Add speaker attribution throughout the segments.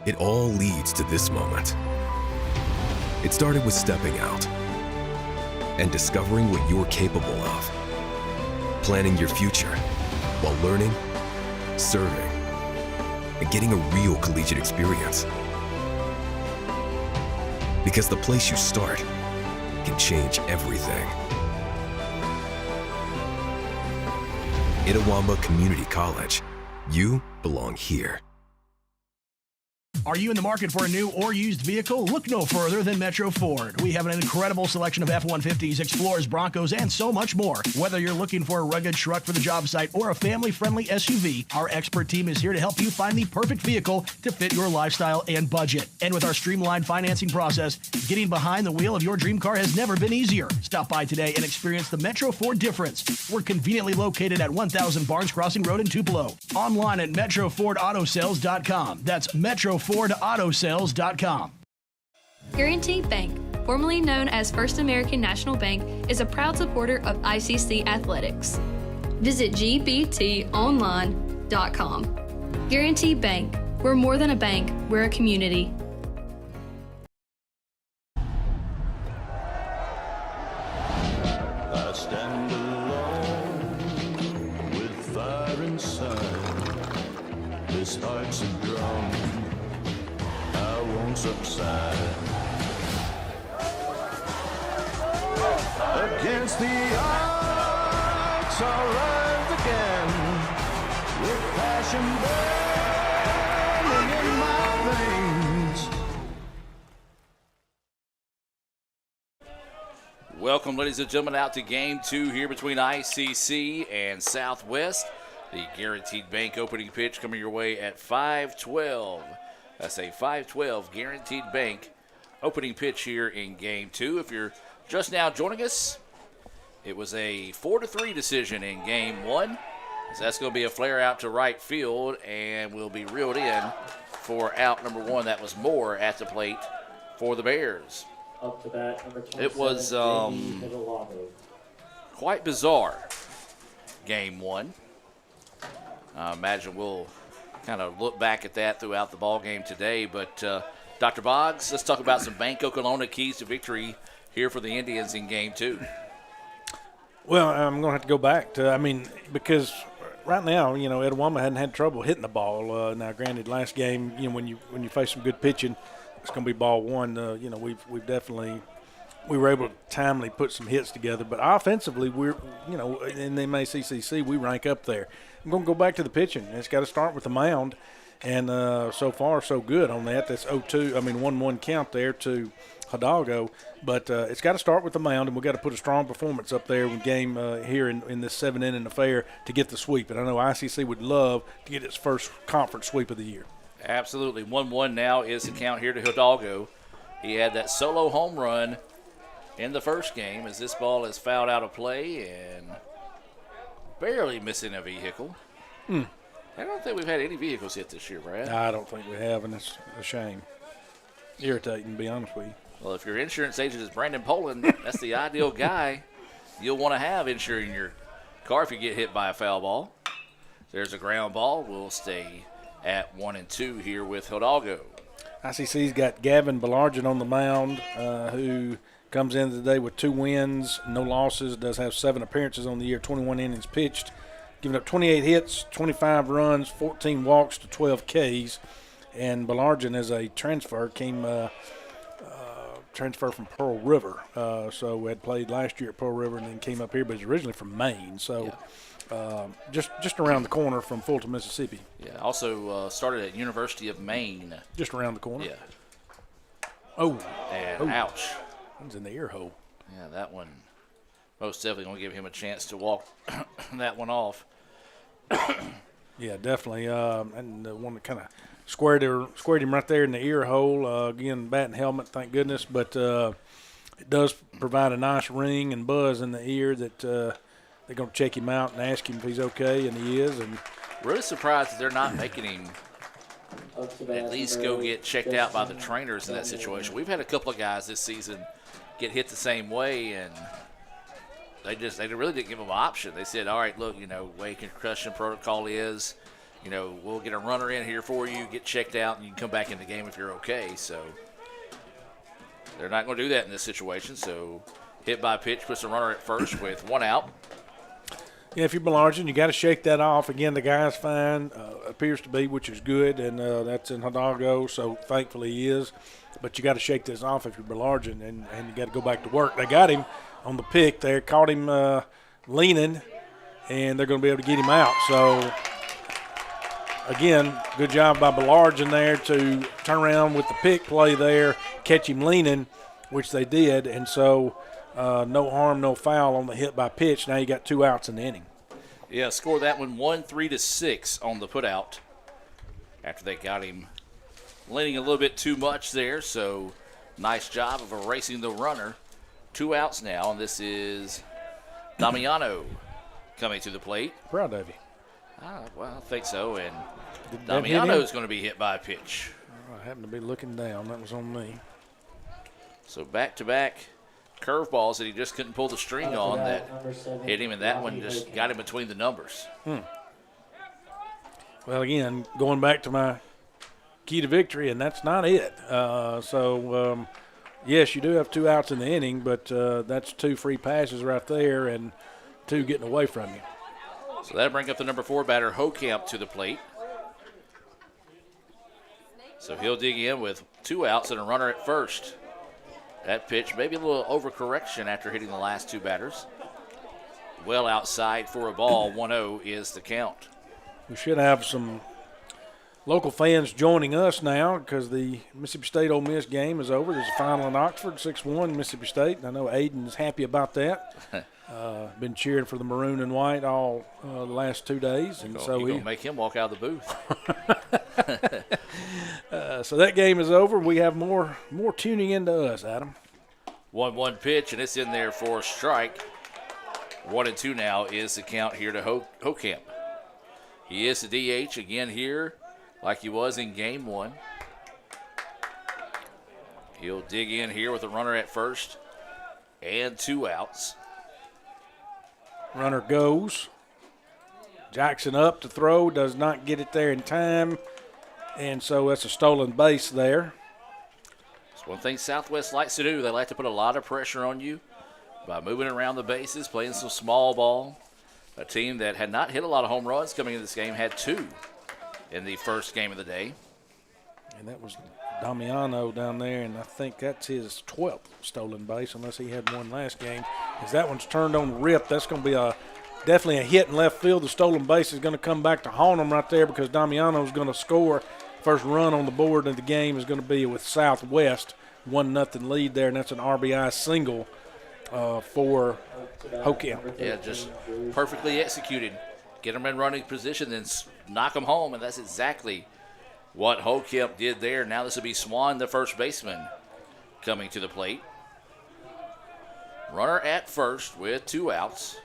Speaker 1: It all leads to this moment. It started with stepping out and discovering what you're capable of. Planning your future while learning, serving, and getting a real collegiate experience. Because the place you start can change everything. Itawamba Community College. You belong here.
Speaker 2: Are you in the market for a new or used vehicle? Look no further than Metro Ford. We have an incredible selection of F-150s, Explorers, Broncos, and so much more. Whether you're looking for a rugged truck for the job site or a family-friendly SUV, our expert team is here to help you find the perfect vehicle to fit your lifestyle and budget. And with our streamlined financing process, getting behind the wheel of your dream car has never been easier. Stop by today and experience the Metro Ford difference. We're conveniently located at 1000 Barnes Crossing Road in Tupelo. Online at MetroFordAutoSales.com. That's MetroFordAutoSales.com.
Speaker 3: Guaranty Bank, formerly known as First American National Bank, is a proud supporter of ICC Athletics. Visit gbtonline.com. Guaranty Bank, we're more than a bank, we're a community.
Speaker 4: I stand alone with fire inside. This heart's a drum, I won't subside. Against the odds, I'll rise again with passion burning in my veins.
Speaker 5: Welcome, ladies and gentlemen, out to Game 2 here between ICC and Southwest. The Guaranteed Bank opening pitch coming your way at 5:12. That's a 5:12 Guaranteed Bank opening pitch here in Game 2. If you're just now joining us, it was a 4-3 decision in Game 1. So that's going to be a flare out to right field and will be reeled in for out number 1. That was Moore at the plate for the Bears.
Speaker 6: Up to bat, number 27,
Speaker 5: It was
Speaker 6: Jamie Hidalgo.
Speaker 5: quite bizarre, Game 1. I imagine we'll kind of look back at that throughout the ball game today. But Dr. Boggs, let's talk about some Bank Okolona keys to victory here for the Indians in Game 2.
Speaker 7: Well, I'm going to have to go back to, because right now, Etowama hadn't had trouble hitting the ball. Now, granted, last game, when you face some good pitching, it's going to be ball one. We've definitely we were able to timely put some hits together. But offensively, we're in the MACCC, we rank up there. I'm going to go back to the pitching. It's got to start with the mound, and so far so good on that. That's 1-1 count there to Hidalgo. But it's got to start with the mound, and we've got to put a strong performance up there in game here in this 7-inning affair to get the sweep. And I know ICC would love to get its first conference sweep of the year. Absolutely.
Speaker 5: 1-1 now is the count here to Hidalgo. He had that solo home run in the first game as this ball is fouled out of play and barely missing a vehicle. I don't think we've had any vehicles hit this year, Brad.
Speaker 7: I don't think we have, and it's a shame. Irritating, to be honest with you.
Speaker 5: Well, if your insurance agent is Brandon Poland, that's the ideal guy you'll want to have insuring your car if you get hit by a foul ball. There's a ground ball. We'll stay at 1-2 here with Hidalgo.
Speaker 7: ICC's got Gavin Belargin on the mound, who comes in today with 2 wins, no losses, does have 7 appearances on the year, 21 innings pitched, giving up 28 hits, 25 runs, 14 walks to 12 Ks. And Belargin is a transfer, transfer from Pearl River. So had played last year at Pearl River and then came up here, but he's originally from Maine. So just around the corner from Fulton, Mississippi.
Speaker 5: Yeah, also started at University of Maine.
Speaker 7: Just around the corner?
Speaker 5: Yeah.
Speaker 7: And
Speaker 5: ouch.
Speaker 7: One's in the ear hole.
Speaker 5: Yeah, that one most definitely going to give him a chance to walk that one off.
Speaker 7: Yeah, definitely. And the one that kind of squared him right there in the ear hole. Again, bat and helmet, thank goodness. But it does provide a nice ring and buzz in the ear that they're going to check him out and ask him if he's okay, and he is. And
Speaker 5: really surprised that they're not making him at least go get checked out by the trainers in that situation. We've had a couple of guys this season get hit the same way, and they really didn't give them an option. They said, all right, look, way concussion protocol is, we'll get a runner in here for you, get checked out, and you can come back in the game if you're okay. So they're not going to do that in this situation. So hit by pitch puts the runner at first with one out.
Speaker 7: Yeah, if you're Belargent, you got to shake that off. Again, the guy's fine, appears to be, which is good, and that's in Hidalgo, so thankfully he is. But you got to shake this off if you're Belargent, and you got to go back to work. They got him on the pick there, caught him leaning, and they're going to be able to get him out. So, again, good job by Belargent there to turn around with the pick play there, catch him leaning, which they did, and so no harm, no foul on the hit by pitch. Now you got 2 outs in the inning.
Speaker 5: Yeah, score that one 1-3-6 on the putout after they got him leaning a little bit too much there. So nice job of erasing the runner. 2 outs now, and this is Damiano coming to the plate.
Speaker 7: Proud of you.
Speaker 5: Well, I think so, and
Speaker 7: Did that hit him?
Speaker 5: Damiano is going to be hit by a pitch.
Speaker 7: I happened to be looking down. That was on me.
Speaker 5: So back-to-back curveballs that he just couldn't pull the string on that
Speaker 6: Number 7,
Speaker 5: hit him, and that one
Speaker 6: Robbie
Speaker 5: just
Speaker 6: Hogan.
Speaker 5: got him between the numbers.
Speaker 7: Well, again, going back to my key to victory, and that's not it. Yes, you do have 2 outs in the inning, but that's 2 free passes right there and 2 getting away from you.
Speaker 5: So that'll bring up the number 4 batter, Hokamp, to the plate. So he'll dig in with 2 outs and a runner at first. That pitch, maybe a little overcorrection after hitting the last 2 batters. Well outside for a ball. 1-0 is the count.
Speaker 7: We should have some local fans joining us now because the Mississippi State Ole Miss game is over. There's a final in Oxford, 6-1 Mississippi State. And I know Aiden is happy about that. Been cheering for the maroon and white all the last 2 days, and so
Speaker 5: You're going to make him walk out of the booth.
Speaker 7: so that game is over. We have more tuning into us, Adam.
Speaker 5: 1-1 pitch, and it's in there for a strike. 1-2 now is the count here to Hokamp. He is the DH again here, like he was in game 1. He'll dig in here with a runner at first and 2 outs.
Speaker 7: Runner goes. Jackson up to throw, does not get it there in time, and so that's a stolen base there.
Speaker 5: It's one thing Southwest likes to do. They like to put a lot of pressure on you by moving around the bases, playing some small ball. A team that had not hit a lot of home runs coming into this game had 2 in the first game of the day.
Speaker 7: And that was Damiano down there, and I think that's his 12th stolen base, unless he had one last game. As that one's turned on the rip, that's going to be definitely a hit in left field. The stolen base is going to come back to haunt them right there because Damiano's going to score. First run on the board of the game is going to be with Southwest. 1-0 lead there, and that's an RBI single for Hokamp.
Speaker 5: Yeah, just perfectly executed. Get them in running position, then knock them home, and that's exactly what Hokamp did there. Now this will be Swan, the first baseman, coming to the plate. Runner at first with 2 outs.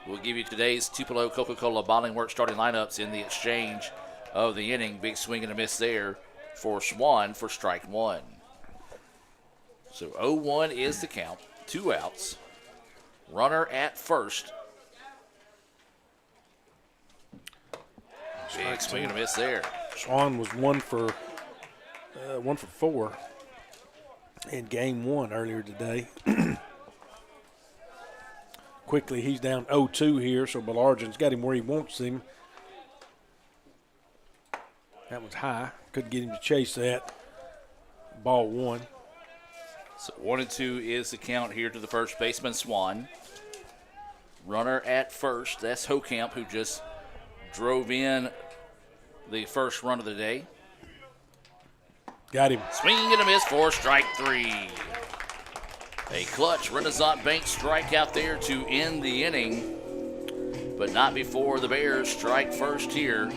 Speaker 5: We'll give you today's Tupelo Coca-Cola Bottling Works starting lineups in the exchange of the inning. Big swing and a miss there for Swan for strike 1. So 0-1 is the count. 2 outs. Runner at first. Big swing and a miss there.
Speaker 7: Swan was 1 for 4 in game 1 earlier today. Quickly, he's down 0-2 here, so Belargent's got him where he wants him. That was high. Couldn't get him to chase that. Ball 1.
Speaker 5: So 1-2 is the count here to the first baseman, Swan. Runner at first. That's Hokamp, who just drove in the first run of the day.
Speaker 7: Got him.
Speaker 5: Swing and a miss for strike 3. A clutch Renaissance Bank strikeout there to end the inning, but not before the Bears strike first here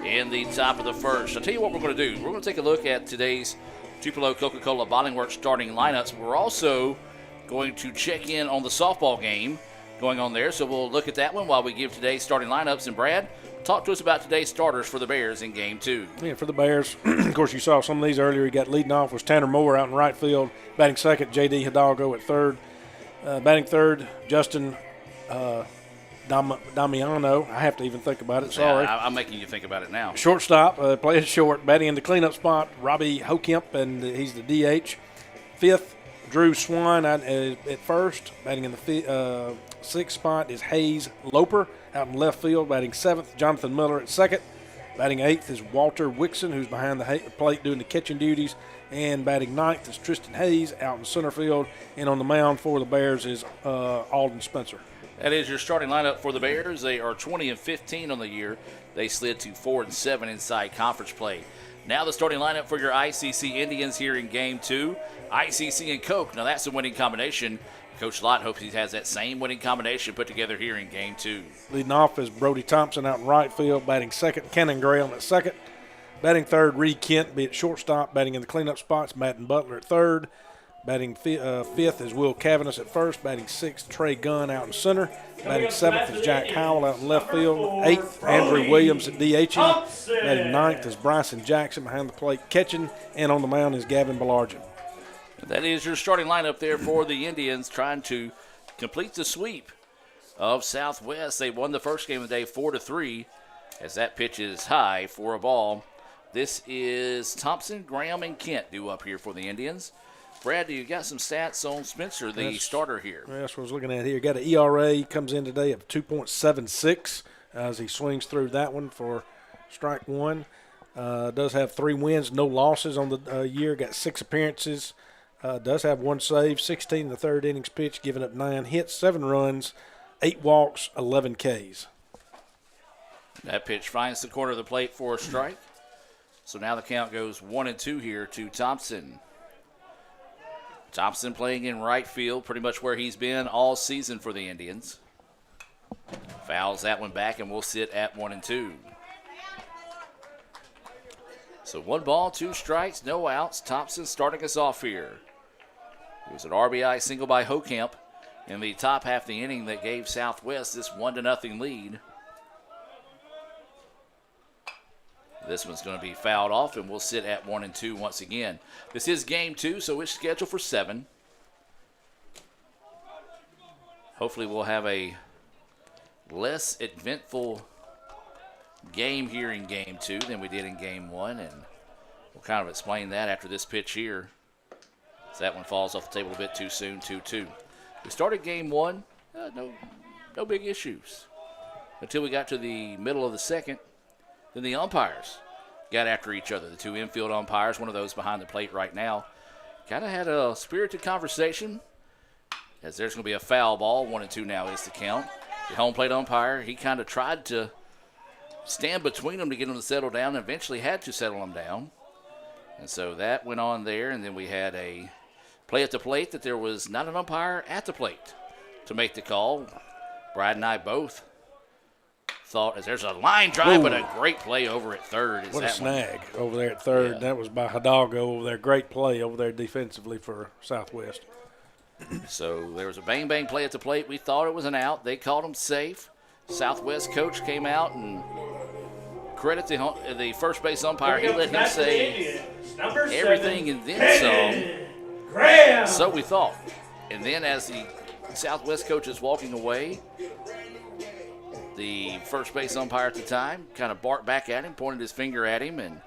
Speaker 5: in the top of the first. I'll tell you what we're going to do. We're going to take a look at today's Tupelo Coca-Cola Bottling Works starting lineups. We're also going to check in on the softball game going on there, so we'll look at that one while we give today's starting lineups. And Brad, talk to us about today's starters for the Bears in game 2.
Speaker 7: Yeah, for the Bears, of course, you saw some of these earlier. He got leading off was Tanner Moore out in right field. Batting second, J.D. Hidalgo at third. Batting third, Justin Damiano. I have to even think about it. Sorry.
Speaker 5: Yeah, I'm making you think about it now.
Speaker 7: Shortstop, playing short, batting in the cleanup spot, Robbie Hokemp, and he's the DH. Fifth, Drew Swan at first. Batting in the sixth spot is Hayes Loper out in left field. Batting seventh, Jonathan Miller at second. Batting eighth is Walter Wixon, who's behind the plate doing the catching duties. And batting ninth is Tristan Hayes out in center field. And on the mound for the Bears is Alden Spencer.
Speaker 5: That is your starting lineup for the Bears. They are 20-15 on the year. They slid to 4-7 inside conference play. Now the starting lineup for your ICC Indians here in Game 2. ICC and Coke. Now that's a winning combination. Coach Lott hopes he has that same winning combination put together here in Game 2.
Speaker 7: Leading off is Brody Thompson out in right field. Batting second, Kennon Graham at second. Batting third, Reed Kent be at shortstop. Batting in the cleanup spots, Madden Butler at third. Batting fifth is Will Cavanis at first. Batting sixth, Trey Gunn out in center. Batting seventh is Jack Howell out in left field. Eighth, Andrew Williams at DHing. Batting ninth is Bryson Jackson behind the plate catching. And on the mound is Gavin Belargin.
Speaker 5: That is your starting lineup there for the Indians, trying to complete the sweep of Southwest. They won the first game of the day 4-3 as that pitch is high for a ball. This is Thompson, Graham, and Kent due up here for the Indians. Brad, you got some stats on Spencer, the starter here.
Speaker 7: That's what I was looking at here. Got an ERA. He comes in today of 2.76 as he swings through that one for strike one. Does have 3 wins, no losses on the year. Got 6 appearances. Does have 1 save, 16 in the third innings pitch, giving up 9 hits, 7 runs, 8 walks, 11 Ks.
Speaker 5: That pitch finds the corner of the plate for a strike. So now the count goes 1-2 here to Thompson. Thompson playing in right field, pretty much where he's been all season for the Indians. Fouls that one back, and we'll sit at 1-2. So 1 ball, 2 strikes, no outs. Thompson starting us off here. It was an RBI single by Hokemp in the top half of the inning that gave Southwest this 1-0 lead. This one's going to be fouled off, and we'll sit at 1-2 once again. This is Game 2, so it's scheduled for 7. Hopefully we'll have a less eventful game here in Game 2 than we did in Game 1, and we'll kind of explain that after this pitch here. So that one falls off the table a bit too soon, 2-2. We started Game 1, no big issues until we got to the middle of the second. Then the umpires got after each other. The 2 infield umpires, one of those behind the plate right now, kind of had a spirited conversation as there's going to be a foul ball. 1-2 now is the count. The home plate umpire, he kind of tried to stand between them to get them to settle down and eventually had to settle them down. And so that went on there, and then we had a play at the plate that there was not an umpire at the plate to make the call. Brad and I both thought, as there's a line drive, but a great play over at third.
Speaker 7: What a snag over there at third.
Speaker 5: Yeah.
Speaker 7: That was by Hidalgo over there. Great play over there defensively for Southwest.
Speaker 5: So there was a bang-bang play at the plate. We thought it was an out. They called him safe. Southwest coach came out and credit the first base umpire. He let him say everything and then some. So we thought. And then as the Southwest coach is walking away, the first base umpire at the time kind of barked back at him, pointed his finger at him, and,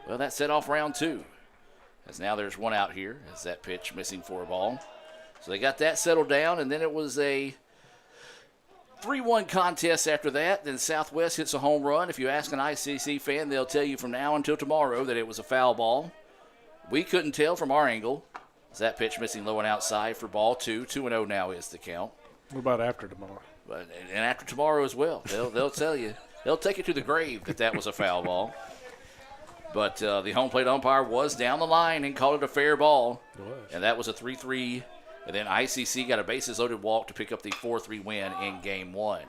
Speaker 5: well, that set off round 2. As now there's 1 out here as that pitch missing for a ball. So they got that settled down, and then it was a 3-1 contest after that. Then Southwest hits a home run. If you ask an ICC fan, they'll tell you from now until tomorrow that it was a foul ball. We couldn't tell from our angle. As that pitch missing low and outside for ball 2. 2-0 now is the count.
Speaker 7: What about after tomorrow?
Speaker 5: And after tomorrow as well. They'll tell you. They'll take it to the grave that was a foul ball. But the home plate umpire was down the line and called it a fair ball.
Speaker 7: It was.
Speaker 5: And that was a 3-3. And then ICC got a bases-loaded walk to pick up the 4-3 win in Game 1.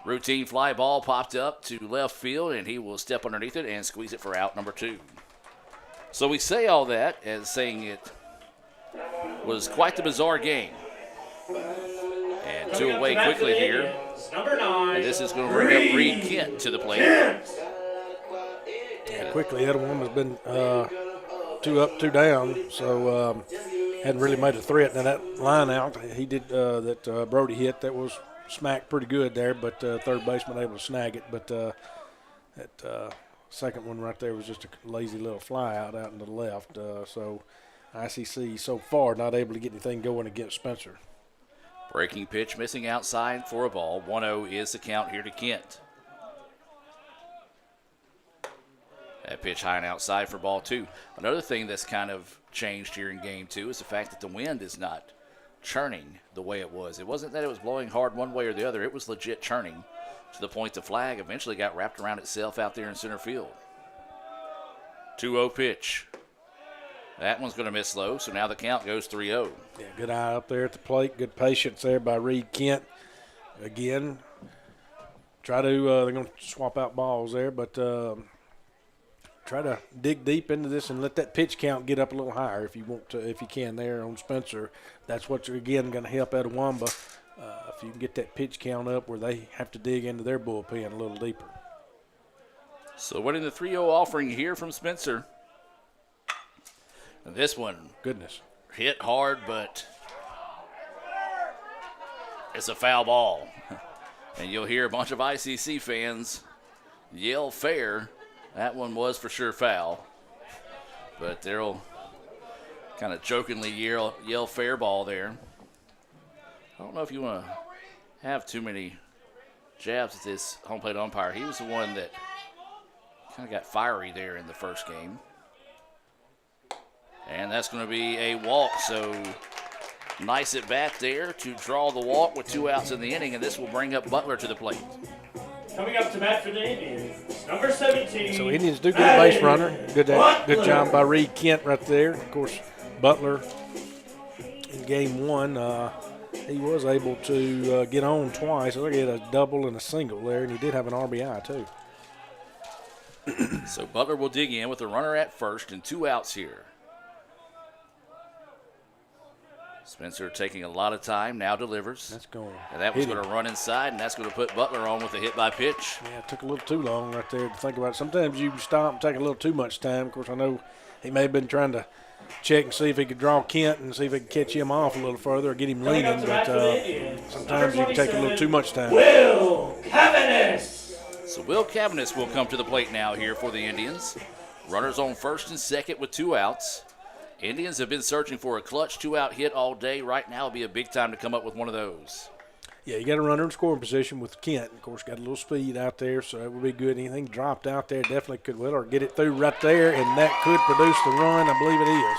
Speaker 5: Routine fly ball popped up to left field, and he will step underneath it and squeeze it for out number 2. So we say all that as saying it was quite the bizarre game. And 2 away quickly here. And this is going to bring up Reed Kent to the plate.
Speaker 7: Yeah, quickly, Edelman has been 2 up, 2 down, so hadn't really made a threat. Now that line out he did that Brody hit, that was smacked pretty good there, but third baseman able to snag it. But that second one right there was just a lazy little fly out into the left. So ICC so far not able to get anything going against Spencer.
Speaker 5: Breaking pitch missing outside for a ball. 1-0 is the count here to Kent. That pitch high and outside for ball 2. Another thing that's kind of changed here in game 2 is the fact that the wind is not churning the way it was. It wasn't that it was blowing hard one way or the other. It was legit churning to the point the flag eventually got wrapped around itself out there in center field. 2-0 pitch. That one's going to miss low, so now the count goes 3-0.
Speaker 7: Yeah, good eye up there at the plate. Good patience there by Reed Kent. Again, they're going to swap out balls there, but try to dig deep into this and let that pitch count get up a little higher if you want to, if you can there on Spencer. That's what's, again, going to help Etowamba if you can get that pitch count up where they have to dig into their bullpen a little deeper.
Speaker 5: So winning the 3-0 offering here from Spencer. And this one,
Speaker 7: goodness,
Speaker 5: hit hard, but it's a foul ball. And you'll hear a bunch of ICC fans yell fair. That one was for sure foul. But they'll kind of jokingly yell fair ball there. I don't know if you want to have too many jabs at this home plate umpire. He was the one that kind of got fiery there in the first game. And that's going to be a walk, so nice at bat there to draw the walk with 2 outs in the inning, and this will bring up Butler to the plate.
Speaker 6: Coming up to bat for the Indians, number 17.
Speaker 7: So Indians do get a base runner. Good job by Reed Kent right there. Of course, Butler in game 1, he was able to get on twice. So he had a double and a single there, and he did have an RBI too.
Speaker 5: So Butler will dig in with a runner at first and 2 outs here. Spencer taking a lot of time, now delivers.
Speaker 7: That's going.
Speaker 5: And that was going to run inside, and that's going to put Butler on with a hit by pitch.
Speaker 7: Yeah, it took a little too long right there to think about it. Sometimes you stop and take a little too much time. Of course, I know he may have been trying to check and see if he could draw Kent and see if he could catch him off a little further or get him leaning. But sometimes you can take a little too much time.
Speaker 6: Will Cavanis.
Speaker 5: So Will Cavanis will come to the plate now here for the Indians. Runners on first and second with 2 outs. Indians have been searching for a clutch 2-out hit all day. Right now would be a big time to come up with one of those.
Speaker 7: Yeah, you got a runner in scoring position with Kent. Of course, got a little speed out there, so it would be good. Anything dropped out there definitely could or get it through right there, and that could produce the run. I believe it is.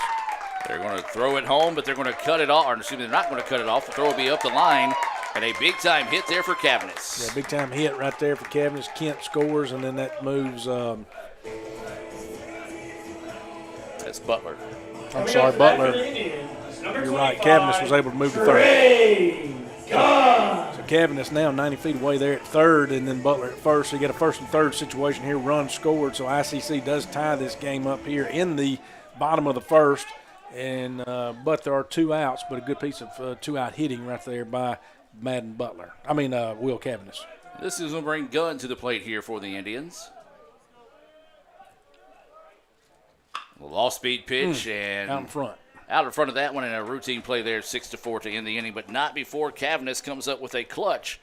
Speaker 5: They're going to throw it home, but they're going to cut it off. Or excuse me, they're not going to cut it off. The throw will be up the line, and a big time hit there for Cavanis.
Speaker 7: Yeah, big time hit right there for Cavanis. Kent scores, and then that moves.
Speaker 5: That's Butler.
Speaker 7: I'm sorry, Butler. You're right. Cavanis was able to move to third. So Cavanis now 90 feet away there at third, and then Butler at first. So you got a first and third situation here. Run scored. So ICC does tie this game up here in the bottom of the first. And but there are 2 outs, but a good piece of 2-out hitting right there by Will Cavanis.
Speaker 5: This is going to bring Gunn to the plate here for the Indians. A little off-speed pitch and
Speaker 7: out in front.
Speaker 5: Out in front of that one, and a routine play there, 6-4 to end the inning, but not before Cavanis comes up with a clutch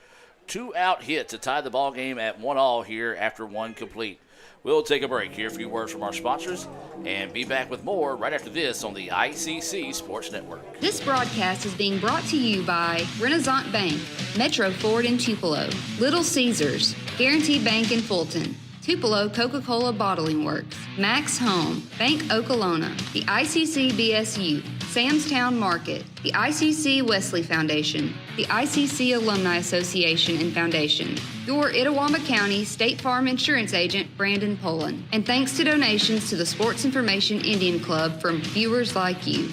Speaker 5: 2-out hit to tie the ball game at 1-1 here after 1 complete. We'll take a break, hear a few words from our sponsors, and be back with more right after this on the ICC Sports Network.
Speaker 8: This broadcast is being brought to you by Renaissance Bank, Metro Ford in Tupelo, Little Caesars, Guaranteed Bank in Fulton, Tupelo Coca-Cola Bottling Works, Max Home, Bank Okolona, the ICC BSU, Samstown Market, the ICC Wesley Foundation, the ICC Alumni Association and Foundation, your Itawamba County State Farm Insurance Agent, Brandon Poland, and thanks to donations to the Sports Information Indian Club from viewers like you.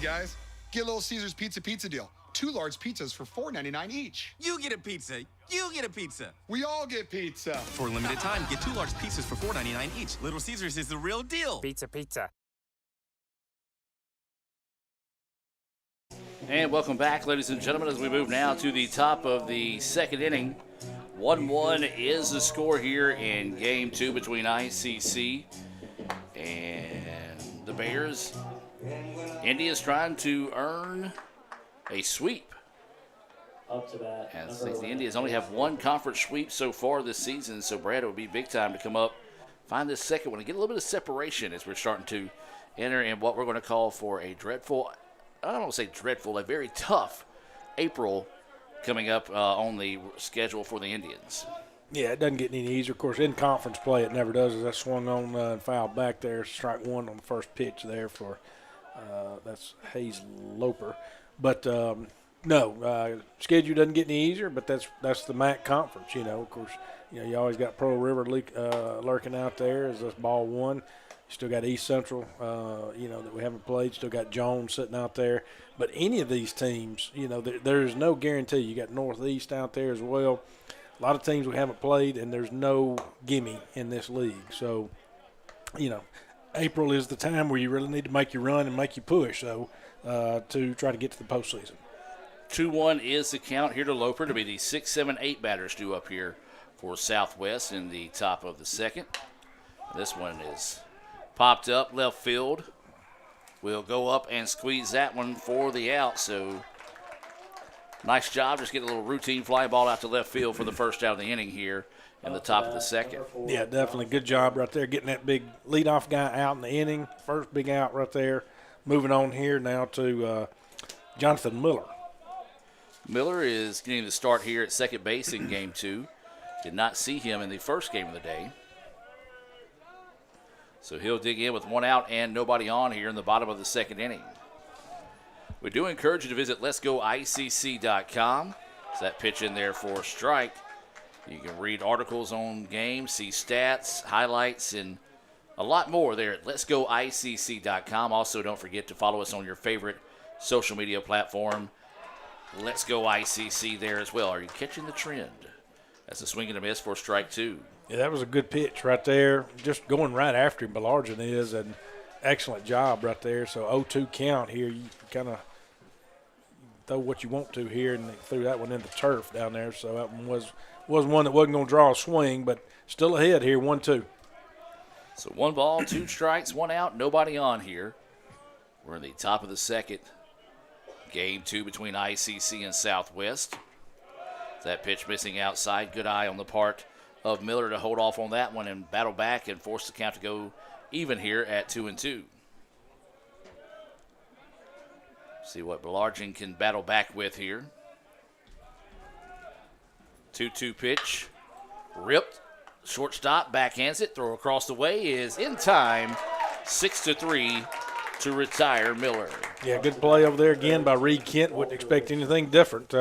Speaker 9: guys. Get Little Caesars pizza deal. 2 large pizzas for $4.99 each.
Speaker 10: You get a pizza. You get a pizza.
Speaker 9: We all get pizza.
Speaker 10: For a limited time, get 2 large pizzas for $4.99 each. Little Caesars is the real deal.
Speaker 11: Pizza.
Speaker 5: And welcome back, ladies and gentlemen, as we move now to the top of the second inning. 1-1 is the score here in Game 2 between ICC and the Bears. India's trying to earn a sweep.
Speaker 6: Up to that.
Speaker 5: And the Indians only have 1 conference sweep so far this season, so Brad, it would be big time to come up, find this second one, and get a little bit of separation as we're starting to enter in what we're going to call for a dreadful, I don't want to say dreadful, a very tough April coming up on the schedule for the Indians.
Speaker 7: Yeah, it doesn't get any easier. Of course, in conference play, it never does. As I swung on and fouled back there, strike one on the first pitch there for that's Hayes Loper. But no, schedule doesn't get any easier. But that's the MAC conference. Of course, you always got Pearl River lurking out there as this ball one. You still got East Central, that we haven't played. Still got Jones sitting out there. But any of these teams, there's no guarantee. You got Northeast out there as well. A lot of teams we haven't played, and there's no gimme in this league. So, April is the time where you really need to make your run and make your push, to try to get to the postseason.
Speaker 5: 2-1 is the count here to Loper to be the 6, 7, 8 batters due up here for Southwest in the top of the second. This one is popped up left field. We'll go up and squeeze that one for the out. So nice job, just getting a little routine fly ball out to left field for the first out of the inning here in the top of the second.
Speaker 7: Yeah, definitely good job right there, getting that big leadoff guy out in the inning. First big out right there. Moving on here now to Jonathan Miller.
Speaker 5: Miller is getting the start here at second base in Game 2. Did not see him in the first game of the day. So he'll dig in with 1 out and nobody on here in the bottom of the second inning. We do encourage you to visit letsgoicc.com. There's that pitch in there for a strike. You can read articles on games, see stats, highlights, and a lot more there at letsgoicc.com. Also, don't forget to follow us on your favorite social media platform. Let's Go ICC there as well. Are you catching the trend? That's a swing and a miss for strike 2.
Speaker 7: Yeah, that was a good pitch right there. Just going right after him, Belargin is, and excellent job right there. So 0-2 count here. You kind of throw what you want to here, and they threw that one in the turf down there. So that one was one that wasn't going to draw a swing, but still ahead here, 1-2.
Speaker 5: So 1 ball, 2 strikes, 1 out, nobody on here. We're in the top of the second. Game 2 between ICC and Southwest. That pitch missing outside. Good eye on the part of Miller to hold off on that one and battle back and force the count to go even here at 2-2. See what Belargin can battle back with here. 2-2 pitch. Ripped. Shortstop backhands it. Throw across the way is in time. 6-3 to retire Miller.
Speaker 7: Yeah, good play over there again by Reed Kent. Wouldn't expect anything different.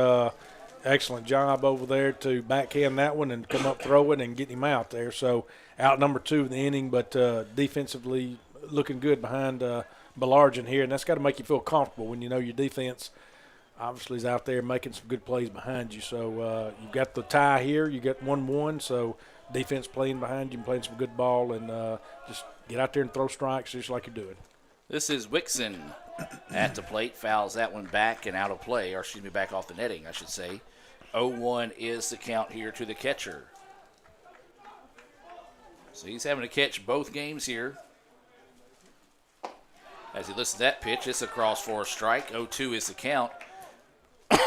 Speaker 7: Excellent job over there to backhand that one and come up, throw it, and get him out there. So out number 2 in the inning, but defensively looking good behind Belargin here, and that's got to make you feel comfortable when you know your defense obviously is out there making some good plays behind you. So you've got the tie here. You got 1-1, so defense playing behind you and playing some good ball, and just get out there and throw strikes just like you're doing.
Speaker 5: This is Wixon at the plate, fouls that one back and out of play, or excuse me, back off the netting, I should say. 0-1 is the count here to the catcher. So he's having to catch both games here. As he listens to that pitch, it's across for a strike. 0-2 is the count.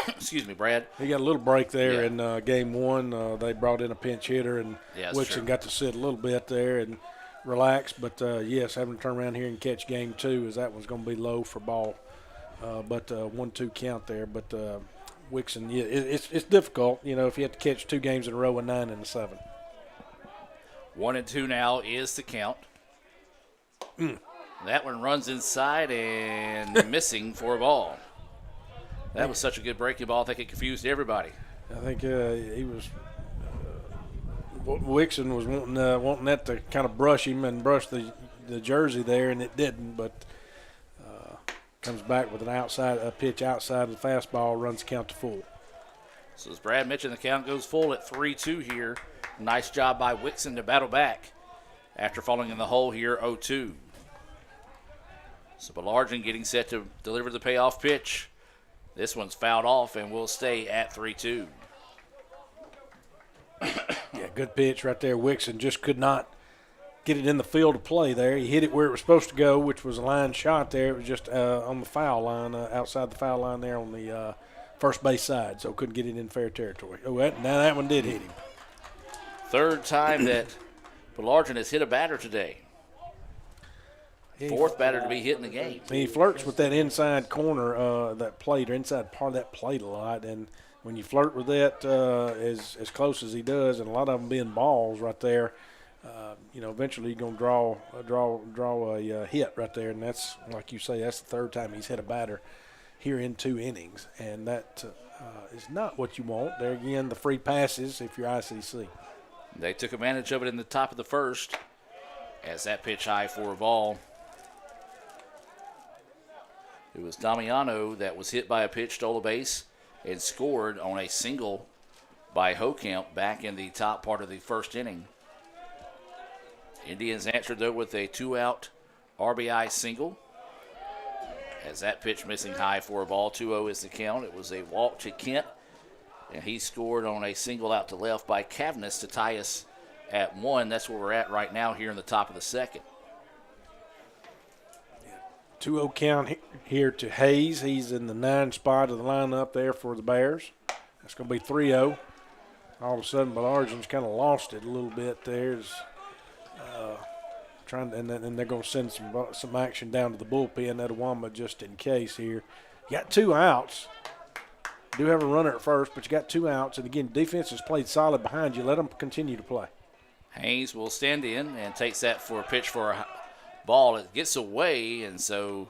Speaker 5: Excuse me, Brad.
Speaker 7: He got a little break there in game 1. They brought in a pinch hitter, and Wixon got to sit a little bit there and relax. But, yes, having to turn around here and catch game 2 as that one's going to be low for ball. But 1-2 count there. But Wixon, yeah, it's difficult, if you have to catch 2 games in a row, a 9 and a 7.
Speaker 5: 1-2 now is the count. That one runs inside and missing for a ball. That was such a good breaking ball. I think it confused everybody.
Speaker 7: I think he was Wixon was wanting that to kind of brush him and brush the jersey there, and it didn't. But Comes back with a pitch outside of the fastball, runs the count to full.
Speaker 5: So as Brad mentioned, the count goes full at 3-2 here. Nice job by Wixon to battle back after falling in the hole here, 0-2. So Belargin getting set to deliver the payoff pitch. This one's fouled off and will stay at 3-2.
Speaker 7: Yeah, good pitch right there. Wixon just could not get it in the field to play there. He hit it where it was supposed to go, which was a line shot there. It was just on the foul line, outside the foul line there on the first base side, so couldn't get it in fair territory. Oh, now that one did hit him.
Speaker 5: Third time that Belargin has hit a batter today. Fourth batter to be hit in the game.
Speaker 7: He flirts with that inside corner, that plate, or inside part of that plate a lot, and when you flirt with that as close as he does, and a lot of them being balls right there, eventually you're going to draw a hit right there, and that's, like you say, that's the third time he's hit a batter here in 2 innings, and that is not what you want. There again, the free passes if you're ICC.
Speaker 5: They took advantage of it in the top of the first as that pitch high for a ball. It was Damiano that was hit by a pitch, stole a base, and scored on a single by Hokamp back in the top part of the first inning. Indians answered, though, with a 2-out RBI single. As that pitch missing high for a ball, 2-0 is the count. It was a walk to Kent, and he scored on a single out to left by Cavness to tie us at 1. That's where we're at right now here in the top of the second.
Speaker 7: 2-0 count here to Hayes. He's in the 9 spot of the lineup there for the Bears. That's going to be 3-0. All of a sudden, Belargin's kind of lost it a little bit there. And they're going to send some action down to the bullpen at Awama just in case here. You got 2 outs. You do have a runner at first, but you got 2 outs. And, again, defense has played solid behind you. Let them continue to play.
Speaker 5: Hayes will stand in and takes that for a pitch for a ball. It gets away, and so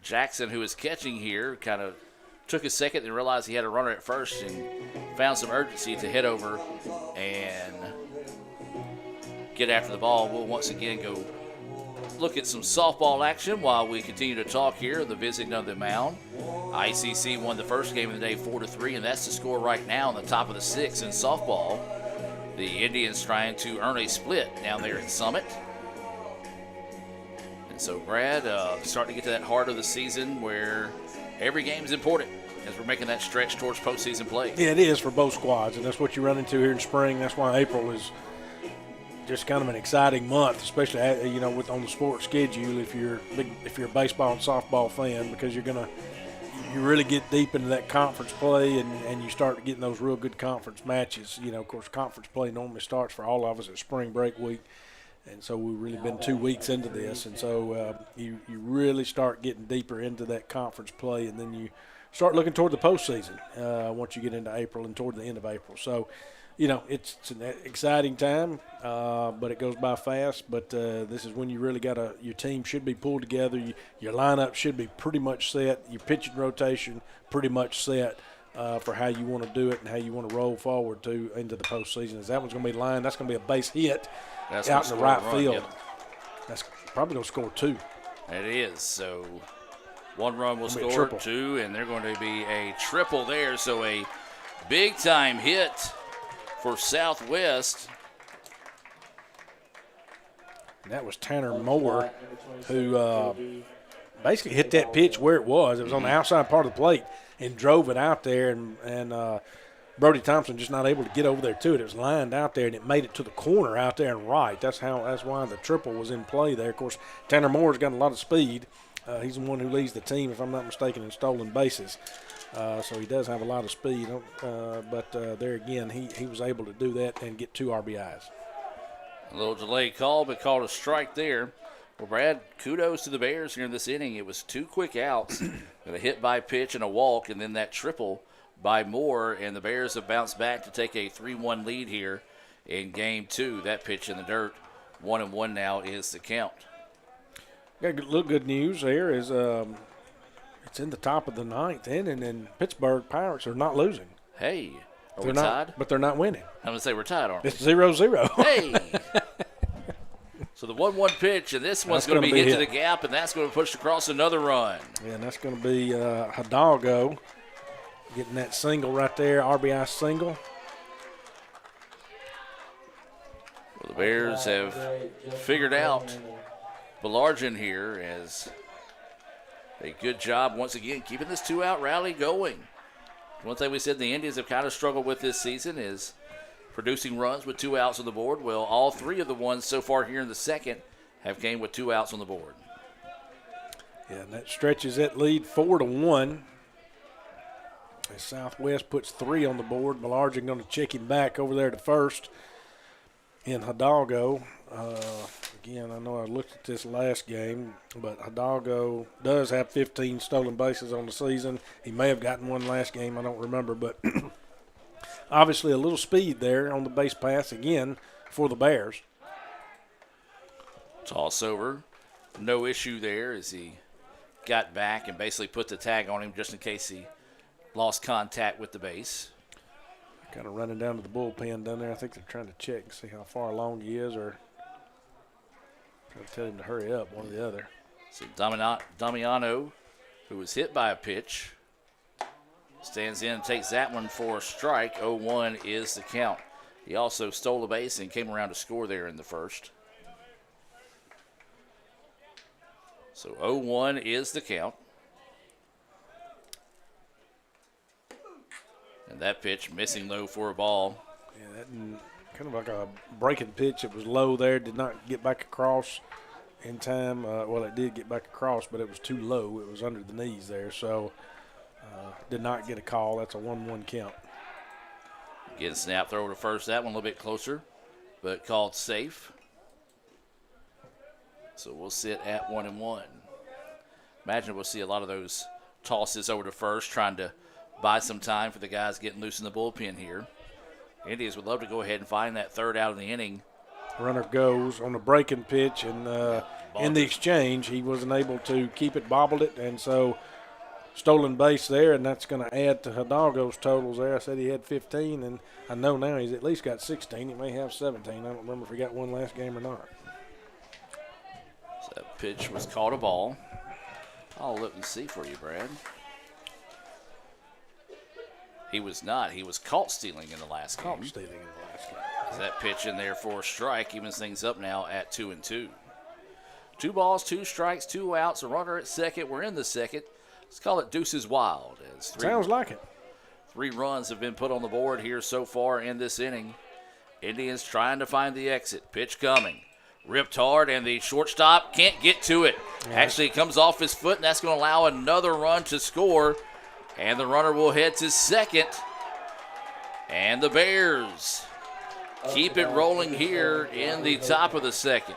Speaker 5: Jackson, who is catching here, kind of took a second and realized he had a runner at first and found some urgency to head over and get after the ball. We'll once again go look at some softball action while we continue to talk here. The visiting of the mound. ICC won the first game of the day 4-3, and that's the score right now in the top of the 6th in softball. The Indians trying to earn a split down there in Summit. And so, Brad, starting to get to that heart of the season where every game is important as we're making that stretch towards postseason play.
Speaker 7: Yeah, it is for both squads, and that's what you run into here in spring. That's why April is just kind of an exciting month, especially on the sports schedule. If you're a baseball and softball fan, because you really get deep into that conference play, and you start getting those real good conference matches. Of course, conference play normally starts for all of us at spring break week. And so we've really been 2 weeks into this, and so you really start getting deeper into that conference play, and then you start looking toward the postseason once you get into April and toward the end of April. So, it's an exciting time, but it goes by fast. But this is when you really your team should be pulled together. Your lineup should be pretty much set. Your pitching rotation pretty much set for how you want to do it and how you want to roll forward into the postseason. As that one's going to be lined, that's going to be a base hit.
Speaker 5: That's
Speaker 7: out in the right field.
Speaker 5: Yep.
Speaker 7: That's probably going to score 2.
Speaker 5: It is. So 1 run will score 2, and they're going to be a triple there. So a big-time hit for Southwest.
Speaker 7: And that was Tanner Moore, who basically hit that pitch where it was. It was on the outside part of the plate and drove it out there, and Brody Thompson just not able to get over there to it. It was lined out there, and it made it to the corner out there and right. That's why the triple was in play there. Of course, Tanner Moore's got a lot of speed. He's the one who leads the team, if I'm not mistaken, in stolen bases. So he does have a lot of speed. But there again, he was able to do that and get 2 RBIs.
Speaker 5: A little delay call, but called a strike there. Well, Brad, kudos to the Bears here in this inning. It was 2 quick outs, and a hit by pitch and a walk, and then that triple by Moore, and the Bears have bounced back to take a 3-1 lead here in Game 2. That pitch in the dirt, 1-1 now is the count.
Speaker 7: Got a little good news there is it's in the top of the 9th inning, and Pittsburgh Pirates are not losing.
Speaker 5: Hey,
Speaker 7: they're
Speaker 5: tied?
Speaker 7: But they're not winning.
Speaker 5: I'm going to say we're tied, aren't we?
Speaker 7: It's 0-0.
Speaker 5: Hey! So So the 1-1 pitch, and this one's going to be hit to the gap, and that's going to push across another run.
Speaker 7: Yeah, and that's going to be Hidalgo getting that single right there, RBI single.
Speaker 5: Well, the Bears have figured out Belargin here as a good job once again keeping this 2-out rally going. One thing we said the Indians have kind of struggled with this season is producing runs with 2 outs on the board. Well, all 3 of the ones so far here in the second have came with 2 outs on the board.
Speaker 7: Yeah, and that stretches that lead 4-1. As Southwest puts 3 on the board. Belargin going to check him back over there to first. In Hidalgo, again, I know I looked at this last game, but Hidalgo does have 15 stolen bases on the season. He may have gotten one last game, I don't remember, but obviously a little speed there on the base pass again for the Bears.
Speaker 5: Toss over, no issue there as he got back and basically put the tag on him just in case he lost contact with the base.
Speaker 7: Kind of running down to the bullpen down there. I think they're trying to check and see how far along he is, or trying to tell him to hurry up, one or the other.
Speaker 5: So Damiano, who was hit by a pitch, stands in and takes that one for a strike. 0-1 is the count. He also stole a base and came around to score there in the first. So 0-1 is the count. And that pitch missing low for a ball.
Speaker 7: Yeah, that kind of like a breaking pitch. It was low there, did not get back across in time. Well, it did get back across, but it was too low. It was under the knees there, so did not get a call. That's a 1-1 count.
Speaker 5: Get a snap throw to first. That one a little bit closer, but called safe. So we'll sit at 1-1. Imagine we'll see a lot of those tosses over to first, trying to buy some time for the guys getting loose in the bullpen here. Indians would love to go ahead and find that 3rd out of the inning.
Speaker 7: Runner goes on a breaking pitch, and in the exchange, he wasn't able to keep it, bobbled it, and so stolen base there, and that's going to add to Hidalgo's totals there. I said he had 15, and I know now he's at least got 16. He may have 17. I don't remember if he got one last game or not.
Speaker 5: So that pitch was called a ball. I'll look and see for you, Brad. He was not. He was caught stealing in the last game.
Speaker 7: Caught stealing in the last game.
Speaker 5: So that pitch in there for a strike evens things up now at 2-2. 2 balls, 2 strikes, 2 outs, a runner at second. We're in the second. Let's call it Deuces Wild.
Speaker 7: Sounds like it.
Speaker 5: 3 runs have been put on the board here so far in this inning. Indians trying to find the exit. Pitch coming. Ripped hard, and the shortstop can't get to it. Actually, it comes off his foot, and that's going to allow another run to score. And the runner will head to second. And the Bears keep it rolling here in the top of the second.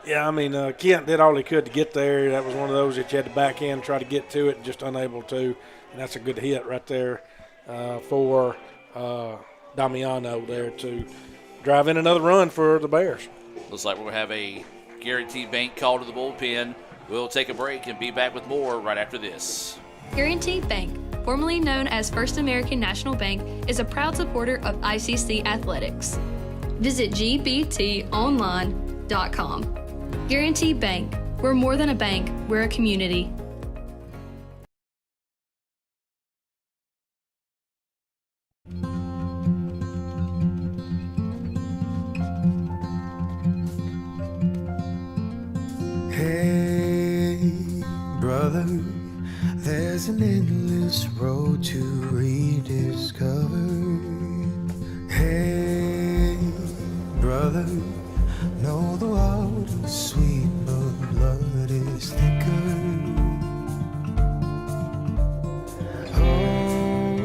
Speaker 7: Yeah, I mean, Kent did all he could to get there. That was one of those that you had to back in, try to get to it, and just unable to. And that's a good hit right there for Damiano there to drive in another run for the Bears.
Speaker 5: Looks like we'll have a Guaranteed Bank call to the bullpen. We'll take a break and be back with more right after this.
Speaker 3: Guaranteed Bank, formerly known as First American National Bank, is a proud supporter of ICC athletics. Visit gbtonline.com. Guaranteed Bank, we're more than a bank, we're a community.
Speaker 4: Hey, brother, there's an endless road to rediscover. Hey, brother, know the water's sweet, but blood is thicker. Oh,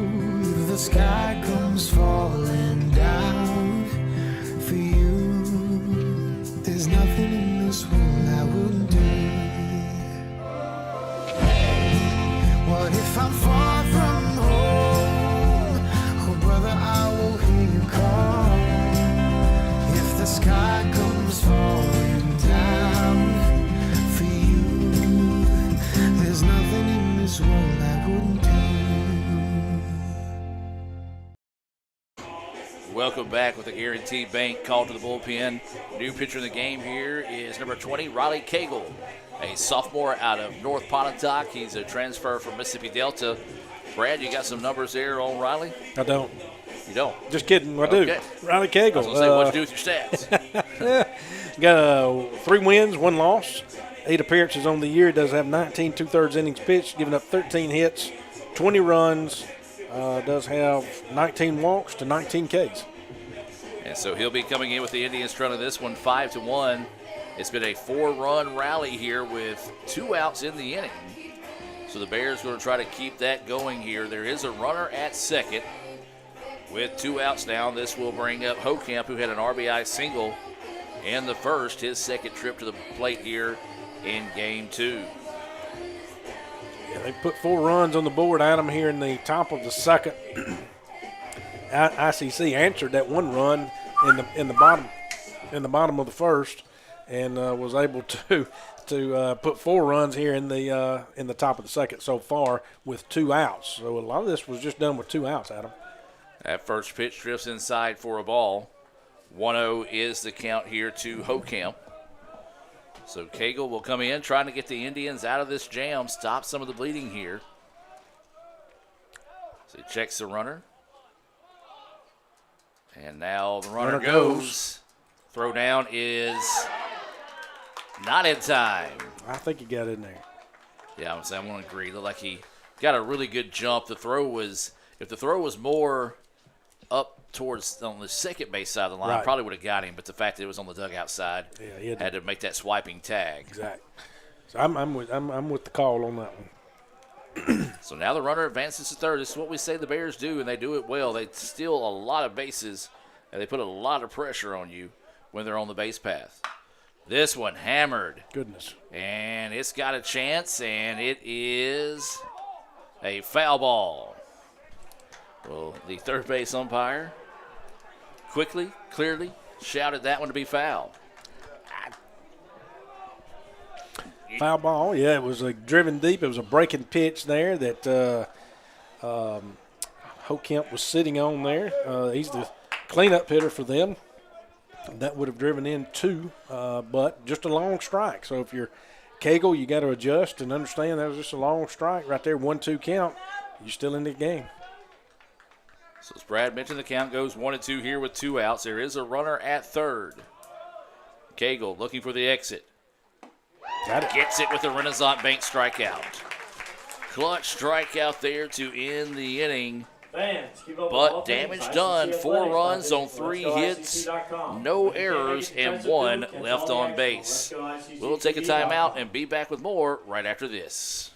Speaker 4: the sky comes falling down for you. There's nothing in this world I wouldn't do. What if I'm far from home? Oh, brother, I will hear you call. If the sky comes falling down for you, there's nothing in this world I wouldn't do.
Speaker 5: Welcome back with the Guaranteed Bank call to the bullpen. New pitcher in the game here is number 20, Riley Cagle, a sophomore out of North Pontotoc. He's a transfer from Mississippi Delta. Brad, you got some numbers there on Riley?
Speaker 7: I don't.
Speaker 5: You don't?
Speaker 7: Just kidding. I do.
Speaker 5: Okay.
Speaker 7: Riley Cagle.
Speaker 5: I was going to say, what you do with your stats?
Speaker 7: Got 3 wins, 1 loss, 8 appearances on the year. Does have 19 2/3 innings pitched, giving up 13 hits, 20 runs. Does have 19 walks to 19 Ks.
Speaker 5: And so he'll be coming in with the Indians trailing this one 5-1. It's been a 4-run rally here with 2 outs in the inning. So the Bears going to try to keep that going here. There is a runner at second with 2 outs now. This will bring up Hokamp, who had an RBI single in the first, his second trip to the plate here in game 2.
Speaker 7: Yeah, they put 4 runs on the board, Adam, here in the top of the second. ICC answered that 1 run in the bottom of the first, and was able to put 4 runs here in the top of the second so far with 2 outs. So a lot of this was just done with 2 outs, Adam.
Speaker 5: That first pitch drifts inside for a ball. 1-0 is the count here to Hokamp. So Cagle will come in trying to get the Indians out of this jam, stop some of the bleeding here. So he checks the runner. And now the runner goes. Throw down is not in time.
Speaker 7: I think he got in there.
Speaker 5: Yeah, I'm going to agree. Looked like he got a really good jump. If the throw was more up towards on the second base side of the line,
Speaker 7: Right.
Speaker 5: probably would have got him. But the fact that it was on the dugout side,
Speaker 7: Yeah, he
Speaker 5: had to make that swiping tag.
Speaker 7: Exactly. So I'm with the call on that one.
Speaker 5: So now the runner advances to third. This is what we say the Bears do, and they do it well. They steal a lot of bases, and they put a lot of pressure on you when they're on the base path. This one hammered.
Speaker 7: Goodness.
Speaker 5: And it's got a chance, and it is a foul ball. Well, the third base umpire quickly, clearly shouted that one to be foul.
Speaker 7: Foul ball, yeah, it was driven deep. It was a breaking pitch there that Hokamp was sitting on there. He's the cleanup hitter for them. That would have driven in 2, but just a long strike. So if you're Cagle, you got to adjust and understand that was just a long strike right there, 1-2 count. You're still in the game.
Speaker 5: So as Brad mentioned, the count goes 1-2 here with 2 outs. There is a runner at third. Cagle looking for the exit.
Speaker 7: Got it.
Speaker 5: Gets it with a Renaissance Bank strikeout. Clutch strikeout there to end the inning.
Speaker 6: Fans, keep up with
Speaker 5: But
Speaker 6: all
Speaker 5: damage
Speaker 6: things
Speaker 5: done.
Speaker 6: ICC
Speaker 5: 4
Speaker 6: Athletics
Speaker 5: runs
Speaker 6: by
Speaker 5: on
Speaker 6: visiting
Speaker 5: 3 hits,
Speaker 6: letsgoicc.com.
Speaker 5: no
Speaker 6: When you can't
Speaker 5: errors,
Speaker 6: make a
Speaker 5: and
Speaker 6: defensive
Speaker 5: 1
Speaker 6: move, catch
Speaker 5: left
Speaker 6: all the
Speaker 5: on
Speaker 6: action.
Speaker 5: base.
Speaker 6: LetsGoICC
Speaker 5: We'll take a
Speaker 6: TV.com.
Speaker 5: timeout and be back with more right after this.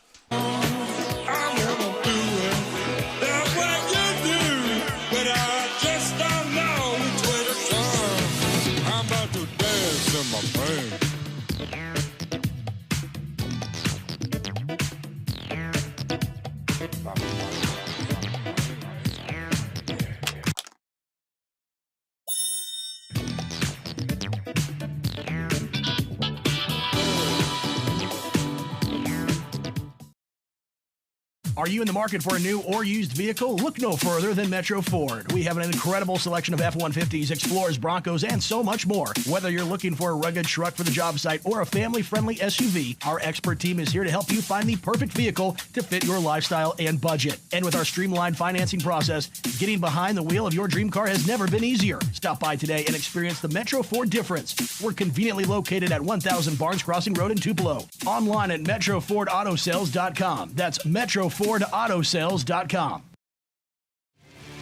Speaker 2: Are you in the market for a new or used vehicle? Look no further than Metro Ford. We have an incredible selection of F-150s, Explorers, Broncos, and so much more. Whether you're looking for a rugged truck for the job site or a family-friendly SUV, our expert team is here to help you find the perfect vehicle to fit your lifestyle and budget. And with our streamlined financing process, getting behind the wheel of your dream car has never been easier. Stop by today and experience the Metro Ford difference. We're conveniently located at 1000 Barnes Crossing Road in Tupelo. Online at MetroFordAutoSales.com. That's MetroFordAutoSales.com.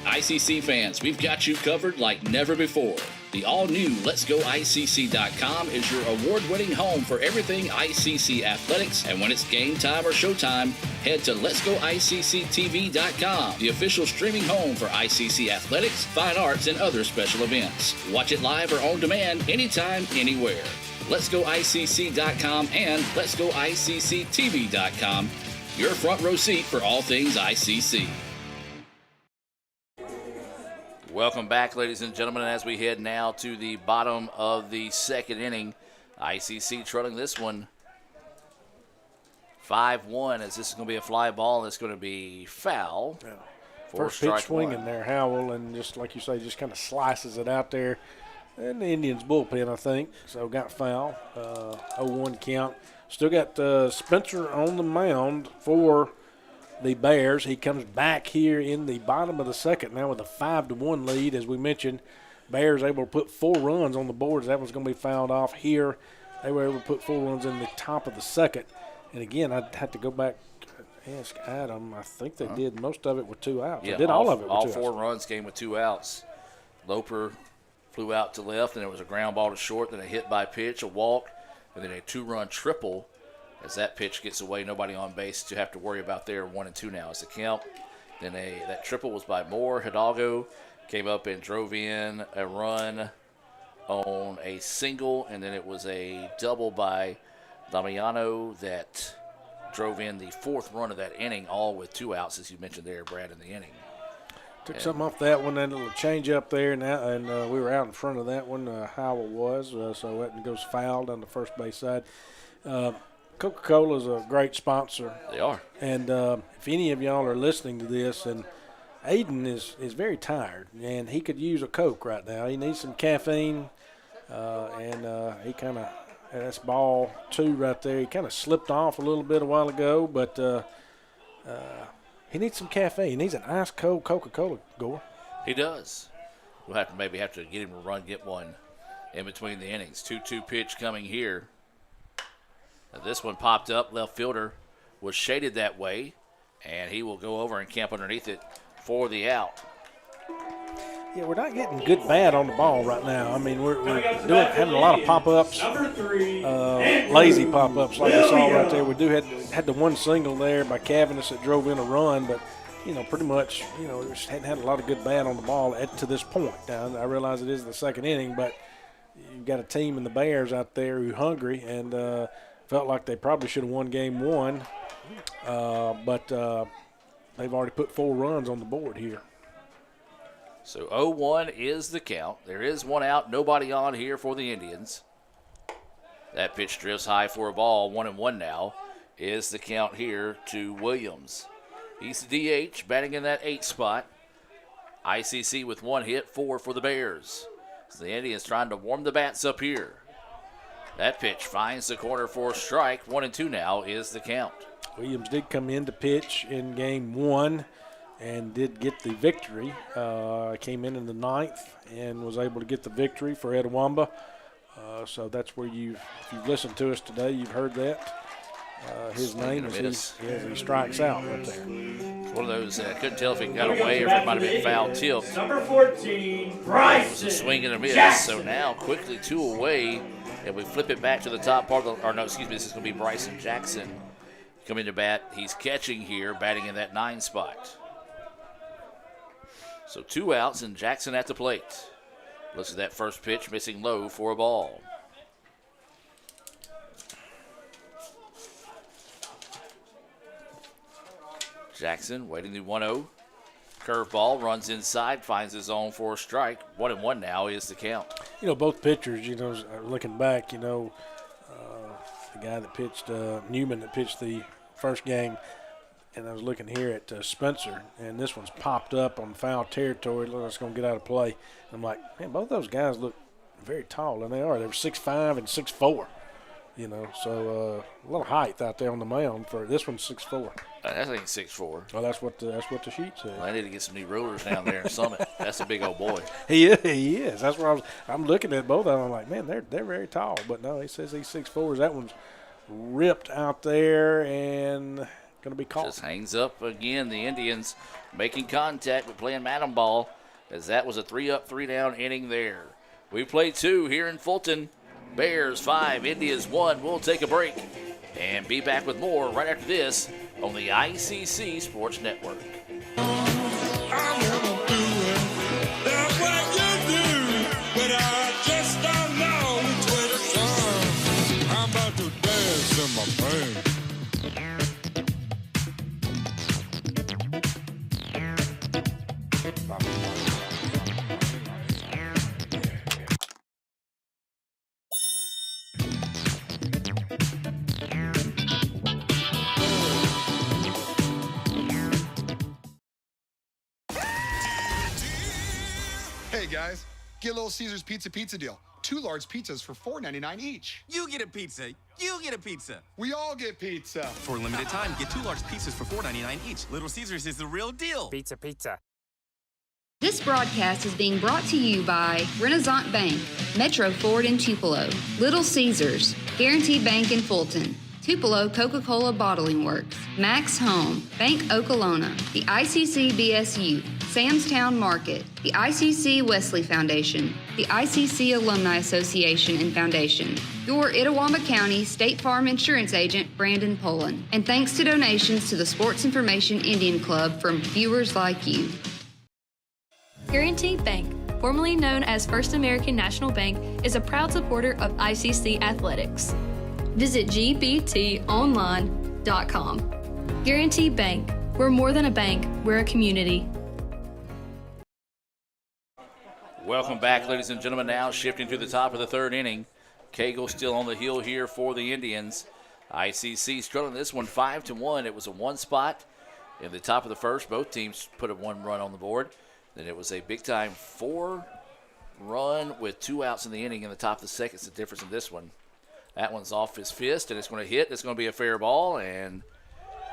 Speaker 5: ICC fans, we've got you covered like never before. The all-new Let'sGoICC.com is your award-winning home for everything ICC athletics, and when it's game time or showtime, head to Let'sGoICCTV.com, the official streaming home for ICC athletics, fine arts, and other special events. Watch it live or on demand anytime, anywhere. Let'sGoICC.com and Let'sGoICCTV.com, your front row seat for all things ICC. Welcome back, ladies and gentlemen, as we head now to the bottom of the second inning. ICC trailing this one 5-1, as this is going to be a fly ball that's going to be foul.
Speaker 7: Yeah. First pitch swing in there, Howell, and just like you say, just kind of slices it out there. And the Indians bullpen, I think, so got foul. 0-1 count. Still got Spencer on the mound for the Bears. He comes back here in the bottom of the second now with a 5-1 lead. As we mentioned, Bears able to put 4 runs on the board. That one's going to be fouled off here. They were able to put 4 runs in the top of the second. And, again, I'd have to go back and ask Adam. I think they did most of it with 2 outs.
Speaker 5: Yeah,
Speaker 7: they did all of it with 2 outs.
Speaker 5: All 4 runs came with 2 outs. Loper flew out to left, and it was a ground ball to short, then a hit by pitch, a walk, and then a 2-run triple. As that pitch gets away, nobody on base to have to worry about there. 1-2 now is the count. Then that triple was by Moore. Hidalgo came up and drove in a run on a single, and then it was a double by Damiano that drove in the 4th run of that inning, all with 2 outs, as you mentioned there, Brad, in the inning.
Speaker 7: Took something off that one, that little change up there, and we were out in front of that one. Howell was, so that goes fouled on the first base side. Coca-Cola is a great sponsor.
Speaker 5: They are.
Speaker 7: And if any of y'all are listening to this, and Aiden is very tired, and he could use a Coke right now. He needs some caffeine, and he kind of, that's ball 2 right there. He kind of slipped off a little bit a while ago, but he needs some caffeine. He needs an ice cold Coca-Cola, Gore.
Speaker 5: He does. We'll have to get him to get one in between the innings. 2-2 pitch coming here. Now this one popped up. Left fielder was shaded that way, and he will go over and camp underneath it for the out.
Speaker 7: Yeah, we're not getting good bad on the ball right now. I mean, we're having a lot of pop-ups, lazy pop-ups like we saw right there. We had the one single there by Cavanis that drove in a run, but, pretty much, we just hadn't had a lot of good bad on the ball to this point. Now, I realize it is the second inning, but you've got a team in the Bears out there who are hungry and felt like they probably should have won game 1, but they've already put 4 runs on the board here.
Speaker 5: So 0-1 is the count. There is 1 out, nobody on here for the Indians. That pitch drifts high for a ball. 1-1 now is the count here to Williams. He's the DH, batting in that 8 spot. ICC with 1 hit, 4 for the Bears. So the Indians trying to warm the bats up here. That pitch finds the corner for a strike. 1-2 now is the count.
Speaker 7: Williams did come in to pitch in game 1 and did get the victory. Came in the 9th and was able to get the victory for Etowamba. So that's where if you've listened to us today, you've heard that. His name is he strikes out right there.
Speaker 5: One of those, couldn't tell if he got away or if it might have been foul tip.
Speaker 6: Number 14, Bryson.
Speaker 5: It was a swing and a miss.
Speaker 6: Jackson.
Speaker 5: So now quickly 2 away, and we flip it back to the top part of this is going to be Bryson Jackson coming to bat. He's catching here, batting in that 9 spot. So 2 outs and Jackson at the plate. Looks at that first pitch, missing low for a ball. Jackson waiting the 1-0. Curveball runs inside, finds his zone for a strike. 1-1 now is the count.
Speaker 7: Both pitchers, looking back, the guy that pitched, Newman that pitched the first game, and I was looking here at Spencer, and this one's popped up on foul territory. Looks like it's going to get out of play. And I'm like, man, both those guys look very tall, and they are. They were 6'5" and 6'4", so a little height out there on the mound. For this one's 6'4".
Speaker 5: I think 6'4".
Speaker 7: Well, that's what the sheet says.
Speaker 5: Well, I need to get some new rulers down there in Summit. That's a big old boy.
Speaker 7: He is. That's where I'm looking at both of them. I'm like, man, they're very tall. But no, he says he's 6'4". That one's ripped out there and going to be caught.
Speaker 5: Just hangs up again. The Indians making contact but playing Madam ball, as that was a 3-up, 3-down inning there. We played 2 here in Fulton. Bears 5, Indians 1. We'll take a break and be back with more right after this on the ICC Sports Network.
Speaker 9: Hey, guys, get Little Caesars Pizza deal. 2 large pizzas for $4.99 each.
Speaker 10: You get a pizza. You get a pizza.
Speaker 9: We all get pizza.
Speaker 10: For a limited time, get 2 large pizzas for $4.99 each. Little Caesars is the real deal.
Speaker 11: Pizza.
Speaker 8: This broadcast is being brought to you by Renaissance Bank, Metro Ford in Tupelo, Little Caesars, Guaranteed Bank in Fulton, Tupelo Coca-Cola Bottling Works, Max Home, Bank Okolona, the ICC BSU, Samstown Market, the ICC Wesley Foundation, the ICC Alumni Association and Foundation, your Itawamba County State Farm Insurance Agent, Brandon Pullen, and thanks to donations to the Sports Information Indian Club from viewers like you.
Speaker 3: Guaranteed Bank, formerly known as First American National Bank, is a proud supporter of ICC athletics. Visit gbtonline.com. Guaranteed Bank, we're more than a bank, we're a community.
Speaker 5: Welcome back, ladies and gentlemen. Now shifting to the top of the third inning. Cagle still on the hill here for the Indians. ICC struggling this one 5-1. It was a one spot in the top of the first. Both teams put a 1 run on the board. Then it was a big-time 4-run with 2 outs in the inning in the top of the second. It's the difference in this one. That one's off his fist, and it's going to hit. It's going to be a fair ball, and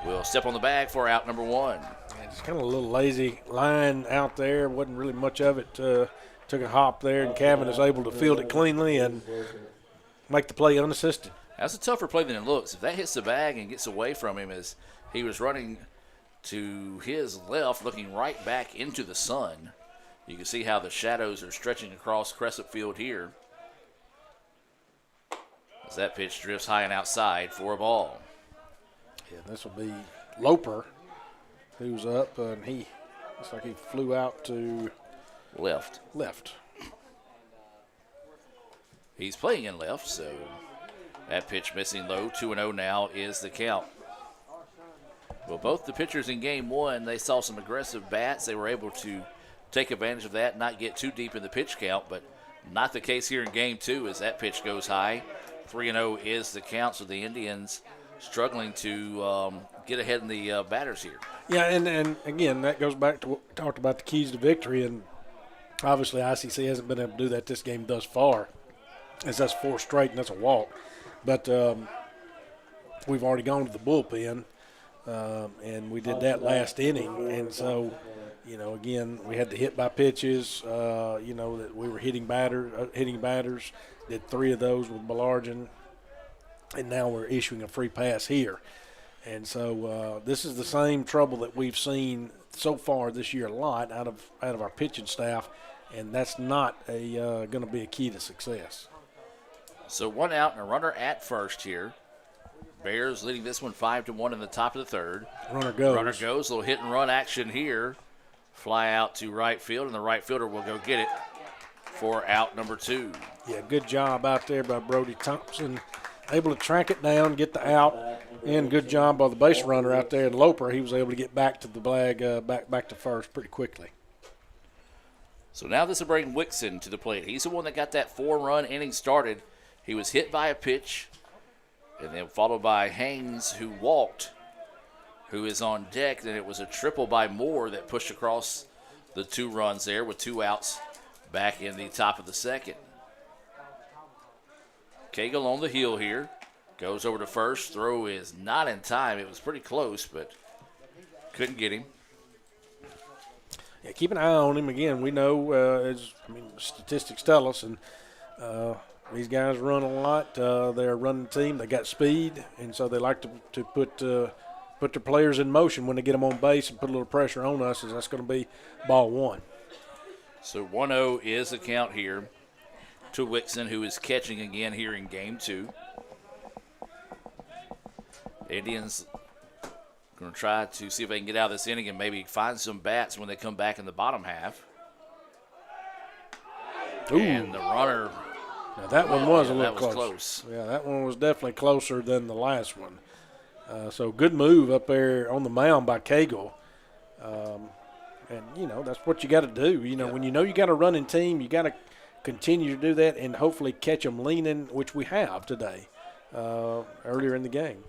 Speaker 5: we'll step on the bag for out number 1.
Speaker 7: Yeah, just kind of a little lazy line out there. Wasn't really much of it. Took a hop there, and Cavan is able to field it cleanly and make the play unassisted.
Speaker 5: That's a tougher play than it looks. If that hits the bag and gets away from him as he was running to his left, looking right back into the sun, you can see how the shadows are stretching across Crescent Field here. As that pitch drifts high and outside for a ball.
Speaker 7: Yeah, this will be Loper, who's up, and he looks like he flew out to
Speaker 5: left. He's playing in left, so that pitch missing low. 2-0 now is the count. Well, both the pitchers in game 1, they saw some aggressive bats. They were able to take advantage of that, not get too deep in the pitch count, but not the case here in game 2 as that pitch goes high. 3-0 is the count, so the Indians struggling to get ahead in the batters here.
Speaker 7: Yeah, and again, that goes back to what we talked about, the keys to victory, and obviously ICC hasn't been able to do that this game thus far, as that's 4 straight and that's a walk. But we've already gone to the bullpen, and we did that last inning, and so, again, we had the hit by pitches, that we were hitting batters, did 3 of those with Belargin, and now we're issuing a free pass here. And so this is the same trouble that we've seen so far this year a lot out of our pitching staff, and that's not going to be a key to success.
Speaker 5: So 1 out and a runner at first here. Bears leading this one 5-1 in the top of the third.
Speaker 7: Runner goes.
Speaker 5: A little hit and run action here. Fly out to right field, and the right fielder will go get it for out number 2.
Speaker 7: Yeah, good job out there by Brody Thompson. Able to track it down, get the out, and good job by the base runner out there. And Loper, he was able to get back to the bag, back to first pretty quickly.
Speaker 5: So now this will bring Wixon to the plate. He's the one that got that 4-run inning started. He was hit by a pitch, and then followed by Haynes, who walked, who is on deck. Then it was a triple by Moore that pushed across the 2 runs there with 2 outs back in the top of the second. Cagle on the heel here. Goes over to first. Throw is not in time. It was pretty close, but couldn't get him.
Speaker 7: Yeah, keep an eye on him. Again, we know, statistics tell us, and these guys run a lot. They're a running team. They got speed, and so they like to put their players in motion when they get them on base and put a little pressure on us, as that's going to be ball 1.
Speaker 5: So 1-0 is the count here to Wixon, who is catching again here in game 2. The Indians going to try to see if they can get out of this inning and maybe find some bats when they come back in the bottom half.
Speaker 7: Ooh.
Speaker 5: And the runner.
Speaker 7: Now that one was a little
Speaker 5: close.
Speaker 7: Yeah, that one was definitely closer than the last one. So good move up there on the mound by Cagle. And, that's what you got to do. When you know you got a running team, you got to continue to do that and hopefully catch them leaning, which we have today earlier in the game.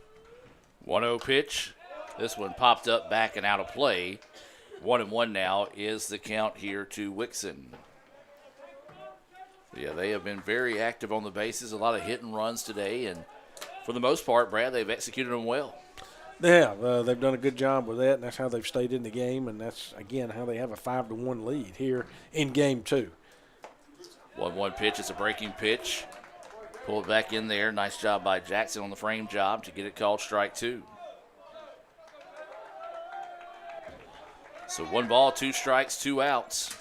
Speaker 5: 1-0 pitch. This one popped up back and out of play. 1-1 now is the count here to Wixon. Yeah, they have been very active on the bases, a lot of hit and runs today, and for the most part, Brad, they've executed them well.
Speaker 7: Yeah, they've done a good job with that, and that's how they've stayed in the game, and that's, again, how they have a 5-1 lead here in Game 2.
Speaker 5: 1-1 pitch. It's a breaking pitch. Pull it back in there. Nice job by Jackson on the frame job to get it called strike 2. So 1 ball, 2 strikes, 2 outs.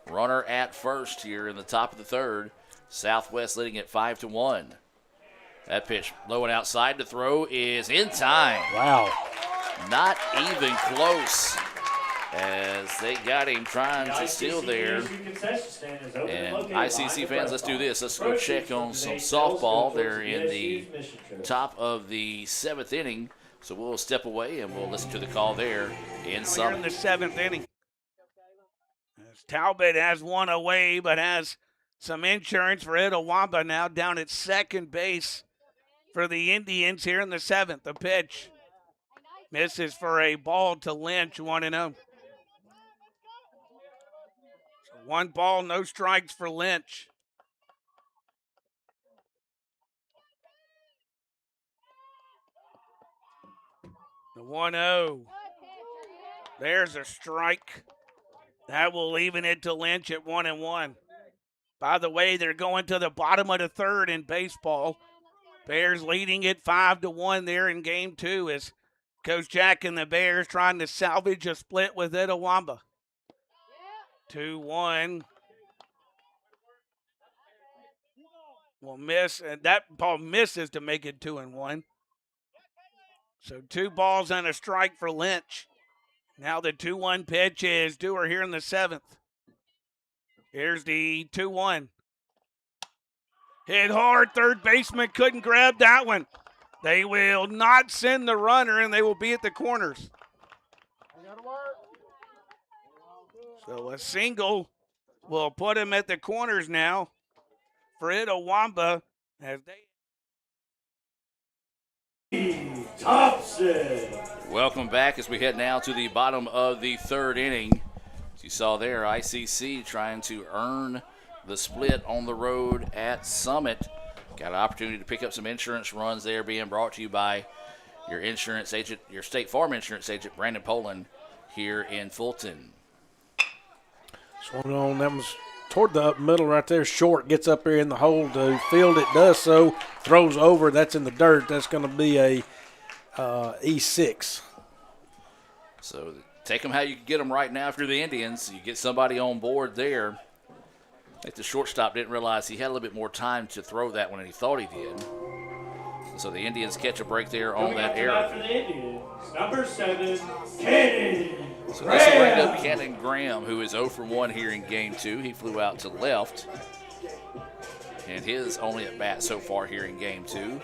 Speaker 5: Runner at first here in the top of the third. Southwest leading at 5-1. That pitch low and outside to throw is in time.
Speaker 7: Wow.
Speaker 5: Not even close as they got him trying to steal there. And ICC fans, let's do this. Let's go check on some softball. They're in the top of the 7th inning. So we'll step away and we'll listen to the call there in
Speaker 11: We're in the 7th inning. As Talbot has one away, but has some insurance for Itawamba now down at second base for the Indians here in the 7th. The pitch misses for a ball to Lynch, 1-0. So 1 ball, no strikes for Lynch. The 1-0. There's a strike. That will even it to Lynch at 1-1. By the way, they're going to the bottom of the 3rd in baseball. Bears leading it 5-1 there in Game 2 as Coach Jack and the Bears trying to salvage a split with Itawamba. 2-1. Will miss, and that ball misses to make it 2-1. So 2 balls and a strike for Lynch. Now the 2-1 pitch is Dewar here in the 7th. Here's the 2-1. Hit hard, third baseman couldn't grab that one. They will not send the runner, and they will be at the corners. So a single will put him at the corners now for Itawamba as they...
Speaker 6: Thompson.
Speaker 5: Welcome back as we head now to the bottom of the 3rd inning. As you saw there, ICC trying to earn the split on the road at Summit. Got an opportunity to pick up some insurance runs there, being brought to you by your insurance agent, your State Farm insurance agent, Brandon Poland, here in Fulton.
Speaker 7: Swung on, that was toward the up middle right there. Short gets up there in the hole to field it, does so, throws over, that's in the dirt. That's going to be a E6.
Speaker 5: So take them how you can get them right now if you're the Indians. You get somebody on board there. I think the shortstop didn't realize he had a little bit more time to throw that one than he thought he did. So the Indians catch a break there on that error.
Speaker 6: For the Indians, number 7, Cannon.
Speaker 5: So this will bring up Cannon Graham, who is 0 for 1 here in Game 2. He flew out to left. And his only at bat so far here in Game 2.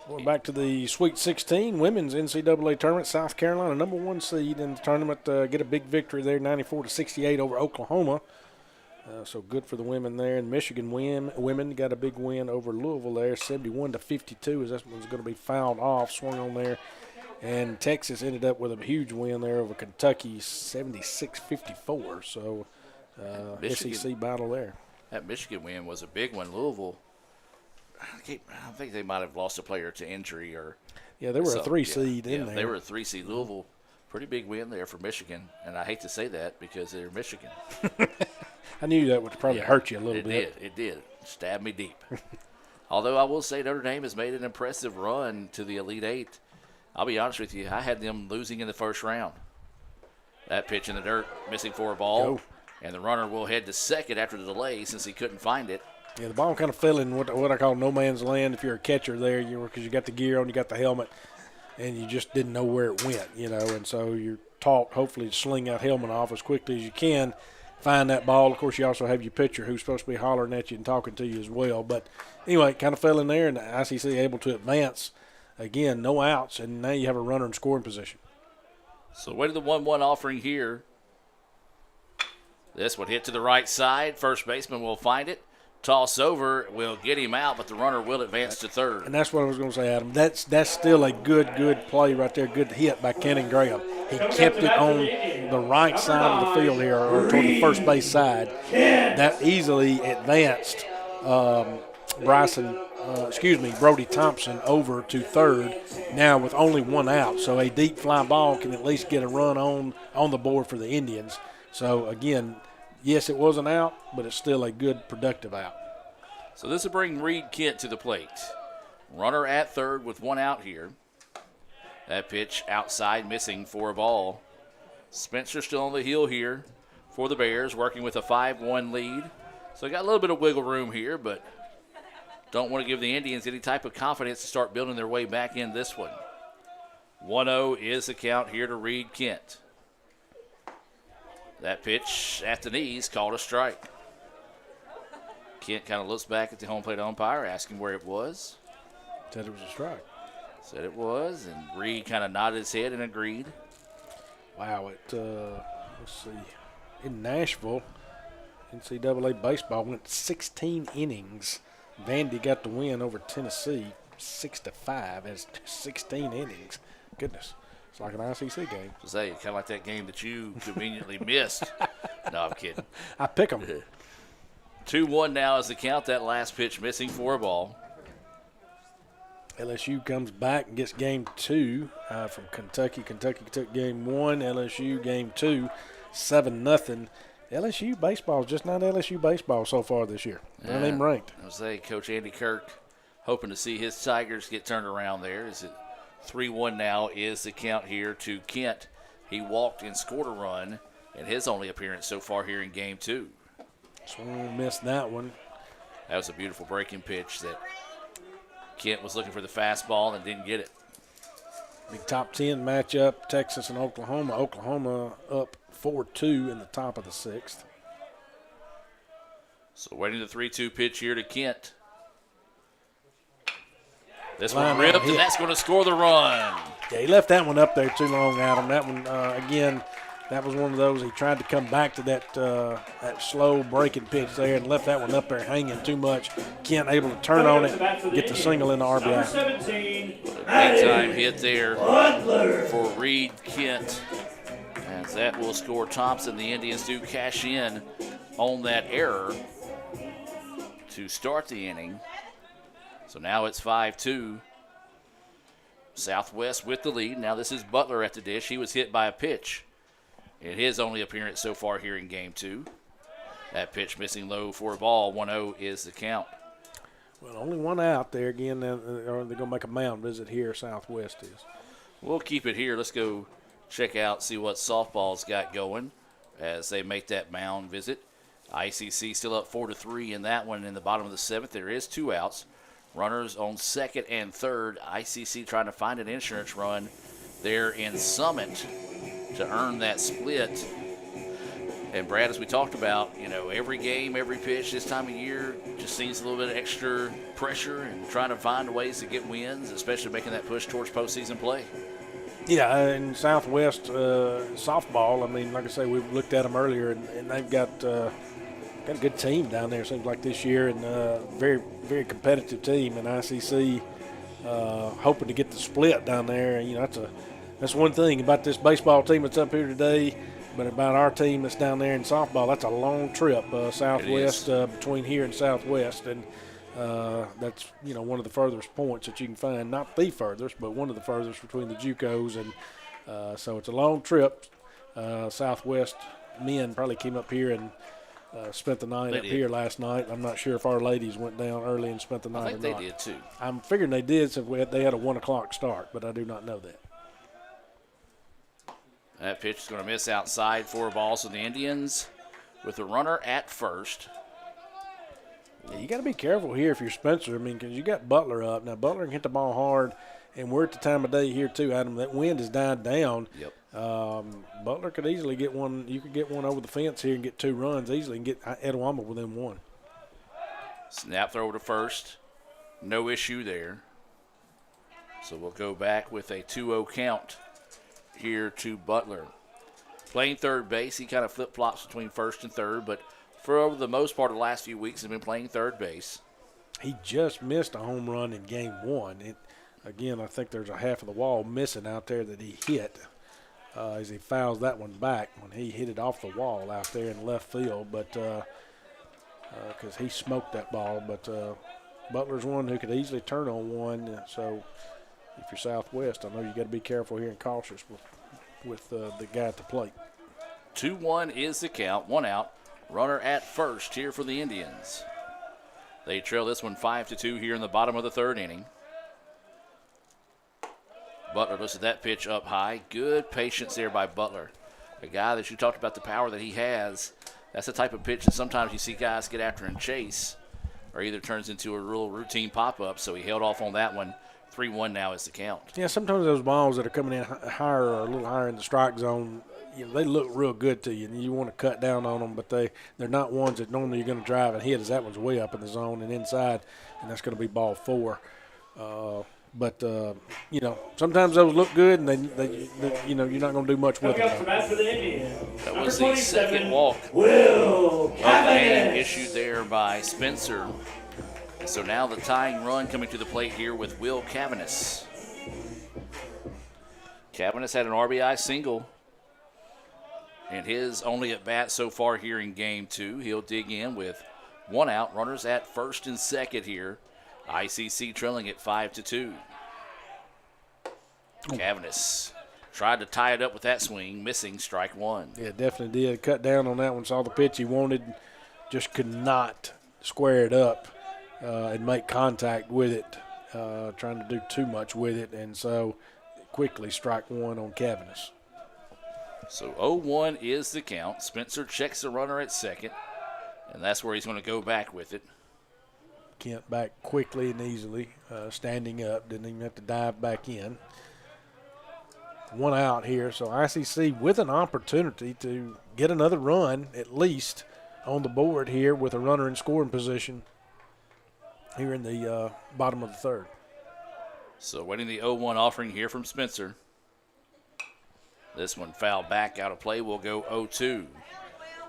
Speaker 7: Going back to the Sweet 16 women's NCAA tournament. South Carolina, number 1 seed in the tournament, get a big victory there, 94-68 over Oklahoma. So good for the women there. And Michigan women got a big win over Louisville there, 71-52, as that one's going to be fouled off, swung on there. And Texas ended up with a huge win there over Kentucky, 76-54. So SEC battle there.
Speaker 5: That Michigan win was a big one. Louisville, I think they might have lost a player to injury or.
Speaker 7: Yeah, they were a 3 seed in there.
Speaker 5: They were a 3 seed. Louisville, pretty big win there for Michigan, and I hate to say that because they're Michigan.
Speaker 7: I knew that would probably hurt you a little bit.
Speaker 5: It did. Stabbed me deep. Although I will say Notre Dame has made an impressive run to the Elite Eight. I'll be honest with you, I had them losing in the first round. That pitch in the dirt, missing for a ball. And the runner will head to second after the delay since he couldn't find it.
Speaker 7: Yeah, the ball kind of fell in what I call no man's land if you're a catcher there, because you got the gear on, you got the helmet, and you just didn't know where it went, and so you're taught hopefully to sling that helmet off as quickly as you can, find that ball. Of course, you also have your pitcher who's supposed to be hollering at you and talking to you as well. But anyway, it kind of fell in there, and the ICC able to advance. Again, no outs, and now you have a runner in scoring position.
Speaker 5: So wait to the 1-1 offering here. This one hit to the right side. First baseman will find it. Toss over will get him out, but the runner will advance to third.
Speaker 7: And that's what I was going to say, Adam. That's still a good play right there, good hit by Cannon Graham. he kept it on the right side of the field here, or toward the first base side. That easily advanced Brody Thompson over to third now with only one out. So a deep fly ball can at least get a run on the board for the Indians. So, again, yes, it was an out, but it's still a good, productive out.
Speaker 5: So this will bring Reed Kent to the plate. Runner at third with one out here. That pitch outside, missing for a ball. Spencer still on the hill here for the Bears, working with a 5-1 lead. So got a little bit of wiggle room here, but don't want to give the Indians any type of confidence to start building their way back in this one. 1-0 is the count here to Reed Kent. That pitch at the knees called a strike. Kent kind of looks back at the home plate umpire, asking where it was.
Speaker 7: Said it was a strike.
Speaker 5: Said it was, and Reed kind of nodded his head and agreed.
Speaker 7: Wow, let's see, in Nashville, NCAA baseball went 16 innings. Vandy got the win over Tennessee 6-5 as 16 innings. Goodness, it's like an ICC game.
Speaker 5: To say, kind of like that game that you conveniently missed. No, I'm kidding.
Speaker 7: I pick them.
Speaker 5: 2-1 now is the count. That last pitch missing for a ball.
Speaker 7: LSU comes back and gets game 2 from Kentucky. Kentucky took game 1, LSU game 2, 7-0. LSU baseball is just not LSU baseball so far this year. They're not even ranked.
Speaker 5: I would say Coach Andy Kirk hoping to see his Tigers get turned around there. Is it 3-1 now is the count here to Kent. He walked and scored a run in his only appearance so far here in game 2.
Speaker 7: Swing missed that one.
Speaker 5: That was a beautiful breaking pitch that Kent was looking for the fastball and didn't get it.
Speaker 7: Big top 10 matchup, Texas and Oklahoma. Oklahoma up 4-2 in the top of the 6th.
Speaker 5: So waiting the 3-2 pitch here to Kent. This one ripped, and that's going to score the run.
Speaker 7: Yeah, he left that one up there too long, Adam. That one, again, that was one of those he tried to come back to that slow breaking pitch there and left that one up there hanging too much. Kent able to turn on it, get the single in the RBI.
Speaker 5: Big time hit there for Reed Kent. As that will score Thompson. The Indians do cash in on that error to start the inning. So now it's 5-2. Southwest with the lead. Now this is Butler at the dish. He was hit by a pitch in his only appearance so far here in game 2. That pitch missing low for a ball. 1-0 is the count.
Speaker 7: Well, only one out there again. They're going to make a mound visit here. Southwest is.
Speaker 5: We'll keep it here. Let's go check out, see what softball's got going as they make that mound visit. ICC still up 4-3 in that one in the bottom of the 7th. There is 2 outs. Runners on 2nd and 3rd. ICC trying to find an insurance run there in Summit to earn that split. And Brad, as we talked about, every game, every pitch this time of year just seems a little bit of extra pressure and trying to find ways to get wins, especially making that push towards postseason play.
Speaker 7: Yeah, in Southwest softball, I mean, like I say, we looked at them earlier, and they've got a good team down there, it seems like this year, and very, very competitive team. And ICC hoping to get the split down there. That's one thing about this baseball team that's up here today, but about our team that's down there in softball, that's a long trip, Southwest between here and Southwest, and that's one of the furthest points that you can find, not the furthest, but one of the furthest between the JUCOs, and so it's a long trip. Southwest men probably came up here and spent the night up here last night. I'm not sure if our ladies went down early and spent the night or not.
Speaker 5: I think they did too.
Speaker 7: I'm figuring they did since they had a 1 o'clock start, but I do not know that.
Speaker 5: That pitch is going to miss outside for a ball. So the Indians with the runner at first.
Speaker 7: Yeah, you got to be careful here if you're Spencer. I mean, because you got Butler up. Now, Butler can hit the ball hard, and we're at the time of day here too, Adam. That wind has died down.
Speaker 5: Yep.
Speaker 7: Butler could easily get one. You could get one over the fence here and get 2 runs easily and get Etowama within 1.
Speaker 5: Snap throw to first. No issue there. So we'll go back with a 2-0 count here to Butler. Playing third base, he kind of flip-flops between first and third, but for the most part of the last few weeks, he's been playing third base.
Speaker 7: He just missed a home run in game 1. Again, I think there's a half of the wall missing out there that he hit. as he fouls that one back when he hit it off the wall out there in left field, but because he smoked that ball. But Butler's one who could easily turn on one. So if you're Southwest, I know you got to be careful here and cautious with the guy at the plate.
Speaker 5: 2-1 is the count. 1 out. Runner at first here for the Indians. They trail this one 5-2 here in the bottom of the third inning. Butler looks at that pitch up high. Good patience there by Butler. A guy that you talked about the power that he has. That's the type of pitch that sometimes you see guys get after and chase, or either turns into a real routine pop-up. So he held off on that one. 3-1 now is the count.
Speaker 7: Yeah, sometimes those balls that are coming in higher or a little higher in the strike zone, they look real good to you, and you want to cut down on them, but they're not ones that normally you're going to drive and hit, as that one's way up in the zone and inside, and that's going to be ball 4. But sometimes those look good, and you're not going to do much with them.
Speaker 5: That was the second walk. Will Cavanagh issued there by Spencer. And so now the tying run coming to the plate here with Will Cavanagh. Cavanagh had an RBI single in his only at bat so far here in game 2. He'll dig in with 1 out. Runners at first and second here. ICC trailing at 5-2. Cavanagh tried to tie it up with that swing, missing strike 1.
Speaker 7: Yeah, definitely did. Cut down on that one, saw the pitch he wanted, just could not square it up and make contact with it, trying to do too much with it, and so quickly strike 1 on Cavanagh.
Speaker 5: So 0-1 is the count. Spencer checks the runner at second, and that's where he's going to go back with it.
Speaker 7: Kent back quickly and easily, standing up, didn't even have to dive back in. 1 out here, so ICC with an opportunity to get another run at least on the board here with a runner in scoring position here in the bottom of the third.
Speaker 5: So waiting the 0-1 offering here from Spencer. This one fouled back out of play. Will go 0-2.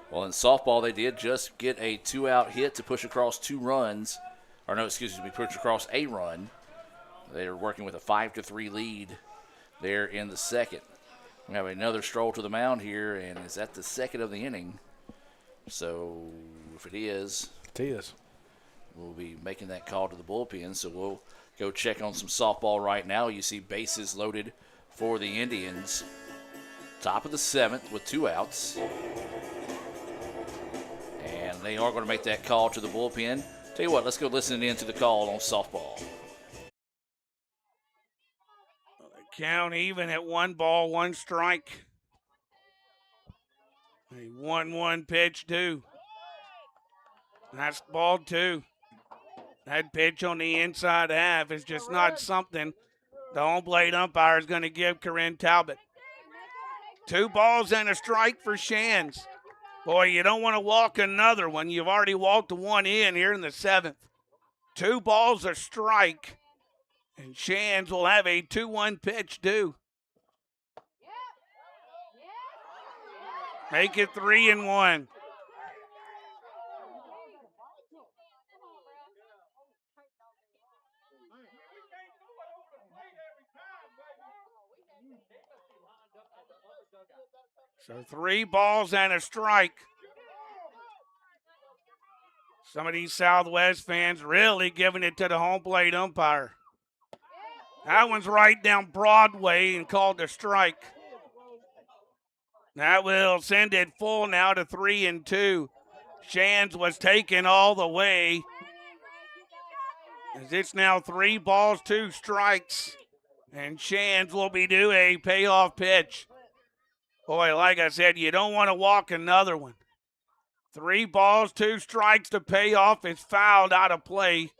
Speaker 5: Well, in softball, they did just get a 2-out hit to push across 2 runs. Or no, excuse me, push across a run. They are working with a 5-3 lead there in the second. We have another stroll to the mound here, and is that the second of the inning? So if it is, we'll be making that call to the bullpen. So we'll go check on some softball right now. You see bases loaded for the Indians. Top of the 7th with 2 outs. And they are going to make that call to the bullpen. Tell you what, let's go listen in to the call on softball.
Speaker 11: Count even at 1 ball, 1 strike. A 1-1 pitch, too. That's ball 2. That pitch on the inside half is just not something the home plate umpire is going to give Corinne Talbot. 2 balls and a strike for Shands. Boy, you don't want to walk another one. You've already walked 1 in here in the 7th. 2 balls, a strike. And Shands will have a 2-1 pitch due. Make it 3-1. So 3 balls and a strike. Some of these Southwest fans really giving it to the home plate umpire. That one's right down Broadway and called a strike. That will send it full now to 3-2. Shands was taken all the way. As it's now 3 balls, 2 strikes. And Shands will be due a payoff pitch. Boy, like I said, you don't want to walk another one. 3 balls, 2 strikes. The payoff is fouled out of play.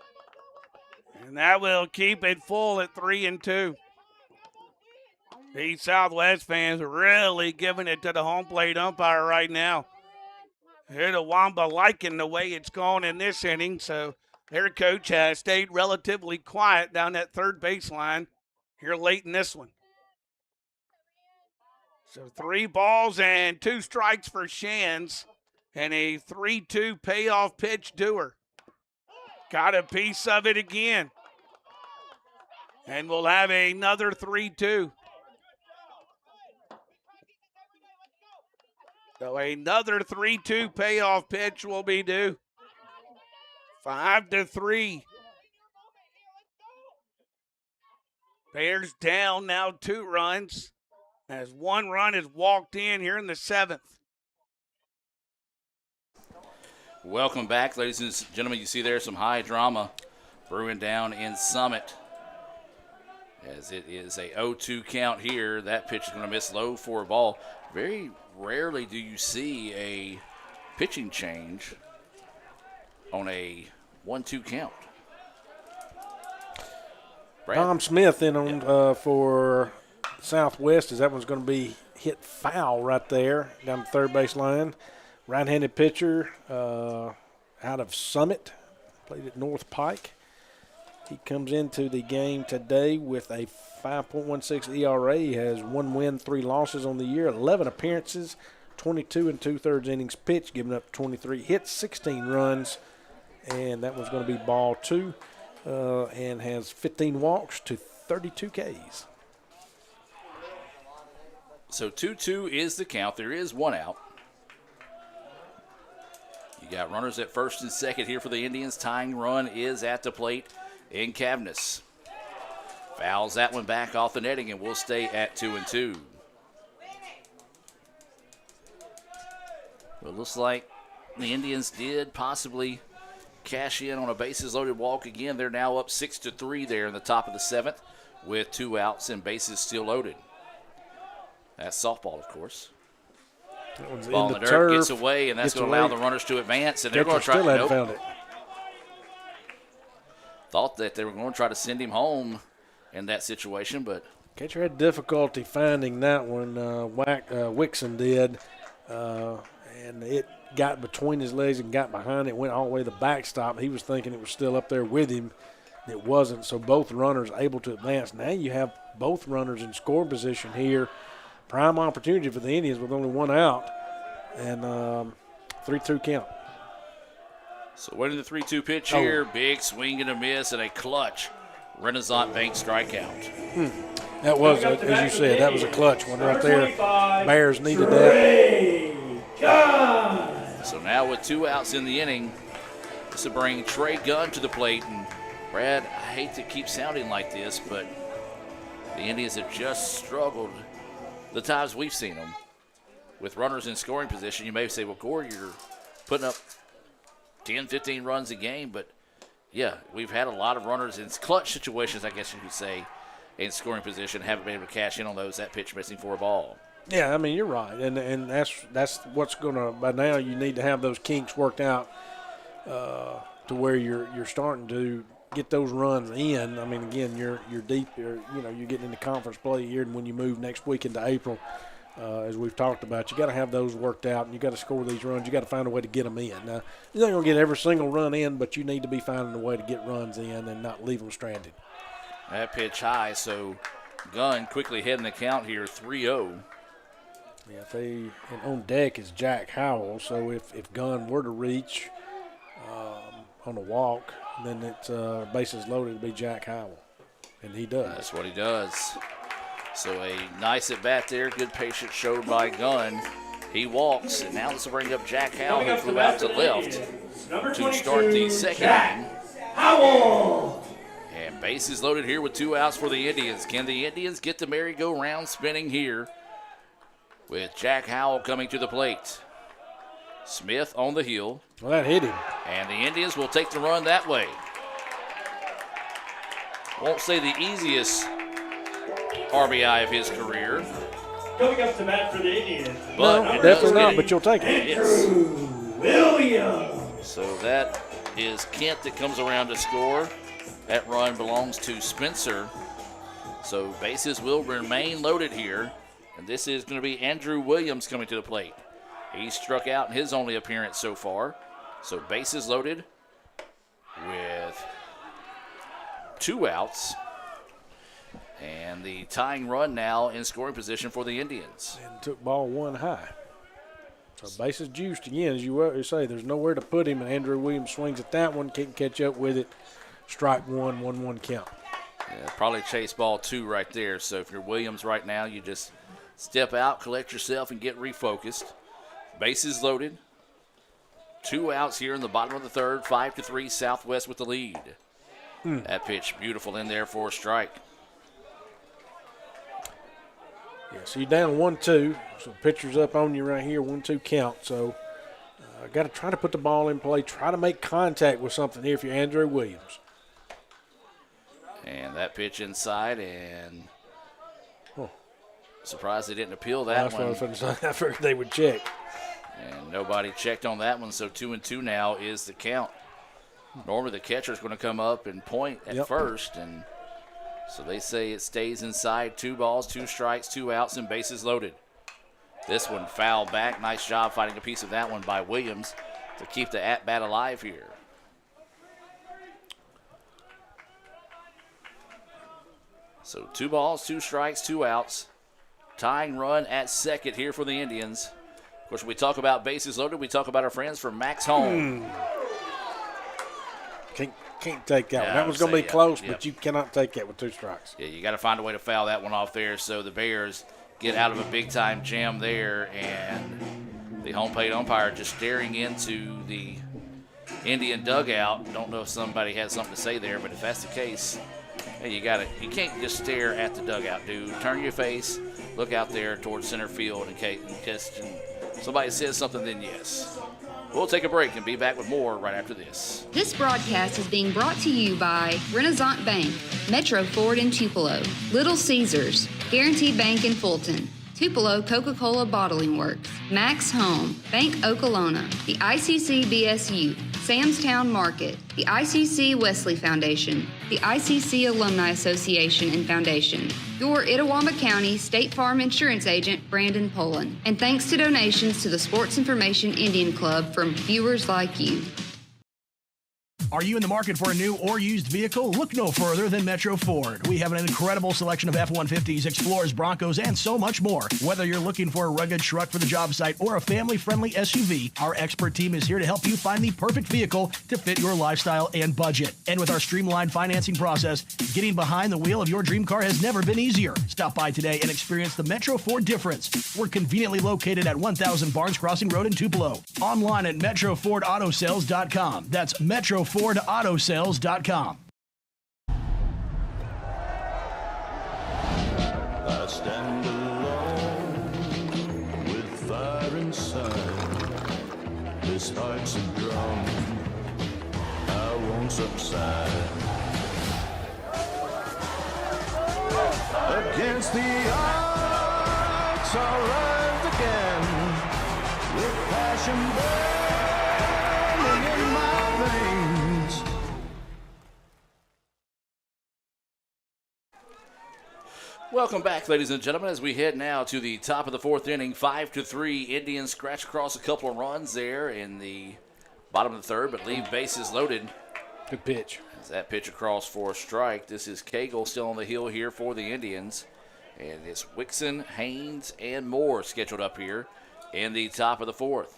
Speaker 11: And that will keep it full at 3-2. These Southwest fans are really giving it to the home plate umpire right now. Here the Wamba liking the way it's gone in this inning, so their coach has stayed relatively quiet down that third baseline here late in this one. So 3 balls and 2 strikes for Shands and a 3-2 payoff pitch doer. Got a piece of it again. And we'll have another 3-2. So another 3-2 payoff pitch will be due. 5-3. Bears down now 2 runs as 1 run is walked in here in the 7th.
Speaker 5: Welcome back, ladies and gentlemen. You see there some high drama brewing down in Summit, as it is a 0-2 count here. That pitch is going to miss low for a ball. Very rarely do you see a pitching change on a 1-2 count. Brad?
Speaker 7: Tom Smith in on for Southwest, as that one's going to be hit foul right there down the third base line. Right-handed pitcher out of Summit, played at North Pike. He comes into the game today with a 5.16 ERA. He has 1 win, 3 losses on the year, 11 appearances, 22 2/3 innings pitched, giving up 23 hits, 16 runs, and that one's going to be ball 2, and has 15 walks to 32 Ks.
Speaker 5: So 2-2 is the count. There is 1 out. You got runners at first and second here for the Indians. Tying run is at the plate in Cavness. Fouls that one back off the netting, and we'll stay at 2-2. Well, it looks like the Indians did possibly cash in on a bases-loaded walk again. They're now up 6-3 there in the top of the 7th with 2 outs and bases still loaded. That's softball, of course. Ball in the dirt,
Speaker 7: turf,
Speaker 5: gets away, and that's going to allow the runners to advance. And they're going to try.
Speaker 7: Still hadn't found it.
Speaker 5: Thought that they were going to try to send him home in that situation, but
Speaker 7: Catcher had difficulty finding that one. Wixon did, and it got between his legs and got behind it. Went all the way to the backstop. He was thinking it was still up there with him. It wasn't. So both runners able to advance. Now you have both runners in scoring position here. Prime opportunity for the Indians with only 1 out, and 3-2 count.
Speaker 5: So winning the 3-2 pitch here, big swing and a miss and a clutch Renaissance Bank strikeout.
Speaker 7: That was, as you said, that was a clutch one right there. Bears needed that.
Speaker 5: So now with 2 outs in the inning, this will bring Trey Gunn to the plate. And Brad, I hate to keep sounding like this, but the Indians have just struggled the times we've seen them with runners in scoring position. You may say, well, Gore, you're putting up 10, 15 runs a game, but yeah, we've had a lot of runners in clutch situations, I guess you could say, in scoring position. Haven't been able to cash in on those. That pitch missing for a ball.
Speaker 7: Yeah, I mean, you're right, and that's what's going to. By now, you need to have those kinks worked out to where you're starting to get those runs in. I mean, again, you're deep. You're getting into conference play here, and when you move next week into April, as we've talked about, you got to have those worked out, and you got to score these runs. You got to find a way to get them in. Now, you're not going to get every single run in, but you need to be finding a way to get runs in and not leave them stranded.
Speaker 5: That pitch high, so Gunn quickly heading the count here, 3-0.
Speaker 7: Yeah, and on deck is Jack Howell. So if Gunn were to reach on a walk, then it's bases loaded to be Jack Howell, and he does.
Speaker 5: That's what he does. So a nice at bat there, good patience showed by Gunn. He walks, and now let's bring up Jack Howell, who flew out to left to start the second inning.
Speaker 6: Howell!
Speaker 5: And bases loaded here with 2 outs for the Indians. Can the Indians get the merry-go-round spinning here with Jack Howell coming to the plate? Smith on the heel.
Speaker 7: Well, that hit him.
Speaker 5: And the Indians will take the run that way. Won't say the easiest RBI of his career.
Speaker 6: Coming up to bat for the Indians.
Speaker 5: But
Speaker 7: no, definitely not, but you'll take it.
Speaker 5: Yes.
Speaker 6: Williams.
Speaker 5: So that is Kent that comes around to score. That run belongs to Spencer. So bases will remain loaded here. And this is going to be Andrew Williams coming to the plate. He struck out in his only appearance so far. So bases loaded with 2 outs. And the tying run now in scoring position for the Indians.
Speaker 7: And took ball 1 high. So bases juiced again, as you say. There's nowhere to put him, and Andrew Williams swings at that one, can't catch up with it. Strike 1, 1-1 count.
Speaker 5: Yeah, probably chase ball 2 right there. So if you're Williams right now, you just step out, collect yourself, and get refocused. Bases loaded. 2 outs here in the bottom of the third. 5-3 Southwest with the lead. That pitch beautiful in there for a strike.
Speaker 7: Yeah, so you're down 1-2. So pitcher's up on you right here, 1-2 count. So got to try to put the ball in play. Try to make contact with something here if you're Andrew Williams.
Speaker 5: And that pitch inside, and surprised they didn't appeal that one.
Speaker 7: I figured they would check.
Speaker 5: And nobody checked on that one, so 2-2 now is the count. Normally the catcher's going to come up and point at first, and so they say it stays inside. 2 balls, 2 strikes, 2 outs, and bases loaded. This one fouled back. Nice job fighting a piece of that one by Williams to keep the at-bat alive here. So 2 balls, 2 strikes, 2 outs. Tying run at second here for the Indians. Of course, when we talk about bases loaded, we talk about our friends from Max Home.
Speaker 7: Can't take that one. That was going to be close, but you cannot take that with 2 strikes.
Speaker 5: Yeah, you got to find a way to foul that one off there so the Bears get out of a big-time jam there, and the home plate umpire just staring into the Indian dugout. Don't know if somebody has something to say there, but if that's the case, hey, you can't just stare at the dugout, dude. Turn your face, look out there towards center field in case somebody says something, then yes. We'll take a break and be back with more right after this.
Speaker 8: This broadcast is being brought to you by Renaissance Bank, Metro Ford in Tupelo, Little Caesars, Guaranteed Bank in Fulton, Tupelo Coca-Cola Bottling Works, Max Home, Bank Okolona, the ICC BSU, Samstown Market, the ICC Wesley Foundation, the ICC Alumni Association and Foundation, your Itawamba County State Farm Insurance Agent, Brandon Pullen, and thanks to donations to the Sports Information Indian Club from viewers like you.
Speaker 2: Are you in the market for a new or used vehicle? Look no further than Metro Ford. We have an incredible selection of F-150s, Explorers, Broncos, and so much more. Whether you're looking for a rugged truck for the job site or a family-friendly SUV, our expert team is here to help you find the perfect vehicle to fit your lifestyle and budget. And with our streamlined financing process, getting behind the wheel of your dream car has never been easier. Stop by today and experience the Metro Ford difference. We're conveniently located at 1000 Barnes Crossing Road in Tupelo. Online at MetroFordAutoSales.com. That's MetroFordAutoSales.com.
Speaker 12: I stand alone with fire inside. This heart's a drum, I won't subside. Against the odds, I'll rise again with passion burning in my veins.
Speaker 5: Welcome back, ladies and gentlemen, as we head now to the top of the 4th inning. 5-3, Indians scratch across a couple of runs there in the bottom of the 3rd, but leave bases loaded.
Speaker 7: Good pitch.
Speaker 5: As that pitch across for a strike. This is Cagle still on the hill here for the Indians. And it's Wixon, Haynes, and Moore scheduled up here in the top of the 4th.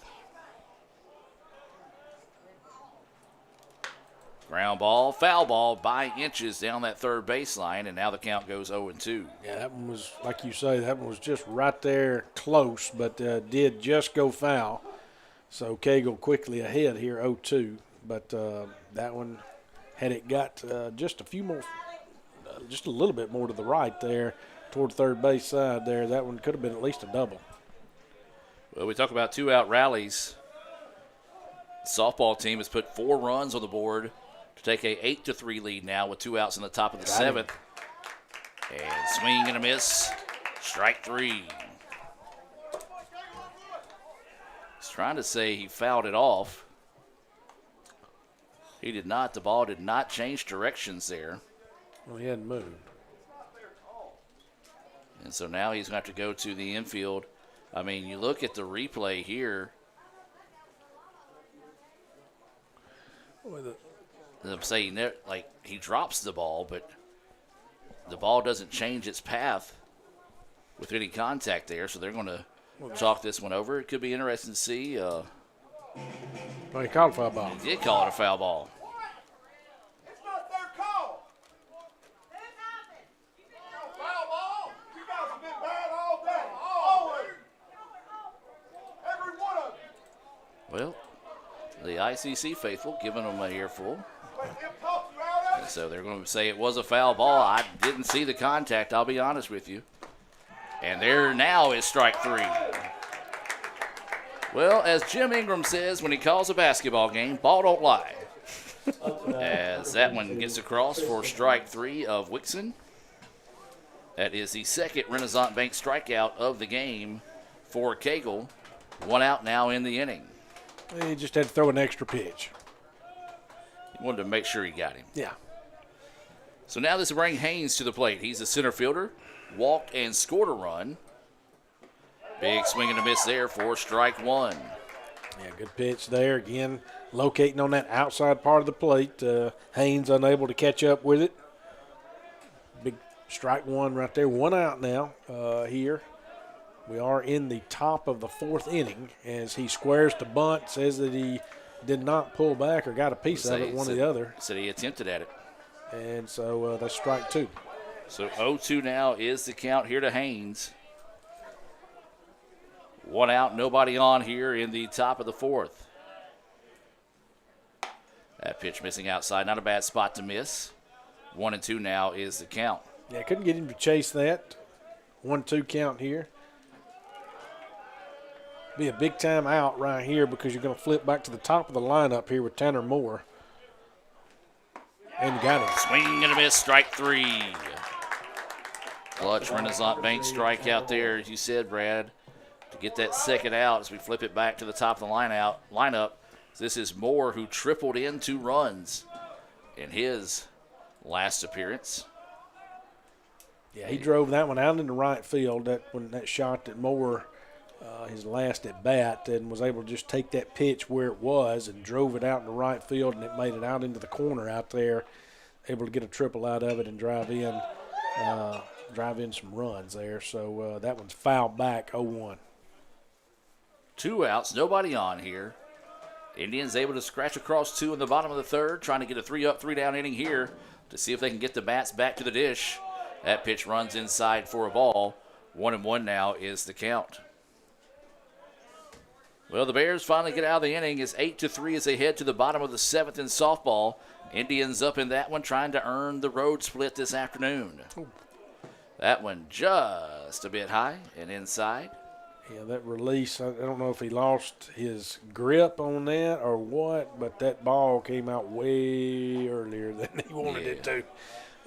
Speaker 5: Ground ball, foul ball by inches down that 3rd baseline, and now the count goes 0-2.
Speaker 7: Yeah, that one was, like you say, that one was just right there close, but did just go foul. So Cagle quickly ahead here, 0-2. But that one, had it got just a few more, just a little bit more to the right there toward 3rd base side there, that one could have been at least a double.
Speaker 5: Well, we talk about 2-out rallies. The softball team has put 4 runs on the board to take a 8-3 lead now with 2 outs in the top of the 7th. And swing and a miss. Strike 3. He's trying to say he fouled it off. He did not. The ball did not change directions there.
Speaker 7: Well, he hadn't moved.
Speaker 5: And so now he's going to have to go to the infield. I mean, you look at the replay here. I'm saying that, like, he drops the ball, but the ball doesn't change its path with any contact there, so they're going to chalk this one over. It could be interesting to see.
Speaker 7: Well, he called a foul ball.
Speaker 5: He did call it a foul ball.
Speaker 12: It's not their call. Foul ball. You guys have been bad all day. Always. Every one of you.
Speaker 5: Well, the ICC faithful giving them an earful. And so they're going to say it was a foul ball. I didn't see the contact, I'll be honest with you. And there now is strike 3. Well, as Jim Ingram says when he calls a basketball game, ball don't lie. As that one gets across for strike 3 of Wixon. That is the second Renaissance Bank strikeout of the game for Cagle. 1 out now in the inning.
Speaker 7: He just had to throw an extra pitch.
Speaker 5: He wanted to make sure he got him.
Speaker 7: Yeah.
Speaker 5: So now this will bring Haynes to the plate. He's a center fielder. Walked and scored a run. Big swing and a miss there for strike 1.
Speaker 7: Yeah, good pitch there. Again, locating on that outside part of the plate. Haynes unable to catch up with it. Big strike 1 right there. 1 out now here. We are in the top of the 4th inning as he squares to bunt, says that he did not pull back or got a piece of it, one or the other.
Speaker 5: Said he attempted at it.
Speaker 7: And so that's strike 2.
Speaker 5: So 0-2 now is the count here to Haynes. 1 out, nobody on here in the top of the 4th. That pitch missing outside, not a bad spot to miss. 1-2 now is the count.
Speaker 7: Yeah, couldn't get him to chase that. 1-2 count here. Be a big time out right here because you're going to flip back to the top of the lineup here with Tanner Moore. And you got him.
Speaker 5: Swing and a miss, strike 3. Clutch Renaissance Bank strikeout there, as you said, Brad, to get that second out as we flip it back to the top of the lineup. This is Moore, who tripled in 2 runs in his last appearance.
Speaker 7: Yeah, he drove that one out into right field. That shot that Moore, his last at bat, and was able to just take that pitch where it was and drove it out into right field, and it made it out into the corner out there. Able to get a triple out of it and drive in some runs there. So that one's fouled back 0-1.
Speaker 5: 2 outs, nobody on here. Indians able to scratch across 2 in the bottom of the 3rd, trying to get a 3-up, 3-down inning here to see if they can get the bats back to the dish. That pitch runs inside for a ball. 1-1 now is the count. Well, the Bears finally get out of the inning. It's 8-3 as they head to the bottom of the 7th in softball. Indians up in that one, trying to earn the road split this afternoon. Ooh. That one just a bit high and inside.
Speaker 7: Yeah, that release, I don't know if he lost his grip on that or what, but that ball came out way earlier than he wanted it to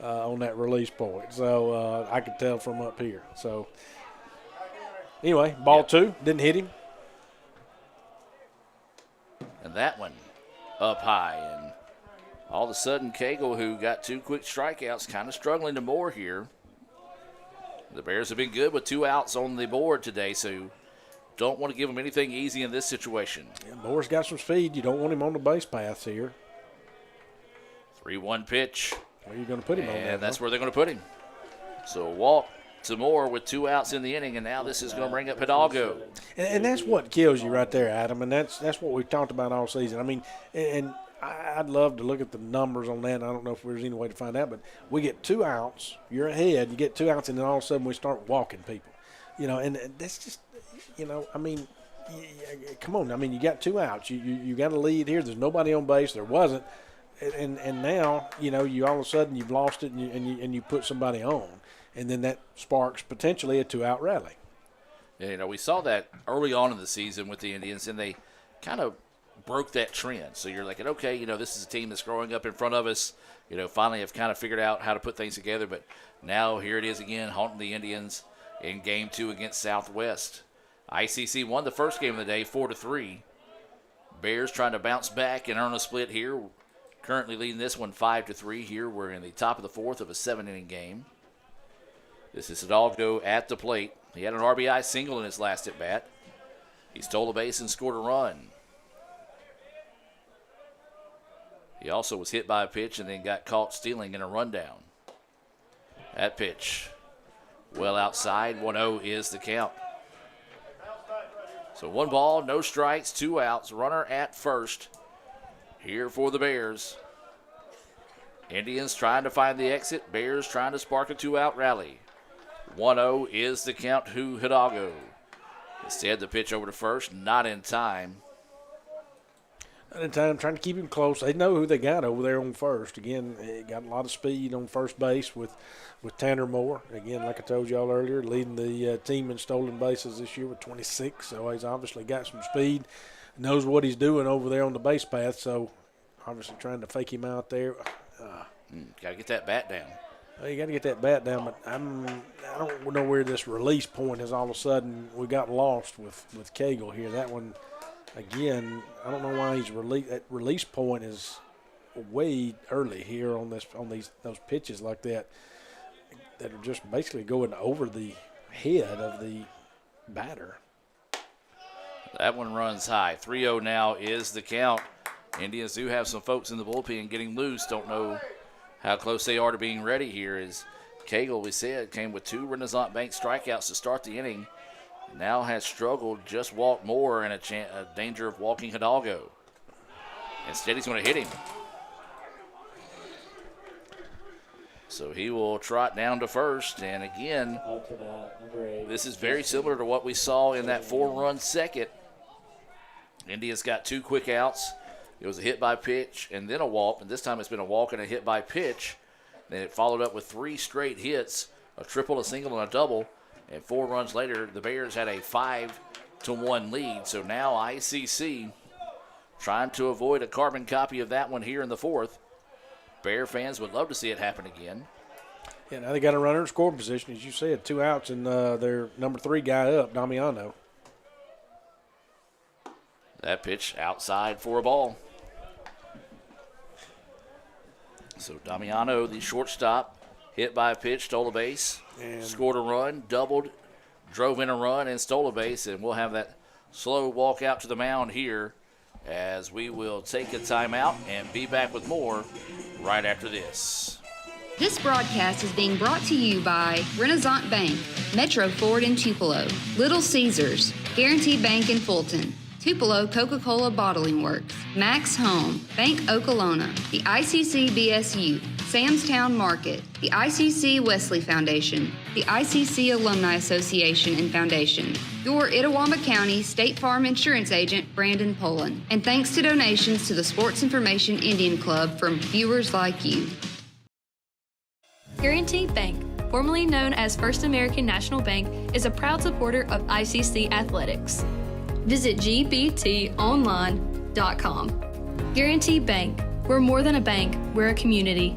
Speaker 7: on that release point. So I could tell from up here. So anyway, ball 2, didn't hit him.
Speaker 5: And that one up high. And all of a sudden, Cagle, who got 2 quick strikeouts, kind of struggling to Moore here. The Bears have been good with 2 outs on the board today, so don't want to give them anything easy in this situation.
Speaker 7: Yeah, Moore's got some speed. You don't want him on the base paths here.
Speaker 5: 3-1 pitch.
Speaker 7: Where are you going to put him on that?
Speaker 5: And that's where they're going to put him. So a walk to Moore with 2 outs in the inning, and now this is going to bring up Hidalgo.
Speaker 7: And that's what kills you right there, Adam, and that's what we've talked about all season. I mean, and I'd love to look at the numbers on that. I don't know if there's any way to find out, but we get 2 outs, you're ahead, you get 2 outs, and then all of a sudden we start walking people. And that's just, I mean, come on. I mean, you got 2 outs. You got a lead here. There's nobody on base. There wasn't. And now, you all of a sudden you've lost it and you put somebody on. And then that sparks potentially a 2-out rally.
Speaker 5: Yeah, we saw that early on in the season with the Indians, and they kind of broke that trend. So you're like, okay, this is a team that's growing up in front of us. Finally have kind of figured out how to put things together. But now here it is again, haunting the Indians in Game 2 against Southwest. ICC won the first game of the day 4-3. Bears trying to bounce back and earn a split here. Currently leading this one 5-3 here. We're in the top of the 4th of a 7-inning game. This is Hidalgo at the plate. He had an RBI single in his last at-bat. He stole a base and scored a run. He also was hit by a pitch and then got caught stealing in a rundown. That pitch, well outside, 1-0 is the count. So 1 ball, no strikes, 2 outs, runner at first here for the Bears. Indians trying to find the exit, Bears trying to spark a 2-out rally. 1-0 is the count to Hidalgo. Instead, the pitch over to first, not in time.
Speaker 7: At a time, trying to keep him close. They know who they got over there on first. Again, he got a lot of speed on first base with Tanner Moore. Again, like I told y'all earlier, leading the team in stolen bases this year with 26. So he's obviously got some speed, knows what he's doing over there on the base path. So obviously trying to fake him out there.
Speaker 5: Got to get that bat down.
Speaker 7: Well, you got to get that bat down, but I don't know where this release point is. All of a sudden, we got lost with Cagle here. That one. Again, I don't know why he's that release point is way early here on those pitches like that are just basically going over the head of the batter.
Speaker 5: That one runs high. 3-0 now is the count. Indians do have some folks in the bullpen getting loose. Don't know how close they are to being ready here. As Cagle, we said, came with 2 Renaissance Bank strikeouts to start the inning. Now has struggled, just walked Moore in a danger of walking Hidalgo. Instead, he's going to hit him. So he will trot down to first. And again, this is very similar to what we saw in that 4-run second. Indians got 2 quick outs. It was a hit by pitch and then a walk. And this time it's been a walk and a hit by pitch. Then it followed up with 3 straight hits, a triple, a single, and a double. And 4 runs later, the Bears had a 5-1 lead. So now ICC trying to avoid a carbon copy of that one here in the 4th. Bear fans would love to see it happen again.
Speaker 7: Yeah, now they got a runner in scoring position, as you said, 2 outs, and their number 3 guy up, Damiano.
Speaker 5: That pitch outside for a ball. So Damiano, the shortstop, hit by a pitch, stole a base, and scored a run, doubled, drove in a run, and stole a base. And we'll have that slow walk out to the mound here as we will take a timeout and be back with more right after this.
Speaker 8: This broadcast is being brought to you by Renaissance Bank, Metro Ford in Tupelo, Little Caesars, Guaranteed Bank in Fulton, Tupelo Coca-Cola Bottling Works, Max Home, Bank Okolona, the ICC BSU, Samstown Market, the ICC Wesley Foundation, the ICC Alumni Association and Foundation, your Itawamba County State Farm Insurance Agent, Brandon Pullen, and thanks to donations to the Sports Information Indian Club from viewers like you.
Speaker 3: Guaranteed Bank, formerly known as First American National Bank, is a proud supporter of ICC athletics. Visit gbtonline.com. Guaranteed Bank, we're more than a bank, we're a community.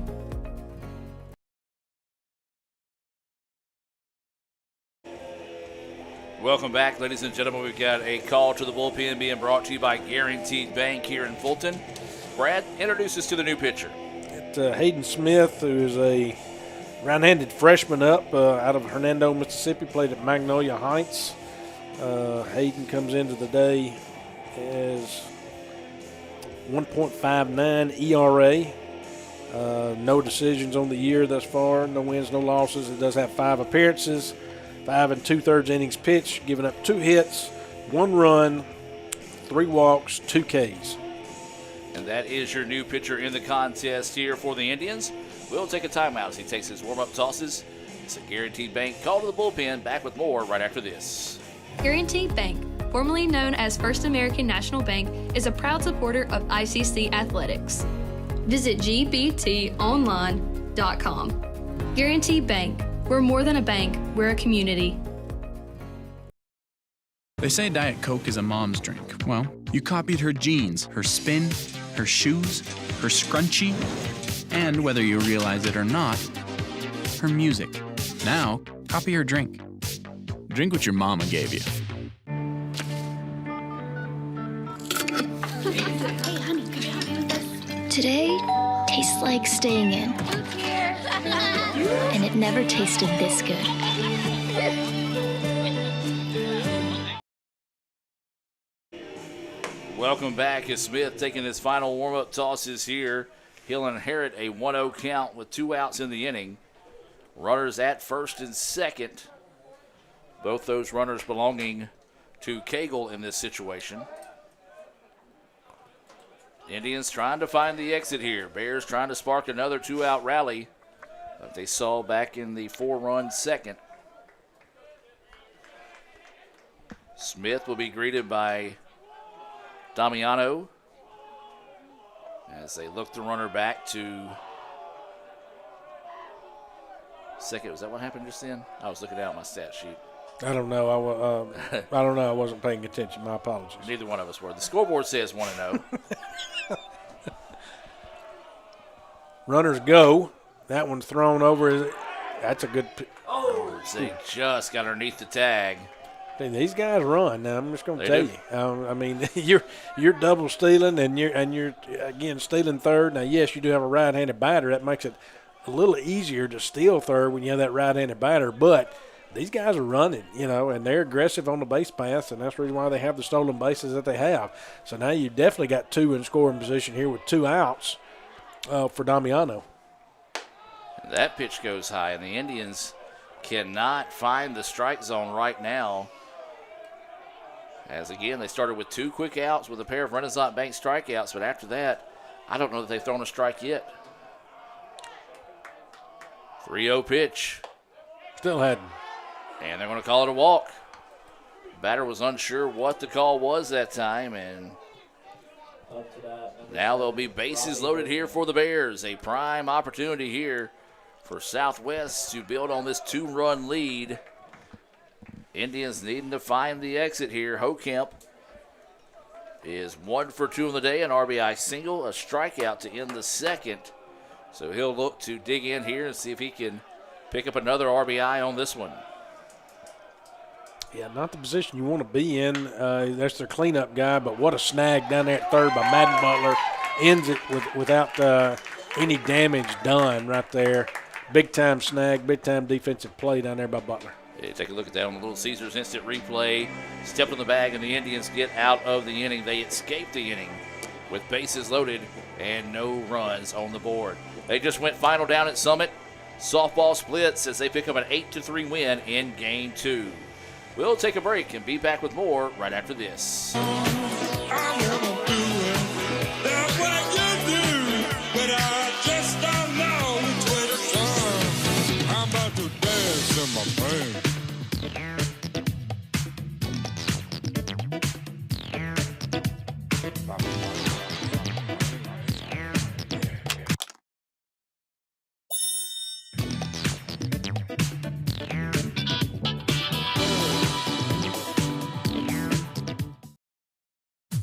Speaker 5: Welcome back, ladies and gentlemen. We've got a call to the bullpen being brought to you by Guaranteed Bank here in Fulton. Brad, introduce us to the new pitcher.
Speaker 7: It's Hayden Smith, who is a round-handed freshman up out of Hernando, Mississippi, played at Magnolia Heights. Hayden comes into the day as 1.59 ERA. No decisions on the year thus far, no wins, no losses. It does have 5 appearances, 5 2/3 innings pitched, giving up 2 hits, 1 run, 3 walks, 2 Ks.
Speaker 5: And that is your new pitcher in the contest here for the Indians. We'll take a timeout as he takes his warm-up tosses. It's a Guaranteed Bank call to the bullpen. Back with more right after this.
Speaker 3: Guaranteed Bank, formerly known as First American National Bank, is a proud supporter of ICC athletics. Visit gbtonline.com. Guaranteed Bank, we're more than a bank, we're a community.
Speaker 13: They say Diet Coke is a mom's drink. Well, you copied her jeans, her spin, her shoes, her scrunchie, and whether you realize it or not, her music. Now, copy her drink. Drink what your mama gave you.
Speaker 14: Hey, honey, could you help me with this? Today tastes like staying in. And it never tasted this good.
Speaker 5: Welcome back as Smith taking his final warm-up tosses here. He'll inherit a 1-0 count with 2 outs in the inning. Runners at first and second. Both those runners belonging to Cagle in this situation. Indians trying to find the exit here. Bears trying to spark another 2-out rally that they saw back in the 4-run second. Smith will be greeted by Damiano. as they look the runner back to second. Was that what happened just then? I was looking down at my stat sheet.
Speaker 7: I don't know. I don't know. I wasn't paying attention. My apologies.
Speaker 5: Neither one of us were. The scoreboard says 1-0.
Speaker 7: Runners go. That one's thrown over. That's a good.
Speaker 5: They just got underneath the tag.
Speaker 7: These guys run. Now I'm just going to tell you. I mean, you're double stealing, and you're again stealing third. Now, yes, you do have a right-handed batter. That makes it a little easier to steal third when you have that right-handed batter. But these guys are running, and they're aggressive on the base paths, and that's the reason why they have the stolen bases that they have. So now you've definitely got two in scoring position here with 2 outs for Damiano.
Speaker 5: That pitch goes high, and the Indians cannot find the strike zone right now. As again, they started with 2 quick outs with a pair of Renaissance Bank strikeouts, but after that, I don't know that they've thrown a strike yet. 3-0 pitch.
Speaker 7: Still hadn't.
Speaker 5: And they're going to call it a walk. Batter was unsure what the call was that time, and now there'll be bases loaded here for the Bears. A prime opportunity here for Southwest to build on this 2-run lead. Indians needing to find the exit here. Hokamp is 1 for 2 on the day, an RBI single, a strikeout to end the second. So he'll look to dig in here and see if he can pick up another RBI on this one.
Speaker 7: Yeah, not the position you want to be in. That's their cleanup guy, but what a snag down there at third by Madden Butler. Ends it without any damage done right there. Big-time snag, big-time defensive play down there by Butler.
Speaker 5: Yeah, take a look at that on the Little Caesars instant replay. Stepped on the bag, and the Indians get out of the inning. They escape the inning with bases loaded and no runs on the board. They just went final down at Summit. Softball splits as they pick up an 8-3 win in Game 2. We'll take a break and be back with more right after this.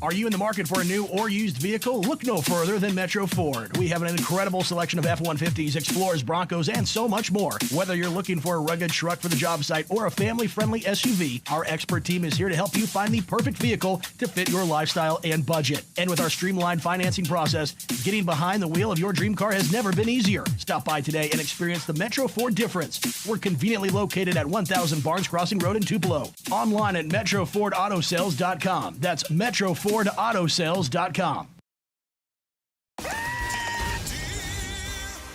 Speaker 2: Are you in the market for a new or used vehicle? Look no further than Metro Ford. We have an incredible selection of F-150s, Explorers, Broncos, and so much more. Whether you're looking for a rugged truck for the job site or a family-friendly SUV, our expert team is here to help you find the perfect vehicle to fit your lifestyle and budget. And with our streamlined financing process, getting behind the wheel of your dream car has never been easier. Stop by today and experience the Metro Ford difference. We're conveniently located at 1000 Barnes Crossing Road in Tupelo. Online at MetroFordAutoSales.com. That's MetroFordAutoSales.com.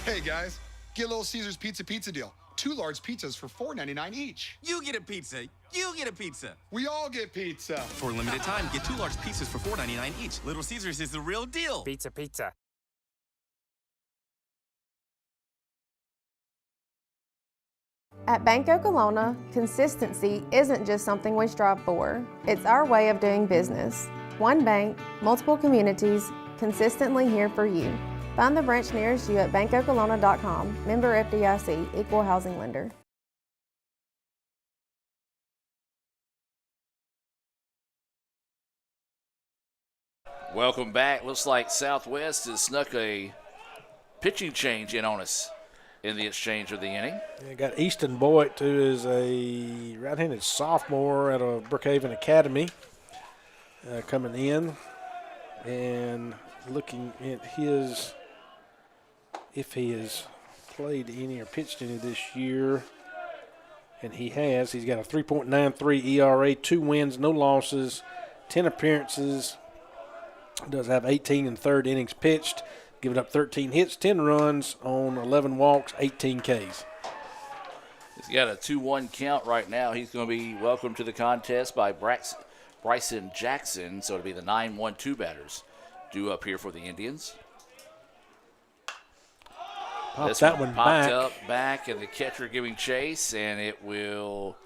Speaker 9: Hey guys, get Little Caesars pizza deal. 2 large pizzas for $4.99 each.
Speaker 10: You get a pizza. You get a pizza.
Speaker 9: We all get pizza.
Speaker 10: For a limited time, get 2 large pizzas for $4.99 each. Little Caesars is the real deal.
Speaker 15: Pizza.
Speaker 16: At Bank Okolona, consistency isn't just something we strive for. It's our way of doing business. One bank, multiple communities, consistently here for you. Find the branch nearest you at bankokolona.com. Member FDIC, Equal Housing Lender.
Speaker 5: Welcome back. Looks like Southwest has snuck a pitching change in on us in the exchange of the inning.
Speaker 7: Yeah, got Easton Boyd, who is a right-handed sophomore at a Brookhaven Academy, coming in and looking at if he has played any or pitched any this year, and he has. He's got a 3.93 ERA, 2 wins, no losses, 10 appearances. Does have 18 and third innings pitched, giving up 13 hits, 10 runs on 11 walks, 18 Ks.
Speaker 5: He's got a 2-1 count right now. He's going to be welcomed to the contest by Bryson Jackson, so it'll be the 9-1-2 batters due up here for the Indians.
Speaker 7: Popped that one
Speaker 5: popped
Speaker 7: back.
Speaker 5: Up, and the catcher giving chase, and it will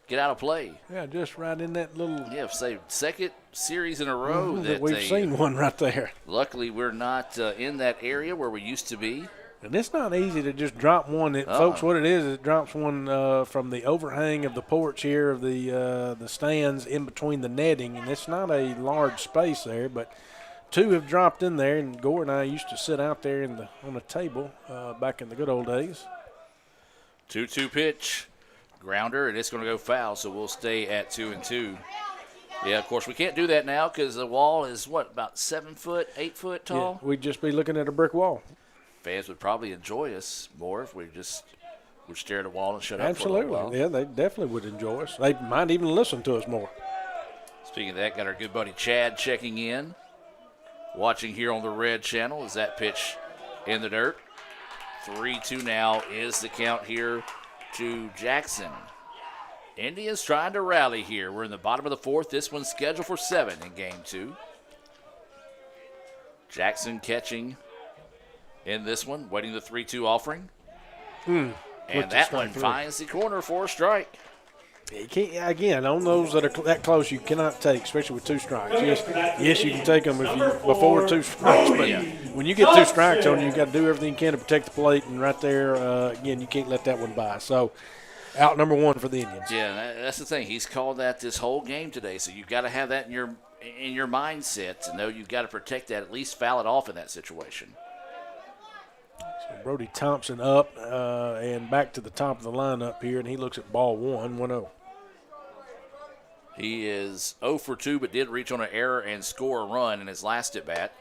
Speaker 5: get out of play.
Speaker 7: Yeah, just right in that little.
Speaker 5: Yeah, say second series in a row that
Speaker 7: we've seen one right there.
Speaker 5: Luckily, we're not in that area where we used to be.
Speaker 7: And it's not easy to just drop one. Folks, what it is, it drops one from the overhang of the porch here of the stands in between the netting, and it's not a large space there, but two have dropped in there, and Gore and I used to sit out there on the table back in the good old days.
Speaker 5: 2-2 pitch, grounder, and it's going to go foul, so we'll stay at 2-2. Yeah, of course, we can't do that now because the wall is, about 7 foot, 8 foot tall?
Speaker 7: Yeah, we'd just be looking at a brick wall.
Speaker 5: Fans would probably enjoy us more if we just would stare at a wall and shut up
Speaker 7: Absolutely.
Speaker 5: for a little while.
Speaker 7: Yeah, they definitely would enjoy us. They might even listen to us more.
Speaker 5: Speaking of that, got our good buddy Chad checking in, watching here on the Red Channel. Is that pitch in the dirt? 3-2 now is the count here to Jackson. Indians trying to rally here. We're in the bottom of the fourth. This one's scheduled for 7 in game 2. Jackson catching in this one, waiting the 3-2 offering. And that one finds the corner for a strike.
Speaker 7: You can't, again, on those that are that close, you cannot take, especially with 2 strikes. Yes, you can take them before 2 strikes, but when you get 2 strikes on you, got to do everything you can to protect the plate, and right there, again, you can't let that one by. So, out number 1 for the Indians.
Speaker 5: Yeah, that's the thing. He's called that this whole game today, so you've got to have that in your mindset to know you've got to protect that, at least foul it off in that situation.
Speaker 7: So Brody Thompson up and back to the top of the lineup here, and he looks at ball 1-0.
Speaker 5: He is 0 for 2, but did reach on an error and score a run in his last at bat.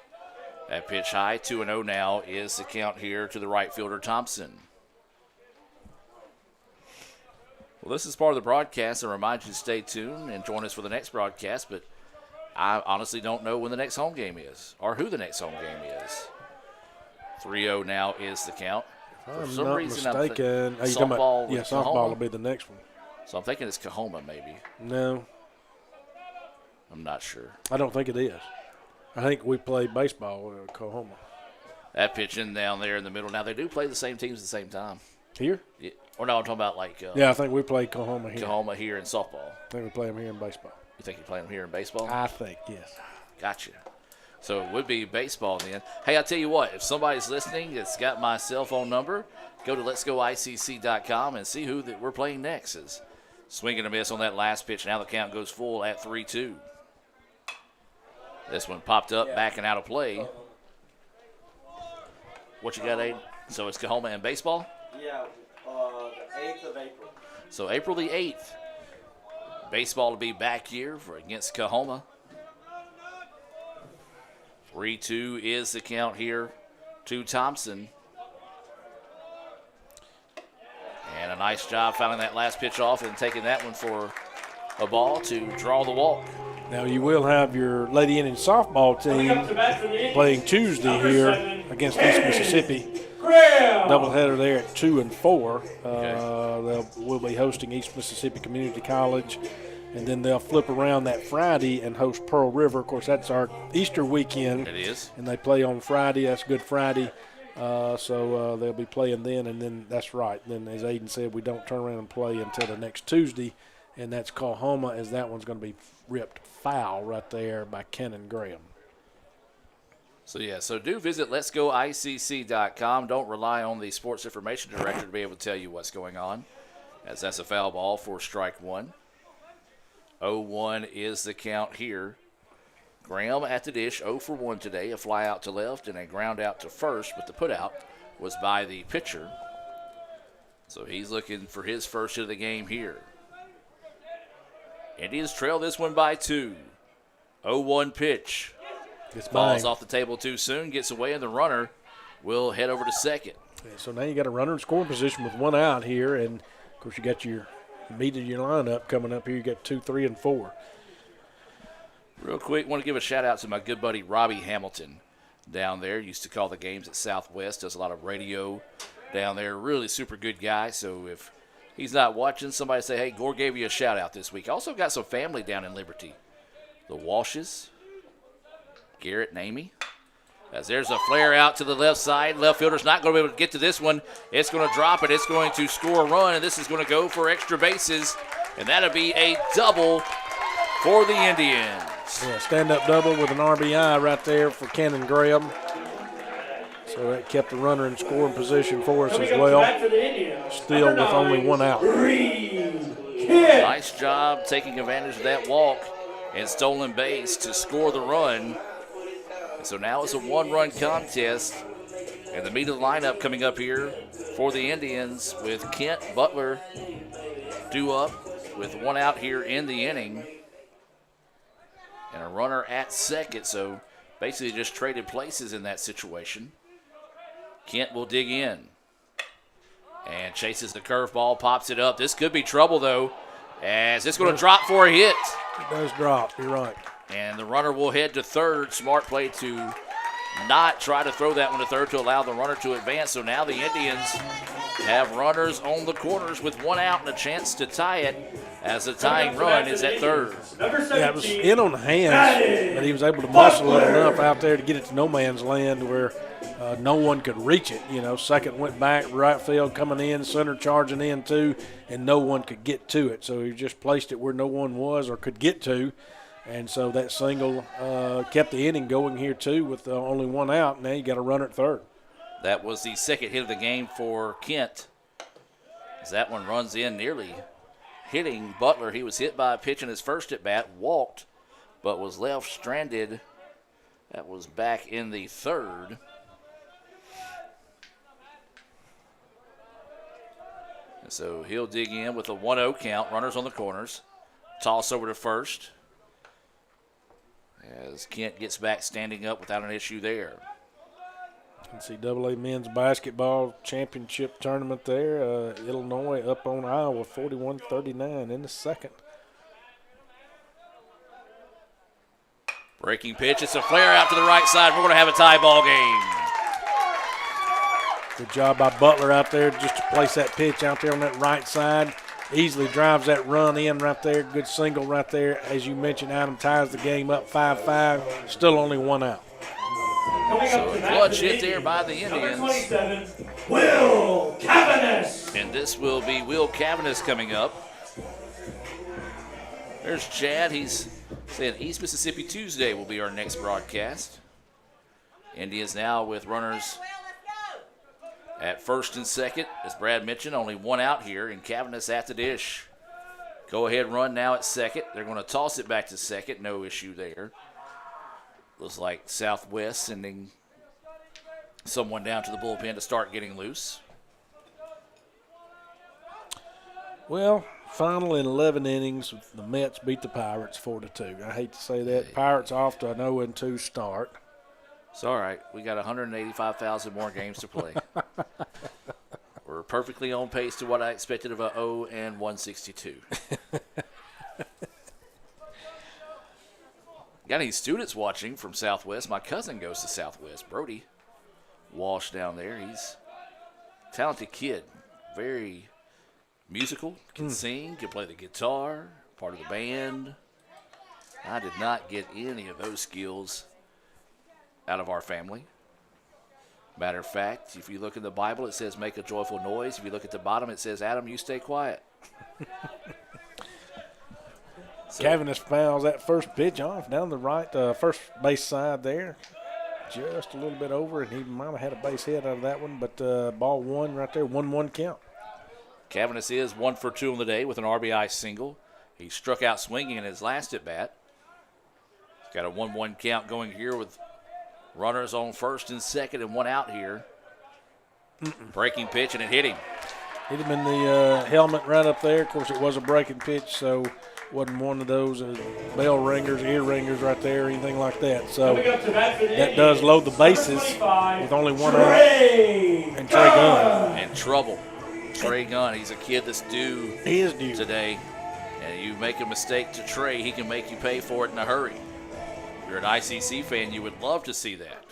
Speaker 5: That pitch high, 2-0 now is the count here to the right fielder Thompson. Well, this is part of the broadcast. I remind you to stay tuned and join us for the next broadcast, but I honestly don't know when the next home game is or who the next home game is. 3-0 now is the count.
Speaker 7: For some reason, mistaken, softball will be the next one.
Speaker 5: So I'm thinking it's Coahoma, maybe.
Speaker 7: No.
Speaker 5: I'm not sure.
Speaker 7: I don't think it is. I think we play baseball with Coahoma.
Speaker 5: That pitch in down there in the middle. Now, they do play the same teams at the same time.
Speaker 7: Here?
Speaker 5: Yeah. Or no, I'm talking about like.
Speaker 7: I think we play Coahoma here.
Speaker 5: Coahoma here in softball.
Speaker 7: I think we play them here in baseball.
Speaker 5: You think you play them here in baseball?
Speaker 7: I think, yes.
Speaker 5: Gotcha. So it would be baseball then. Hey, I'll tell you what. If somebody's listening that's got my cell phone number, go to letsgoicc.com and see who that we're playing next. Is swing and a miss on that last pitch. Now the count goes full at 3-2. This one popped up, back and out of play. What you got, Aiden? So it's Coahoma and baseball?
Speaker 15: Yeah, the 8th of April.
Speaker 5: So April the 8th. Baseball to be back here against Coahoma. 3-2 is the count here to Thompson. And a nice job fouling that last pitch off and taking that one for a ball to draw the walk.
Speaker 7: Now you will have your Lady Indian softball team playing Tuesday here against East Mississippi. Doubleheader there at 2 and 4. We'll be hosting East Mississippi Community College, and then they'll flip around that Friday and host Pearl River. Of course, that's our Easter weekend.
Speaker 5: It is.
Speaker 7: And they play on Friday. That's Good Friday. So they'll be playing then, and then that's right. Then, as Aiden said, we don't turn around and play until the next Tuesday, and that's Coahoma, as that one's going to be ripped foul right there by Kenan Graham.
Speaker 5: So do visit letsgoicc.com. Don't rely on the sports information director to be able to tell you what's going on, as that's a foul ball for strike 1. 0-1 is the count here. Graham at the dish, 0 for 1 today. A fly out to left and a ground out to first, but the putout was by the pitcher. So he's looking for his first hit of the game here. Indians trail this one by 2. 0-1 pitch. Falls off the table too soon, gets away, and the runner will head over to second.
Speaker 7: So now you got a runner in scoring position with 1 out here, and, of course, you got your meat of your lineup coming up here. You got 2, 3, and 4.
Speaker 5: Real quick, want to give a shout-out to my good buddy Robbie Hamilton down there. Used to call the games at Southwest, does a lot of radio down there. Really super good guy, so if he's not watching, somebody say, hey, Gore gave you a shout-out this week. Also got some family down in Liberty. The Walshes, Garrett and Amy. As there's a flare out to the left side. Left fielder's not going to be able to get to this one. It's going to drop it. It's going to score a run, and this is going to go for extra bases. and that'll be a double for the Indians.
Speaker 7: Yeah, stand-up double with an RBI right there for Cannon Graham. So that kept the runner in scoring position for us as well. Still with only one out.
Speaker 5: Nice job taking advantage of that walk and stolen base to score the run. And so now it's a one-run contest. And the meat of the lineup coming up here for the Indians with Kent Butler due up with one out here in the inning. And a runner at second, so basically just traded places in that situation. Kent will dig in and chases the curveball, pops it up. This could be trouble, though, as it's going to drop for a hit.
Speaker 7: It does drop, you're right.
Speaker 5: And the runner will head to third. Smart play to not try to throw that one to third to allow the runner to advance. So now the Indians have runners on the corners with one out and a chance to tie it as the tying run is at third.
Speaker 7: Yeah, it was in on the hands, but he was able to muscle it enough out there to get it to no man's land where no one could reach it. You know, second went back, right field coming in, center charging in too, and no one could get to it. So he just placed it where no one was or could get to. And so that single kept the inning going here too with only one out. Now you got a runner at third.
Speaker 5: That was the second hit of the game for Kent. As that one runs in nearly hitting Butler. He was hit by a pitch in his first at bat, walked, but was left stranded. That was back in the third. And so he'll dig in with a 1-0 count. Runners on the corners. Toss over to first. As Kent gets back standing up without an issue there.
Speaker 7: NCAA men's basketball championship tournament there. Illinois up on Iowa 41-39 in the second.
Speaker 5: Breaking pitch. It's a flare out to the right side. We're going to have a tie ball game.
Speaker 7: Good job by Butler out there just to place that pitch out there on that right side. Easily drives that run in right there. Good single right there. As you mentioned, Adam ties the game up 5-5. Still only one out.
Speaker 5: So a clutch hit there by the Indians.
Speaker 6: Will Cavanis.
Speaker 5: And this will be Will Cavanis coming up. There's Chad. He's saying East Mississippi Tuesday will be our next broadcast. Indians now with runners at first and second. As Brad mentioned, only one out here, and Cavanis at the dish. Go ahead run now at second. They're going to toss it back to second. No issue there. Looks like Southwest sending someone down to the bullpen to start getting loose.
Speaker 7: Well, final in 11 innings, the Mets beat the Pirates 4-2. I hate to say that. Pirates off to an 0-2 start.
Speaker 5: It's all right. We got 185,000 more games to play. We're perfectly on pace to what I expected of a 0-162. Got any students watching from Southwest? My cousin goes to Southwest. Brody Walsh down there. He's a talented kid. Very musical. Can sing. Can play the guitar. Part of the band. I did not get any of those skills out of our family. Matter of fact, if you look in the Bible, it says make a joyful noise. If you look at the bottom, it says, Adam, you stay quiet.
Speaker 7: Cavanis fouls that first pitch off down the right first base side there. Just a little bit over, and he might have had a base hit out of that one, but ball one right there, 1-1 count.
Speaker 5: Cavanis is 1 for 2 on the day with an RBI single. He struck out swinging in his last at bat. He's got a 1-1 count going here with runners on first and second and one out here. Breaking pitch, and it hit him.
Speaker 7: Hit him in the helmet right up there. Of course, it was a breaking pitch, so wasn't one of those bell ringers, ear ringers right there, or anything like that. So that does load the bases with only one out. And Trey Gunn.
Speaker 5: In trouble. Trey Gunn, he's a kid that's due,
Speaker 7: he is due
Speaker 5: today. And you make a mistake to Trey, he can make you pay for it in a hurry. If you're an ICC fan, you would love to see that.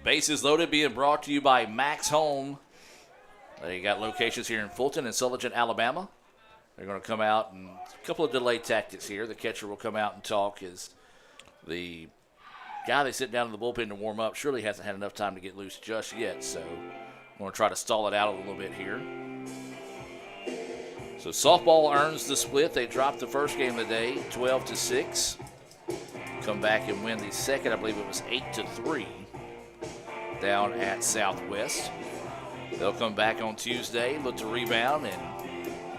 Speaker 5: Bases loaded being brought to you by Max Home. They got locations here in Fulton and Sulligent, Alabama. They're going to come out and a couple of delay tactics here. The catcher will come out and talk as the guy they sit down in the bullpen to warm up surely hasn't had enough time to get loose just yet. So I'm going to try to stall it out a little bit here. So softball earns the split. They dropped the first game of the day, 12-6. Come back and win the second. I believe it was 8-3 down at Southwest. They'll come back on Tuesday, look to rebound, and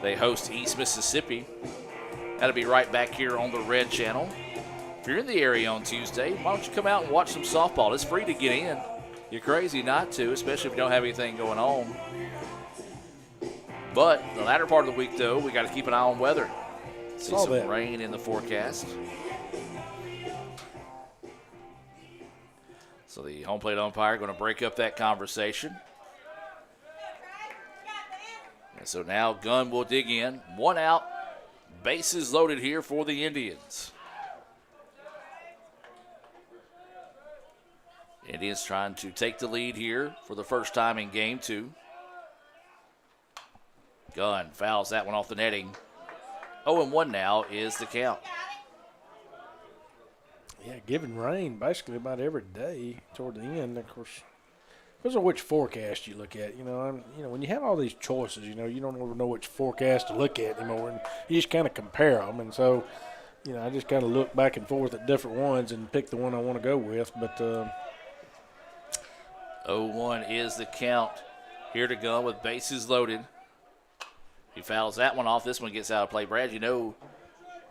Speaker 5: they host East Mississippi. That'll be right back here on the Red Channel. If you're in the area on Tuesday, why don't you come out and watch some softball? It's free to get in. You're crazy not to, especially if you don't have anything going on. But the latter part of the week, though, we got to keep an eye on weather. See some rain in the forecast. So the home plate umpire going to break up that conversation. And so now Gunn will dig in. 1 out. Bases loaded here for the Indians. Indians trying to take the lead here for the first time in game 2. Gunn fouls that one off the netting. 0-1 now is the count.
Speaker 7: Yeah, given rain basically about every day toward the end. Of course, depends on which forecast you look at. When you have all these choices, you don't ever know which forecast to look at anymore, and you just kind of compare them. And so, I just kind of look back and forth at different ones and pick the one I want to go with. But
Speaker 5: 0-1 is the count. Here to go with bases loaded. He fouls that one off. This one gets out of play. Brad, you know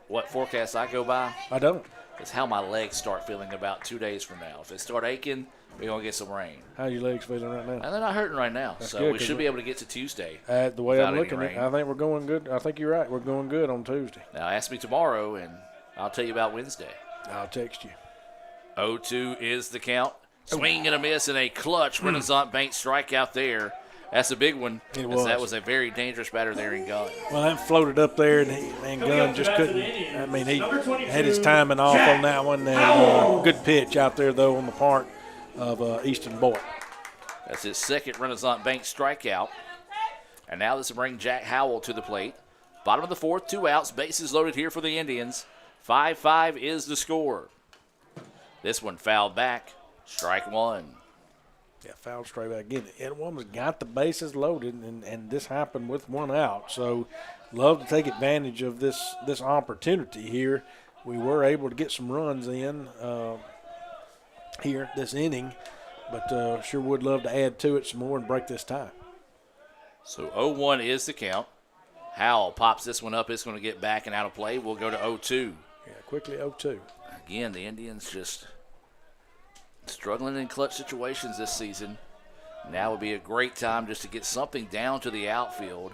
Speaker 5: what forecast I go by?
Speaker 7: I don't.
Speaker 5: It's how my legs start feeling about 2 days from now. If they start aching, we're going to get some rain.
Speaker 7: How are your legs feeling right now?
Speaker 5: And they're not hurting right now.
Speaker 7: That's
Speaker 5: so
Speaker 7: good,
Speaker 5: we should be able to get to Tuesday.
Speaker 7: The way I'm looking
Speaker 5: at
Speaker 7: it, I think we're going good. I think you're right. We're going good on Tuesday.
Speaker 5: Now ask me tomorrow, and I'll tell you about Wednesday.
Speaker 7: I'll text you.
Speaker 5: 0-2 is the count. Swing and a miss and a clutch Renaissance Bank strikeout there. That's a big one. That was a very dangerous batter there in Gunn.
Speaker 7: Well, that floated up there, and Gunn just couldn't. I mean, he had his timing off on that one. And good pitch out there, though, on the part of Easton Boyd.
Speaker 5: That's his second Renaissance Bank strikeout. And now this will bring Jack Howell to the plate. Bottom of the fourth, 2 outs. Bases loaded here for the Indians. 5-5 is the score. This one fouled back. Strike one.
Speaker 7: Yeah, foul straight back again. Edwin's got the bases loaded, and this happened with 1 out. So, love to take advantage of this opportunity here. We were able to get some runs in here this inning, but sure would love to add to it some more and break this tie.
Speaker 5: So 0-1 is the count. Howell pops this one up. It's going to get back and out of play. We'll go to 0-2.
Speaker 7: Yeah, quickly 0-2.
Speaker 5: Again, the Indians just struggling in clutch situations this season. Now would be a great time just to get something down to the outfield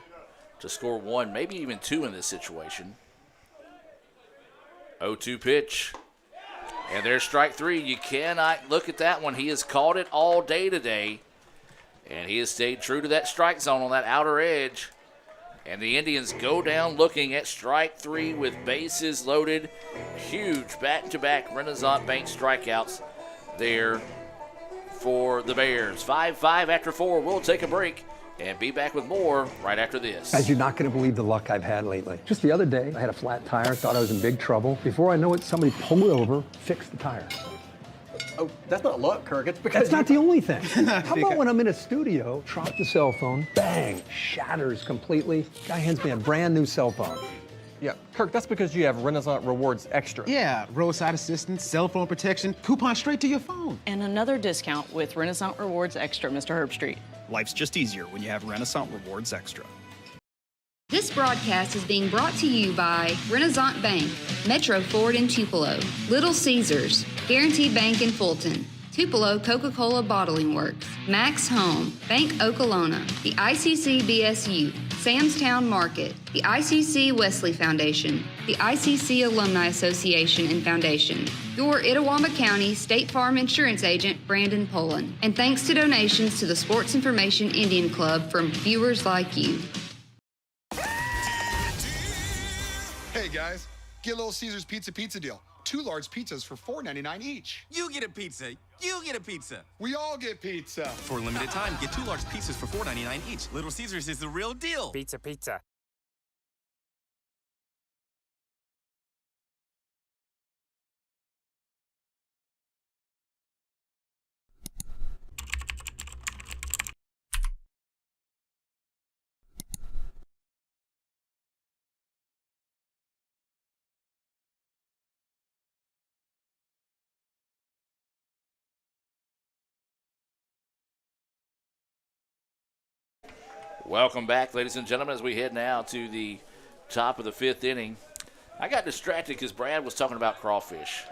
Speaker 5: to score 1, maybe even 2 in this situation. 0-2 pitch. And there's strike 3. You cannot look at that one. He has caught it all day today. And he has stayed true to that strike zone on that outer edge. And the Indians go down looking at strike 3 with bases loaded. Huge back-to-back Renaissance Bank strikeouts there for the Bears. 5-5 after 4. We'll take a break and be back with more right after this.
Speaker 17: Guys, you're not going to believe the luck I've had lately. Just the other day, I had a flat tire, thought I was in big trouble. Before I know it, somebody pulled it over, fixed the tire.
Speaker 15: Oh, that's not luck, Kirk. It's because
Speaker 17: That's not the only thing. How about when I'm in a studio, drop the cell phone, bang, shatters completely. Guy hands me a brand new cell phone.
Speaker 15: Yeah, Kirk, that's because you have Renaissance Rewards Extra.
Speaker 18: Yeah, roadside assistance, cell phone protection, coupon straight to your phone.
Speaker 19: And another discount with Renaissance Rewards Extra, Mr. Herbstreit.
Speaker 20: Life's just easier when you have Renaissance Rewards Extra.
Speaker 8: This broadcast is being brought to you by Renaissance Bank, Metro Ford in Tupelo, Little Caesars, Guaranteed Bank in Fulton, Tupelo Coca-Cola Bottling Works, Max Home, Bank Okolona, the ICC BSU, Sam's Town Market, the ICC Wesley Foundation, the ICC Alumni Association and Foundation, your Itawamba County State Farm Insurance Agent, Brandon Poland, and thanks to donations to the Sports Information Indian Club from viewers like you.
Speaker 9: Hey guys, get Little Caesars pizza deal. 2 large pizzas for $4.99 each.
Speaker 10: You get a pizza. You get a pizza.
Speaker 9: We all get pizza.
Speaker 10: For a limited time, get 2 large pizzas for $4.99 each. Little Caesars is the real deal.
Speaker 21: Pizza.
Speaker 5: Welcome back, ladies and gentlemen, as we head now to the top of the 5th inning. I got distracted because Brad was talking about crawfish.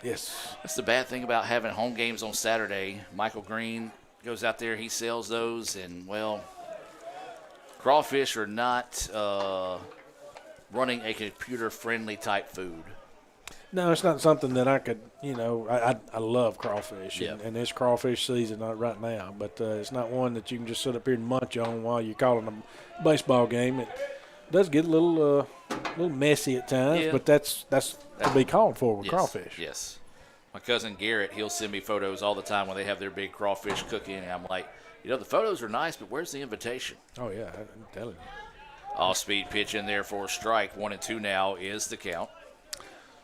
Speaker 7: Yes.
Speaker 5: That's the bad thing about having home games on Saturday. Michael Green goes out there, he sells those, and, well, crawfish are not running a computer-friendly type food.
Speaker 7: No, it's not something that I could, I love crawfish,
Speaker 5: Yep.
Speaker 7: and it's crawfish season right now, but it's not one that you can just sit up here and munch on while you're calling a baseball game. It does get a little messy at times,
Speaker 5: Yeah.
Speaker 7: but that's to be called for with
Speaker 5: Yes,
Speaker 7: crawfish.
Speaker 5: Yes. My cousin Garrett, he'll send me photos all the time when they have their big crawfish cooking, and I'm like, the photos are nice, but where's the invitation?
Speaker 7: Oh, yeah, I'm telling you.
Speaker 5: Off-speed pitch in there for a strike. 1-2 now is the count.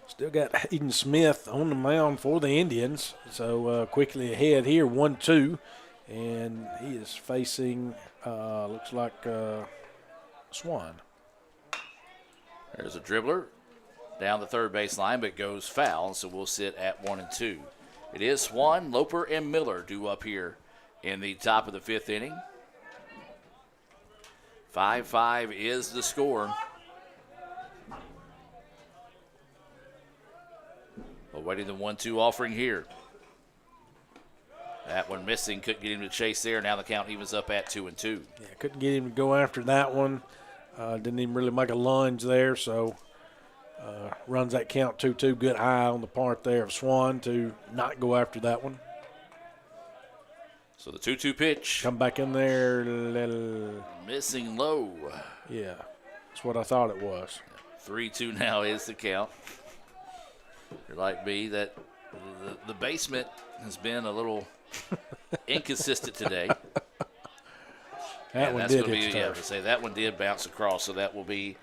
Speaker 7: Still got Hayden Smith on the mound for the Indians, so quickly ahead here, 1-2, and he is facing, looks like Swan.
Speaker 5: There's a dribbler down the third base line, but goes foul, so we'll sit at 1-2. It is Swan, Loper, and Miller due up here in the top of the 5th inning. 5-5 is the score. Awaiting the 1-2 offering here. That one missing, couldn't get him to chase there. Now the count evens up at 2-2.
Speaker 7: Yeah, couldn't get him to go after that one. Didn't even really make a lunge there, so runs that count 2-2. Good eye on the part there of Swan to not go after that one.
Speaker 5: So the 2-2 pitch.
Speaker 7: Come back in there.
Speaker 5: Missing low.
Speaker 7: Yeah, that's what I thought it was.
Speaker 5: 3-2 now is the count. You're like me, that the basement has been a little inconsistent today.
Speaker 7: That one did hit
Speaker 5: be, to say that one did bounce across, so that will be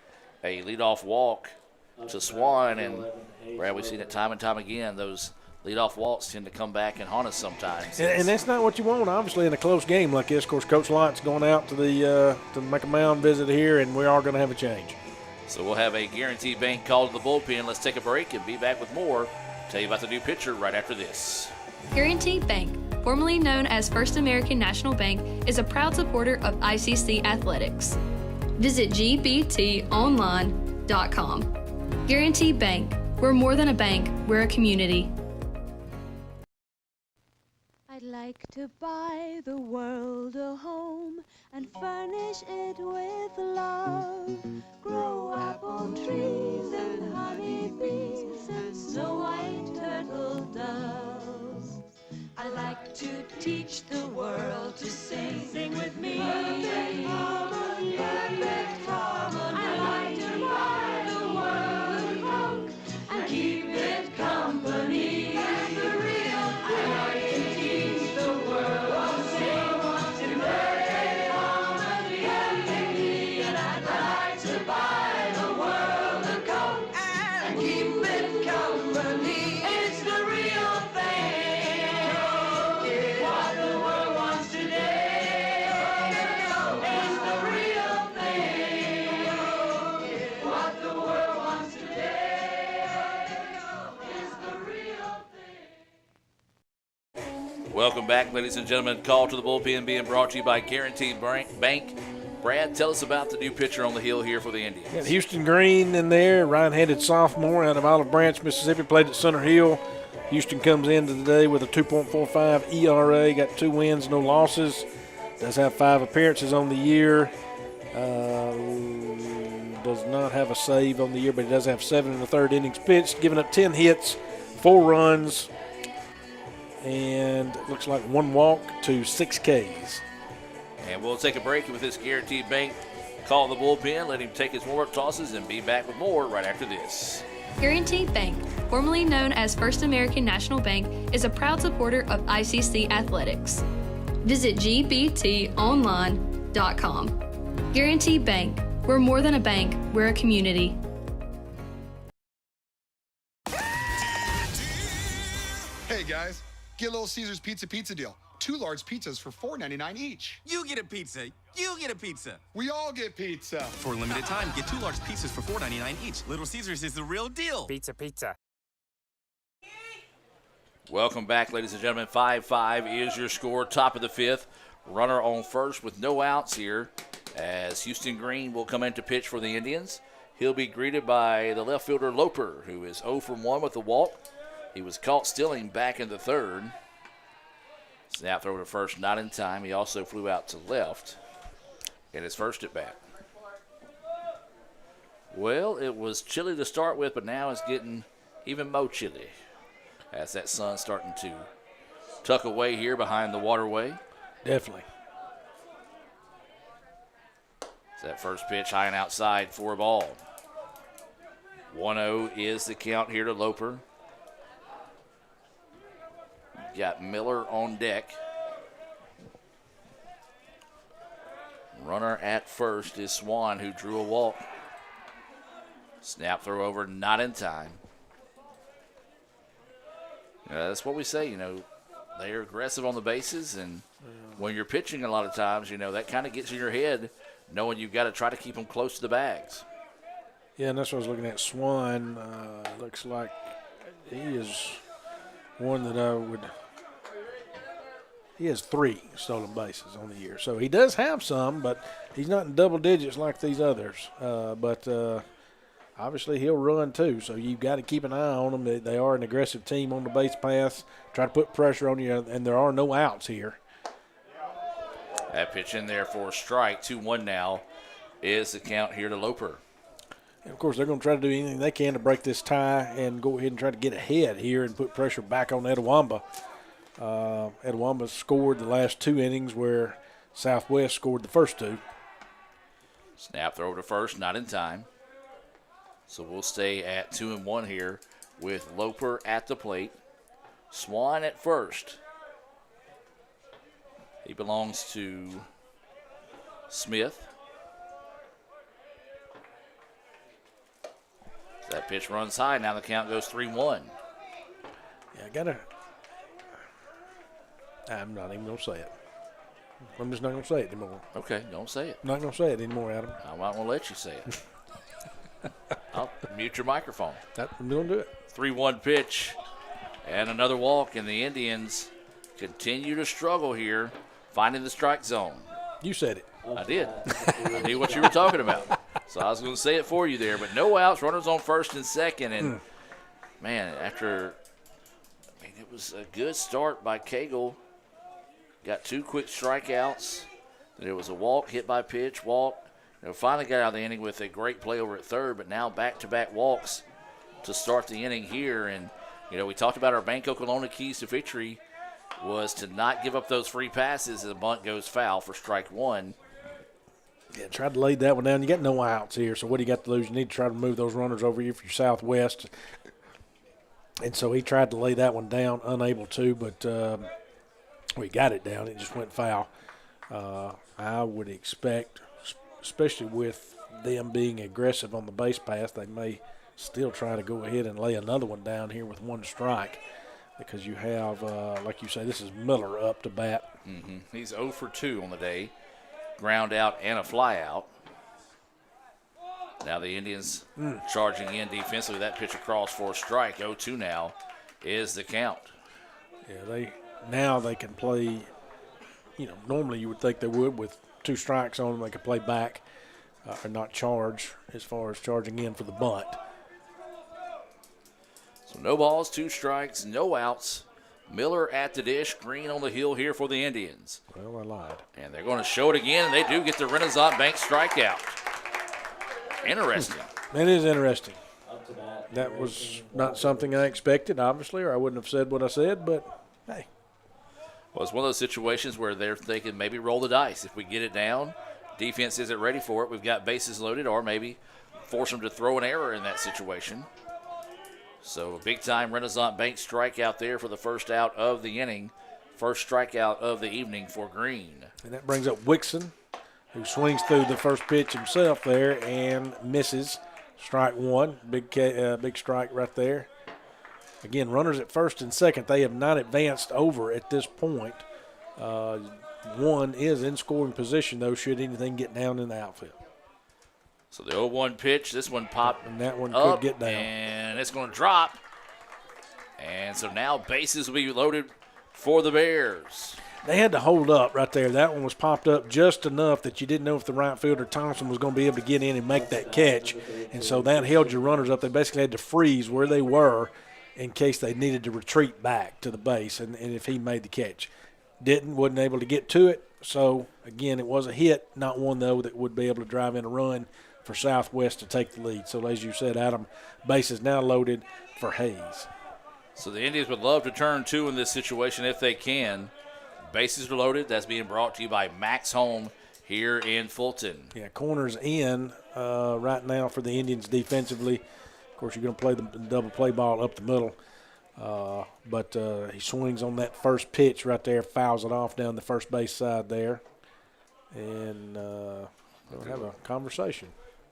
Speaker 5: a leadoff walk to Swan. And Brad, we've seen it time and time again. Those leadoff walks tend to come back and haunt us sometimes.
Speaker 7: And that's not what you want, obviously, in a close game like this. Of course, Coach Lott's going out to the to make a mound visit here, and we are going to have a change.
Speaker 5: So we'll have a Guaranteed Bank call to the bullpen. Let's take a break and be back with more. Tell you about the new pitcher right after this.
Speaker 3: Guaranteed Bank, formerly known as First American National Bank, is a proud supporter of ICC athletics. Visit gbtonline.com. Guaranteed Bank, we're more than a bank, we're a community.
Speaker 21: I'd like to buy the world a home and furnish it with love. Grow apple trees and honey bees and snow white turtle doves. I like to teach the world to sing. Sing with me. Perfect harmony, perfect harmony. I like to buy the world a coat and keep it company. And the real thing. I like to teach the world to sing. In perfect harmony, perfectly. And I'd like to buy the world a coat and keep it company. It's the real thing. What the world wants today. It's the real thing. What the world wants today. It's the real thing.
Speaker 5: Welcome back, ladies and gentlemen. Call to the bullpen being brought to you by Guaranteed Bank. Brad, tell us about the new pitcher on the hill here for the Indians.
Speaker 7: Got Houston Green in there, right-handed sophomore out of Olive Branch, Mississippi, played at Center Hill. Houston comes in today with a 2.45 ERA, got 2 wins, no losses. Does have 5 appearances on the year. Does not have a save on the year, but he does have 7 in the third innings pitched, giving up 10 hits, 4 runs, and looks like 1 walk to 6 Ks.
Speaker 5: And we'll take a break with this Guaranteed Bank. Call the bullpen, let him take his warm-up tosses, and be back with more right after this.
Speaker 3: Guaranteed Bank, formerly known as First American National Bank, is a proud supporter of ICC athletics. Visit gbtonline.com. Guaranteed Bank, we're more than a bank, we're a community.
Speaker 9: Hey guys, get Little Caesars pizza deal. 2 large pizzas for $4.99 each.
Speaker 10: You get a pizza. You get a pizza.
Speaker 9: We all get pizza.
Speaker 10: For a limited time, get 2 large pizzas for $4.99 each. Little Caesars is the real deal.
Speaker 22: Pizza.
Speaker 5: Welcome back, ladies and gentlemen. 5-5 is your score, top of the 5th. Runner on first with no outs here as Houston Green will come in to pitch for the Indians. He'll be greeted by the left fielder Loper, who is 0 from 1 with a walk. He was caught stealing back in the third. Snap throw to first, not in time. He also flew out to left in his first at bat. Well, it was chilly to start with, but now it's getting even more chilly as that sun's starting to tuck away here behind the waterway.
Speaker 7: Definitely.
Speaker 5: That first pitch high and outside for a ball. 1-0 is the count here to Loper. Got Miller on deck. Runner at first is Swan, who drew a walk. Snap throw over, not in time. That's what we say, they're aggressive on the bases, and when you're pitching a lot of times, that kind of gets in your head, knowing you've got to try to keep them close to the bags.
Speaker 7: Yeah, and that's what I was looking at. Swan looks like he is one that I would – he has 3 stolen bases on the year. So he does have some, but he's not in double digits like these others. But obviously he'll run too, so you've got to keep an eye on them. They are an aggressive team on the base paths, try to put pressure on you, and there are no outs here.
Speaker 5: That pitch in there for a strike. 2-1 now is the count here to Loper.
Speaker 7: And of course, they're going to try to do anything they can to break this tie and go ahead and try to get ahead here and put pressure back on Etowamba. Etowamba scored the last 2 innings where Southwest scored the first 2.
Speaker 5: Snap throw to first, not in time. So we'll stay at 2-1 here with Loper at the plate. Swan at first. He belongs to Smith. That pitch runs high. Now the count goes 3-1.
Speaker 7: Yeah, I'm not even going to say it. I'm just not going to say it anymore.
Speaker 5: Okay, don't say it.
Speaker 7: I'm not going to say it anymore, Adam.
Speaker 5: I'm not going to let you say it. I'll mute your microphone.
Speaker 7: I'm going to do it.
Speaker 5: 3-1 pitch and another walk, and the Indians continue to struggle here, finding the strike zone.
Speaker 7: You said it.
Speaker 5: I did. I knew what you were talking about. So I was going to say it for you there, but no outs, runners on first and second. And, man, it was a good start by Cagle. Got 2 quick strikeouts. There was a walk, hit by pitch, walk. Finally got out of the inning with a great play over at third, but now back-to-back walks to start the inning here. And, we talked about our Bank Oklahoma keys to victory was to not give up those free passes as the bunt goes foul for strike 1.
Speaker 7: Yeah, tried to lay that one down. You got no outs here, so what do you got to lose? You need to try to move those runners over here for your Southwest. And so he tried to lay that one down, unable to, but we got it down. It just went foul. I would expect, especially with them being aggressive on the base path, they may still try to go ahead and lay another one down here with 1 strike because you have, like you say, this is Miller up to bat.
Speaker 5: Mm-hmm. He's 0 for 2 on the day. Ground out and a fly out. Now the Indians charging in defensively. That pitch across for a strike. 0-2 now is the count.
Speaker 7: Yeah, they can play, normally you would think they would with 2 strikes on them. They could play back or not charge as far as charging in for the bunt.
Speaker 5: So no balls, 2 strikes, no outs. Miller at the dish, Green on the hill here for the Indians.
Speaker 7: Well, I lied.
Speaker 5: And they're going to show it again, and they do get the Renaissance Bank strikeout. Interesting.
Speaker 7: That is interesting. That was not something I expected, obviously, or I wouldn't have said what I said, but hey.
Speaker 5: Well, it's one of those situations where they're thinking maybe roll the dice. If we get it down, defense isn't ready for it, we've got bases loaded, or maybe force them to throw an error in that situation. So a big-time Renaissance Bank strikeout there for the first out of the inning. First strikeout of the evening for Green.
Speaker 7: And that brings up Wixon, who swings through the first pitch himself there and misses. Strike 1, big strike right there. Again, runners at first and second. They have not advanced over at this point. 1 is in scoring position, though, should anything get down in the outfield.
Speaker 5: So the 0-1 pitch, this one popped
Speaker 7: and that one
Speaker 5: up,
Speaker 7: could get down.
Speaker 5: And it's going to drop. And so now bases will be loaded for the Bears.
Speaker 7: they had to hold up right there. That one was popped up just enough that you didn't know if the right fielder Thompson was going to be able to get in and make that catch. And so that held your runners up. They basically had to freeze where they were in case they needed to retreat back to the base, and if he made the catch. Wasn't able to get to it. So, again, it was a hit, not one, though, that would be able to drive in a run for Southwest to take the lead. So, as you said, Adam, base is now loaded for Hayes.
Speaker 5: So the Indians would love to turn 2 in this situation if they can. Bases are loaded. That's being brought to you by Max Home here in Fulton.
Speaker 7: Yeah, corners in right now for the Indians defensively. Of course, you're going to play the double play ball up the middle. But he swings on that first pitch right there, fouls it off down the first base side there. And we'll have a conversation.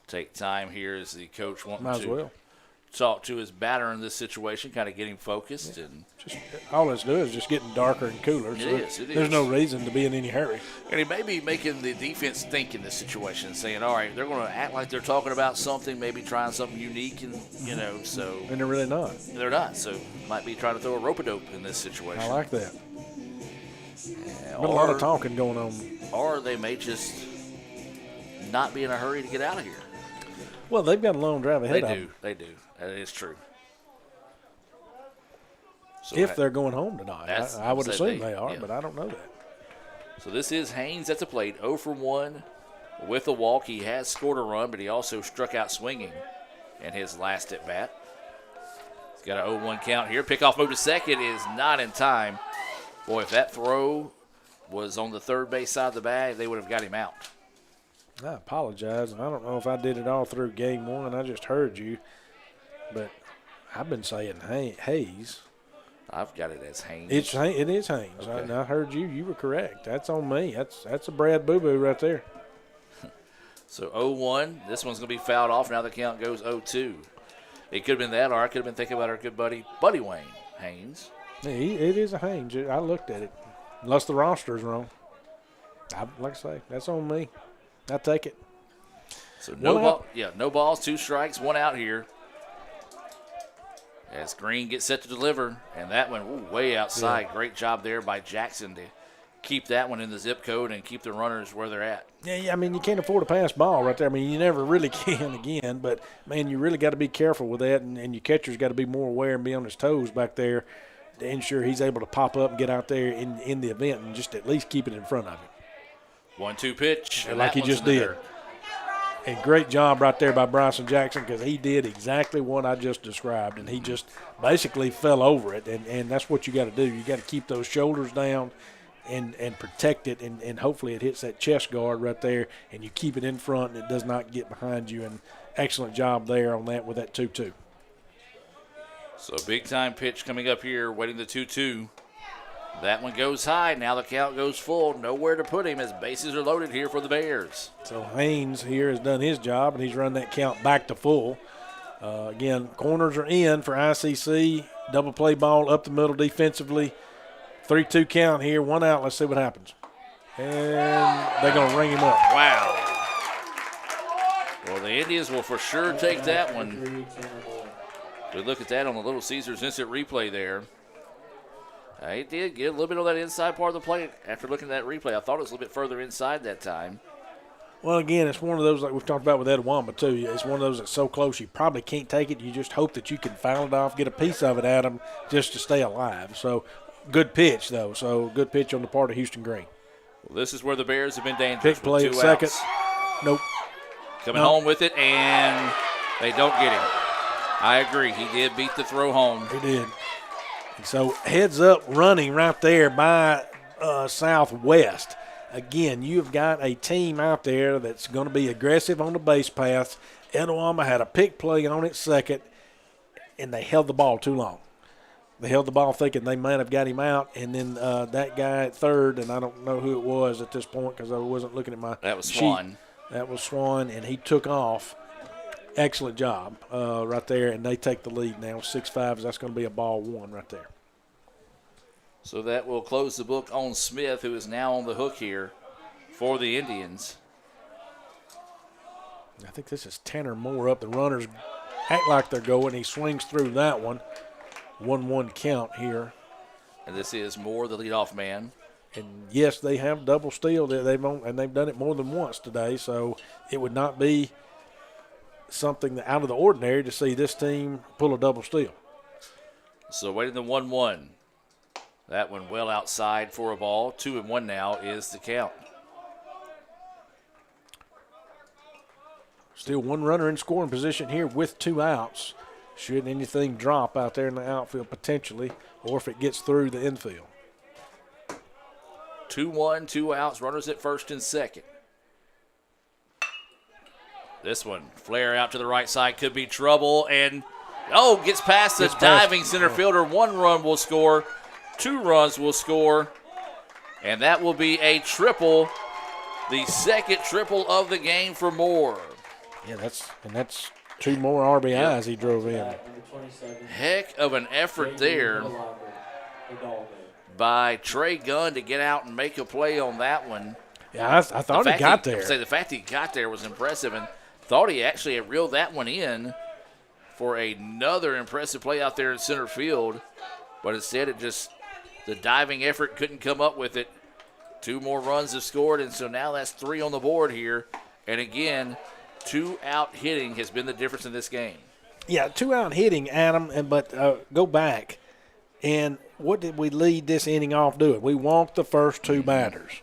Speaker 5: Take time here as the coach wanting
Speaker 7: Might as well
Speaker 5: talk to his batter in this situation, kind of getting focused.
Speaker 7: Yeah.
Speaker 5: And
Speaker 7: just all it's doing is just getting darker and cooler. So there's no reason to be in any hurry.
Speaker 5: And he may be making the defense think in this situation, saying, all right, they're going to act like they're talking about something, maybe trying something unique, and so.
Speaker 7: And they're really not.
Speaker 5: They're not. So might be trying to throw a rope-a-dope in this situation.
Speaker 7: I like that. Been a lot of talking going on.
Speaker 5: Or they may just not be in a hurry to get out of here.
Speaker 7: Well, they've got a long drive ahead of them.
Speaker 5: They do. That is true. So
Speaker 7: if they're going home tonight. I would assume they are,
Speaker 5: yeah.
Speaker 7: But I don't know that.
Speaker 5: So this is Haynes at the plate, 0 for 1 with a walk. He has scored a run, but he also struck out swinging in his last at bat. He's got an 0-1 count here. Pickoff move to second is not in time. Boy, if that throw was on the third base side of the bag, they would have got him out.
Speaker 7: I apologize. I don't know if I did it all through game one. I just heard you. But I've been saying Hayes.
Speaker 5: I've got it as Haynes.
Speaker 7: It is Haynes.
Speaker 5: Okay.
Speaker 7: I heard you. You were correct. That's on me. That's a Brad Boo-Boo right there.
Speaker 5: So 0-1. This one's going to be fouled off. Now the count goes 0-2. It could have been that, or I could have been thinking about our good buddy Wayne Haynes.
Speaker 7: Yeah, it is a Haynes. I looked at it. Unless the roster's wrong. Like I say, that's on me. I take it.
Speaker 5: So no balls, 2 strikes, 1 out here. As Green gets set to deliver, and that one way outside. Yeah. Great job there by Jackson to keep that one in the zip code and keep the runners where they're at.
Speaker 7: Yeah, I mean, you can't afford a pass ball right there. I mean, you never really can again, but, man, you really got to be careful with that, and your catcher's got to be more aware and be on his toes back there to ensure he's able to pop up and get out there in the event and just at least keep it in front of him.
Speaker 5: 1-2 pitch.
Speaker 7: Like he just did. And great job right there by Bryson Jackson because he did exactly what I just described, and he just basically fell over it, and that's what you got to do. You got to keep those shoulders down and protect it, and hopefully it hits that chest guard right there, and you keep it in front and it does not get behind you, and excellent job there on that with that 2-2.
Speaker 5: So big-time pitch coming up here, waiting the 2-2. That one goes high. Now the count goes full. Nowhere to put him as bases are loaded here for the Bears.
Speaker 7: So Haynes here has done his job, and he's run that count back to full. Again, corners are in for ICC. Double play ball up the middle defensively. 3-2 count here. 1 out. Let's see what happens. And they're going to ring him up.
Speaker 5: Wow. Well, the Indians will for sure take that one. We look at that on the Little Caesars instant replay there. He did get a little bit of that inside part of the plate after looking at that replay. I thought it was a little bit further inside that time.
Speaker 7: Well, again, it's one of those like we've talked about with Edwamba, too. It's one of those that's so close you probably can't take it. You just hope that you can foul it off, get a piece of it at him just to stay alive. So, good pitch, though. So, good pitch on the part of Houston Green.
Speaker 5: Well, this is where the Bears have been dangerous.
Speaker 7: Pick play
Speaker 5: with 2
Speaker 7: at second.
Speaker 5: outs.
Speaker 7: Nope.
Speaker 5: Coming home with it, and they don't get him. I agree. He did beat the throw home.
Speaker 7: He did. So heads up running right there by Southwest. Again, you've got a team out there that's going to be aggressive on the base paths. Etowama had a pick play on it second, and they held the ball too long. They held the ball thinking they might have got him out, and then that guy at third, and I don't know who it was at this point because I wasn't looking at my
Speaker 5: That was
Speaker 7: sheet.
Speaker 5: Swan.
Speaker 7: That was Swan, and he took off. Excellent job right there, and they take the lead now. 6-5, that's going to be a ball 1 right there.
Speaker 5: So that will close the book on Smith, who is now on the hook here for the Indians.
Speaker 7: I think this is Tanner Moore up. The runners act like they're going. He swings through that one. 1-1 count here.
Speaker 5: And this is Moore, the leadoff man.
Speaker 7: And yes, they have double steal. They've done it more than once today, so it would not be something out of the ordinary to see this team pull a double steal.
Speaker 5: So waiting the 1-1. That one well outside for a ball. 2-1 now is the count.
Speaker 7: Still one runner in scoring position here with 2 outs. Should anything drop out there in the outfield potentially, or if it gets through the infield.
Speaker 5: 2-1, 2 outs, runners at first and second. This one, flare out to the right side, could be trouble, and gets past the diving center fielder. 1 run will score, 2 runs will score, and that will be a triple, the second triple of the game for Moore.
Speaker 7: Yeah, that's 2 more RBIs he drove in.
Speaker 5: Heck of an effort there by Trey Gunn to get out and make a play on that one.
Speaker 7: Yeah, I thought he got there.
Speaker 5: The fact he got there was impressive, and thought he actually had reeled that one in for another impressive play out there in center field. But instead, the diving effort couldn't come up with it. 2 more runs have scored, and so now that's 3 on the board here. And again, 2 out hitting has been the difference in this game.
Speaker 7: Yeah, 2 out hitting, Adam, but go back. And what did we lead this inning off doing? We walked the first 2 batters.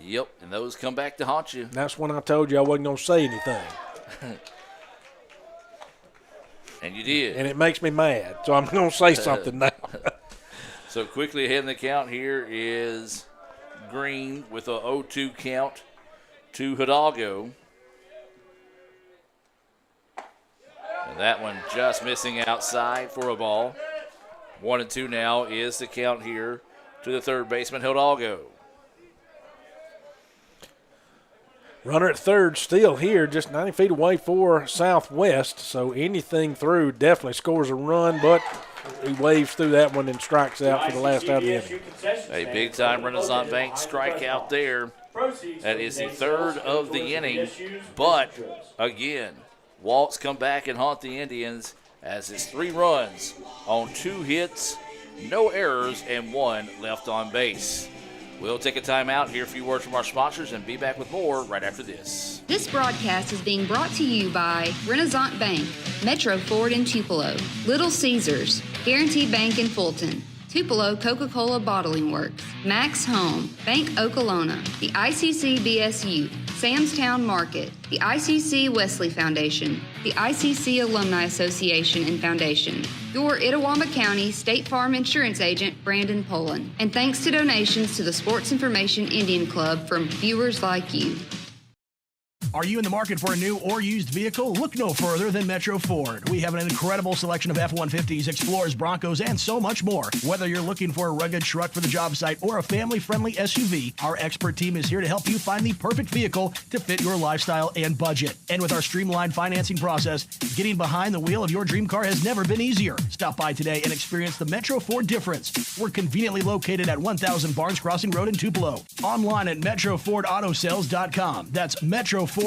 Speaker 5: Yep, and those come back to haunt you.
Speaker 7: That's when I told you I wasn't going to say anything.
Speaker 5: And you did.
Speaker 7: And it makes me mad, so I'm going to say something now.
Speaker 5: So quickly ahead in the count here is Green with a 0-2 count to Hidalgo. And that one just missing outside for a ball. 1-2 now is the count here to the third baseman, Hidalgo.
Speaker 7: Runner at third still here, just 90 feet away for Southwest, so anything through definitely scores a run, but he waves through that one and strikes out for the last out of the inning.
Speaker 5: A big-time Renaissance Bank strikeout there. That is the third of the inning, but again, walks come back and haunt the Indians as it's 3 runs on 2 hits, no errors, and 1 left on base. We'll take a time out, hear a few words from our sponsors, and be back with more right after this.
Speaker 8: This broadcast is being brought to you by Renaissance Bank, Metro Ford in Tupelo, Little Caesars, Guaranteed Bank in Fulton, Tupelo Coca-Cola Bottling Works, Max Home, Bank Okolona, the ICC BSU, Sam's Town Market, the ICC Wesley Foundation, the ICC Alumni Association and Foundation, your Itawamba County State Farm Insurance Agent, Brandon Poland, and thanks to donations to the Sports Information Indian Club from viewers like you.
Speaker 2: Are you in the market for a new or used vehicle? Look no further than Metro Ford. We have an incredible selection of F-150s, Explorers, Broncos, and so much more. Whether you're looking for a rugged truck for the job site or a family-friendly SUV, our expert team is here to help you find the perfect vehicle to fit your lifestyle and budget. And with our streamlined financing process, getting behind the wheel of your dream car has never been easier. Stop by today and experience the Metro Ford difference. We're conveniently located at 1000 Barnes Crossing Road in Tupelo. Online at MetroFordAutoSales.com. That's MetroFordAutoSales.com.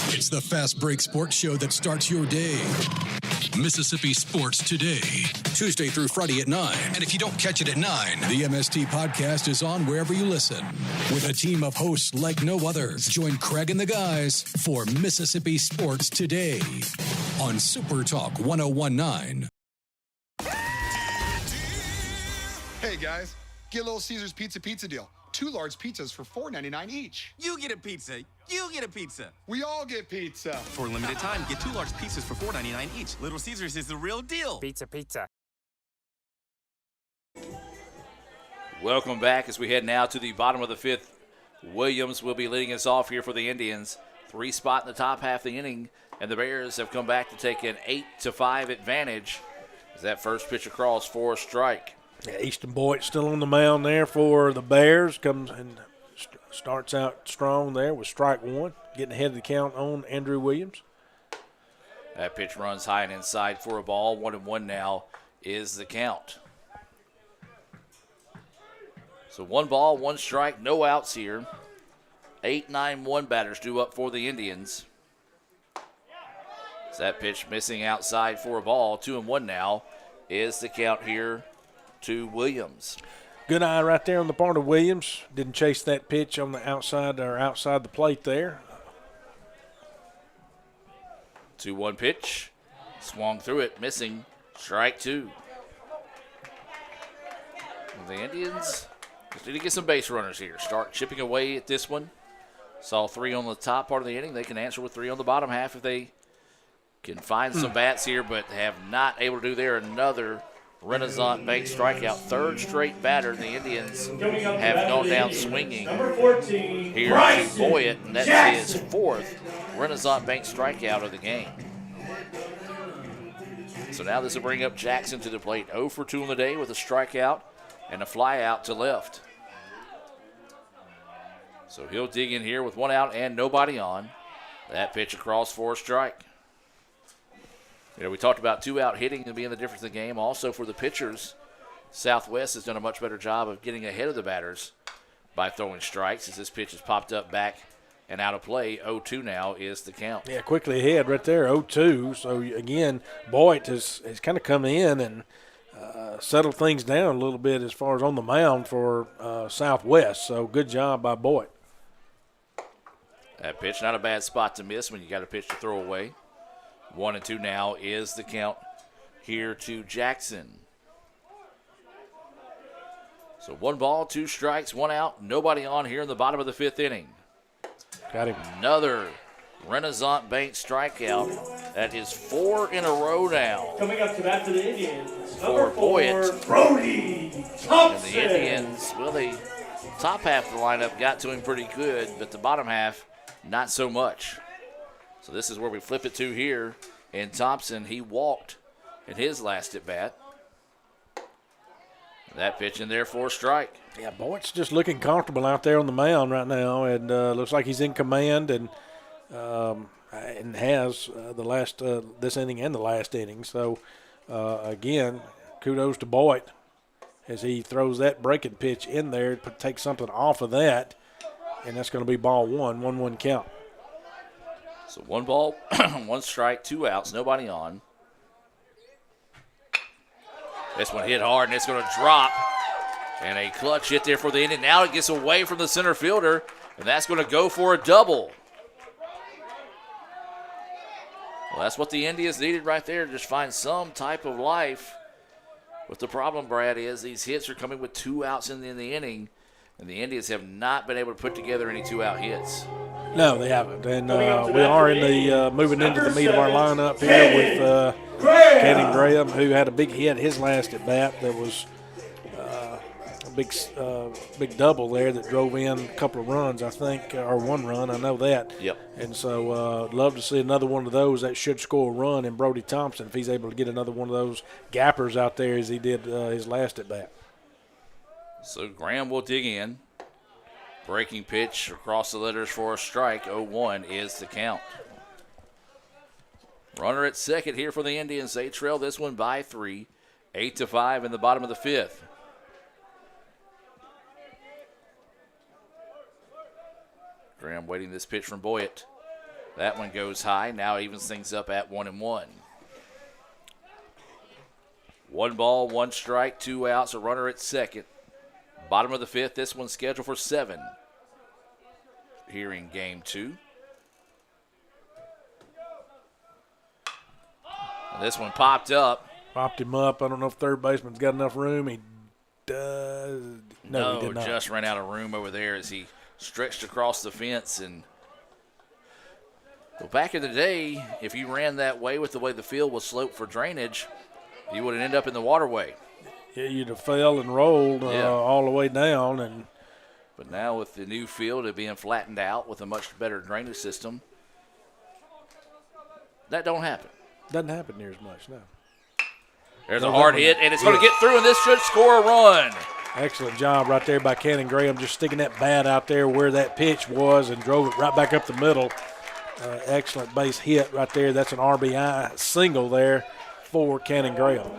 Speaker 1: It's the Fast Break Sports Show that starts your day. Mississippi Sports Today, Tuesday through Friday at 9. And if you don't catch it at 9, the MST podcast is on wherever you listen. With a team of hosts like no others, join Craig and the guys for Mississippi Sports Today on Super Talk 1019.
Speaker 9: Hey guys, get Little Caesars pizza deal. 2 large pizzas for $4.99 each.
Speaker 10: You get a pizza. You get a pizza.
Speaker 9: We all get pizza.
Speaker 10: For a limited time, get 2 large pizzas for $4.99 each. Little Caesars is the real deal.
Speaker 22: Pizza.
Speaker 5: Welcome back as we head now to the bottom of the 5th. Williams will be leading us off here for the Indians. 3 spot in the top half of the inning, and the Bears have come back to take an 8-5 advantage as that first pitch across for a strike.
Speaker 7: Yeah, Easton Boyd still on the mound there for the Bears. Comes and starts out strong there with strike 1, getting ahead of the count on Andrew Williams.
Speaker 5: That pitch runs high and inside for a ball. 1-1 now is the count. So 1 ball, 1 strike, no outs here. 8-9-1 batters due up for the Indians. That pitch missing outside for a ball. 2-1 now is the count here to Williams.
Speaker 7: Good eye right there on the part of Williams. Didn't chase that pitch on the outside the plate there.
Speaker 5: 2-1 pitch. Swung through it, missing. Strike 2. The Indians just need to get some base runners here. Start chipping away at this one. Saw 3 on the top part of the inning. They can answer with 3 on the bottom half if they can find some bats here, but have not able to do there. Another Renaissance Bank strikeout. 3rd straight batter. The Indians have gone down swinging here to Boyd, and that's his 4th Renaissance Bank strikeout of the game. So now this will bring up Jackson to the plate. 0 for 2 on the day with a strikeout and a fly out to left. So he'll dig in here with 1 out and nobody on. That pitch across for a strike. You know, we talked about 2-out hitting and being the difference in the game. Also for the pitchers, Southwest has done a much better job of getting ahead of the batters by throwing strikes as this pitch has popped up back and out of play. 0-2 now is the count.
Speaker 7: Yeah, quickly ahead right there, 0-2. So, again, Boyd has kind of come in and settled things down a little bit as far as on the mound for Southwest. So, good job by Boyd.
Speaker 5: That pitch, not a bad spot to miss when you got a pitch to throw away. 1-2 now is the count here to Jackson. So 1 ball, 2 strikes, 1 out, nobody on here in the bottom of the 5th inning.
Speaker 7: Got him.
Speaker 5: Another Renaissance Bank strikeout. That is 4 in a row now.
Speaker 6: Coming up to bat for the Indians,
Speaker 5: for
Speaker 6: Boyd, Brody Thompson.
Speaker 5: And the Indians, well, the top half of the lineup got to him pretty good, but the bottom half, not so much. So this is where we flip it to here. And Thompson, he walked in his last at bat. That pitch in there for a strike.
Speaker 7: Yeah, Boyd's just looking comfortable out there on the mound right now, and looks like he's in command and has the last this inning and the last inning. So again, kudos to Boyd as he throws that breaking pitch in there, take something off of that, and that's going to be ball 1, 1-1 count.
Speaker 5: So 1 ball, 1 strike, 2 outs, nobody on. This one hit hard, and it's going to drop. And a clutch hit there for the Indians. Now it gets away from the center fielder, and that's going to go for a double. Well, that's what the Indians needed right there, just find some type of life. But the problem, Brad, is these hits are coming with 2 outs in the inning, and the Indians have not been able to put together any 2-out hits.
Speaker 7: No, they haven't. And we are in the moving into the meat of our lineup here with Cannon Graham, who had a big hit his last at bat. That was a big double there that drove in a couple of runs, I think, or 1 run. I know that.
Speaker 5: Yep.
Speaker 7: And so love to see another one of those that should score a run in Brody Thompson if he's able to get another one of those gappers out there as he did his last at bat.
Speaker 5: So Graham will dig in. Breaking pitch across the letters for a strike. 0-1 is the count. Runner at second here for the Indians. They trail this one by 3. 8-5 in the bottom of the 5th. Graham waiting this pitch from Boyd. That one goes high. Now evens things up at 1-1. 1 ball, 1 strike, 2 outs. A runner at second. Bottom of the 5th, this one's scheduled for 7 here in game 2. And this one popped up.
Speaker 7: Popped him up. I don't know if third baseman's got enough room. He does. No, he did not.
Speaker 5: Just ran out of room over there as he stretched across the fence. And well, back in the day, if you ran that way with the way the field was sloped for drainage, you would end up in the waterway.
Speaker 7: Yeah, you'd have fell and rolled all the way down.
Speaker 5: But now with the new field, it being flattened out with a much better drainage system, that don't happen.
Speaker 7: Doesn't happen near as much, no.
Speaker 5: There's a hard hit, and it's going to get through, and this should score a run.
Speaker 7: Excellent job right there by Cannon Graham, just sticking that bat out there where that pitch was and drove it right back up the middle. Excellent base hit right there. That's an RBI single there for Cannon Graham.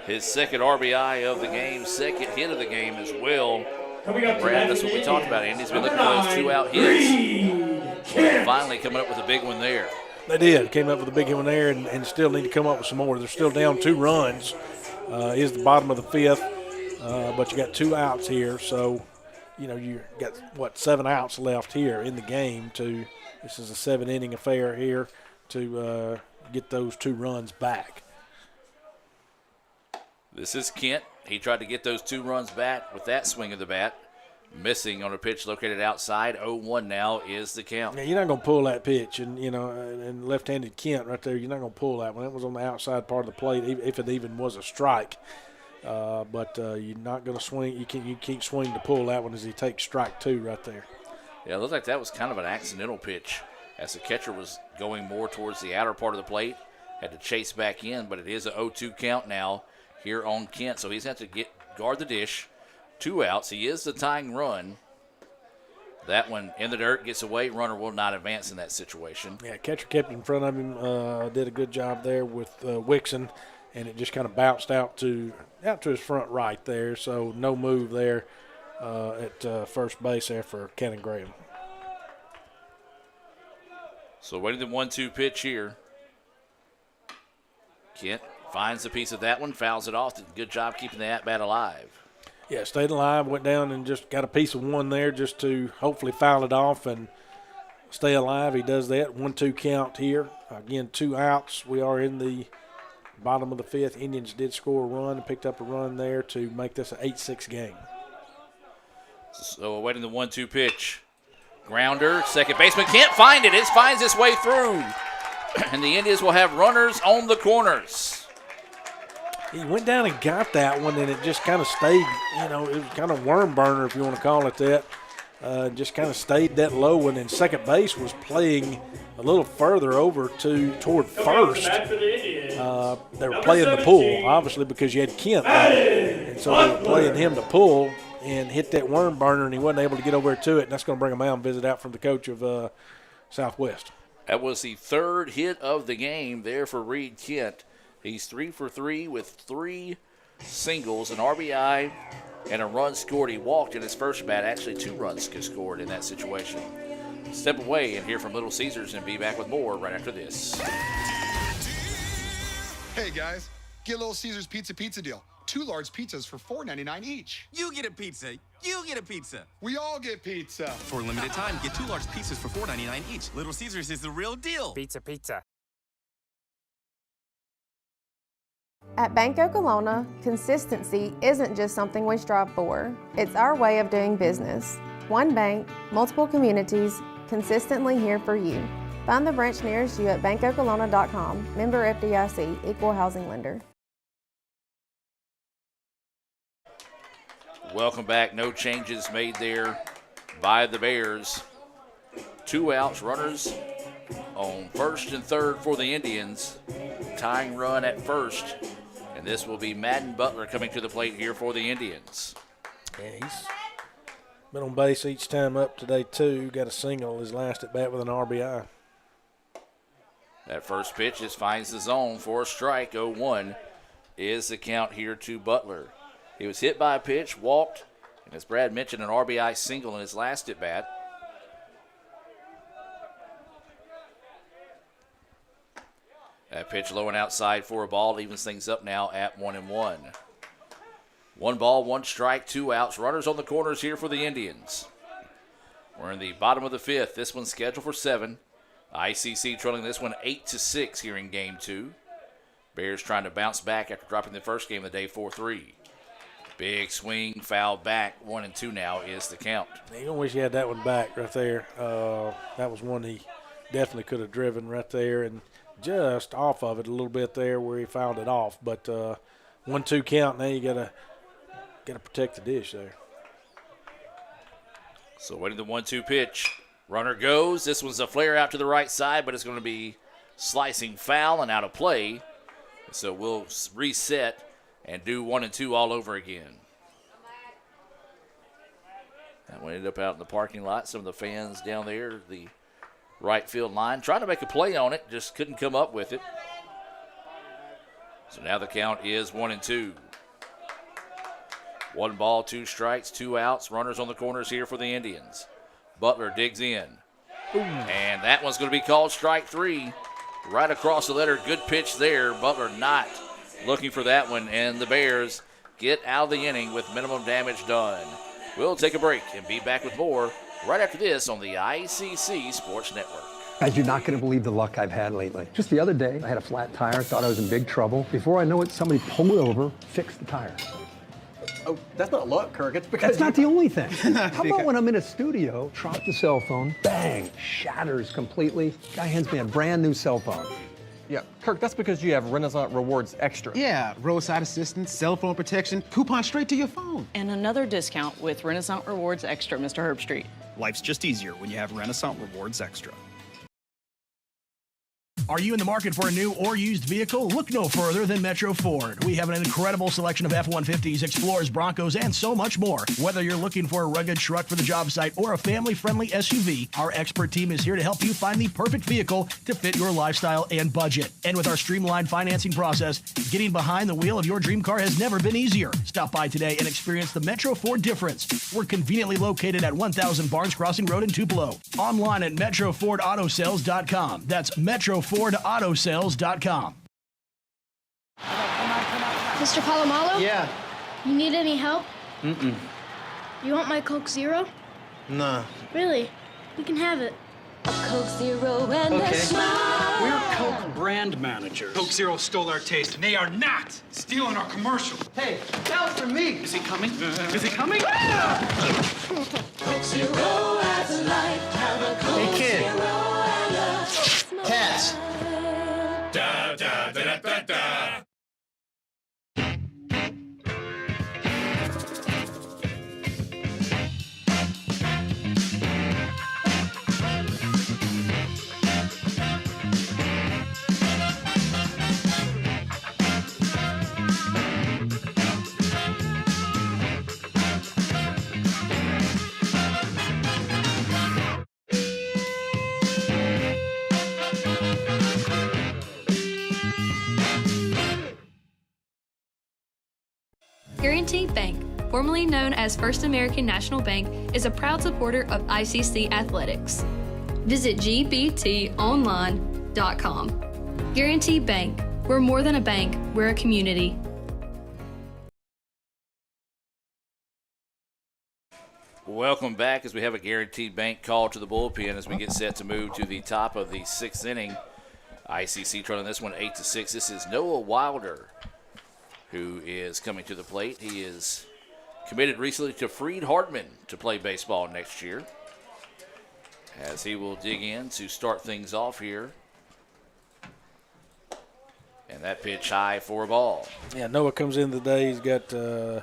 Speaker 5: His second RBI of the game, second hit of the game as well. Brad, that's what we talked about. Andy's been looking for those 2-out hits. Finally coming up with a big one there.
Speaker 7: They did. Came up with a big one there and still need to come up with some more. They're still down 2 runs. Is the bottom of the 5th. but you got 2 outs here, so you got 7 outs left here in the game. This is a 7-inning affair here to get those 2 runs back.
Speaker 5: This is Kent. He tried to get those 2 runs back with that swing of the bat. Missing on a pitch located outside. 0-1 now is the count.
Speaker 7: Yeah, you're not going to pull that pitch, and left-handed Kent right there, you're not going to pull that one. That was on the outside part of the plate, if it even was a strike. But you're not going to swing. You can't swing to pull that one as he takes strike 2 right there.
Speaker 5: Yeah, it looked like that was kind of an accidental pitch as the catcher was going more towards the outer part of the plate. Had to chase back in, but it is a 0-2 count now here on Kent. So he's going to have to guard the dish. 2 outs. He is the tying run. That one in the dirt, gets away. Runner will not advance in that situation.
Speaker 7: Yeah, catcher kept in front of him. Did a good job there with Wixon, and it just kind of bounced out to his front right there. So no move there at first base there for Cannon Graham.
Speaker 5: So waiting the 1-2 pitch here. Kent finds a piece of that one, fouls it off. Good job keeping the at-bat alive.
Speaker 7: Yeah, stayed alive, went down and just got a piece of one there just to hopefully foul it off and stay alive. He does that. 1-2 count here. Again, 2 outs. We are in the bottom of the 5th. Indians did score a run and picked up a run there to make this an 8-6 game.
Speaker 5: So awaiting the 1-2 pitch. Grounder, second baseman can't find it. It finds its way through. And the Indians will have runners on the corners.
Speaker 7: He went down and got that one, and it just kind of stayed, it was kind of worm burner, if you want to call it that. Just kind of stayed that low, and then second base was playing a little further over toward first. They were playing the pull, obviously, because you had Kent there. And so they were playing him to pull and hit that worm burner, and he wasn't able to get over to it, and that's going to bring a mound visit out from the coach of Southwest.
Speaker 5: That was the 3rd hit of the game there for Reed Kent. He's 3 for 3 with 3 singles, an RBI, and a run scored. He walked in his first bat. Actually, 2 runs scored in that situation. Step away and hear from Little Caesars and be back with more right after this.
Speaker 9: Hey, guys. Get Little Caesars pizza deal. 2 large pizzas for $4.99 each.
Speaker 10: You get a pizza. You get a pizza.
Speaker 9: We all get pizza.
Speaker 10: For a limited time, get 2 large pizzas for $4.99 each. Little Caesars is the real deal.
Speaker 4: Pizza.
Speaker 16: At Bank Okolona, consistency isn't just something we strive for. It's our way of doing business. One bank, multiple communities, consistently here for you. Find the branch nearest you at bankokolona.com. Member FDIC, Equal Housing Lender.
Speaker 5: Welcome back. No changes made there by the Bears. 2 outs, runners on first and third for the Indians. Tying run at first. And this will be Madden Butler coming to the plate here for the Indians.
Speaker 7: Yeah, he's been on base each time up today, too. Got a single his last at bat with an RBI.
Speaker 5: That first pitch just finds the zone for a strike. 0-1 is the count here to Butler. He was hit by a pitch, walked, and as Brad mentioned, an RBI single in his last at bat. That pitch low and outside for a ball evens things up now at 1-1. 1 ball, 1 strike, 2 outs. Runners on the corners here for the Indians. We're in the bottom of the 5th. This one's scheduled for 7. ICC trailing this one 8-6 here in Game 2. Bears trying to bounce back after dropping the first game of the day 4-3. Big swing, foul back. 1-2 now is the count.
Speaker 7: You don't wish you had that one back right there. That was one he definitely could have driven right there and just off of it a little bit there where he fouled it off. But 1-2 count. Now you gotta protect the dish there.
Speaker 5: So waiting the 1-2 pitch. Runner goes. This one's a flare out to the right side, but it's going to be slicing foul and out of play. So we'll reset and do 1-2 all over again. That one ended up out in the parking lot. Some of the fans down there, the right field line, trying to make a play on it, just couldn't come up with it. So now the count is 1-2. 1 ball, 2 strikes, 2 outs. Runners on the corners here for the Indians. Butler digs in. Ooh. And that one's going to be called strike 3. Right across the letter. Good pitch there. Butler not looking for that one. And the Bears get out of the inning with minimum damage done. We'll take a break and be back with more right after this on the ICC Sports Network.
Speaker 17: Guys, you're not going to believe the luck I've had lately. Just the other day, I had a flat tire, thought I was in big trouble. Before I know it, somebody pulled over, fixed the tire.
Speaker 15: Oh, that's not luck, Kirk. It's because
Speaker 17: That's not the only thing. How about when I'm in a studio, drop the cell phone, bang, shatters completely. Guy hands me a brand new cell phone.
Speaker 15: Yeah, Kirk, that's because you have Renaissance Rewards Extra.
Speaker 18: Yeah, roadside assistance, cell phone protection, coupon straight to your phone.
Speaker 19: And another discount with Renaissance Rewards Extra, Mr. Herbstreit.
Speaker 20: Life's just easier when you have Renaissance Rewards Extra.
Speaker 2: Are you in the market for a new or used vehicle? Look no further than Metro Ford. We have an incredible selection of F-150s, Explorers, Broncos, and so much more. Whether you're looking for a rugged truck for the job site or a family-friendly SUV, our expert team is here to help you find the perfect vehicle to fit your lifestyle and budget. And with our streamlined financing process, getting behind the wheel of your dream car has never been easier. Stop by today and experience the Metro Ford difference. We're conveniently located at 1000 Barnes Crossing Road in Tupelo. Online at MetroFordAutoSales.com. That's MetroFordAutoSales.com.
Speaker 14: Mr. Palomalo?
Speaker 4: Yeah.
Speaker 14: You need any help?
Speaker 4: Mm-mm.
Speaker 14: You want my Coke Zero?
Speaker 4: Nah.
Speaker 14: Really? You can have it. A Coke Zero and a smile.
Speaker 4: We're Coke brand managers.
Speaker 22: Coke Zero stole our taste, and they are not stealing our commercial.
Speaker 4: Hey, that was for me.
Speaker 22: Is he coming? Is he coming?
Speaker 12: Coke Zero adds life. Have a Coke
Speaker 4: Hey, kid.
Speaker 12: Zero and a smile.
Speaker 4: Cats.
Speaker 12: Da, da, da, da, da, da.
Speaker 3: Guaranteed Bank, formerly known as First American National Bank, is a proud supporter of ICC athletics. Visit gbtonline.com. Guaranteed Bank, we're more than a bank, we're a community.
Speaker 5: Welcome back as we have a Guaranteed Bank call to the bullpen as we get set to move to the top of the sixth inning. ICC trailing this one 8-6. This is Noah Wilder who is coming to the plate. He is committed recently to Freed Hardman to play baseball next year, as he will dig in to start things off here. And that pitch high for a ball.
Speaker 7: Yeah, Noah comes in today. He's got no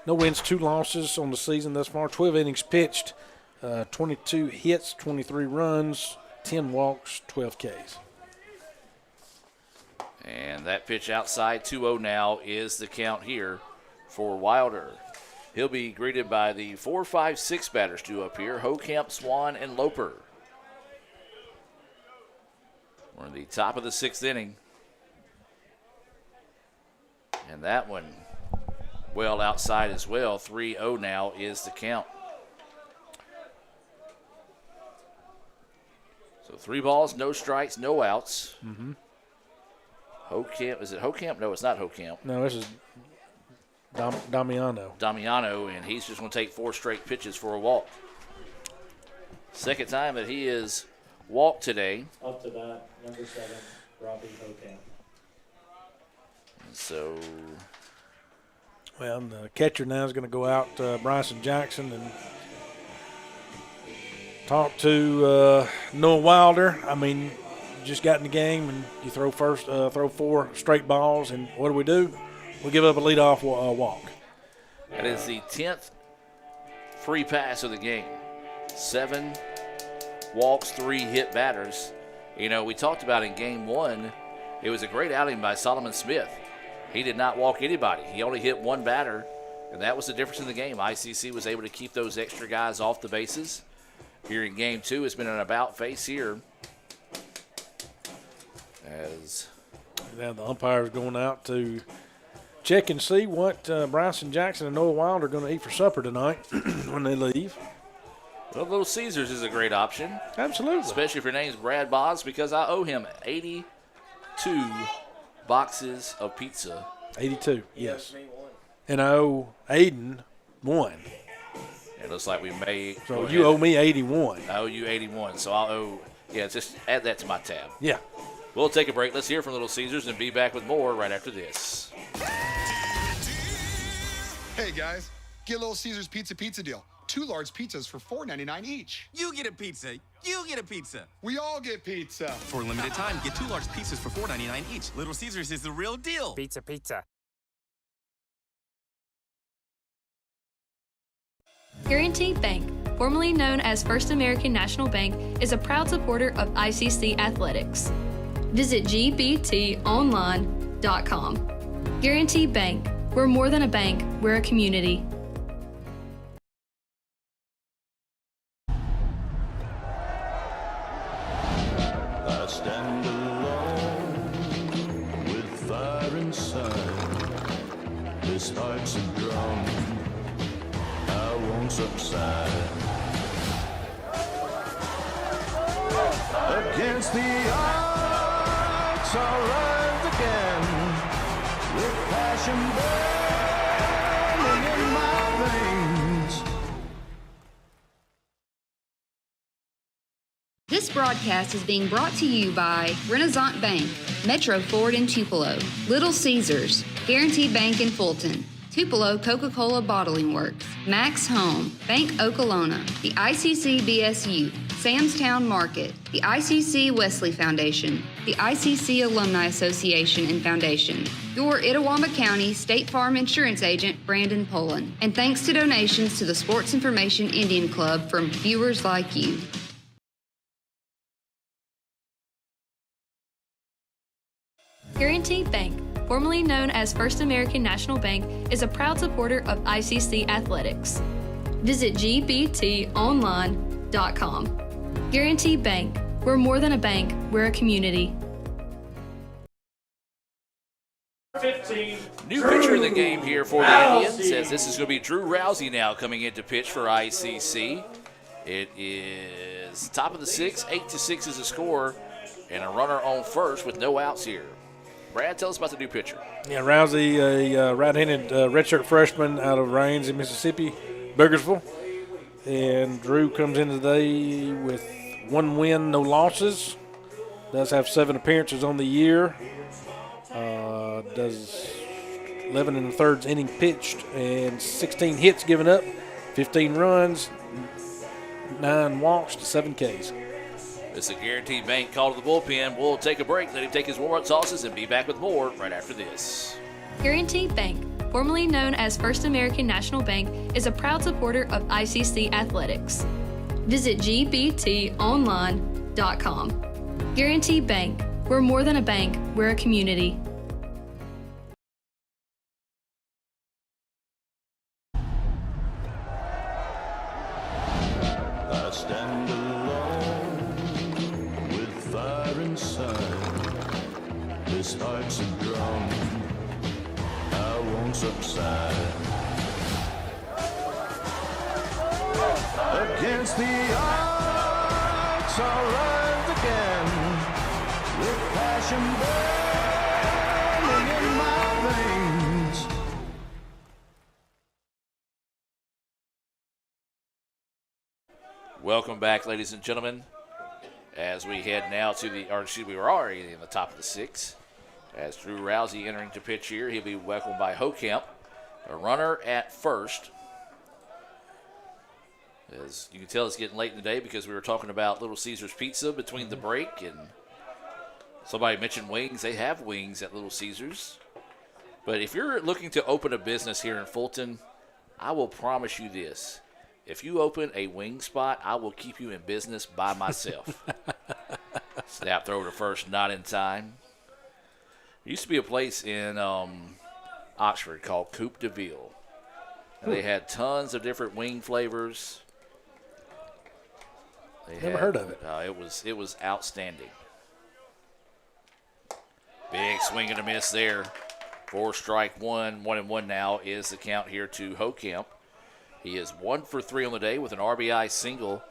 Speaker 7: wins, 2 losses on the season thus far. 12 innings pitched, 22 hits, 23 runs, 10 walks, 12 Ks.
Speaker 5: And that pitch outside 2-0 now is the count here for Wilder. He'll be greeted by the 4, 5, 6 batters due up here, Hokamp, Swan, and Loper. We're in the top of the 6th inning. And that one well outside as well. 3-0 now is the count. So 3 balls, no strikes, no outs.
Speaker 7: Mm-hmm.
Speaker 5: Hokamp, is it Hokamp? No, it's not Hokamp.
Speaker 7: No, this is Damiano.
Speaker 5: Damiano, and he's just going to take 4 straight pitches for a walk. Second time that he is walked today.
Speaker 6: Up to bat, number 7, Robbie Hokamp.
Speaker 5: So,
Speaker 7: well, the catcher now is going to go out, Bryson Jackson, and talk to Noah Wilder. I mean, just got in the game, and you throw 4 straight balls, and what do? We give up a leadoff walk.
Speaker 5: That is the 10th free pass of the game. 7 walks, 3 hit batters. You know, we talked about in game 1, it was a great outing by Solomon Smith. He did not walk anybody. He only hit 1 batter, and that was the difference in the game. ICC was able to keep those extra guys off the bases. Here in game 2, it's been an about face here. As
Speaker 7: now the umpire's going out to check and see what Bryson Jackson and Noah Wilder are going to eat for supper tonight when they leave.
Speaker 5: Well, Little Caesars is a great option.
Speaker 7: Absolutely.
Speaker 5: Especially if your name's Brad Boggs, because I owe him 82 boxes of pizza.
Speaker 7: 82, yes. And I owe Aiden 1.
Speaker 5: It looks like we may.
Speaker 7: So you owe me 81.
Speaker 5: I owe you 81. So I'll owe. Yeah, just add that to my tab.
Speaker 7: Yeah.
Speaker 5: We'll take a break. Let's hear from Little Caesars and be back with more right after this.
Speaker 9: Hey guys, get Little Caesars pizza deal. 2 large pizzas for $4.99 each.
Speaker 10: You get a pizza. You get a pizza.
Speaker 9: We all get pizza.
Speaker 10: For a limited time, get 2 large pizzas for $4.99 each. Little Caesars is the real deal.
Speaker 11: Pizza.
Speaker 3: Guaranty Bank, formerly known as First American National Bank, is a proud supporter of ICC athletics. Visit gbtonline.com. Guaranty Bank, we're more than a bank, we're a community.
Speaker 12: I stand alone with fire inside. This heart's a drum. I won't subside. Against the odds, I'll rise again with passion burning in my veins.
Speaker 8: This broadcast is being brought to you by Renaissance Bank, Metro Ford in Tupelo, Little Caesars, Guaranty Bank in Fulton, Tupelo Coca-Cola Bottling Works, Max Home, Bank Okolona, the ICC BSU, Samstown Market, the ICC Wesley Foundation, the ICC Alumni Association and Foundation, your Itawamba County State Farm Insurance Agent, Brandon Poland, and thanks to donations to the Sports Information Indian Club from viewers like you.
Speaker 3: Guaranty Bank, formerly known as First American National Bank, is a proud supporter of ICC athletics. Visit gbtonline.com. Guaranty Bank, we're more than a bank, we're a community.
Speaker 6: 15.
Speaker 5: New pitcher in the game here for the Indians, as this is going to be Drew Rousey now coming in to pitch for ICC. It is top of the 6th, 8-6 is the score, and a runner on first with no outs here. Brad, tell us about the new pitcher.
Speaker 7: Yeah, Rousey, a right-handed redshirt freshman out of Rains in Mississippi, Burgersville. And Drew comes in today with 1 win, no losses. Does have 7 appearances on the year. Does 11 1/3 inning pitched and 16 hits given up, 15 runs, 9 walks to 7 Ks.
Speaker 5: This is a Guaranteed Bank call to the bullpen. We'll take a break, let him take his warm-up tosses, and be back with more right after this.
Speaker 3: Guaranty Bank, formerly known as First American National Bank, is a proud supporter of ICC athletics. Visit gbtonline.com. Guaranty Bank, we're more than a bank, we're a community.
Speaker 12: I stand alone with fire inside. This heart's a drum. I won't subside. Against the odds, I'll rise again with passion burning in my veins.
Speaker 5: Welcome back, ladies and gentlemen, as we head now to we were already in the top of the 6th. As Drew Rousey entering to pitch here, he'll be welcomed by Hokamp, a runner at first. As you can tell, it's getting late in the day because we were talking about Little Caesars Pizza between the break, and somebody mentioned wings. They have wings at Little Caesars. But if you're looking to open a business here in Fulton, I will promise you this. If you open a wing spot, I will keep you in business by myself. Snap throw to first, not in time. There used to be a place in Oxford called Coupe de Ville. And they had tons of different wing flavors.
Speaker 7: Never heard of it.
Speaker 5: It was outstanding. Big swing and a miss there. 4 strike 1, 1-1 now is the count here to Hokamp. He is 1 for 3 on the day with an RBI single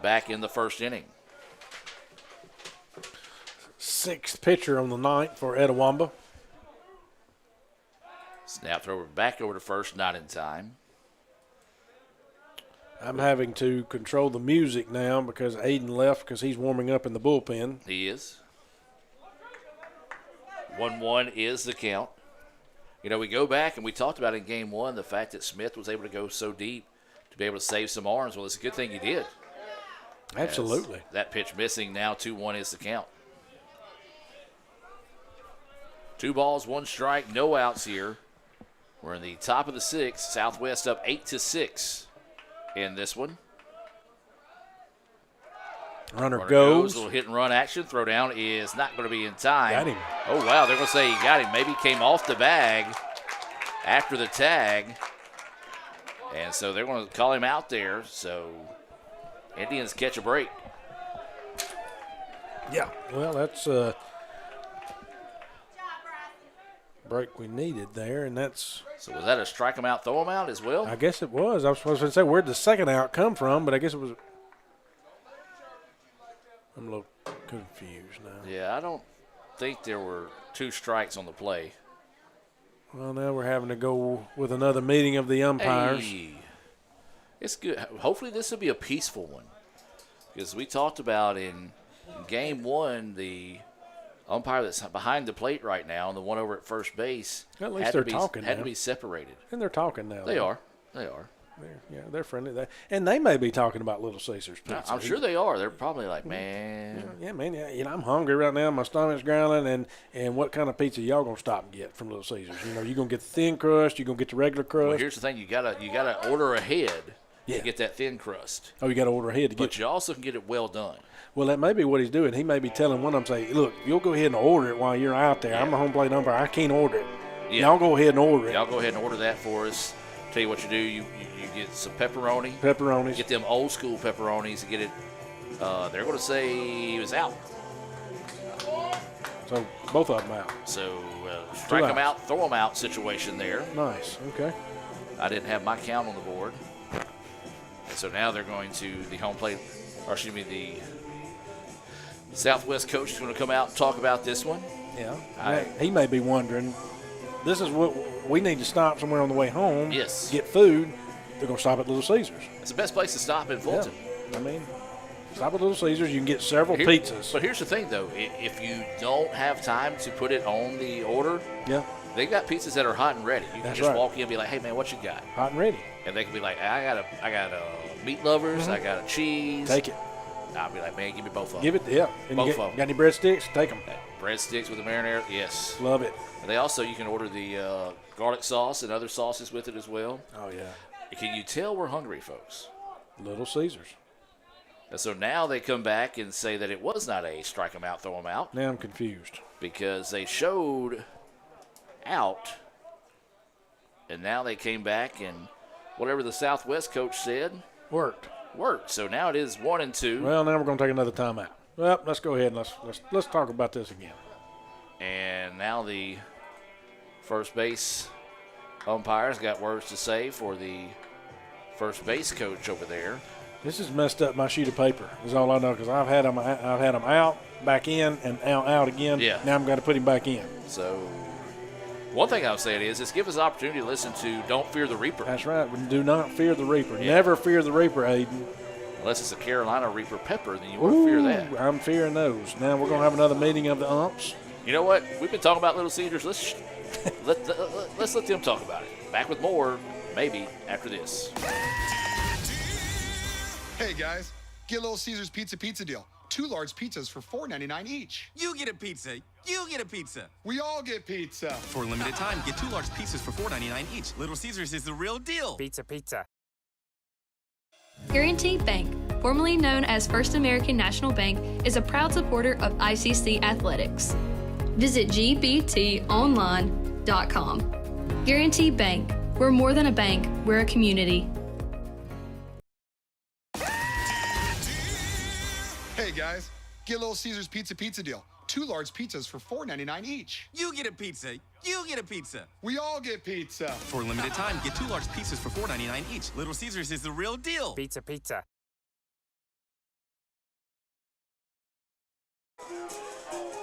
Speaker 5: back in the first inning.
Speaker 7: 6th pitcher on the 9th for Etowamba.
Speaker 5: Snap throw back over to first, not in time.
Speaker 7: I'm having to control the music now because Aiden left because he's warming up in the bullpen.
Speaker 5: He is. 1-1 is the count. You know, we go back and we talked about in game one the fact that Smith was able to go so deep to be able to save some arms. Well, it's a good thing he did.
Speaker 7: Absolutely.
Speaker 5: As that pitch missing, now 2-1 is the count. 2 balls, 1 strike, no outs here. We're in the top of the 6th. Southwest up 8-6 in this one.
Speaker 7: Runner goes.
Speaker 5: A little hit and run action. Throw down is not going to be in time.
Speaker 7: Got him.
Speaker 5: Oh, wow. They're going to say he got him. Maybe came off the bag after the tag. And so they're going to call him out there. So Indians catch a break.
Speaker 7: Yeah. Well, that's break we needed there, and that's.
Speaker 5: So was that a strike him out, throw him out as well?
Speaker 7: I guess it was. I was supposed to say where'd the second out come from, but I guess it was. I'm a little confused now.
Speaker 5: Yeah, I don't think there were 2 strikes on the play.
Speaker 7: Well, now we're having to go with another meeting of the umpires.
Speaker 5: Hey, it's good. Hopefully this will be a peaceful one. Because we talked about in game 1, the umpire that's behind the plate right now and the one over at first base
Speaker 7: at least they're talking
Speaker 5: had to be separated.
Speaker 7: And they're talking now.
Speaker 5: They are. They are.
Speaker 7: They're friendly. And they may be talking about Little Caesars pizza.
Speaker 5: I'm sure they are. They're probably like, man.
Speaker 7: Yeah, man. Yeah, you know, I'm hungry right now. My stomach's growling. And what kind of pizza y'all gonna stop and get from Little Caesars? You know, you gonna get the thin crust. You gonna get the regular crust.
Speaker 5: Well, here's the thing. You gotta order ahead to get that thin crust.
Speaker 7: Oh, you gotta order ahead to get.
Speaker 5: But you also can get it well done.
Speaker 7: Well, that may be what he's doing. He may be telling one of them, say, look, you'll go ahead and order it while you're out there. I'm the home plate umpire. I can't order it.
Speaker 5: Yeah.
Speaker 7: Y'all go ahead and order it.
Speaker 5: Y'all go ahead and order that for us. Tell you what you do. You get some pepperoni.
Speaker 7: Pepperonis.
Speaker 5: Get them old school pepperonis and get it. They're going to say he was out.
Speaker 7: So both of them out.
Speaker 5: So strike them out, throw them out situation there.
Speaker 7: Nice. Okay.
Speaker 5: I didn't have my count on the board. And so now they're going to the home plate, or excuse me, the Southwest coach is going to come out and talk about this one.
Speaker 7: Yeah. He may be wondering, this is what we need to stop somewhere on the way home.
Speaker 5: Yes.
Speaker 7: Get food. They're going to stop at Little Caesars.
Speaker 5: It's the best place to stop in Fulton.
Speaker 7: Yeah. I mean, stop at Little Caesars. You can get several pizzas.
Speaker 5: But here's the thing, though. If you don't have time to put it on the order, they got pizzas that are hot and ready. You can just walk in and be like, hey, man, what you got?
Speaker 7: Hot and ready.
Speaker 5: And they can be like, I got a meat lovers. I got a cheese.
Speaker 7: Take it.
Speaker 5: I'll be like, man, give me both of them.
Speaker 7: Give it, yeah. And both of them. Got any breadsticks? Take them.
Speaker 5: Breadsticks with the marinara, yes.
Speaker 7: Love it.
Speaker 5: And they also, you can order the garlic sauce and other sauces with it as well.
Speaker 7: Oh, yeah.
Speaker 5: Can you tell we're hungry, folks?
Speaker 7: Little Caesars.
Speaker 5: And so now they come back and say that it was not a strike them out, throw them out.
Speaker 7: Now I'm confused.
Speaker 5: Because they showed out, and now they came back and whatever the Southwest coach said
Speaker 7: worked.
Speaker 5: So now it is 1-2.
Speaker 7: Well, now we're going to take another timeout. Well, let's go ahead and let's talk about this again.
Speaker 5: And now the first base umpire's got words to say for the first base coach over there.
Speaker 7: This has messed up my sheet of paper, is all I know, because I've had them out, back in, and out again.
Speaker 5: Yeah.
Speaker 7: Now I'm going to put him back in.
Speaker 5: So one thing I would say is give us an opportunity to listen to Don't Fear the Reaper.
Speaker 7: That's right. Do not fear the Reaper. Yeah. Never fear the Reaper, Aiden.
Speaker 5: Unless it's a Carolina Reaper pepper, then you won't fear that.
Speaker 7: I'm fearing those. Now we're going to have another meeting of the umps.
Speaker 5: You know what? We've been talking about Little Caesars. Let's let them talk about it. Back with more, maybe, after this.
Speaker 9: Hey, guys. Get Little Caesars pizza deal. 2 large pizzas for $4.99 each.
Speaker 10: You get a pizza. You get a pizza.
Speaker 9: We all get pizza.
Speaker 10: For a limited time, get 2 large pizzas for $4.99 each. Little Caesars is the real deal.
Speaker 11: Pizza.
Speaker 3: Guaranty Bank, formerly known as First American National Bank, is a proud supporter of ICC athletics. Visit gbtonline.com. Guaranty Bank. We're more than a bank, we're a community.
Speaker 9: Hey, guys. Get Little Caesars pizza deal. 2 large pizzas for $4.99 each.
Speaker 10: You get a pizza. You get a pizza.
Speaker 9: We all get pizza.
Speaker 10: For a limited time, get 2 large pizzas for $4.99 each. Little Caesars is the real deal.
Speaker 11: Pizza.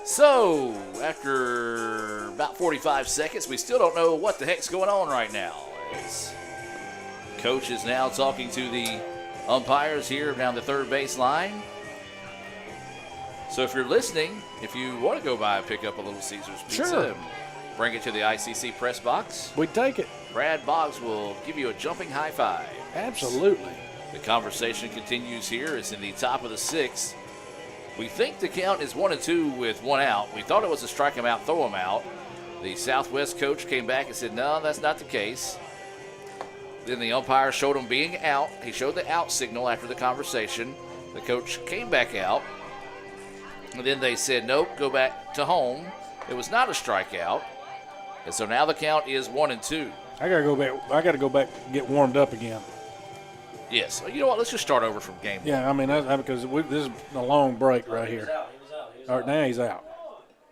Speaker 5: So, after about 45 seconds, we still don't know what the heck's going on right now. As Coach is now talking to the umpires here down the third base line. So if you're listening, if you want to go by and pick up a Little Caesars pizza and bring it to the ICC press box,
Speaker 7: we'd take it.
Speaker 5: Brad Boggs will give you a jumping high five.
Speaker 7: Absolutely.
Speaker 5: The conversation continues here. It's in the top of the sixth. We think the count is 1-2 with one out. We thought it was a strike him out, throw him out. The Southwest coach came back and said, no, that's not the case. Then the umpire showed him being out. He showed the out signal after the conversation. The coach came back out. And then they said, nope, go back to home. It was not a strikeout. And so now the count is 1-2.
Speaker 7: I gotta go back and get warmed up again.
Speaker 5: Yes. Well, you know what? Let's just start over from game one.
Speaker 7: Yeah, I mean, because this is a long break right here. All right, now he's out.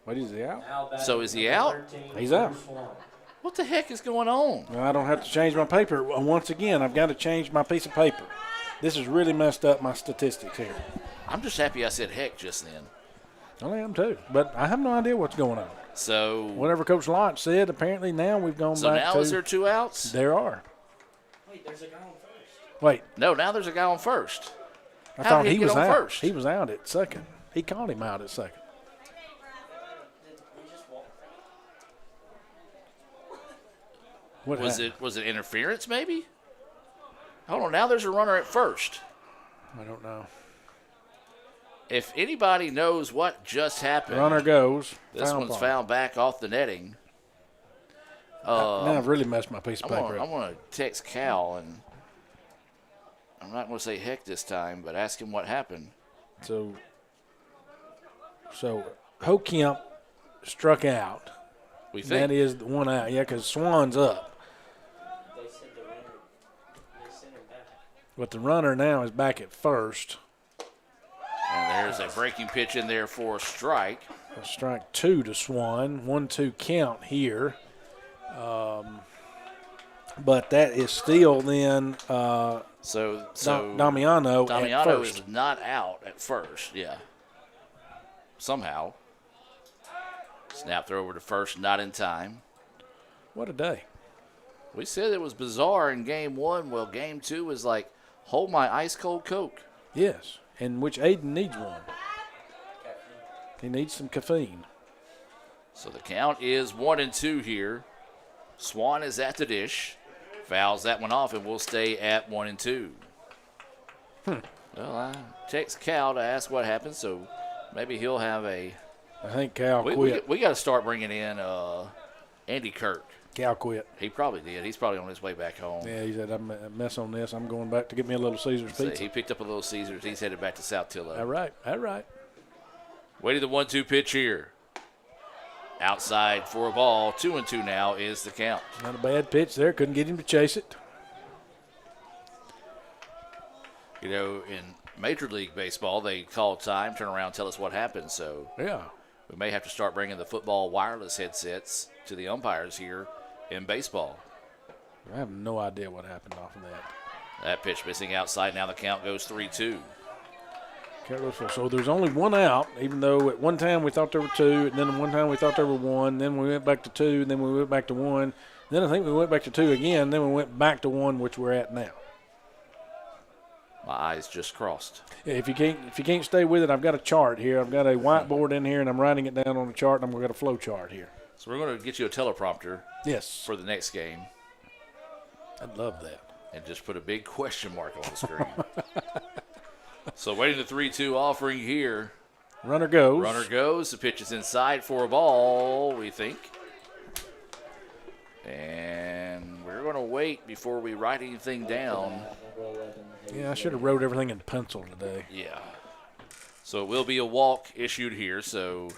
Speaker 7: What is he out?
Speaker 5: So is he out?
Speaker 7: He's out.
Speaker 5: What the heck is going on?
Speaker 7: Well, I don't have to change my paper. Once again, I've got to change my piece of paper. This has really messed up my statistics here.
Speaker 5: I'm just happy I said heck just then.
Speaker 7: I am too, but I have no idea what's going on.
Speaker 5: So
Speaker 7: whatever Coach Lott said, apparently now we've gone back to.
Speaker 5: So now is there two outs?
Speaker 7: There are.
Speaker 6: Wait, there's a guy on first.
Speaker 7: Wait.
Speaker 5: No, now there's a guy on first.
Speaker 7: I thought he was out. First? He was out at second. He called him out at second. What
Speaker 5: was it interference maybe? Hold on, now there's a runner at first.
Speaker 7: I don't know.
Speaker 5: If anybody knows what just happened,
Speaker 7: runner goes.
Speaker 5: This one's fouled back off the netting.
Speaker 7: Now I've really messed my piece of paper up.
Speaker 5: I'm going to text Cal, and I'm not going to say heck this time, but ask him what happened.
Speaker 7: So Hokemp struck out.
Speaker 5: We think.
Speaker 7: That is the one out, yeah, because Swan's up.
Speaker 6: They said the runner, they sent him back.
Speaker 7: But the runner now is back at first.
Speaker 5: And there's a breaking pitch in there for a strike.
Speaker 7: Strike two to Swan. 1-2 count here. But that is still then Damiano at first.
Speaker 5: Is not out at first, yeah. Somehow. Snap throw over to first, not in time.
Speaker 7: What a day.
Speaker 5: We said it was bizarre in game one. Well, game two was like, hold my ice cold Coke.
Speaker 7: Yes. In which Aiden needs one. He needs some caffeine.
Speaker 5: So the count is 1-2 here. Swan is at the dish. Fouls that one off, and we'll stay at 1-2. Well, I text Cal to ask what happened, so maybe he'll have a.
Speaker 7: I think Cal quit.
Speaker 5: We got to start bringing in Andy Kirk.
Speaker 7: Cal quit.
Speaker 5: He probably did. He's probably on his way back home.
Speaker 7: Yeah, he said, I'm a mess on this. I'm going back to get me a Little Caesars pizza.
Speaker 5: He picked up a Little Caesars. He's headed back to South Tillow.
Speaker 7: All right.
Speaker 5: Waiting the 1-2 pitch here. Outside for a ball. 2-2 now is the count.
Speaker 7: Not a bad pitch there. Couldn't get him to chase it.
Speaker 5: You know, in Major League Baseball, they call time, turn around, tell us what happened. So
Speaker 7: yeah,
Speaker 5: we may have to start bringing the football wireless headsets to the umpires here in baseball.
Speaker 7: I have no idea what happened off of that.
Speaker 5: That pitch missing outside. Now the count goes 3-2.
Speaker 7: So there's only one out, even though at one time we thought there were two, and then at one time we thought there were one, then we went back to two, and then we went back to one. Then I think we went back to two again, then we went back to one, which we're at now.
Speaker 5: My eyes just crossed.
Speaker 7: Yeah, if you can't stay with it, I've got a chart here. I've got a whiteboard in here, and I'm writing it down on the chart, and I've got a flow chart here.
Speaker 5: So we're going to get you a teleprompter.
Speaker 7: Yes.
Speaker 5: For the next game.
Speaker 7: I'd love that.
Speaker 5: And just put a big question mark on the screen. So waiting the 3-2 offering here.
Speaker 7: Runner goes.
Speaker 5: The pitch is inside for a ball, we think. And we're going to wait before we write anything down.
Speaker 7: Yeah, I should have wrote everything in pencil today.
Speaker 5: Yeah. So it will be a walk issued here, so.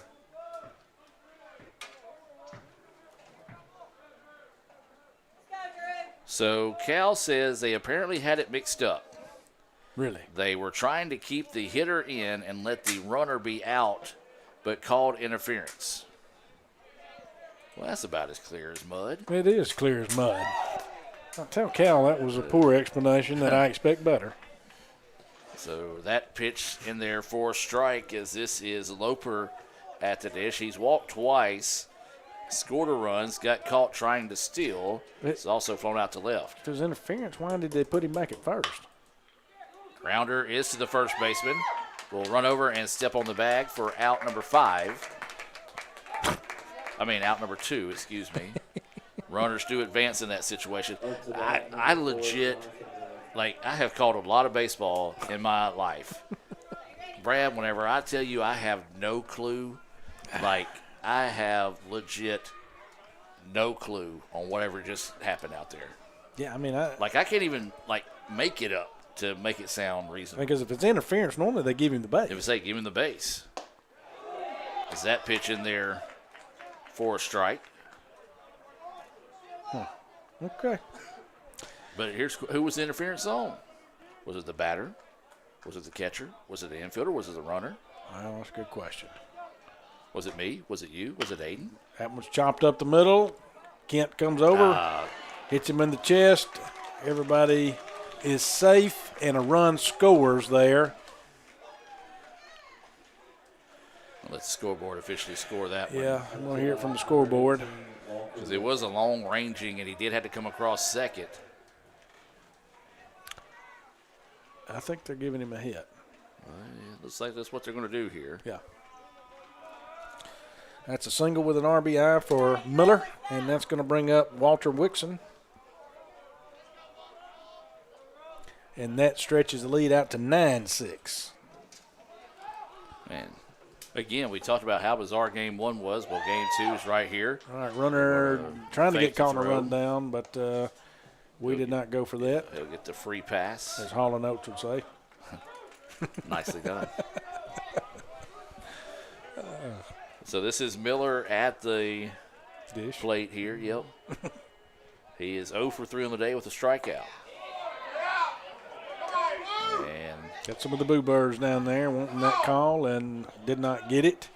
Speaker 5: So Cal says they apparently had it mixed up.
Speaker 7: Really?
Speaker 5: They were trying to keep the hitter in and let the runner be out, but called interference. Well, that's about as clear as mud.
Speaker 7: It is clear as mud. I'll tell Cal that was a poor explanation that I expect better.
Speaker 5: So that pitch in there for a strike, as this is Loper at the dish. He's walked twice, scored a run, got caught trying to steal. It's also flown out to left.
Speaker 7: If there's interference, why did they put him back at first?
Speaker 5: Grounder is to the first baseman. Will run over and step on the bag for out number 5. Out number 2, excuse me. Runners do advance in that situation. I legit, I have called a lot of baseball in my life. Brad, whenever I tell you I have no clue, I have legit no clue on whatever just happened out there.
Speaker 7: Yeah,
Speaker 5: I can't even, make it up to make it sound reasonable.
Speaker 7: Because if it's interference, normally they give him the base.
Speaker 5: If it's give him the base. Is that pitch in there for a strike?
Speaker 7: Okay.
Speaker 5: But here's who was the interference zone. Was it the batter? Was it the catcher? Was it the infielder? Was it the runner?
Speaker 7: Well, that's a good question.
Speaker 5: Was it me? Was it you? Was it Aiden?
Speaker 7: That one's chopped up the middle. Kent comes over, hits him in the chest. Everybody is safe, and a run scores there.
Speaker 5: Let the scoreboard officially score that one.
Speaker 7: Yeah, I'm going to hear it from the scoreboard.
Speaker 5: Because it was a long ranging, and he did have to come across second.
Speaker 7: I think they're giving him a hit.
Speaker 5: Looks like that's what they're going to do here.
Speaker 7: Yeah. That's a single with an RBI for Miller, and that's going to bring up Walter Wixon. And that stretches the lead out to 9-6.
Speaker 5: Man. Again, we talked about how bizarre Game 1 was. Well, Game 2 is right here.
Speaker 7: All right, runner trying to get caught on a run down, but we did not go for that.
Speaker 5: He'll get the free pass.
Speaker 7: As Hall & Oates would say.
Speaker 5: Nicely done. So this is Miller at the plate here. Yep. He is 0 for 3 on the day with a strikeout. And
Speaker 7: got some of the Boo Birds down there wanting that call and did not get it.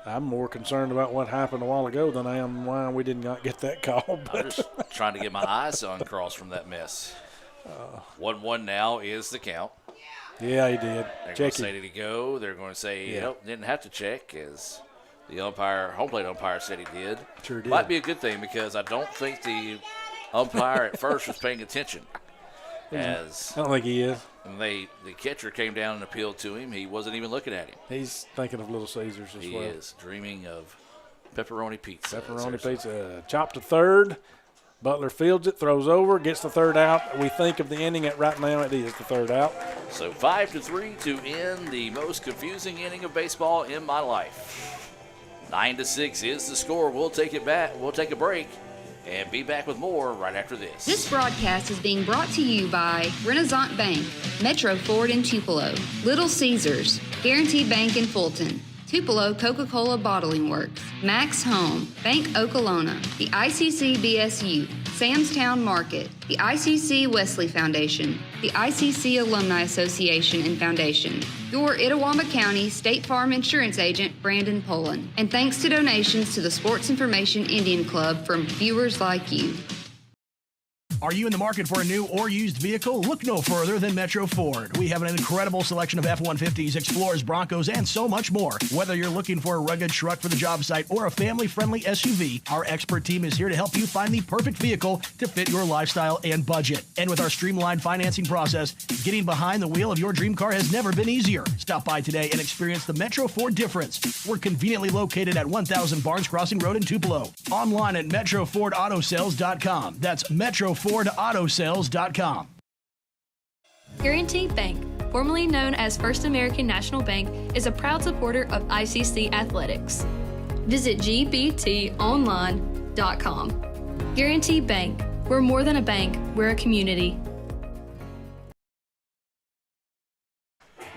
Speaker 7: I'm more concerned about what happened a while ago than I am why we did not get that call.
Speaker 5: I'm just trying to get my eyes uncrossed from that mess. 1-1 now is the count.
Speaker 7: Yeah, he did.
Speaker 5: They're going to say, did he go? They're going to say, nope, didn't have to check, as the home plate umpire said he did.
Speaker 7: Sure did.
Speaker 5: Might be a good thing because I don't think the umpire at first was paying attention.
Speaker 7: I don't think he is.
Speaker 5: When the catcher came down and appealed to him, he wasn't even looking at him.
Speaker 7: He's thinking of Little Caesars as well.
Speaker 5: He is dreaming of pepperoni pizza.
Speaker 7: Pepperoni pizza. Chopped to third. Butler fields it, throws over, gets the third out. We think of the inning right now, it is the third out.
Speaker 5: So 5-3 to end the most confusing inning of baseball in my life. 9-6 is the score. We'll take it back. We'll take a break and be back with more right after this.
Speaker 8: This broadcast is being brought to you by Renaissance Bank, Metro Ford in Tupelo, Little Caesars, Guaranteed Bank in Fulton, Tupelo Coca-Cola Bottling Works, Max Home, Bank Okolona, the ICC BSU, Samstown Market, the ICC Wesley Foundation, the ICC Alumni Association and Foundation, your Itawamba County State Farm Insurance Agent, Brandon Poland, and thanks to donations to the Sports Information Indian Club from viewers like you.
Speaker 2: Are you in the market for a new or used vehicle? Look no further than Metro Ford. We have an incredible selection of F-150s, Explorers, Broncos, and so much more. Whether you're looking for a rugged truck for the job site or a family-friendly SUV, our expert team is here to help you find the perfect vehicle to fit your lifestyle and budget. And with our streamlined financing process, getting behind the wheel of your dream car has never been easier. Stop by today and experience the Metro Ford difference. We're conveniently located at 1000 Barnes Crossing Road in Tupelo. Online at MetroFordAutoSales.com. That's MetroFordAutoSales.com.
Speaker 3: Guaranteed Bank, formerly known as First American National Bank, is a proud supporter of ICC Athletics. Visit gbtonline.com. Guaranteed Bank, we're more than a bank, we're a community.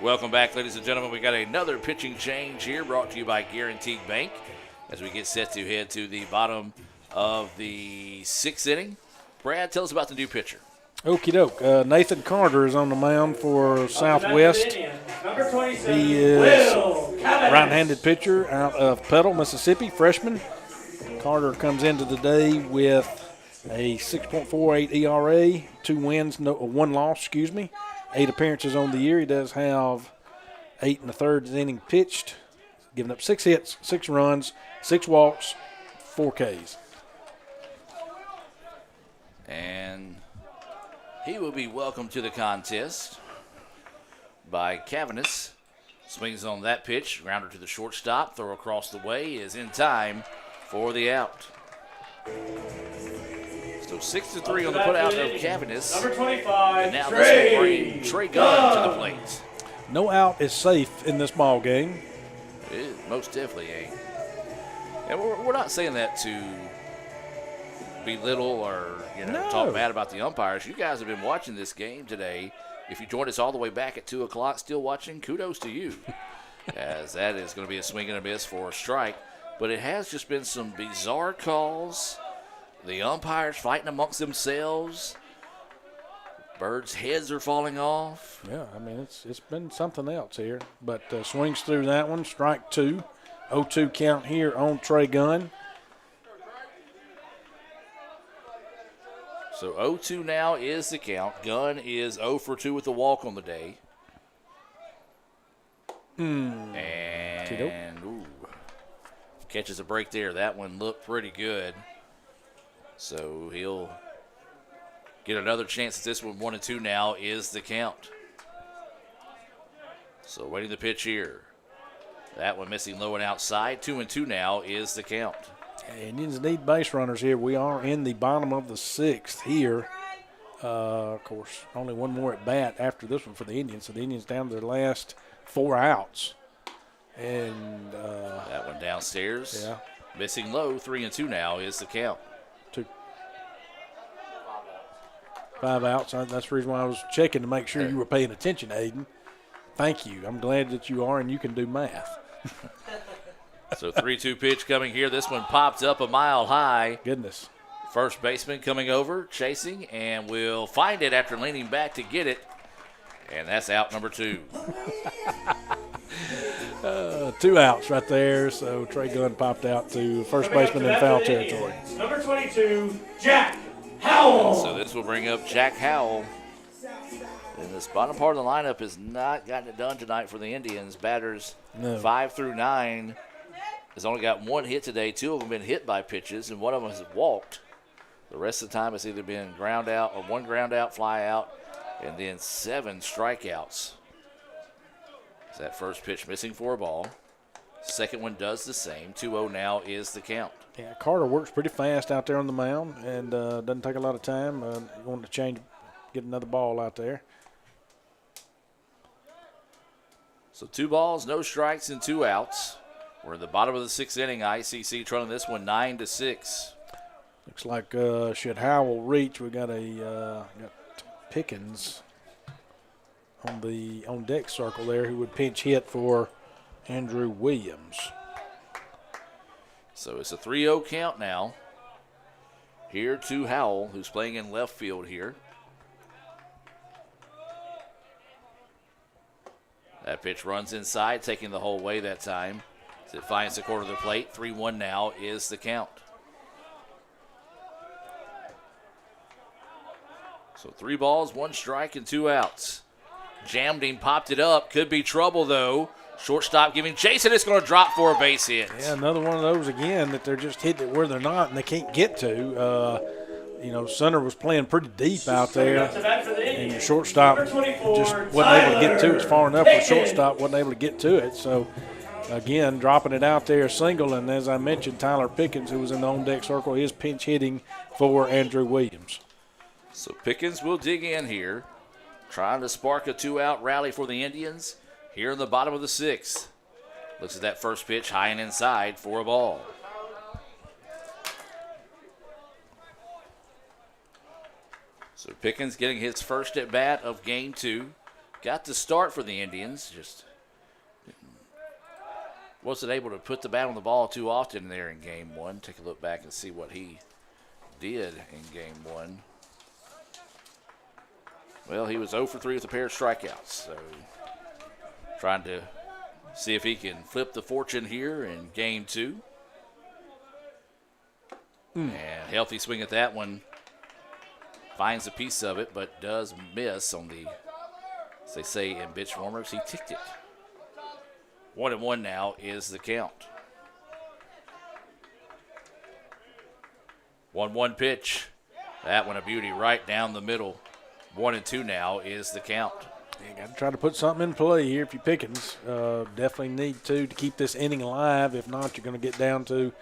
Speaker 5: Welcome back, ladies and gentlemen. We got another pitching change here brought to you by Guaranteed Bank as we get set to head to the bottom of the 6th inning. Brad, tell us about the new pitcher.
Speaker 7: Okie doke. Nathan Carter is on the mound for Southwest. He is a right-handed pitcher out of Petal, Mississippi, freshman. Carter comes into the day with a 6.48 ERA, 2 wins, 1 loss, 8 appearances on the year. He does have 8 1/3 innings pitched. giving up 6 hits, 6 runs, 6 walks, 4 Ks.
Speaker 5: And he will be welcomed to the contest by Cavanis. Swings on that pitch, grounder to the shortstop, throw across the way is in time for the out. So 6-3 on the putout of Cavanis.
Speaker 6: Number 25,
Speaker 5: and now this will bring Trey Gunn to the plate.
Speaker 7: No out is safe in this ball game.
Speaker 5: It most definitely ain't. And we're not saying that to belittle or talk bad about the umpires. You guys have been watching this game today. If you joined us all the way back at 2 o'clock still watching, kudos to you. As that is going to be a swing and a miss for a strike. But it has just been some bizarre calls. The umpires fighting amongst themselves. Birds' heads are falling off.
Speaker 7: Yeah, I mean, it's been something else here. But swings through that one, strike 2. 0-2 count here on Trey Gunn.
Speaker 5: So 0-2 now is the count. Gunn is 0 for 2 with the walk on the day. And catches a break there. That one looked pretty good. So he'll get another chance at this one. 1-2 now is the count. So waiting the pitch here. That one missing low and outside. 2-2 now is the count.
Speaker 7: Indians need base runners here. We are in the bottom of the 6th here. Of course, only one more at bat after this one for the Indians. So the Indians down to their last 4 outs. And
Speaker 5: that one downstairs.
Speaker 7: Yeah.
Speaker 5: Missing low. 3-2 now is the count.
Speaker 7: 5 outs. That's the reason why I was checking to make sure you were paying attention, Aiden. Thank you. I'm glad that you are and you can do math.
Speaker 5: So 3-2 pitch coming here. This one popped up a mile high.
Speaker 7: Goodness.
Speaker 5: First baseman coming over, chasing, and will find it after leaning back to get it. And that's out number 2.
Speaker 7: 2 outs right there. So Trey Gunn popped out to first baseman in foul territory.
Speaker 6: Number 22, Jack Howell.
Speaker 5: So this will bring up Jack Howell. And this bottom part of the lineup has not gotten it done tonight for the Indians. Batters 5 through 9 has only got 1 hit today. 2 of them been hit by pitches, and one of them has walked. The rest of the time it's either been ground out or 1 ground out, fly out, and then 7 strikeouts. So that first pitch missing for a ball. Second one does the same. 2-0 now is the count.
Speaker 7: Yeah, Carter works pretty fast out there on the mound and doesn't take a lot of time. Wanting to change, get another ball out there.
Speaker 5: So 2 balls, no strikes, and 2 outs. We're in the bottom of the 6th inning. ICC trailing this one 9-6.
Speaker 7: Looks like should Howell reach, we got got Pickens on deck circle there, who would pinch hit for Andrew Williams.
Speaker 5: So it's a 3-0 count now. Here to Howell, who's playing in left field here. That pitch runs inside, taking the whole way that time. As it finds the corner of the plate. 3-1 now is the count. So 3 balls, 1 strike, and 2 outs. Jammed him, popped it up. Could be trouble, though. Shortstop giving chase, and it's going to drop for a base hit.
Speaker 7: Yeah, another one of those again that they're just hitting it where they're not and they can't get to. Sunner was playing pretty deep out there, and the shortstop just wasn't able to get to it far enough. The shortstop wasn't able to get to it. So, again, dropping it out there, single. And as I mentioned, Tyler Pickens, who was in the on-deck circle, is pinch hitting for Andrew Williams.
Speaker 5: So Pickens will dig in here, trying to spark a 2-out rally for the Indians here in the bottom of the 6th. Looks at that first pitch, high and inside for a ball. So Pickens getting his first at bat of game 2. Got the start for the Indians. Just wasn't able to put the bat on the ball too often there in game 1. Take a look back and see what he did in game 1. Well, he was 0 for 3 with a pair of strikeouts. So trying to see if he can flip the fortune here in game 2. And healthy swing at that one. Finds a piece of it, but does miss on the, as they say in bitch warmers, he ticked it. 1-1 now is the count. 1-1 pitch. That one a beauty right down the middle. 1-2 now is the count.
Speaker 7: You got to try to put something in play here if you're Pickens. Definitely need to keep this inning alive. If not, you're going to get down to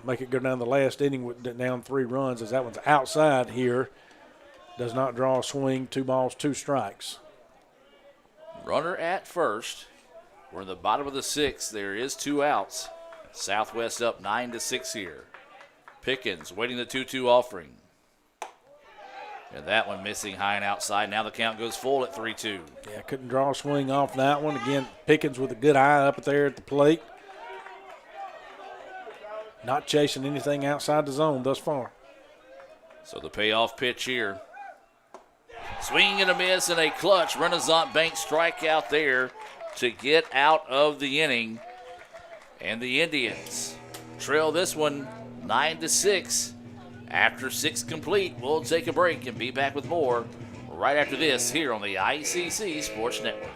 Speaker 7: make it go down the last inning with down 3 runs, as that one's outside here. Does not draw a swing. 2 balls, 2 strikes.
Speaker 5: Runner at first. We're in the bottom of the 6th. There is 2 outs. Southwest up 9-6 here. Pickens waiting the 2-2 offering. And that one missing high and outside. Now the count goes full at 3-2.
Speaker 7: Yeah, couldn't draw a swing off that one. Again, Pickens with a good eye up there at the plate. Not chasing anything outside the zone thus far.
Speaker 5: So the payoff pitch here. Swing and a miss and a clutch Renaissance Bank strikeout there to get out of the inning. And the Indians trail this one 9-6. After 6 complete, we'll take a break and be back with more right after this here on the ICC Sports Network.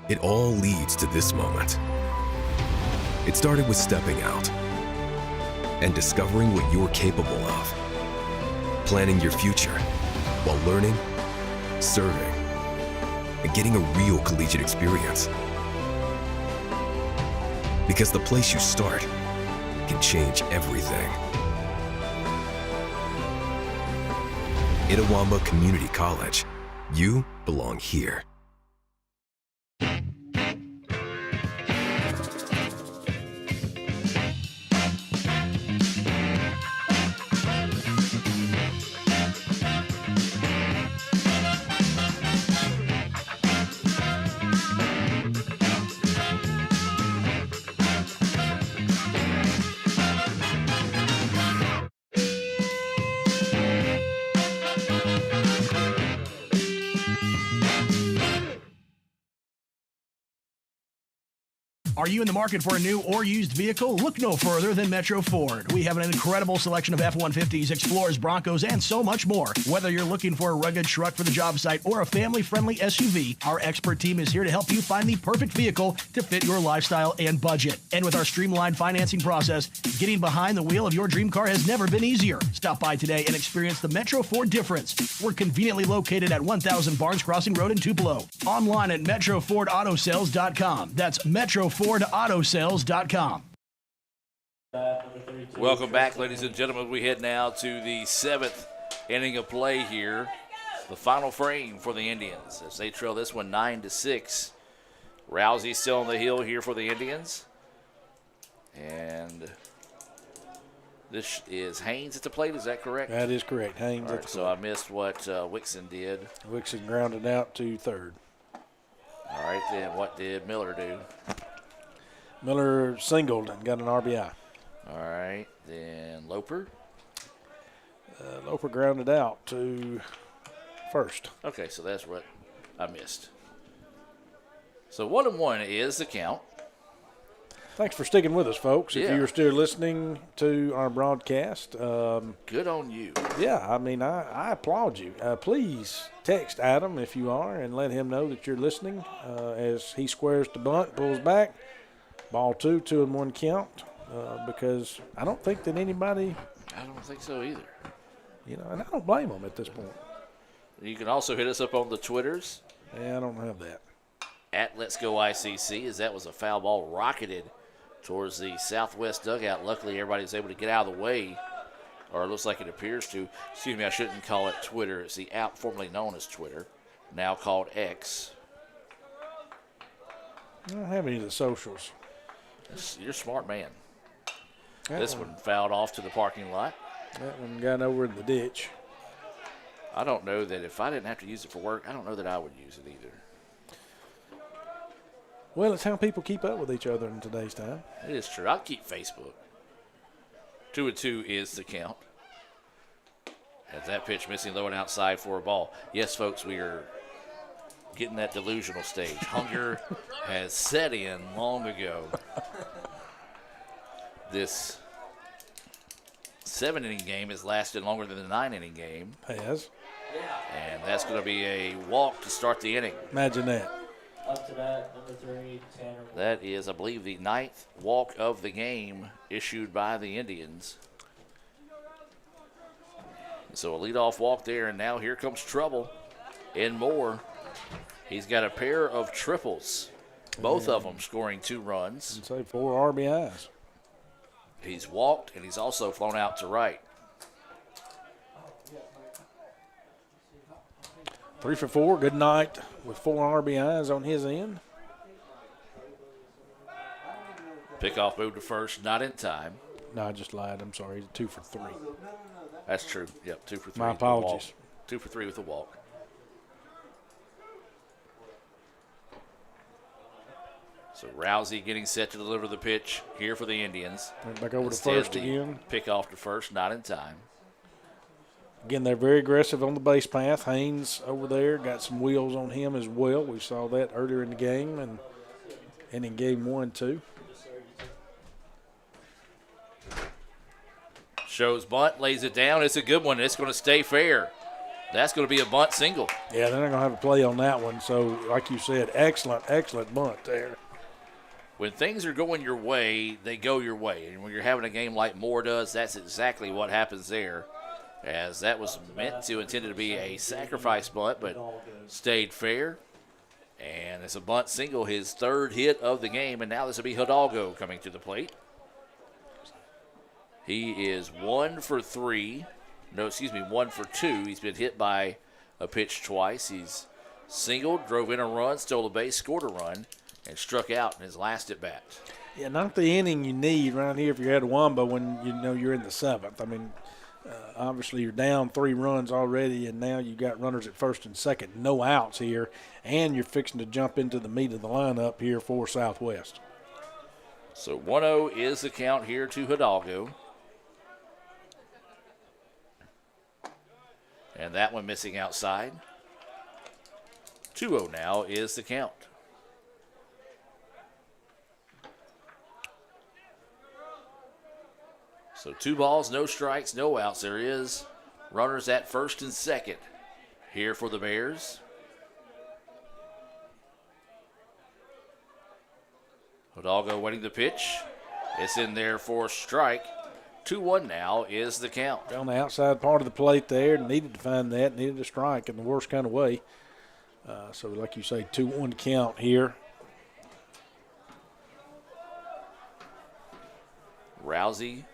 Speaker 11: It all leads to this moment. It started with stepping out and discovering what you're capable of. Planning your future while learning, serving, and getting a real collegiate experience. Because the place you start can change everything. Itawamba Community College. You belong here.
Speaker 2: Are you in the market for a new or used vehicle? Look no further than Metro Ford. We have an incredible selection of F-150s, Explorers, Broncos, and so much more. Whether you're looking for a rugged truck for the job site or a family-friendly SUV, our expert team is here to help you find the perfect vehicle to fit your lifestyle and budget. And with our streamlined financing process, getting behind the wheel of your dream car has never been easier. Stop by today and experience the Metro Ford difference. We're conveniently located at 1000 Barnes Crossing Road in Tupelo. Online at MetroFordAutoSales.com. That's MetroFordAutoSales.com.
Speaker 5: Welcome back, ladies and gentlemen. We head now to the 7th inning of play here. The final frame for the Indians as they trail this one 9-6. Rousey still on the hill here for the Indians. And this is Haynes at the plate, is that correct?
Speaker 7: That is correct. Haynes
Speaker 5: All right,
Speaker 7: at the
Speaker 5: so
Speaker 7: plate.
Speaker 5: I missed what Wixon did.
Speaker 7: Wixon grounded out to third.
Speaker 5: All right, then what did Miller do?
Speaker 7: Miller singled and got an RBI.
Speaker 5: All right, then Loper.
Speaker 7: Loper grounded out to first.
Speaker 5: Okay, so that's what I missed. So 1-1 is the count.
Speaker 7: Thanks for sticking with us, folks. If
Speaker 5: Yeah.
Speaker 7: you're still listening to our broadcast,
Speaker 5: good on you.
Speaker 7: Yeah, I mean, I applaud you. Please text Adam if you are and let him know that you're listening as he squares to bunt, pulls back. Ball 2, 2-1 count, because I don't think that anybody.
Speaker 5: I don't think so either.
Speaker 7: You know, and I don't blame them at this point.
Speaker 5: You can also hit us up on the Twitters.
Speaker 7: Yeah, I don't have that.
Speaker 5: At Let's Go ICC, as that was a foul ball rocketed towards the southwest dugout. Luckily, everybody was able to get out of the way, or it looks like it appears to. Excuse me, I shouldn't call it Twitter. It's the app formerly known as Twitter, now called X.
Speaker 7: I don't have any of the socials.
Speaker 5: You're a smart man.
Speaker 7: That
Speaker 5: This one fouled off to the parking lot.
Speaker 7: That one got over in the ditch.
Speaker 5: I don't know that if I didn't have to use it for work, I don't know that I would use it either.
Speaker 7: Well, it's how people keep up with each other in today's time.
Speaker 5: It is true. I'll keep Facebook. 2-2 is the count. As that pitch missing low and outside for a ball. Yes, folks, we are getting that delusional stage. Hunger has set in long ago. This 7-inning game has lasted longer than the 9-inning game.
Speaker 7: Has.
Speaker 5: And that's going to be a walk to start the inning.
Speaker 7: Imagine that.
Speaker 6: Up to bat, number 3, Tanner.
Speaker 5: That is, I believe, the 9th walk of the game issued by the Indians. So a leadoff walk there, and now here comes trouble in Moore. He's got a pair of triples, both of them scoring 2 runs.
Speaker 7: I'd say 4 RBIs.
Speaker 5: He's walked, and he's also flown out to right.
Speaker 7: 3 for 4, good night with 4 RBIs on his end.
Speaker 5: Pickoff moved to first, not in time.
Speaker 7: No, I just lied. I'm sorry. He's 2 for 3.
Speaker 5: That's true. Yep, 2 for 3.
Speaker 7: My apologies.
Speaker 5: 2 for 3 with a walk. So Rousey getting set to deliver the pitch here for the Indians.
Speaker 7: Back over to first again.
Speaker 5: Pick off to first, not in time.
Speaker 7: Again, they're very aggressive on the base path. Haynes over there got some wheels on him as well. We saw that earlier in the game and in game 1, too.
Speaker 5: Shows bunt, lays it down. It's a good one. It's going to stay fair. That's going to be a bunt single.
Speaker 7: Yeah, they're not going to have a play on that one. So, like you said, excellent bunt there.
Speaker 5: When things are going your way, they go your way. And when you're having a game like Moore does, that's exactly what happens there. As that was intended to be a sacrifice bunt, but stayed fair. And it's a bunt single, his 3rd hit of the game. And now this will be Hidalgo coming to the plate. He is 1 for 2. He's been hit by a pitch twice. He's singled, drove in a run, stole a base, scored a run, and struck out in his last at bat.
Speaker 7: Yeah, not the inning you need right here if you're at Wamba when you know you're in the 7th. I mean, obviously you're down 3 runs already, and now you've got runners at first and second, no outs here, and you're fixing to jump into the meat of the lineup here for Southwest.
Speaker 5: So 1-0 is the count here to Hidalgo. And that one missing outside. 2-0 now is the count. So 2 balls, no strikes, no outs. There is runners at first and second here for the Bears. Hidalgo waiting the pitch. It's in there for a strike. 2-1 now is the count.
Speaker 7: On the outside part of the plate there, needed to find that, needed a strike in the worst kind of way. So like you say, 2-1 count here.
Speaker 5: Rousey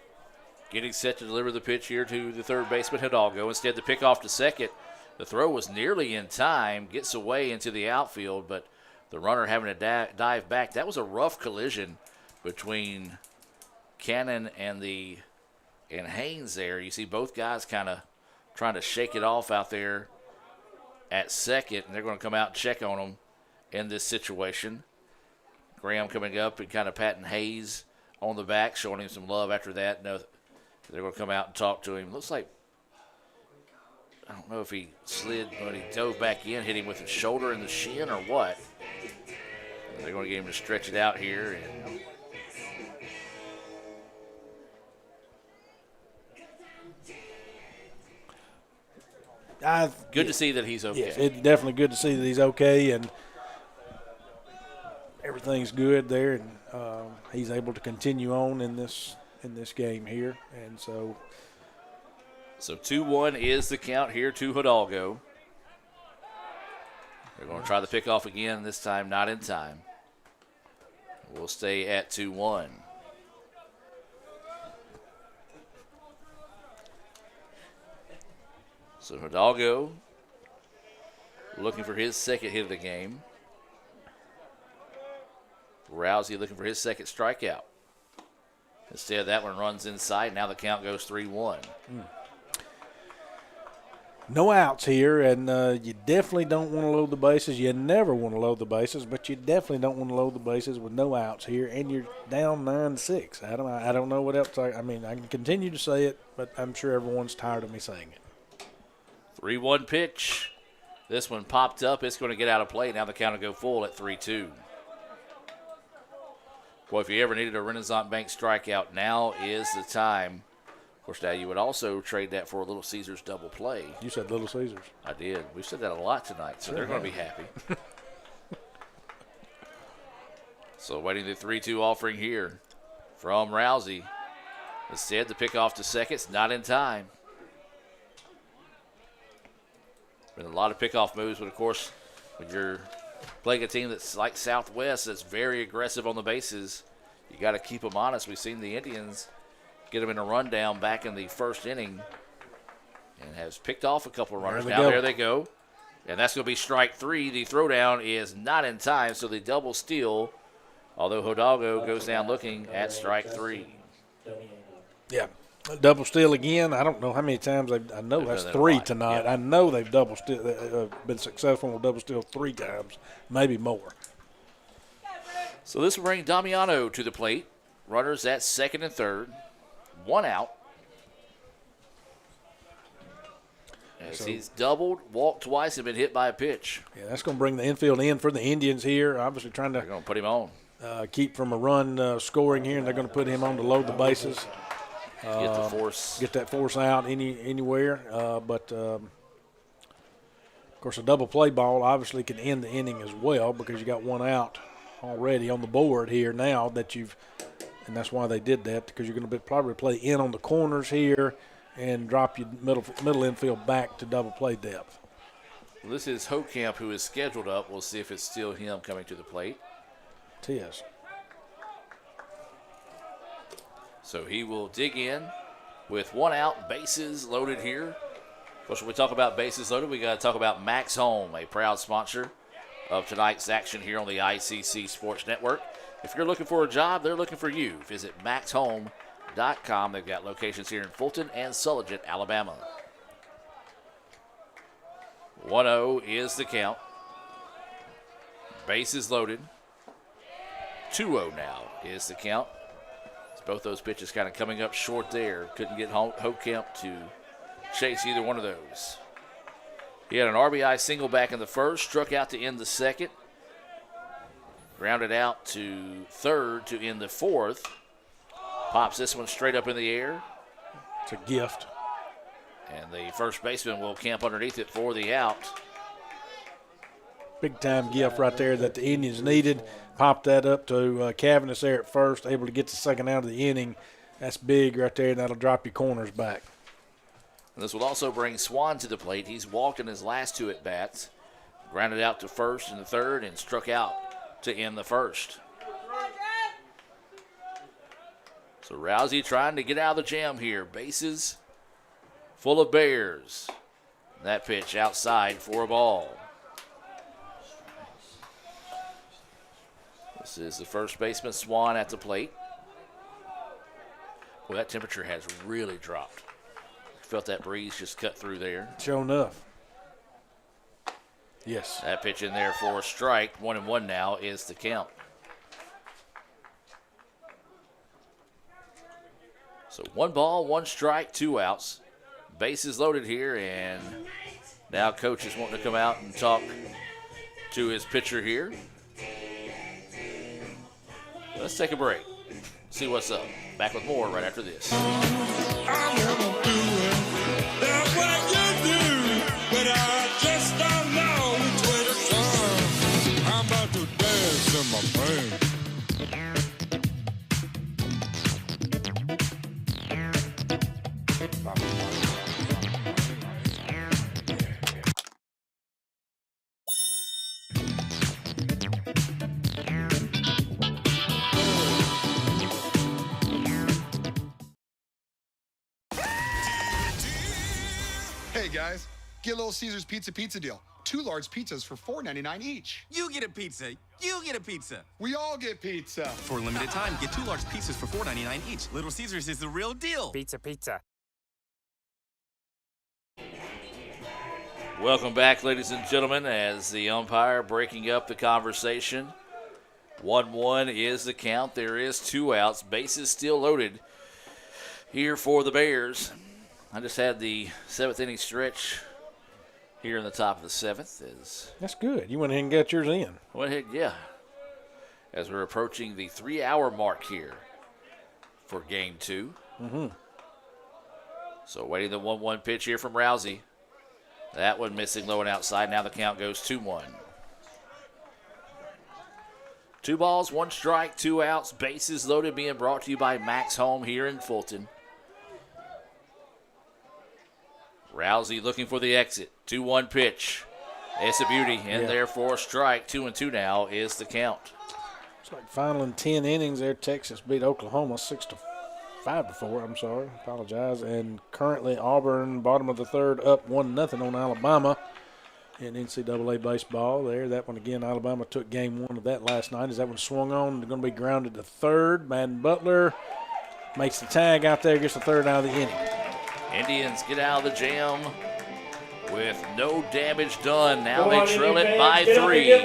Speaker 5: getting set to deliver the pitch here to the 3rd baseman, Hidalgo. Instead, the pick off to second. The throw was nearly in time, gets away into the outfield, but the runner having to dive back. That was a rough collision between Cannon and Haynes there. You see both guys kind of trying to shake it off out there at second, and they're going to come out and check on them in this situation. Graham coming up and kind of patting Hayes on the back, showing him some love after that. No, they're going to come out and talk to him. Looks like, I don't know if he slid, but he dove back in, hit him with his shoulder in the shin or what. And they're going to get him to stretch it out here. And good to see that he's okay.
Speaker 7: Yes, it's definitely good to see that he's okay, and everything's good there, and he's able to continue on in this game here, and so
Speaker 5: 2-1 is the count here to Hidalgo. They're going to try the pickoff again, this time not in time. We'll stay at 2-1. So Hidalgo looking for his 2nd hit of the game. Rousey looking for his 2nd strikeout. Instead, that one runs inside. Now the count goes 3-1.
Speaker 7: No outs here, and you definitely don't want to load the bases. You never want to load the bases, but you definitely don't want to load the bases with no outs here, and you're down 9-6. I don't know what else. I mean, I can continue to say it, but I'm sure everyone's tired of me saying it.
Speaker 5: 3-1 pitch. This one popped up. It's going to get out of play. Now the count will go full at 3-2. Boy, if you ever needed a Renaissance Bank strikeout, now is the time. Of course, now you would also trade that for a Little Caesars double play.
Speaker 7: You said Little Caesars.
Speaker 5: I did. We've said that a lot tonight, so they're going to be happy. So waiting the 3-2 offering here from Rousey. Instead, the pick off to seconds, not in time. Been a lot of pickoff moves, but of course, when you're playing a team that's like Southwest, that's very aggressive on the bases, you got to keep them honest. We've seen the Indians get them in a rundown back in the first inning and has picked off a couple of runners. Now there they go. And that's going to be strike 3. The throwdown is not in time, so the double steal, although Hidalgo goes down looking at strike 3.
Speaker 7: Yeah, double steal again. I don't know how many times I know that's 3 tonight. Yeah. I know they've double steal, been successful with double steal 3 times, maybe more.
Speaker 5: So this will bring Damiano to the plate. Runners at second and third. 1 out. As he's doubled, walked twice, and been hit by a pitch.
Speaker 7: Yeah, that's going to bring the infield in for the Indians here. Obviously trying to
Speaker 5: they're going to put him on.
Speaker 7: Keep from a run scoring here, and they're going to put him on to load the bases.
Speaker 5: Get the force.
Speaker 7: Get that force out anywhere. But, of course, a double play ball obviously can end the inning as well because you got 1 out already on the board here now that you've – and that's why they did that, because you're going to probably play in on the corners here and drop your middle infield back to double play depth.
Speaker 5: Well, this is Hokamp, who is scheduled up. We'll see if it's still him coming to the plate.
Speaker 7: It is.
Speaker 5: So he will dig in with 1 out, bases loaded here. Of course, when we talk about bases loaded, we got to talk about Max Home, a proud sponsor of tonight's action here on the ICC Sports Network. If you're looking for a job, they're looking for you. Visit maxhome.com. They've got locations here in Fulton and Sulligent, Alabama. 1-0 is the count. Bases loaded. 2-0 now is the count. Both those pitches kind of coming up short there. Couldn't get Hokamp to chase either one of those. He had an RBI single back in the first, struck out to end the second. Grounded out to third to end the fourth. Pops this one straight up in the air.
Speaker 7: It's a gift.
Speaker 5: And the first baseman will camp underneath it for the out.
Speaker 7: Big-time gift right there that the Indians needed. Popped that up to Cavanis there at first, able to get the second out of the inning. That's big right there, and that'll drop your corners back.
Speaker 5: And this will also bring Swan to the plate. He's walked in his last 2 at-bats. Grounded out to first in the third and struck out to end the first. So Rousey trying to get out of the jam here. Bases full of Bears. That pitch outside for a ball. This is the first baseman, Swan, at the plate. Well, that temperature has really dropped. Felt that breeze just cut through there.
Speaker 7: Sure enough. Yes.
Speaker 5: That pitch in there for a strike. 1-1 now is the count. So 1 ball, 1 strike, 2 outs. Bases loaded here, and now coach is wanting to come out and talk to his pitcher here. Let's take a break. See what's up. Back with more right after this.
Speaker 9: Hey guys, get Little Caesars pizza deal. 2 large pizzas for $4.99 each.
Speaker 10: You get a pizza. You get a pizza.
Speaker 9: We all get pizza.
Speaker 10: For a limited time, get 2 large pizzas for $4.99 each. Little Caesars is the real deal.
Speaker 13: Pizza.
Speaker 5: Welcome back, ladies and gentlemen, as the umpire breaking up the conversation. 1-1 is the count. There is 2 outs. Bases still loaded here for the Bears. I just had the 7th inning stretch here in the top of the 7th.
Speaker 7: That's good. You went ahead and got yours in.
Speaker 5: Went ahead, yeah. As we're approaching the 3-hour mark here for game 2.
Speaker 7: Mm-hmm.
Speaker 5: So waiting the 1-1 pitch here from Rousey. That one missing low and outside. Now the count goes 2-1. 2 balls, 1 strike, 2 outs. Bases loaded, being brought to you by Max Home here in Fulton. Rousey looking for the exit. 2-1 pitch. It's a beauty in there for a strike. 2-2 now is the count.
Speaker 7: It's like final in 10 innings there. Texas beat Oklahoma 6-5 to 4. I'm sorry. Apologize. And currently Auburn, bottom of the third, up 1-0 on Alabama in NCAA baseball there. That one again, Alabama took game 1 of that last night. As that one swung on, they're going to be grounded to third. Madden Butler makes the tag out there, gets the third out of the inning.
Speaker 5: Indians get out of the jam with no damage done. Now they trail it by 3. Is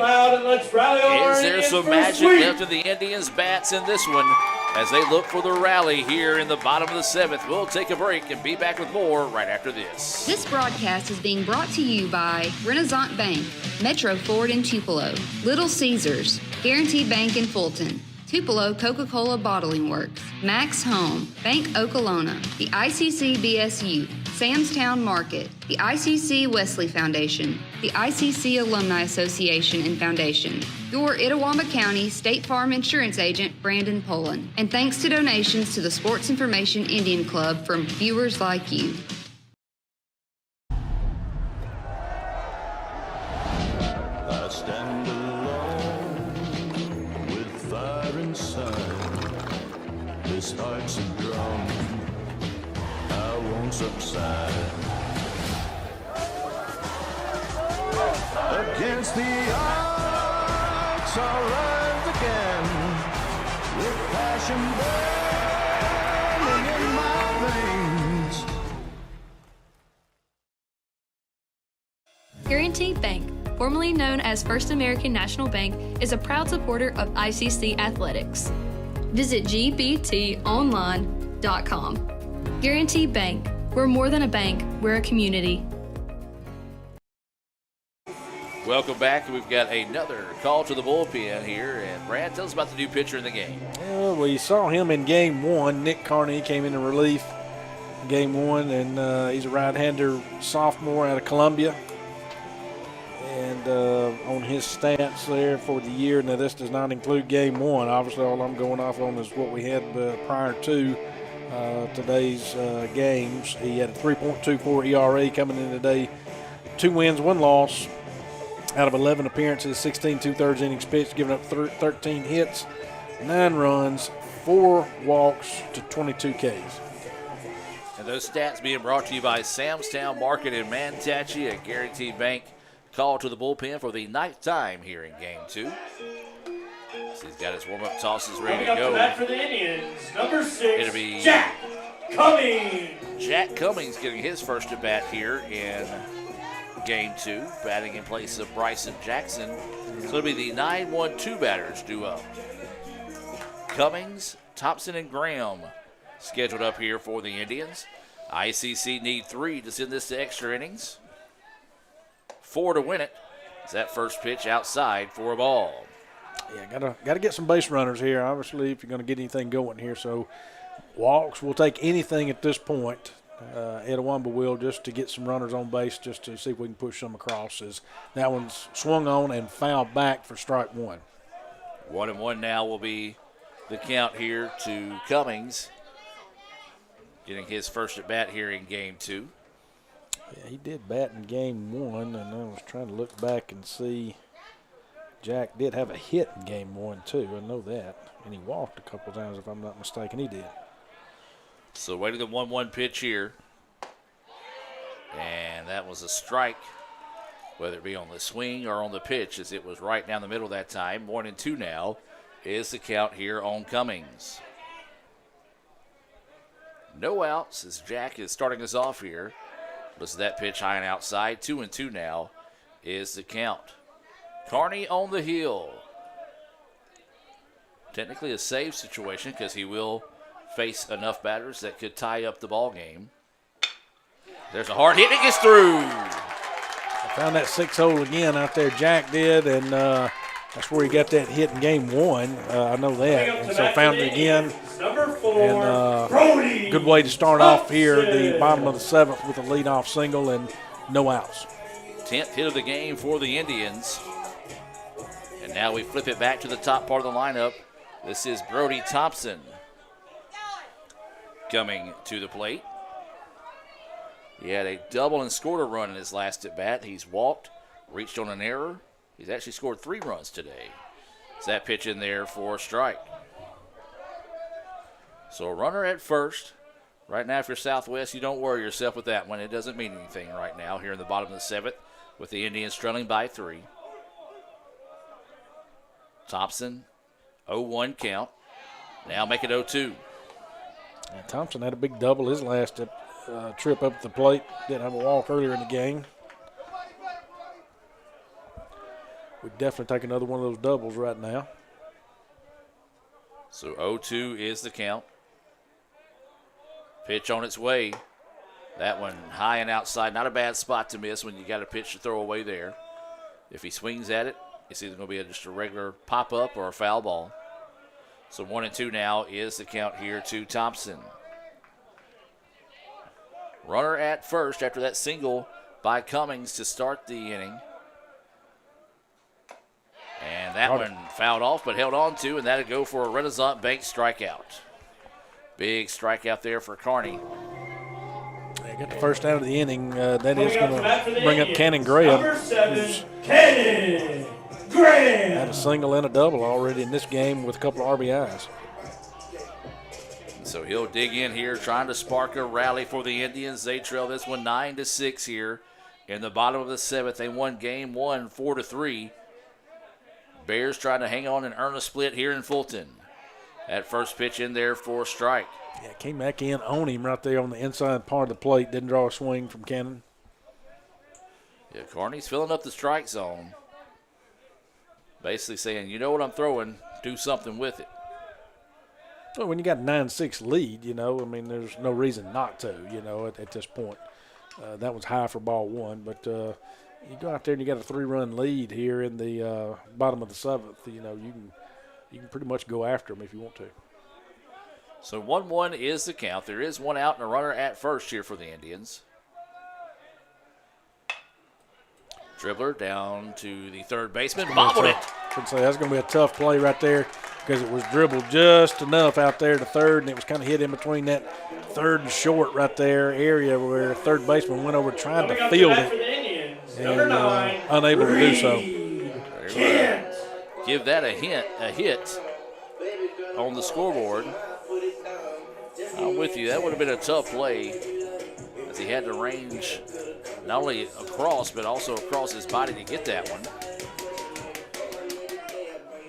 Speaker 5: there some magic left in the Indians' bats in this one as they look for the rally here in the bottom of the 7th? We'll take a break and be back with more right after this.
Speaker 8: This broadcast is being brought to you by Renaissance Bank, Metro Ford in Tupelo, Little Caesars, Guaranteed Bank in Fulton, Tupelo Coca-Cola Bottling Works, Max Home, Bank Okolona, the ICC BSU, Sam's Town Market, the ICC Wesley Foundation, the ICC Alumni Association and Foundation, your Itawamba County State Farm Insurance Agent, Brandon Poland, and thanks to donations to the Sports Information Indian Club from viewers like you.
Speaker 12: I stand alone with fire inside. This heart's a drum, I won't subside. Against the odds, I'll rise again with passion burning in my veins.
Speaker 3: Guaranteed Bank, formerly known as First American National Bank, is a proud supporter of ICC Athletics. Visit gbtonline.com. Guaranteed Bank, we're more than a bank, we're a community.
Speaker 5: Welcome back. We've got another call to the bullpen here. And Brad, tell us about the new pitcher in the game.
Speaker 7: Well, we saw him in game 1. Nick Carney came in relief in game 1, and he's a right-hander sophomore out of Columbia. And on his stats there for the year, now this does not include game 1. Obviously, all I'm going off on is what we had prior to today's games. He had a 3.24 ERA coming in today. 2 wins, 1 loss out of 11 appearances, 16 2/3 innings pitched, giving up 13 hits, 9 runs, 4 walks to 22 Ks.
Speaker 5: And those stats being brought to you by Sam's Town Market in Manatee, a Guaranteed Bank. Call to the bullpen for the 9th time here in game 2. So he's got his warm-up tosses ready to go.
Speaker 6: Coming up to bat for the Indians, number 6,
Speaker 5: It'll be
Speaker 6: Jack Cummings.
Speaker 5: Jack Cummings getting his first at bat here in game 2, batting in place of Bryson Jackson. So it'll be the 9-1-2 batters due up. Cummings, Thompson, and Graham scheduled up here for the Indians. ICC need 3 to send this to extra innings. 4 to win it. It's that first pitch outside for a ball.
Speaker 7: Yeah, gotta get some base runners here, obviously, if you're going to get anything going here. So walks, will take anything at this point. Itawamba will, just to get some runners on base, just to see if we can push some across. As that one's swung on and fouled back for strike 1.
Speaker 5: 1-1 now will be the count here to Cummings, getting his first at bat here in game 2.
Speaker 7: Yeah, he did bat in game 1, and I was trying to look back and see. Jack did have a hit in game 1 too. I know that, and he walked a couple times, if I'm not mistaken. He did.
Speaker 5: So waiting the 1-1 pitch here. And that was a strike, whether it be on the swing or on the pitch, as it was right down the middle that time. 1-2 now is the count here on Cummings. No outs as Jack is starting us off here. Listen to that pitch high and outside. 2-2 now is the count. Carney on the hill. Technically a save situation because he will face enough batters that could tie up the ball game. There's a hard hit. It gets through.
Speaker 7: I found that 6-hole again out there. Jack did, and that's where he got that hit in game 1. I know that. And so found it again.
Speaker 6: Number 4,
Speaker 7: and good way to start off here, the bottom of the 7th with a leadoff single and no outs.
Speaker 5: 10th hit of the game for the Indians. And now we flip it back to the top part of the lineup. This is Brody Thompson coming to the plate. He had a double and scored a run in his last at bat. He's walked, reached on an error. He's actually scored 3 runs today. So that pitch in there for a strike. So a runner at first. Right now, if you're Southwest, you don't worry yourself with that one. It doesn't mean anything right now here in the bottom of the 7th with the Indians trailing by 3. Thompson, 0-1 count. Now make it 0-2.
Speaker 7: Yeah, Thompson had a big double his last trip up the plate. Didn't have a walk earlier in the game. We'd definitely take another one of those doubles right now.
Speaker 5: So 0-2 is the count. Pitch on its way. That one high and outside. Not a bad spot to miss when you got a pitch to throw away there. If he swings at it, it's either going to be just a regular pop-up or a foul ball. So 1-2 now is the count here to Thompson. Runner at first after that single by Cummings to start the inning. And that one fouled off but held on to, and that'll go for a Renaissance Bank strikeout. Big strikeout there for Kearney.
Speaker 7: They got the first out of the inning. That is going to bring up Cannon Graham.
Speaker 6: Number 7, Cannon Graham.
Speaker 7: Had a single and a double already in this game with a couple of RBIs.
Speaker 5: So he'll dig in here, trying to spark a rally for the Indians. They trail this one 9-6 here in the bottom of the 7th. They won game 1 4-3. Bears trying to hang on and earn a split here in Fulton. That first pitch in there for a strike.
Speaker 7: Yeah, came back in on him right there on the inside part of the plate. Didn't draw a swing from Cannon.
Speaker 5: Yeah, Kearney's filling up the strike zone. Basically saying, you know what I'm throwing, do something with it.
Speaker 7: Well, when you got a 9-6 lead, you know, I mean, there's no reason not to, you know, at this point. That was high for ball 1, but you go out there and you got a 3-run lead here in the bottom of the 7th. You know, you can pretty much go after them if you want to.
Speaker 5: So 1-1 is the count. There is one out and a runner at first here for the Indians. Dribbler down to the third baseman, bobbled it.
Speaker 7: I'd say that's going to be a tough play right there because it was dribbled just enough out there to third, and it was kind of hit in between that third and short right there area where third baseman went over trying to field it and unable to do so.
Speaker 5: Give that a hit on the scoreboard. I'm with you. That would have been a tough play as he had the range not only across but also across his body to get that one.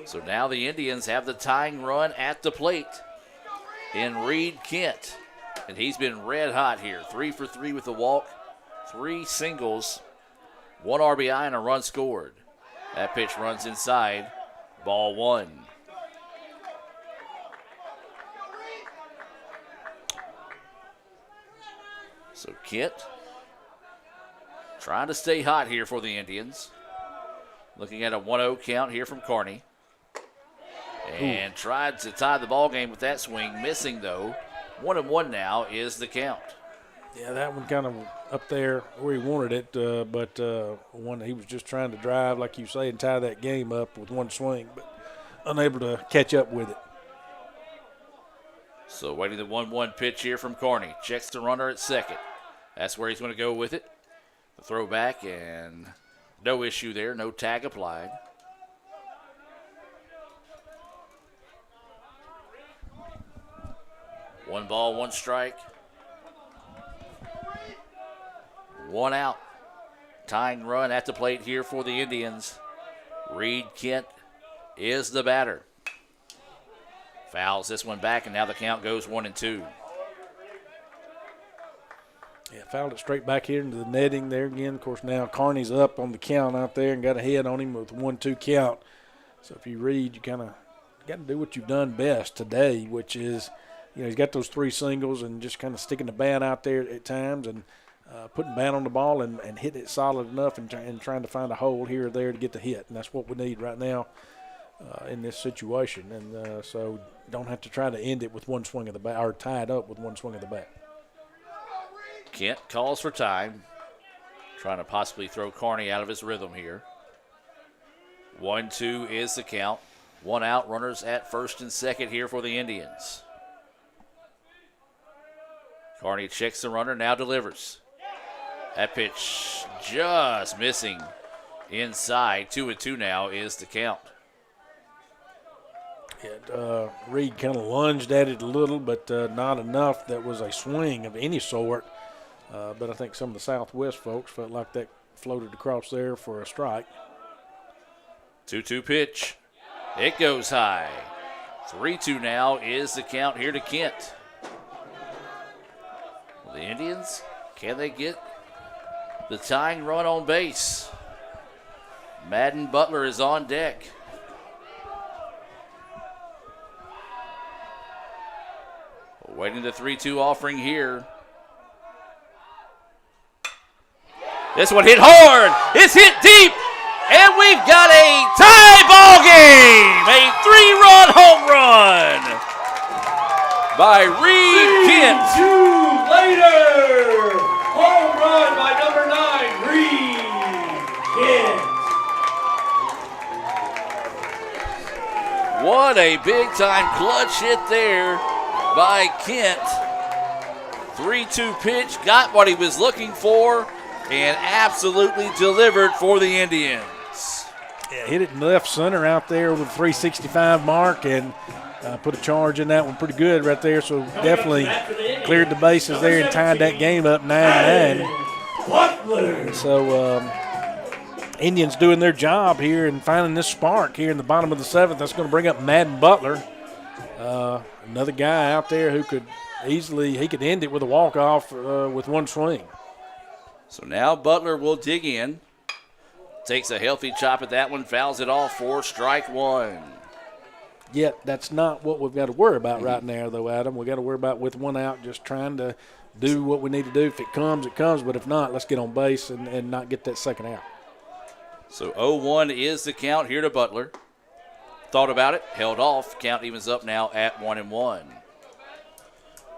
Speaker 5: So now the Indians have the tying run at the plate in Reed Kent. And he's been red hot here. 3 for 3 with a walk, 3 singles, 1 RBI and a run scored. That pitch runs inside. Ball 1. So Kent trying to stay hot here for the Indians. Looking at a 1-0 count here from Kearney. And tried to tie the ball game with that swing, missing though. 1-1 now is the count.
Speaker 7: Yeah, that one kind of up there where he wanted it, but one he was just trying to drive, like you say, and tie that game up with one swing, but unable to catch up with it.
Speaker 5: So waiting the 1-1 pitch here from Kearney. Checks the runner at second. That's where he's going to go with it. The throw back, and no issue there, no tag applied. One ball, one strike. 1 out. Tying run at the plate here for the Indians. Reed Kent is the batter. Fouls this one back, and now the count goes 1-2.
Speaker 7: Yeah, fouled it straight back here into the netting there again. Of course, now Kearney's up on the count out there and got a head on him with a 1-2 count. So if you read, you kind of got to do what you've done best today, which is, you know, he's got those 3 singles and just kind of sticking the bat out there at times and putting bat on the ball and hitting it solid enough and trying to find a hole here or there to get the hit. And that's what we need right now in this situation. And so don't have to try to end it with one swing of the bat or tie it up with one swing of the bat.
Speaker 5: Kent calls for time, trying to possibly throw Kearney out of his rhythm here. 1-2 is the count. One out, runners at first and second here for the Indians. Carney checks the runner, now delivers. That pitch just missing inside. 2-2 now is the count.
Speaker 7: Reed kind of lunged at it a little, but not enough that was a swing of any sort. But I think some of the Southwest folks felt like that floated across there for a strike.
Speaker 5: 2-2 pitch. It goes high. 3-2 now is the count here to Kent. The Indians, can they get the tying run on base? Madden Butler is on deck. Waiting the 3-2 offering here. This one hit hard. It's hit deep. And we've got a tie ball game. A 3-run home run by Reed Kent.
Speaker 6: 2 later. Home run by number 9, Reed Kent.
Speaker 5: What a big time clutch hit there by Kent. 3-2 pitch, got what he was looking for, and absolutely delivered for the Indians.
Speaker 7: Yeah, hit it in left center out there with a 365 mark and put a charge in that one pretty good right there. So definitely cleared the bases there and tied that game up 9-9. So Indians doing their job here and finding this spark here in the bottom of the 7th. That's going to bring up Madden Butler. Another guy out there who could he could end it with a walk-off with one swing.
Speaker 5: So now Butler will dig in. Takes a healthy chop at that one, fouls it off for strike one.
Speaker 7: Yet that's not what we've got to worry about right now, though, Adam. We've got to worry about with one out just trying to do what we need to do. If it comes, it comes. But if not, let's get on base and not get that second out.
Speaker 5: So 0-1 is the count here to Butler. Thought about it, held off. Count evens up now at 1-1.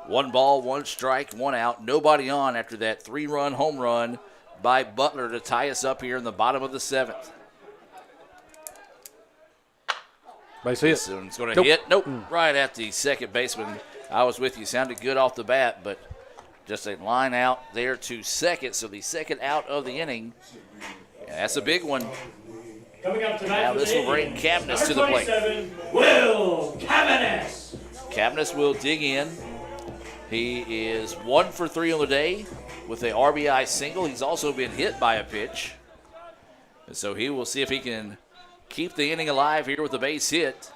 Speaker 5: 1 ball, 1 strike, 1 out. Nobody on after that 3-run home run by Butler to tie us up here in the bottom of the 7th.
Speaker 7: Base hit.
Speaker 5: This one's going to hit. Nope, right at the second baseman. I was with you. Sounded good off the bat, but just a line out there to second. So the second out of the inning. Yeah, that's a big one.
Speaker 6: Coming up tonight,
Speaker 5: now this will bring Cabness to the plate.
Speaker 6: Will Cabness.
Speaker 5: Cabness will dig in. He is 1 for 3 on the day with a RBI single. He's also been hit by a pitch. And so he will see if he can keep the inning alive here with a base hit.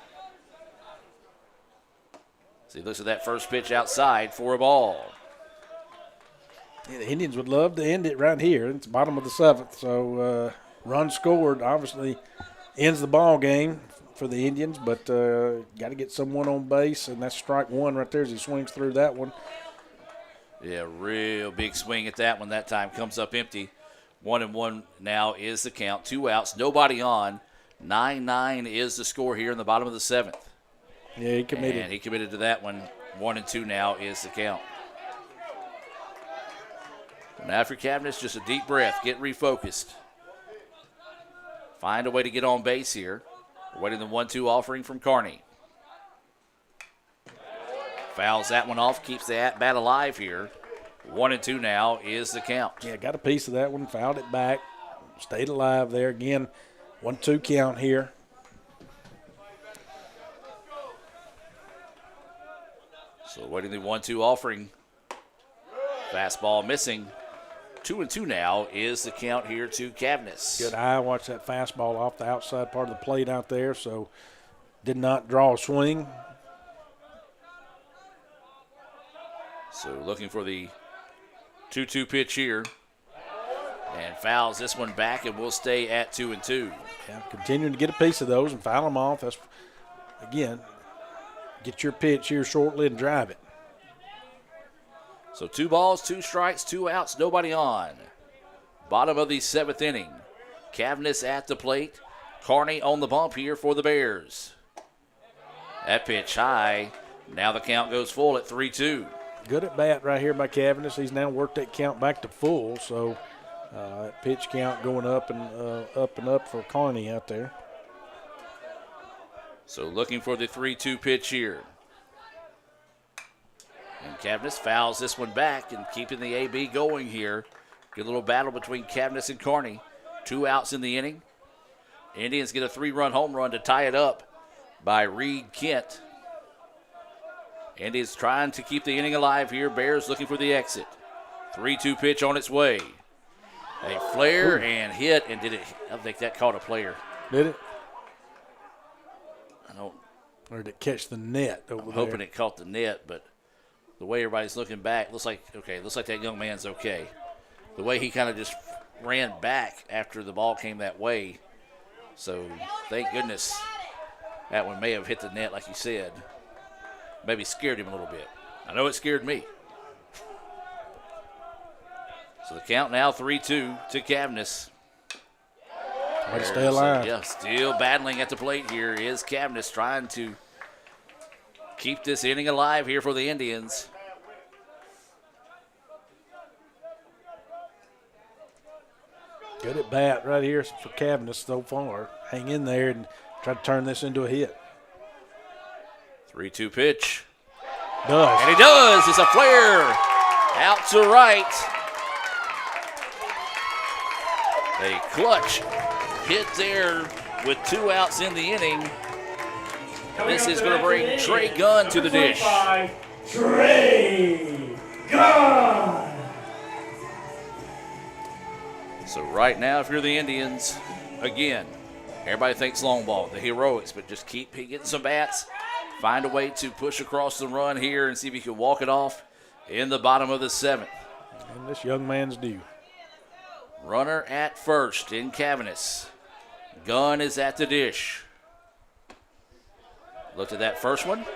Speaker 5: So he looks at that first pitch outside for a ball.
Speaker 7: Yeah, the Indians would love to end it right here. It's the bottom of the 7th. So run scored obviously ends the ball game for the Indians, but got to get someone on base, and that's strike one right there as he swings through that one.
Speaker 5: Yeah, real big swing at that one. That time comes up empty. 1-1 now is the count. 2 outs, nobody on. 9-9 is the score here in the bottom of the 7th.
Speaker 7: Yeah, he committed.
Speaker 5: And he committed to that one. 1-2 now is the count. Now for Cabness, just a deep breath. Get refocused. Find a way to get on base here. We're waiting the 1-2 offering from Carney. Fouls that one off, keeps the at-bat alive here. 1-2 now is the count.
Speaker 7: Yeah, got a piece of that one, fouled it back, stayed alive there. Again, 1-2 count here.
Speaker 5: So waiting the 1-2 offering. Fastball missing. 2-2 now is the count here to Cabness.
Speaker 7: Good eye, watch that fastball off the outside part of the plate out there, so did not draw a swing.
Speaker 5: So looking for the 2-2 pitch here. And fouls this one back, and we'll stay at 2-2.
Speaker 7: Yeah, continuing to get a piece of those and foul them off. That's, again, get your pitch here shortly and drive it.
Speaker 5: So 2 balls, 2 strikes, 2 outs, nobody on. Bottom of the 7th inning. Cabness at the plate. Carney on the bump here for the Bears. That pitch high. Now the count goes full at 3-2.
Speaker 7: Good at bat right here by Cabness. He's now worked that count back to full, so that pitch count going up and up for Carney out there.
Speaker 5: So looking for the 3-2 pitch here. And Cavness fouls this one back and keeping the AB going here. Good little battle between Cavness and Kearney. 2 outs in the inning. Indians get a 3-run home run to tie it up by Reed Kent. Indians trying to keep the inning alive here. Bears looking for the exit. 3-2 pitch on its way. A flare and hit, and did it? I think that caught a player.
Speaker 7: Did it?
Speaker 5: I don't.
Speaker 7: Or did it catch the net over
Speaker 5: I'm
Speaker 7: there?
Speaker 5: hoping it caught the net, but the way everybody's looking back, looks like that young man's okay. The way he kind of just ran back after the ball came that way. So thank goodness that one may have hit the net, like you said. Maybe scared him a little bit. I know it scared me. So the count now 3-2 to Cavness.
Speaker 7: Way to stay alive.
Speaker 5: Yeah, still battling at the plate here is Cavness, trying to keep this inning alive here for the Indians.
Speaker 7: Good at bat right here for Cavness so far. Hang in there and try to turn this into a hit.
Speaker 5: 3-2 pitch.
Speaker 7: Does.
Speaker 5: And he does. It's a flare out to right. A clutch hit there with 2 outs in the inning. This is going to bring Trey Gunn to the dish.
Speaker 12: Trey Gunn.
Speaker 5: So right now, if you're the Indians, again, everybody thinks long ball, the heroics, but just keep getting some bats. Find a way to push across the run here and see if you can walk it off in the bottom of the 7th.
Speaker 7: And this young man's due.
Speaker 5: Runner at first in Cavness. Gunn is at the dish. Looked at that first one.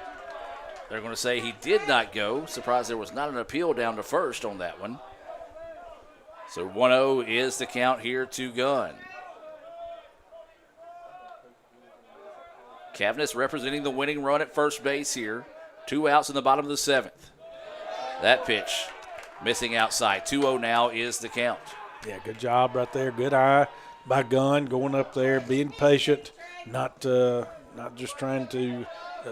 Speaker 5: They're going to say he did not go. Surprised there was not an appeal down to first on that one. So 1-0 is the count here to Gunn. Cavness representing the winning run at first base here. 2 outs in the bottom of the 7th. That pitch missing outside. 2-0 now is the count.
Speaker 7: Yeah, good job right there. Good eye by Gunn, going up there, being patient, not just trying to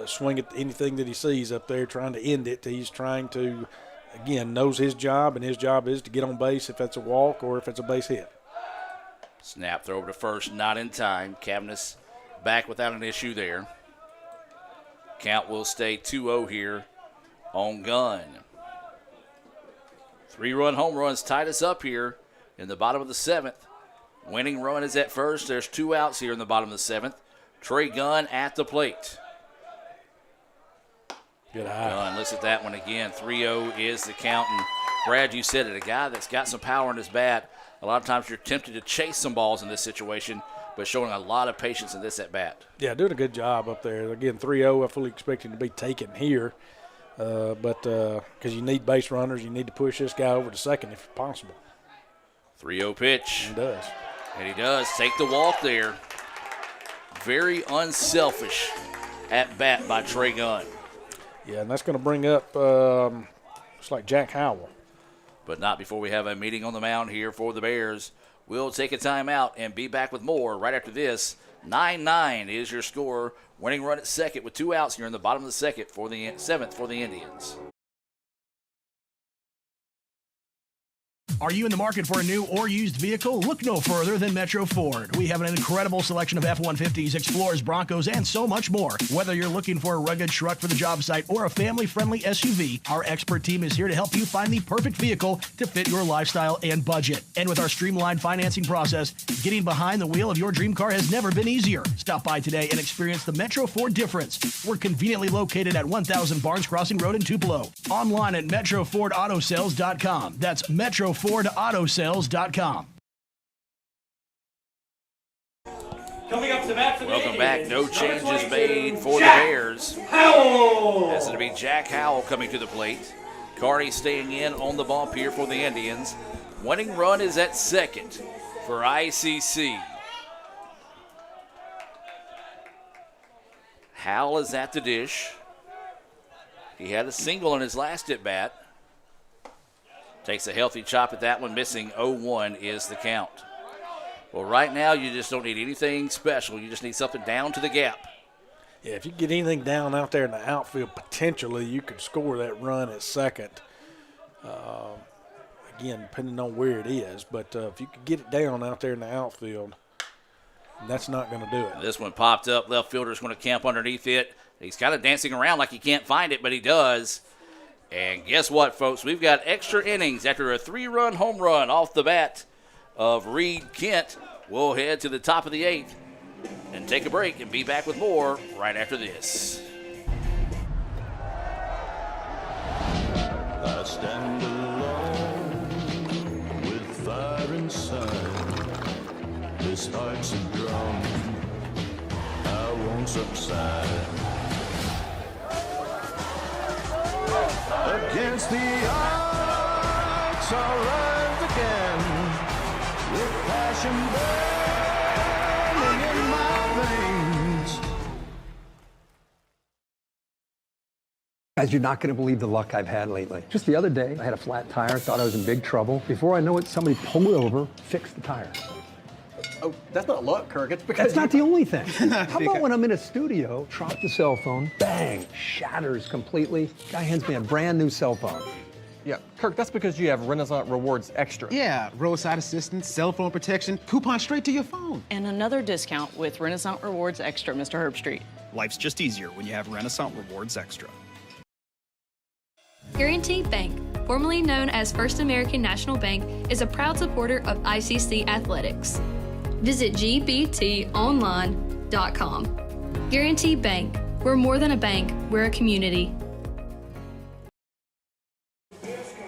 Speaker 7: swing at anything that he sees up there, trying to end it. He's trying to, again, knows his job, and his job is to get on base if that's a walk or if it's a base hit.
Speaker 5: Snap throw over to first, not in time. Cavness back without an issue there. Count will stay 2-0 here on Gunn. 3-run home runs tied us up here in the bottom of the 7th. Winning run is at first. There's 2 outs here in the bottom of the 7th. Trey Gunn at the plate.
Speaker 7: Good eye.
Speaker 5: Gunn looks at that one again. 3-0 is the count. And Brad, you said it, a guy that's got some power in his bat. A lot of times you're tempted to chase some balls in this situation, but showing a lot of patience in this at bat.
Speaker 7: Yeah, doing a good job up there. Again, 3-0, I fully expect him to be taken here. But because you need base runners, you need to push this guy over to second if possible.
Speaker 5: 3-0 pitch.
Speaker 7: He does.
Speaker 5: And he does take the walk there. Very unselfish at bat by Trey Gunn.
Speaker 7: Yeah, and that's going to bring up looks like Jack Howell.
Speaker 5: But not before we have a meeting on the mound here for the Bears. We'll take a timeout and be back with more right after this. 9-9 is your score. Winning run at second with 2 outs here in the bottom of the 7th for the Indians.
Speaker 2: Are you in the market for a new or used vehicle? Look no further than Metro Ford. We have an incredible selection of F-150s, Explorers, Broncos, and so much more. Whether you're looking for a rugged truck for the job site or a family-friendly SUV, our expert team is here to help you find the perfect vehicle to fit your lifestyle and budget. And with our streamlined financing process, getting behind the wheel of your dream car has never been easier. Stop by today and experience the Metro Ford difference. We're conveniently located at 1000 Barnes Crossing Road in Tupelo. Online at MetroFordAutoSales.com. That's MetroFordAutoSales.com.
Speaker 6: Coming up to bat for
Speaker 5: Welcome back. No changes made for the Bears.
Speaker 6: Howell.
Speaker 5: As it'll be Jack Howell coming to the plate. Carney staying in on the bump here for the Indians. Winning run is at second for ICC. Howell is at the dish. He had a single in his last at bat. Takes a healthy chop at that one, missing. 0-1 is the count. Well, right now you just don't need anything special. You just need something down to the gap.
Speaker 7: Yeah, if you get anything down out there in the outfield, potentially you could score that run at second. Again, depending on where it is. But if you could get it down out there in the outfield, that's not going to do it.
Speaker 5: This one popped up. Left fielder's going to camp underneath it. He's kind of dancing around like he can't find it, but he does. And guess what, folks? We've got extra innings after a 3-run home run off the bat of Reed Kent. We'll head to the top of the 8th and take a break and be back with more right after this.
Speaker 12: I stand alone with fire inside. This heart's a drum, I won't subside. Against the odds, I'll rise again with passion burning in my veins.
Speaker 17: Guys, you're not going to believe the luck I've had lately. Just the other day, I had a flat tire, thought I was in big trouble. Before I know it, somebody pulled me over, fixed the tire.
Speaker 15: Oh, that's not luck, Kirk. It's because
Speaker 17: That's not the only thing. How about when I'm in a studio, drop the cell phone, bang, shatters completely. Guy hands me a brand new cell phone.
Speaker 15: Yeah, Kirk, that's because you have Renaissance Rewards Extra.
Speaker 18: Yeah, roadside assistance, cell phone protection, coupon straight to your phone.
Speaker 19: And another discount with Renaissance Rewards Extra, Mr. Herbstreit.
Speaker 20: Life's just easier when you have Renaissance Rewards Extra.
Speaker 3: Guaranteed Bank, formerly known as First American National Bank, is a proud supporter of ICC athletics. Visit gbtonline.com. Guaranteed Bank, we're more than a bank, we're a community.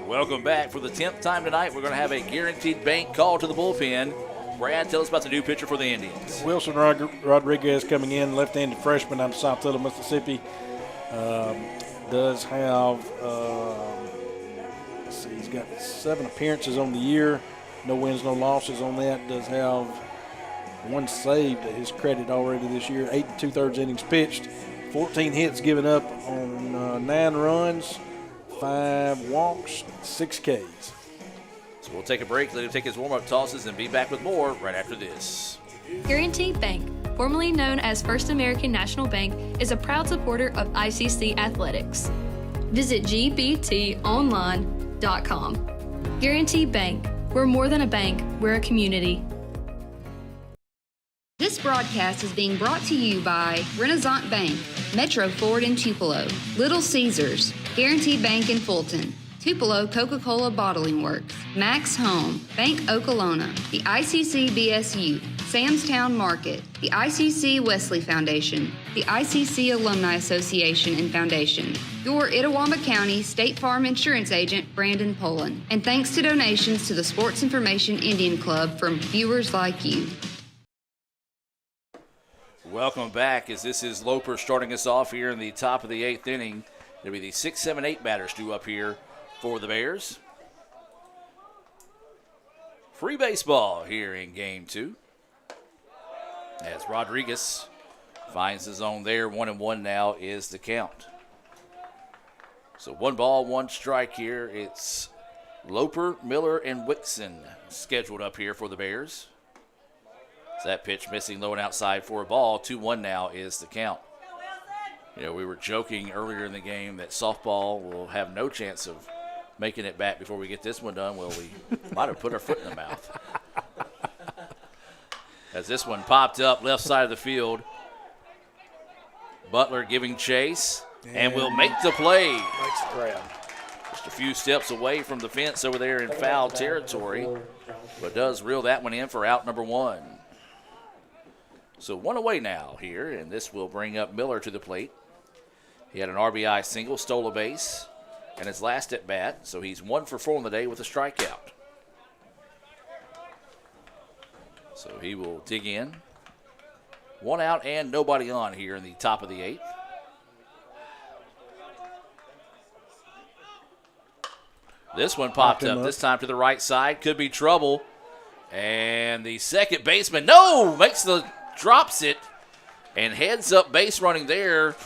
Speaker 5: Welcome back. For the 10th time tonight, we're going to have a Guaranteed Bank call to the bullpen. Brad, tell us about the new pitcher for the Indians.
Speaker 7: Wilson Rodriguez coming in, left-handed freshman out of South Little, Mississippi. Does have, let's see, he's got 7 appearances on the year. No wins, no losses on that. Does have 1 save to his credit already this year. 8 2/3 innings pitched. 14 hits given up on 9 runs, 5 walks, 6 Ks.
Speaker 5: So we'll take a break, let him take his warm-up tosses, and be back with more right after this.
Speaker 3: Guaranteed Bank, formerly known as First American National Bank, is a proud supporter of ICC athletics. Visit gbtonline.com. Guaranteed Bank, we're more than a bank, we're a community.
Speaker 8: This broadcast is being brought to you by Renaissance Bank, Metro Ford in Tupelo, Little Caesars, Guaranteed Bank in Fulton, Tupelo Coca-Cola Bottling Works, Max Home, Bank Okolona, the ICC BSU, Samstown Market, the ICC Wesley Foundation, the ICC Alumni Association and Foundation, your Itawamba County State Farm Insurance Agent, Brandon Pullen, and thanks to donations to the Sports Information Indian Club from viewers like you.
Speaker 5: Welcome back, as this is Loper starting us off here in the top of the 8th inning. It'll be the 6, 7, 8 batters due up here for the Bears. Free baseball here in game 2. As Rodriguez finds the zone there, 1-1 now is the count. So 1 ball, 1 strike here. It's Loper, Miller, and Wixon scheduled up here for the Bears. So that pitch missing low and outside for a ball. 2-1 now is the count. You know, we were joking earlier in the game that softball will have no chance of making it back before we get this one done. Well, we might have put our foot in the mouth. As this one popped up left side of the field. Butler giving chase and will make the play.
Speaker 7: Makes the grab.
Speaker 5: Just a few steps away from the fence over there in foul territory, but does reel that one in for out number 1. So 1 away now here, and this will bring up Miller to the plate. He had an RBI single, stole a base, and his last at bat, so he's 1 for 4 on the day with a strikeout. So he will dig in. 1 out and nobody on here in the top of the 8th. This one popped up, this time to the right side. Could be trouble. And the second baseman, drops it and heads up base running there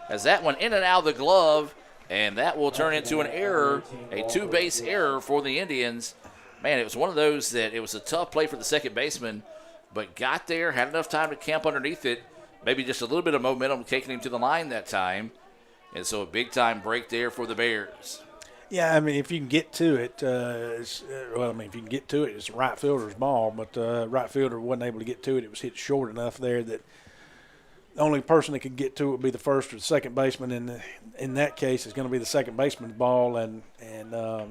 Speaker 5: as that one in and out of the glove. And that will turn into an error, a 2-base error for the Indians. Man, it was one of those that it was a tough play for the second baseman, but got there, had enough time to camp underneath it, maybe just a little bit of momentum taking him to the line that time. And so a big-time break there for the Bears.
Speaker 7: Yeah, I mean, if you can get to it, if you can get to it, it's right fielder's ball, but right fielder wasn't able to get to it. It was hit short enough there that the only person that could get to it would be the first or the second baseman. And in that case, it's going to be the second baseman's ball, and the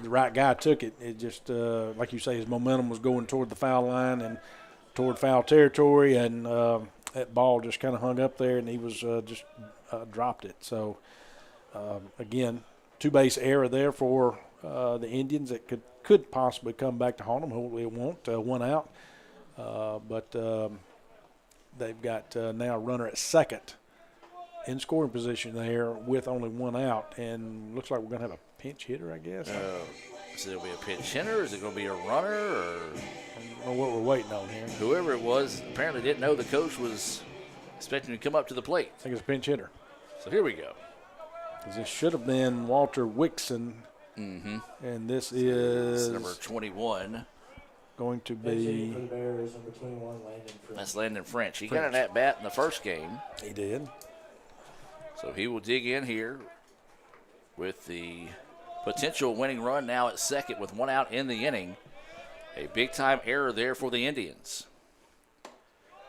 Speaker 7: right guy took it. It just, like you say, his momentum was going toward the foul line and toward foul territory, and that ball just kind of hung up there, and he was just dropped it. So, again, two-base error there for the Indians that could possibly come back to haunt them. Hopefully it won't. One out. But they've got now a runner at second in scoring position there with only one out. And looks like we're going to have a pinch hitter, I guess.
Speaker 5: Is it going to be a pinch hitter? Is it going to be a runner? Or
Speaker 7: I don't know what we're waiting on here.
Speaker 5: Whoever it was apparently didn't know the coach was expecting to come up to the plate.
Speaker 7: I think it's a pinch hitter.
Speaker 5: So here we go.
Speaker 7: This should have been Walter Wixon.
Speaker 5: Mm-hmm.
Speaker 7: And this is
Speaker 5: number 21.
Speaker 7: Going to be
Speaker 5: that's Landon French. He got an at-bat in the first game.
Speaker 7: He did.
Speaker 5: So he will dig in here with the potential winning run now at second with one out in the inning. A big-time error there for the Indians.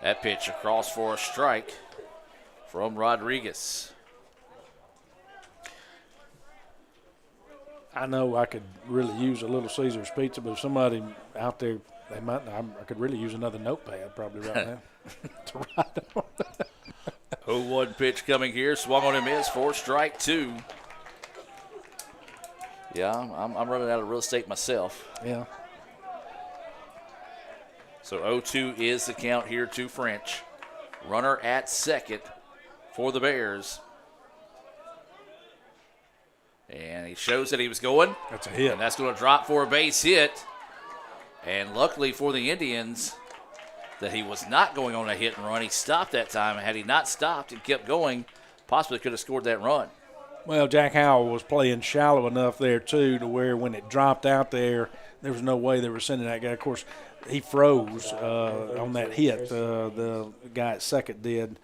Speaker 5: That pitch across for a strike from Rodriguez.
Speaker 7: I know I could really use a Little Caesars pizza, but if somebody out there, I could really use another notepad probably right now to write on.
Speaker 5: 0-1 pitch coming here. Swung on and missed for strike two. Yeah, I'm running out of real estate myself.
Speaker 7: Yeah.
Speaker 5: So 0-2 is the count here to French. Runner at second for the Bears. And he shows that he was going.
Speaker 7: That's a hit.
Speaker 5: And that's going to drop for a base hit. And luckily for the Indians that he was not going on a hit and run. He stopped that time. And had he not stopped and kept going, possibly could have scored that run.
Speaker 7: Well, Jack Howell was playing shallow enough there, too, to where when it dropped out there was no way they were sending that guy. Of course, he froze on that hit. The guy at second did.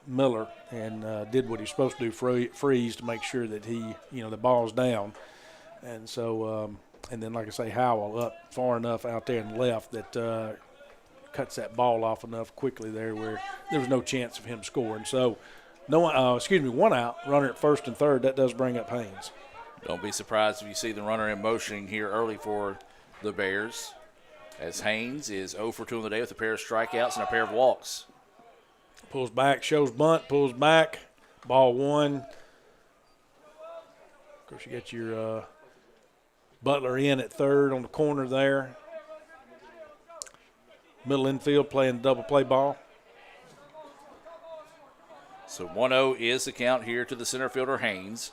Speaker 7: Miller, and did what he's supposed to do, freeze to make sure that the ball's down. And so, and then, like I say, Howell up far enough out there and left that cuts that ball off enough quickly there where there was no chance of him scoring. So, one out, runner at first and third. That does bring up Haynes.
Speaker 5: Don't be surprised if you see the runner in motion here early for the Bears, as Haynes is 0 for 2 on the day with a pair of strikeouts and a pair of walks.
Speaker 7: Pulls back, shows bunt, pulls back, ball one. Of course, you got your Butler in at third on the corner there. Middle infield playing double play ball.
Speaker 5: So 1-0 is the count here to the center fielder, Haynes.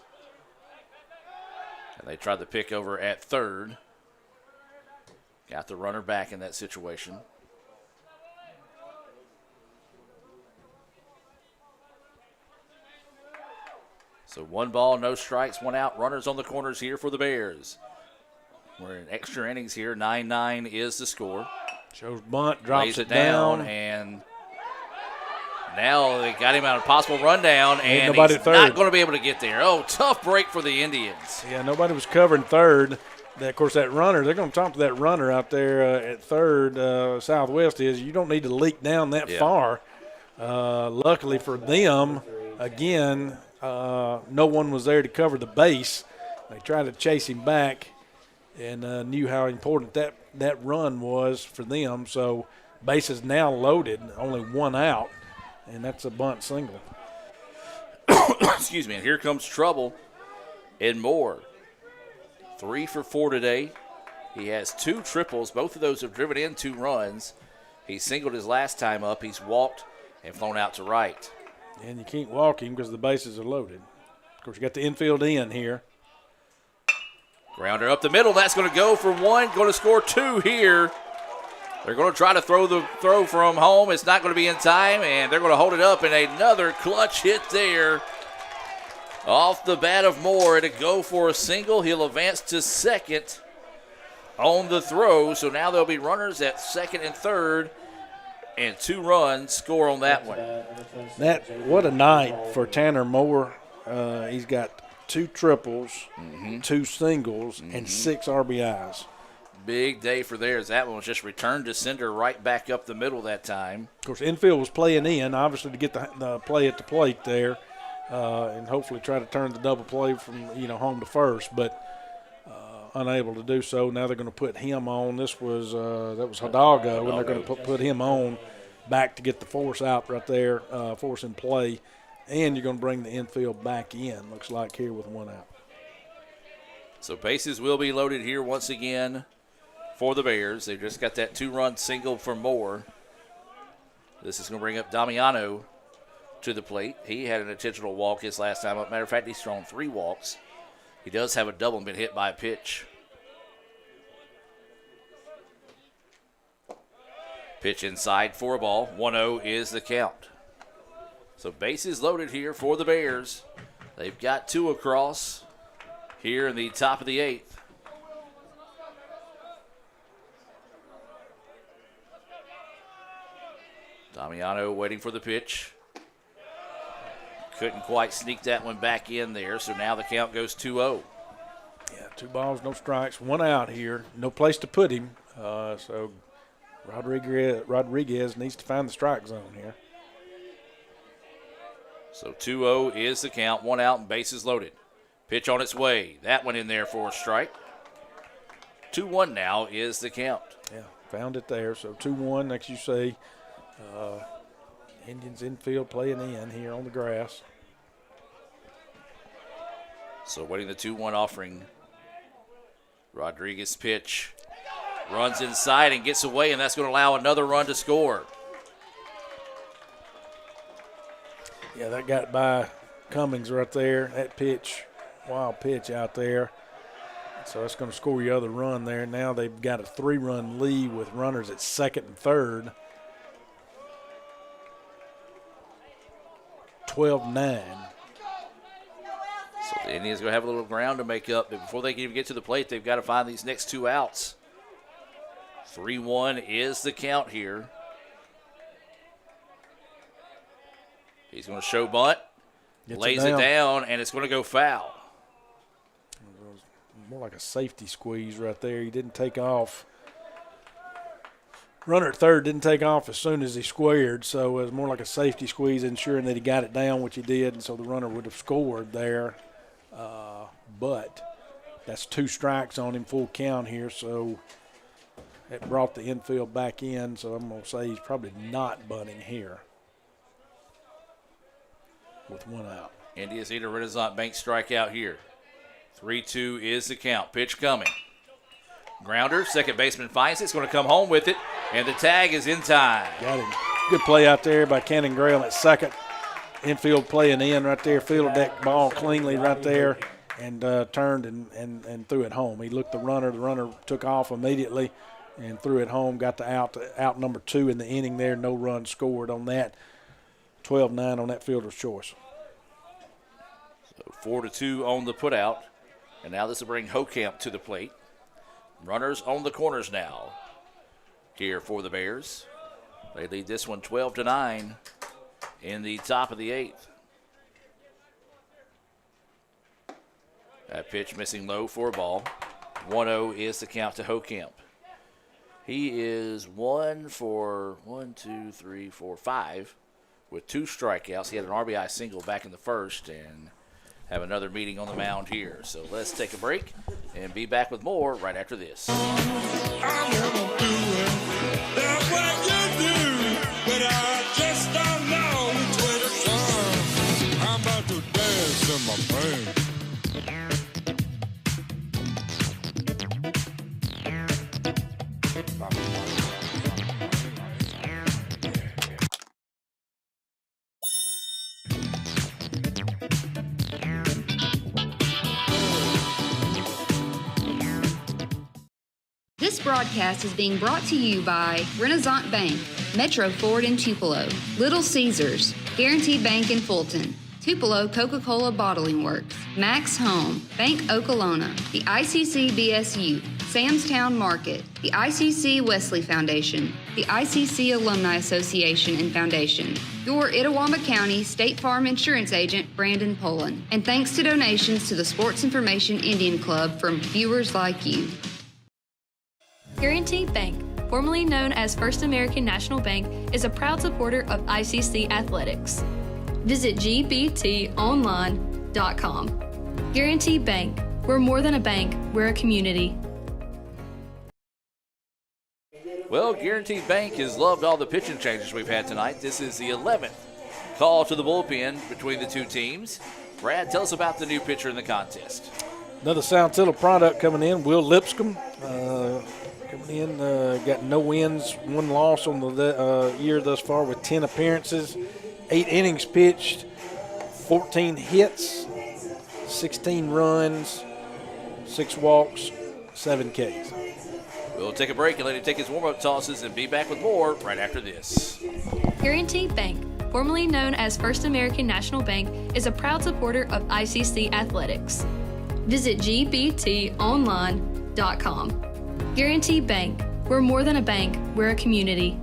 Speaker 5: And they tried the pick over at third. Got the runner back in that situation. So 1 ball, no strikes, 1 out. Runners on the corners here for the Bears. We're in extra innings here. 9-9 is the score.
Speaker 7: Shows bunt, drops
Speaker 5: Lays
Speaker 7: it
Speaker 5: down, and now they got him on a possible rundown, and he's
Speaker 7: third.
Speaker 5: not going to be able to get there. Oh, tough break for the Indians.
Speaker 7: Yeah, nobody was covering third. Of course, that runner, they're going to talk to that runner out there at third, Southwest, is you don't need to leak down that far. Luckily for them, again, no one was there to cover the base. They tried to chase him back and knew how important that run was for them. So base is now loaded, only 1 out, and that's a bunt single.
Speaker 5: Excuse me, and here comes trouble in Moore. 3 for 4 today. He has 2 triples. Both of those have driven in 2 runs. He singled his last time up. He's walked and flown out to right.
Speaker 7: And you can't walk him because the bases are loaded. Of course, you got the infield in here.
Speaker 5: Grounder up the middle. That's going to go for 1. Going to score 2 here. They're going to try to throw from home. It's not going to be in time, and they're going to hold it up. And another clutch hit there off the bat of Moore to go for a single. He'll advance to second on the throw. So now there'll be runners at second and third. and 2 runs score on that one.
Speaker 7: What a night for Tanner Moore. He's got 2 triples, 2 singles, and 6 RBIs.
Speaker 5: Big day for theirs. That one was just returned to sender right back up the middle that time.
Speaker 7: Of course, infield was playing in, obviously, to get the play at the plate there, and hopefully try to turn the double play from home to first, but unable to do so. Now they're going to put him on. That was Hidalgo, and they're going to put him on back to get the force out right there, force in play, and you're going to bring the infield back in, looks like here with 1 out.
Speaker 5: So bases will be loaded here once again for the Bears. They just got that 2-run single for Moore. This is going to bring up Damiano to the plate. He had an intentional walk his last time up. Matter of fact, he's thrown 3 walks. He does have a double and been hit by a pitch. Pitch inside for a ball. 1-0 is the count. So bases loaded here for the Bears. They've got 2 across here in the top of the 8th. Damiano waiting for the pitch. Couldn't quite sneak that one back in there, so now the count goes 2-0.
Speaker 7: Yeah, 2 balls, no strikes, 1 out here. No place to put him, so Rodriguez needs to find the strike zone here.
Speaker 5: So 2-0 is the count, 1 out and bases loaded. Pitch on its way. That one in there for a strike. 2-1 now is the count.
Speaker 7: Yeah, found it there. So 2-1, next you say. Indians infield playing in here on the grass.
Speaker 5: So waiting the 2-1 offering. Rodriguez pitch. Runs inside and gets away, and that's going to allow another run to score.
Speaker 7: Yeah, that got by Cummings right there. That pitch, wild pitch out there. So that's going to score your other run there. Now they've got a 3-run lead with runners at second and third. 12-9.
Speaker 5: So the Indians are going to have a little ground to make up. But before they can even get to the plate, they've got to find these next 2 outs. 3-1 is the count here. He's going to show bunt. Lays it down, and it's going to go foul.
Speaker 7: More like a safety squeeze right there. He didn't take off. Runner at third didn't take off as soon as he squared, so it was more like a safety squeeze, ensuring that he got it down, which he did, and so the runner would have scored there. But that's 2 strikes on him, full count here, so it brought the infield back in, so I'm going to say he's probably not bunting here with 1 out.
Speaker 5: Indians need a Renaissance Bank strikeout here. 3-2 is the count. Pitch coming. Grounder, second baseman finds it. It's going to come home with it, and the tag is in time.
Speaker 7: Got him. Good play out there by Cannon Grail at second. Infield playing in right there. Fielded that ball cleanly right there and turned and threw it home. He looked the runner. The runner took off immediately and threw it home. Got the out number 2 in the inning there. No run scored on that. 12-9 on that fielder's choice.
Speaker 5: So 4-2 on the putout. And now this will bring Hokamp to the plate. Runners on the corners now here for the Bears. They lead this one 12-9 in the top of the 8th. That pitch missing low for a ball. 1-0 is the count to Hokamp. He is 1 for 5 with 2 strikeouts. He had an RBI single back in the first and have another meeting on the mound here. So let's take a break and be back with more right after this.
Speaker 8: This broadcast is being brought to you by Renaissance Bank, Metro Ford in Tupelo, Little Caesars, Guaranteed Bank in Fulton, Tupelo Coca-Cola Bottling Works, Max Home, Bank Okolona, the ICC BSU, Samstown Market, the ICC Wesley Foundation, the ICC Alumni Association and Foundation, your Itawamba County State Farm Insurance Agent, Brandon Pullen, and thanks to donations to the Sports Information Indian Club from viewers like you.
Speaker 3: Guaranty Bank, formerly known as First American National Bank, is a proud supporter of ICC athletics. Visit gbtonline.com. Guaranty Bank, we're more than a bank, we're a community.
Speaker 5: Well, Guaranteed Bank has loved all the pitching changes we've had tonight. This is the 11th call to the bullpen between the two teams. Brad, tell us about the new pitcher in the contest.
Speaker 7: Another Saltillo product coming in, Will Lipscomb. Coming in, got no wins, 1 loss on the year thus far with 10 appearances, 8 innings pitched, 14 hits, 16 runs, 6 walks, 7 Ks.
Speaker 5: We'll take a break and let him take his warm-up tosses and be back with more right after this.
Speaker 3: Guaranty Bank, formerly known as First American National Bank, is a proud supporter of ICC athletics. Visit gbtonline.com. Guaranty Bank, we're more than a bank, we're a community.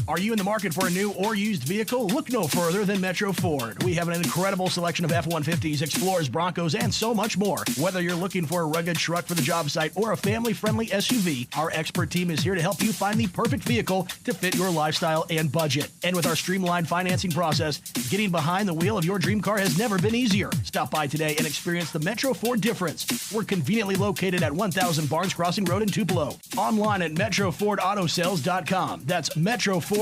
Speaker 2: Are you in the market for a new or used vehicle? Look no further than Metro Ford. We have an incredible selection of F-150s, Explorers, Broncos, and so much more. Whether you're looking for a rugged truck for the job site or a family-friendly SUV, our expert team is here to help you find the perfect vehicle to fit your lifestyle and budget. And with our streamlined financing process, getting behind the wheel of your dream car has never been easier. Stop by today and experience the Metro Ford difference. We're conveniently located at 1000 Barnes Crossing Road in Tupelo. Online at MetroFordAutoSales.com. That's MetroFordAutoSales.com.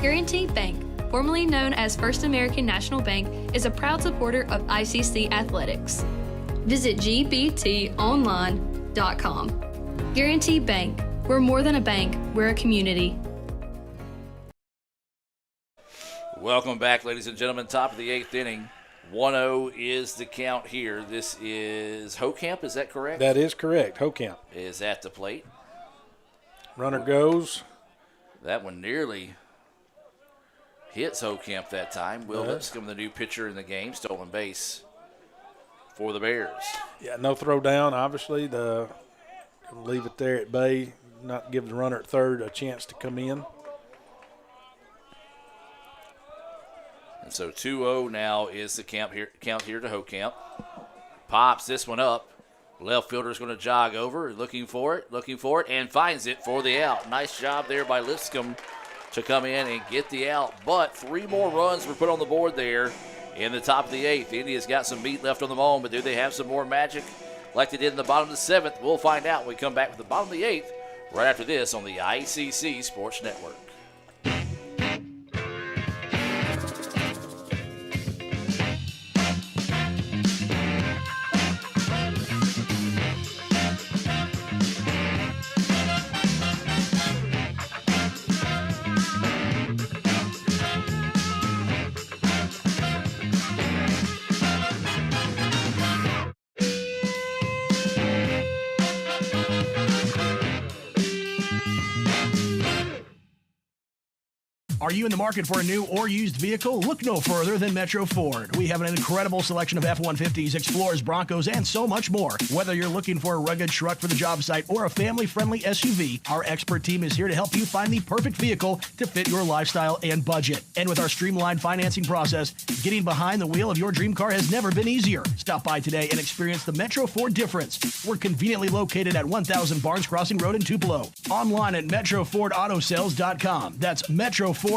Speaker 3: Guaranty Bank, formerly known as First American National Bank, is a proud supporter of ICC athletics. Visit gbtonline.com. Guaranty Bank, we're more than a bank, we're a community.
Speaker 5: Welcome back, ladies and gentlemen. Top of the 8th inning. 1-0 is the count here. This is Hokamp, is that correct?
Speaker 7: That is correct. Hokamp
Speaker 5: is at the plate.
Speaker 7: Runner goes.
Speaker 5: That one nearly hits Hokamp that time. Will Lipscomb, the new pitcher in the game, stolen base for the Bears.
Speaker 7: Yeah, no throw down, obviously. Leave it there at bay, not give the runner at third a chance to come in.
Speaker 5: And so 2-0 now is the count here to Hokamp. Pops this one up. Left fielder's going to jog over, looking for it, and finds it for the out. Nice job there by Lipscomb to come in and get the out. But 3 more runs were put on the board there in the top of the 8th. The Indians got some meat left on the bone, but do they have some more magic like they did in the bottom of the 7th? We'll find out when we come back with the bottom of the 8th right after this on the ICC Sports Network.
Speaker 2: Are you in the market for a new or used vehicle? Look no further than Metro Ford. We have an incredible selection of F-150s, Explorers, Broncos, and so much more. Whether you're looking for a rugged truck for the job site or a family-friendly SUV, our expert team is here to help you find the perfect vehicle to fit your lifestyle and budget. And with our streamlined financing process, getting behind the wheel of your dream car has never been easier. Stop by today and experience the Metro Ford difference. We're conveniently located at 1000 Barnes Crossing Road in Tupelo. Online at MetroFordAutoSales.com. That's MetroFordAutoSales.com.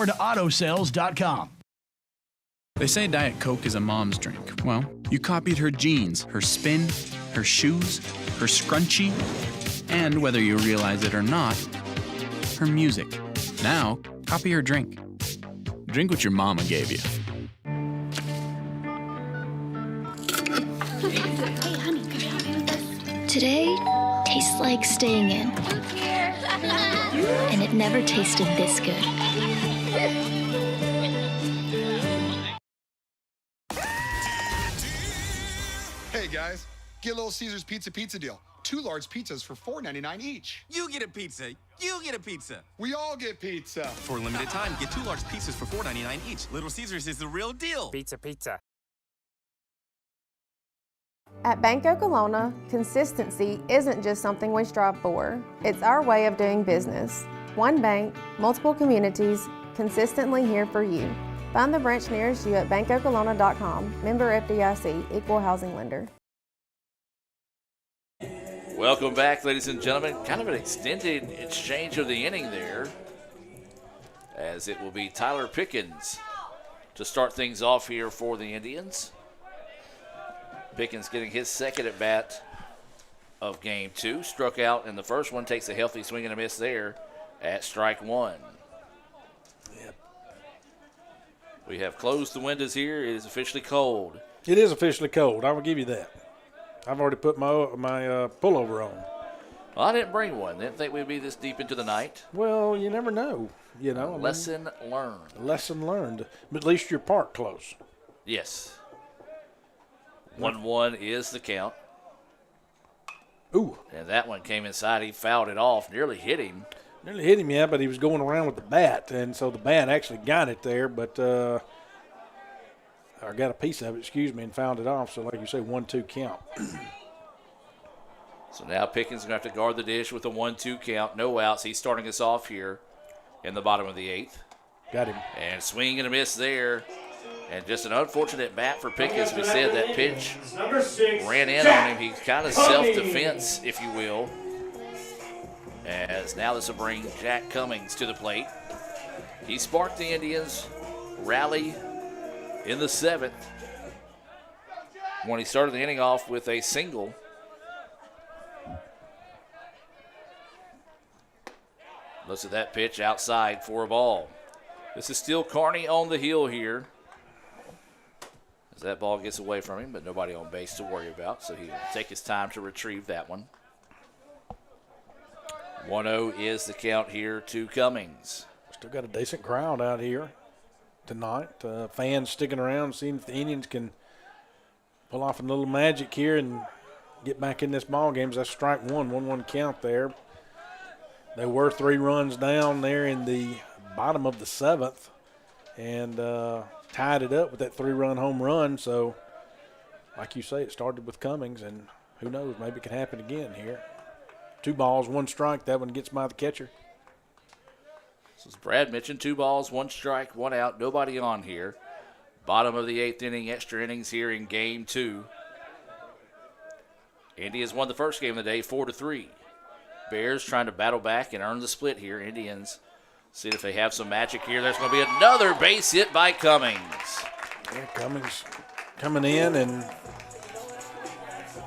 Speaker 13: They say Diet Coke is a mom's drink. Well, you copied her jeans, her spin, her shoes, her scrunchie, and whether you realize it or not, her music. Now, copy her drink. Drink what your mama gave you.
Speaker 14: Hey, honey, could you help me with this? Today tastes like staying in. And it never tasted this good.
Speaker 9: Hey guys, get Little Caesars pizza deal. 2 large pizzas for $4.99 each.
Speaker 10: You get a pizza. You get a pizza.
Speaker 9: We all get pizza.
Speaker 10: For a limited time, get 2 large pizzas for $4.99 each. Little Caesars is the real deal.
Speaker 1: Pizza.
Speaker 16: At Bank Okolona, consistency isn't just something we strive for. It's our way of doing business. One bank, multiple communities, consistently here for you. Find the branch nearest you at bankokolona.com. Member FDIC, Equal Housing Lender.
Speaker 5: Welcome back, ladies and gentlemen. Kind of an extended exchange of the inning there, as it will be Tyler Pickens to start things off here for the Indians. Pickens getting his second at bat of game 2. Struck out in the first one, takes a healthy swing and a miss there at strike 1.
Speaker 7: Yep.
Speaker 5: We have closed the windows here. It is officially cold.
Speaker 7: It is officially cold. I will give you that. I've already put my pullover on.
Speaker 5: Well, I didn't bring one. Didn't think we'd be this deep into the night.
Speaker 7: Well, you never know.
Speaker 5: Lesson learned.
Speaker 7: Lesson learned. But at least you're parked close.
Speaker 5: Yes. 1-1 is the count.
Speaker 7: Ooh.
Speaker 5: And that one came inside. He fouled it off. Nearly hit him.
Speaker 7: Yeah, but he was going around with the bat, and so the bat actually got it there, but I got a piece of it, and fouled it off. So, like you say, 1-2 count.
Speaker 5: So now Pickens going to have to guard the dish with a 1-2 count. No outs. He's starting us off here in the bottom of the 8th.
Speaker 7: Got him.
Speaker 5: And swing and a miss there. And just an unfortunate bat for Pickens. We said that pitch ran in on him. He's kind of self-defense, if you will. As now this will bring Jack Cummings to the plate. He sparked the Indians rally in the 7th when he started the inning off with a single. Looks at that pitch outside for a ball. This is still Kearney on the hill here. As that ball gets away from him, but nobody on base to worry about, so he'll take his time to retrieve that one. 1-0 is the count here to Cummings.
Speaker 7: Still got a decent crowd out here tonight. Fans sticking around, seeing if the Indians can pull off a little magic here and get back in this ball game. That's strike 1 count there. They were 3 runs down there in the bottom of the 7th and tied it up with that 3-run home run. So, like you say, it started with Cummings, and who knows, maybe it can happen again here. 2 balls, 1 strike. That one gets by the catcher.
Speaker 5: So as Brad mentioned, 2 balls, 1 strike, 1 out, nobody on here. Bottom of the 8th inning, extra innings here in game 2. Indians won the first game of the day 4-3. Bears trying to battle back and earn the split here. Indians see if they have some magic here. There's going to be another base hit by Cummings.
Speaker 7: Yeah, Cummings coming in and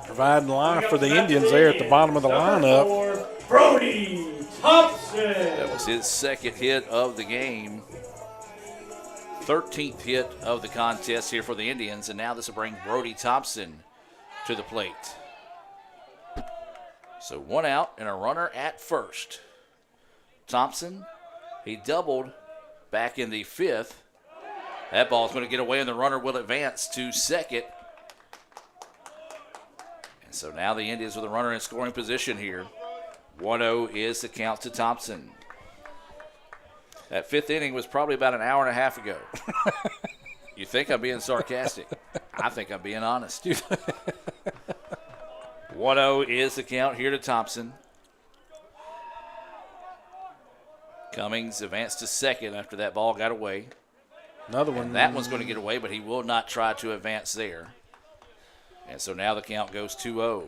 Speaker 7: providing life for the Indians there at the bottom of the lineup.
Speaker 6: Brody Thompson.
Speaker 5: That was his second hit of the game. 13th hit of the contest here for the Indians, and now this will bring Brody Thompson to the plate. So 1 out and a runner at first. Thompson, he doubled back in the 5th. That ball's going to get away, and the runner will advance to second. And so now the Indians with a runner in scoring position here. 1-0 is the count to Thompson. That 5th inning was probably about an hour and a half ago. You think I'm being sarcastic? I think I'm being honest. 1-0 is the count here to Thompson. Cummings advanced to second after that ball got away.
Speaker 7: Another one.
Speaker 5: And that one's going to get away, but he will not try to advance there. And so now the count goes 2-0.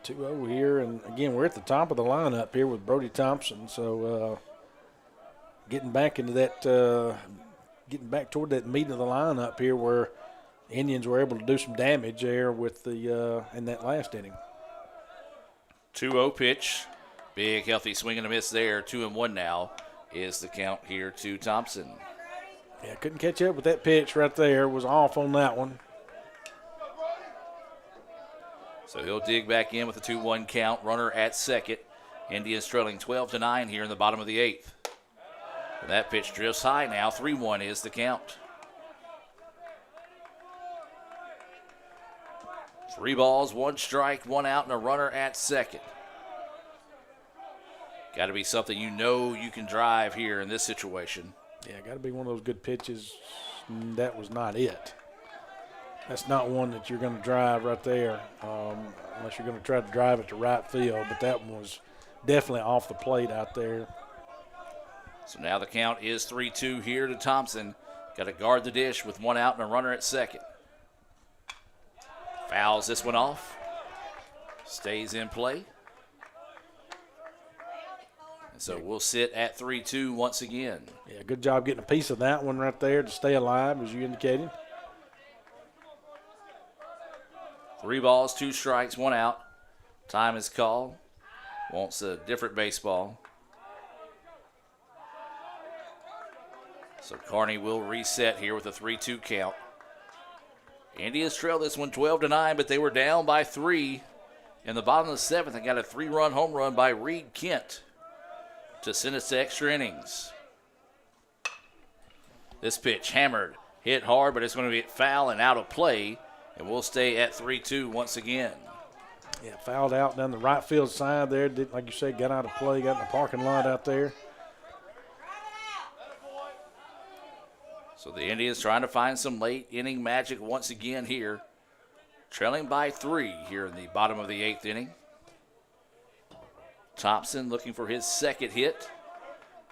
Speaker 7: 2-0 here, and again, we're at the top of the lineup here with Brody Thompson. So getting back into that, getting back toward that meat of the lineup here, where the Indians were able to do some damage there with the in that last inning.
Speaker 5: 2-0 pitch, big healthy swing and a miss there. 2-1 now is the count here to Thompson.
Speaker 7: Yeah, couldn't catch up with that pitch right there. Was off on that one.
Speaker 5: So he'll dig back in with a 2-1 count. Runner at second. Indians trailing 12-9 here in the bottom of the 8th. And that pitch drifts high now. 3-1 is the count. 3 balls, 1 strike, 1 out, and a runner at second. Got to be something you know you can drive here in this situation.
Speaker 7: Yeah, got to be one of those good pitches. That was not it. That's not one that you're going to drive right there, unless you're going to try to drive it to right field. But that one was definitely off the plate out there.
Speaker 5: So now the count is 3-2 here to Thompson. Got to guard the dish with 1 out and a runner at second. Fouls this one off. Stays in play. And so we'll sit at 3-2 once again.
Speaker 7: Yeah, good job getting a piece of that one right there to stay alive, as you indicated.
Speaker 5: 3 balls, 2 strikes, 1 out. Time is called. Wants a different baseball. So Kearney will reset here with a 3-2 count. Indians trail this one 12-9, but they were down by 3 in the bottom of the 7th and got a 3-run home run by Reed Kent to send us to extra innings. This pitch hammered, hit hard, but it's going to be foul and out of play, and we'll stay at 3-2 once again.
Speaker 7: Yeah, fouled out down the right field side there. Did, like you said, got out of play, got in the parking lot out there.
Speaker 5: So the Indians trying to find some late inning magic once again here. Trailing by 3 here in the bottom of the 8th inning. Thompson looking for his second hit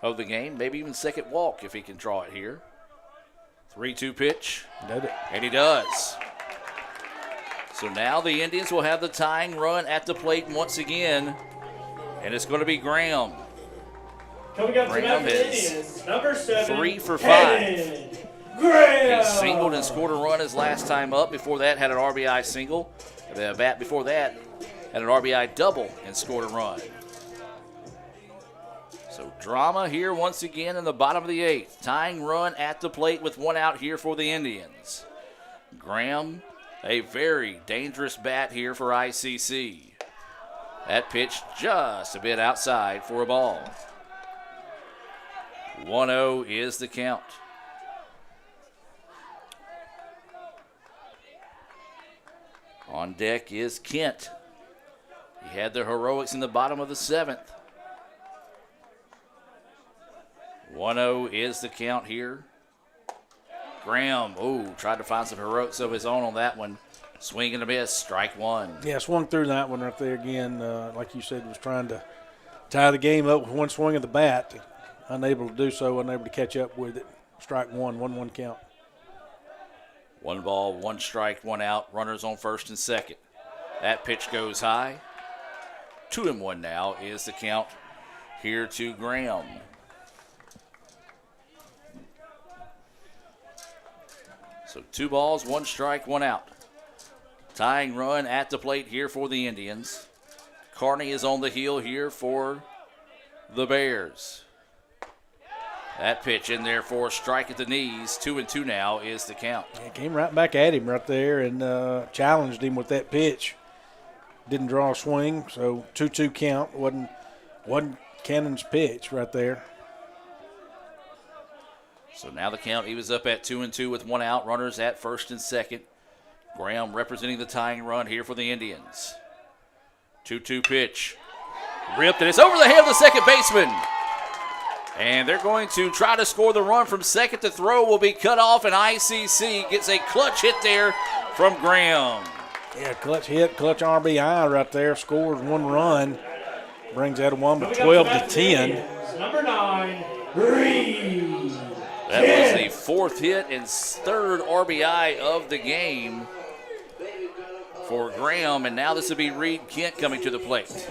Speaker 5: of the game, maybe even second walk if he can draw it here. 3-2 pitch, and he does. So now the Indians will have the tying run at the plate once again, and it's going to be Graham.
Speaker 6: Coming up
Speaker 5: Graham
Speaker 6: tonight for the
Speaker 5: is
Speaker 6: Indians, number 7,
Speaker 5: 3 for 5.
Speaker 6: Graham.
Speaker 5: He singled and scored a run his last time up. Before that, had an RBI single. The bat before that had an RBI double and scored a run. So drama here once again in the bottom of the 8th. Tying run at the plate with 1 out here for the Indians. Graham, a very dangerous bat here for ICC. That pitch just a bit outside for a ball. 1-0 is the count. On deck is Kent. He had the heroics in the bottom of the 7th. 1-0 is the count here. Graham, tried to find some heroics of his own on that one. Swing and a miss, strike 1.
Speaker 7: Yeah, swung through that one right there again. Like you said, was trying to tie the game up with one swing of the bat. Unable to do so, unable to catch up with it. Strike 1, 1-1 count.
Speaker 5: 1 ball, 1 strike, 1 out. Runners on first and second. That pitch goes high. 2-1 now is the count here to Graham. So 2 balls, 1 strike, 1 out. Tying run at the plate here for the Indians. Kearney is on the heel here for the Bears. That pitch in there for a strike at the knees. 2-2 now is the count.
Speaker 7: Yeah, came right back at him right there and challenged him with that pitch. Didn't draw a swing, so 2-2 count. Wasn't Cannon's pitch right there.
Speaker 5: So now the count, he was up at 2-2 with 1 out. Runners at first and second. Graham representing the tying run here for the Indians. 2-2 pitch. Ripped, and it's over the head of the second baseman. And they're going to try to score the run from second. The throw will be cut off, and ICC gets a clutch hit there from Graham.
Speaker 7: Yeah, clutch hit, clutch RBI right there. Scores 1 run. Brings Etowah to 12-10.
Speaker 6: Number 9, Reed.
Speaker 5: That was the 4th hit and 3rd RBI of the game for Graham. And now this will be Reed Kent coming to the plate.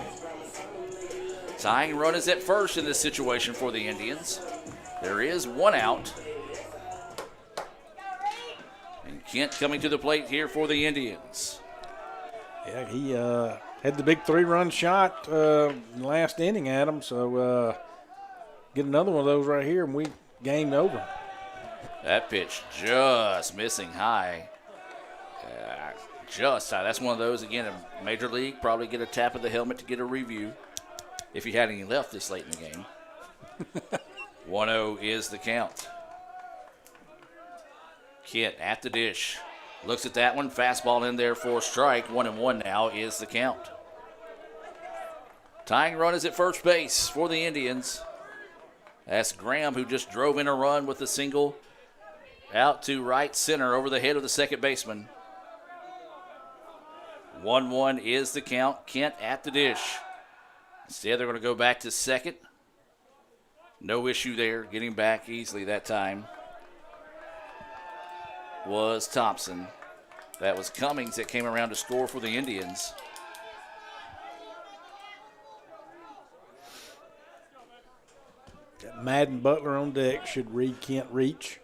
Speaker 5: Tying run is at first in this situation for the Indians. There is 1 out. And Kent coming to the plate here for the Indians.
Speaker 7: Yeah, he had the big 3-run shot last inning at him. So get another one of those right here, and we gamed over.
Speaker 5: That pitch just missing high. Just high. That's one of those, again, in Major League, probably get a tap of the helmet to get a review. If you had any left this late in the game. 1-0 is the count. Kent at the dish. Looks at that one. Fastball in there for a strike. 1-1 now is the count. Tying run is at first base for the Indians. That's Graham, who just drove in a run with a single out to right center over the head of the second baseman. 1-1 is the count. Kent at the dish. Instead, they're going to go back to second. No issue there. Getting back easily that time was Thompson. That was Cummings that came around to score for the Indians.
Speaker 7: Got Madden Butler on deck. Should Reed Kent reach?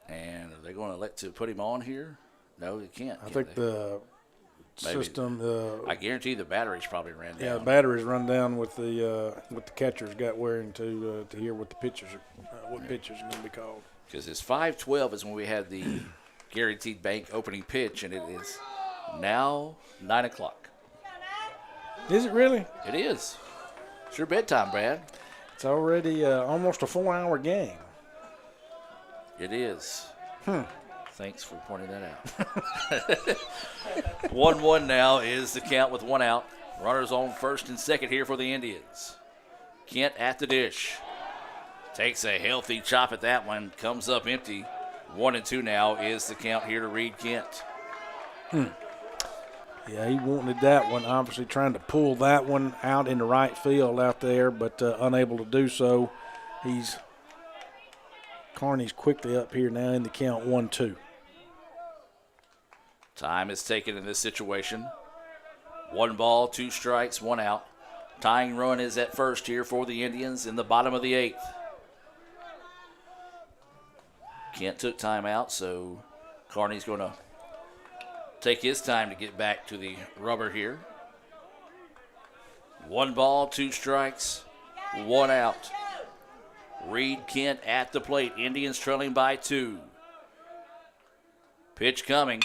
Speaker 5: And are they going to elect to put him on here? No, they can't.
Speaker 7: I think the system.
Speaker 5: I guarantee the batteries probably ran down.
Speaker 7: Yeah, the batteries run down with the catchers got wearing to hear what the pitchers are going to be called.
Speaker 5: Because it's 5:12 is when we had the Guaranteed Bank opening pitch, and it is now 9 o'clock.
Speaker 7: Is it really?
Speaker 5: It is. It's your bedtime, Brad.
Speaker 7: It's already almost a 4-hour game.
Speaker 5: It is. Thanks for pointing that out. 1-1 now is the count with one out. Runners on first and second here for the Indians. Kent at the dish. Takes a healthy chop at that one. Comes up empty. 1-2 now is the count here to Reed Kent.
Speaker 7: Yeah, he wanted that one. Obviously trying to pull that one out into right field out there, but unable to do so. Carney's quickly up here now in the count 1-2.
Speaker 5: Time is taken in this situation. 1 ball, 2 strikes, 1 out. Tying run is at first here for the Indians in the bottom of the 8th. Kent took time out, so Carney's going to take his time to get back to the rubber here. 1 ball, 2 strikes, 1 out. Reed Kent at the plate. Indians trailing by 2. Pitch coming.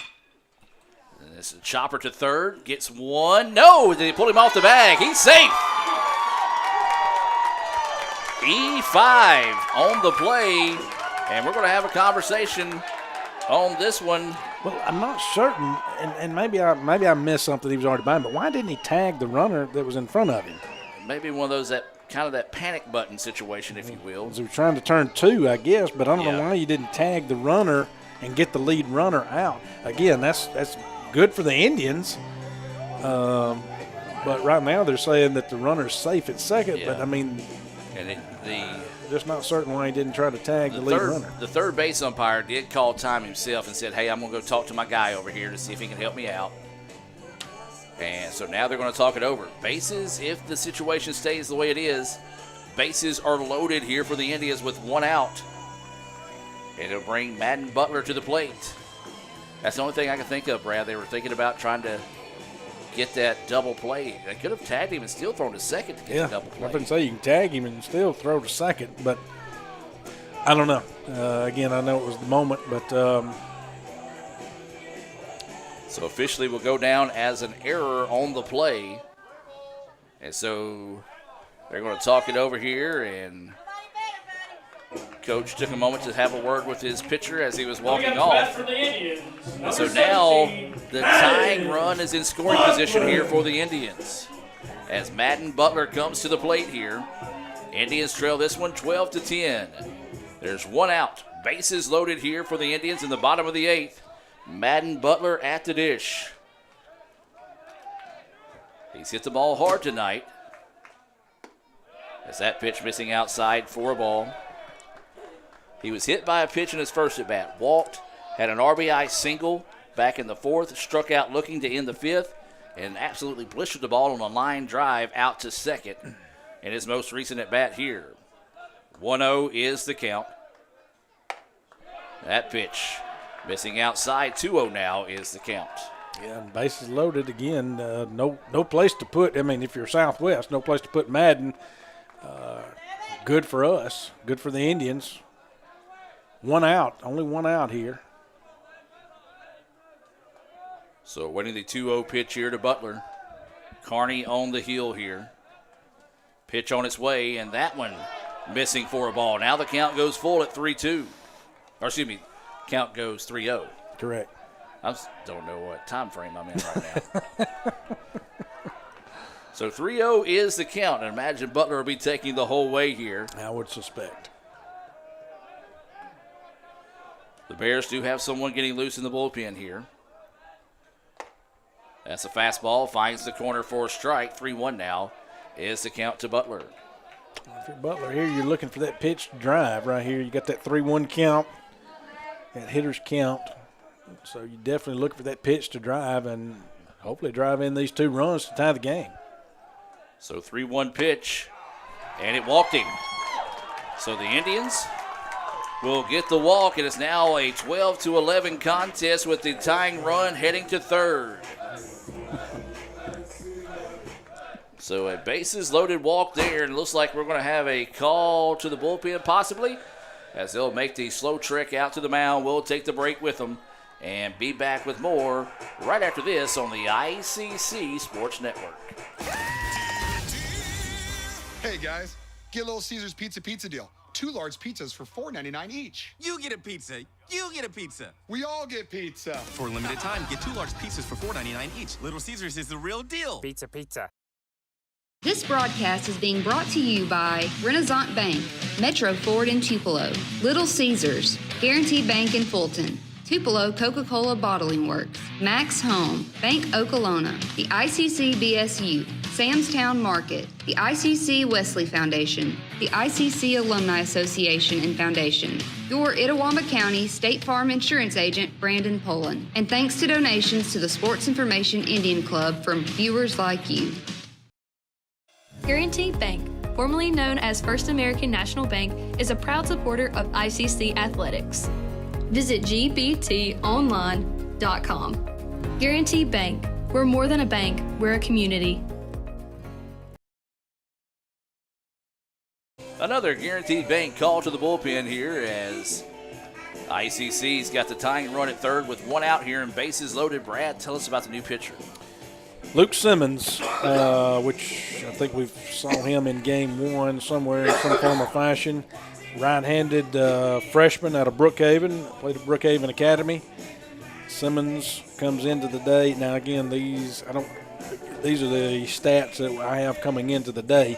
Speaker 5: And this is a chopper to third. Gets 1. No, they pulled him off the bag. He's safe. E5 on the play. And we're going to have a conversation on this one.
Speaker 7: Well, I'm not certain, and maybe I missed something he was already behind, but why didn't he tag the runner that was in front of him?
Speaker 5: Maybe one of those that panic button situation, if you will.
Speaker 7: He was trying to turn 2, I guess, but I don't know why you didn't tag the runner and get the lead runner out. Again, that's good for the Indians. But right now they're saying that the runner's safe at second, but I mean, just not certain why he didn't try to tag the lead runner.
Speaker 5: The third base umpire did call time himself and said, hey, I'm going to go talk to my guy over here to see if he can help me out. And so now they're going to talk it over. Bases, if the situation stays the way it is, bases are loaded here for the Indians with 1 out. And it'll bring Madden Butler to the plate. That's the only thing I can think of, Brad. They were thinking about trying to get that double play. They could have tagged him and still thrown to second to get the double play.
Speaker 7: I wouldn't say you can tag him and still throw to second, but I don't know. Again, I know it was the moment, but
Speaker 5: so officially will go down as an error on the play. And so they're going to talk it over here, and Coach took a moment to have a word with his pitcher as he was walking off.
Speaker 6: For the Indians,
Speaker 5: so now the tying run is in scoring position here for the Indians. As Madden Butler comes to the plate here. Indians trail this one 12-10. There's 1 out. Bases loaded here for the Indians in the bottom of the 8th. Madden Butler at the dish. He's hit the ball hard tonight. As that pitch missing outside for a ball. He was hit by a pitch in his first at-bat. Walked, had an RBI single back in the 4th, struck out looking to end the 5th, and absolutely blistered the ball on a line drive out to second in his most recent at-bat here. 1-0 is the count. That pitch missing outside. 2-0 now is the count.
Speaker 7: Yeah, and bases loaded again. No place to put. I mean, if you're Southwest, no place to put Madden. Good for us. Good for the Indians. 1 out. Only 1 out here.
Speaker 5: So winning the 2-0 pitch here to Butler. Carney on the heel here. Pitch on its way, and that one missing for a ball. Now the count goes full at 3-2. Or excuse me, count goes 3-0.
Speaker 7: Correct.
Speaker 5: I don't know what time frame I'm in right now. So 3-0 is the count, and imagine Butler will be taking the whole way here.
Speaker 7: I would suspect.
Speaker 5: The Bears do have someone getting loose in the bullpen here. That's a fastball, finds the corner for a strike. 3-1 now is the count to Butler.
Speaker 7: If you're Butler here, you're looking for that pitch to drive right here. You got that 3-1 count, that hitter's count. So you definitely look for that pitch to drive and hopefully drive in these 2 runs to tie the game.
Speaker 5: So 3-1 pitch, and it walked him. So the Indians will get the walk, and it's now a 12-11 contest with the tying run heading to third. So a bases loaded walk there, and it looks like we're going to have a call to the bullpen possibly, as they'll make the slow trek out to the mound. We'll take the break with them and be back with more right after this on the ICC Sports Network.
Speaker 9: Hey guys, get Little Caesars pizza deal. 2 large pizzas for $4.99 each.
Speaker 10: You get a pizza. You get a pizza.
Speaker 9: We all get pizza.
Speaker 10: For a limited time, get 2 large pizzas for $4.99 each. Little Caesars is the real deal.
Speaker 18: Pizza.
Speaker 8: This broadcast is being brought to you by Renaissance Bank, Metro Ford in Tupelo, Little Caesars, Guaranteed Bank in Fulton, Tupelo Coca-Cola Bottling Works, Max Home, Bank Okolona, the ICC BSU, Sam's Town Market, the ICC Wesley Foundation, the ICC Alumni Association and Foundation, your Itawamba County State Farm Insurance Agent, Brandon Poland, and thanks to donations to the Sports Information Indian Club from viewers like you.
Speaker 3: Guaranteed Bank, formerly known as First American National Bank, is a proud supporter of ICC athletics. Visit gbtonline.com. Guaranteed Bank, we're more than a bank, we're a community.
Speaker 5: Another Guaranteed Bank call to the bullpen here as ICC's got the tying run at third with 1 out here and bases loaded. Brad, tell us about the new pitcher.
Speaker 7: Luke Simmons, which I think we saw him in game 1 somewhere in some form or fashion. Right-handed freshman out of Brookhaven, played at Brookhaven Academy. Simmons comes into the day. Now again, these are the stats that I have coming into the day.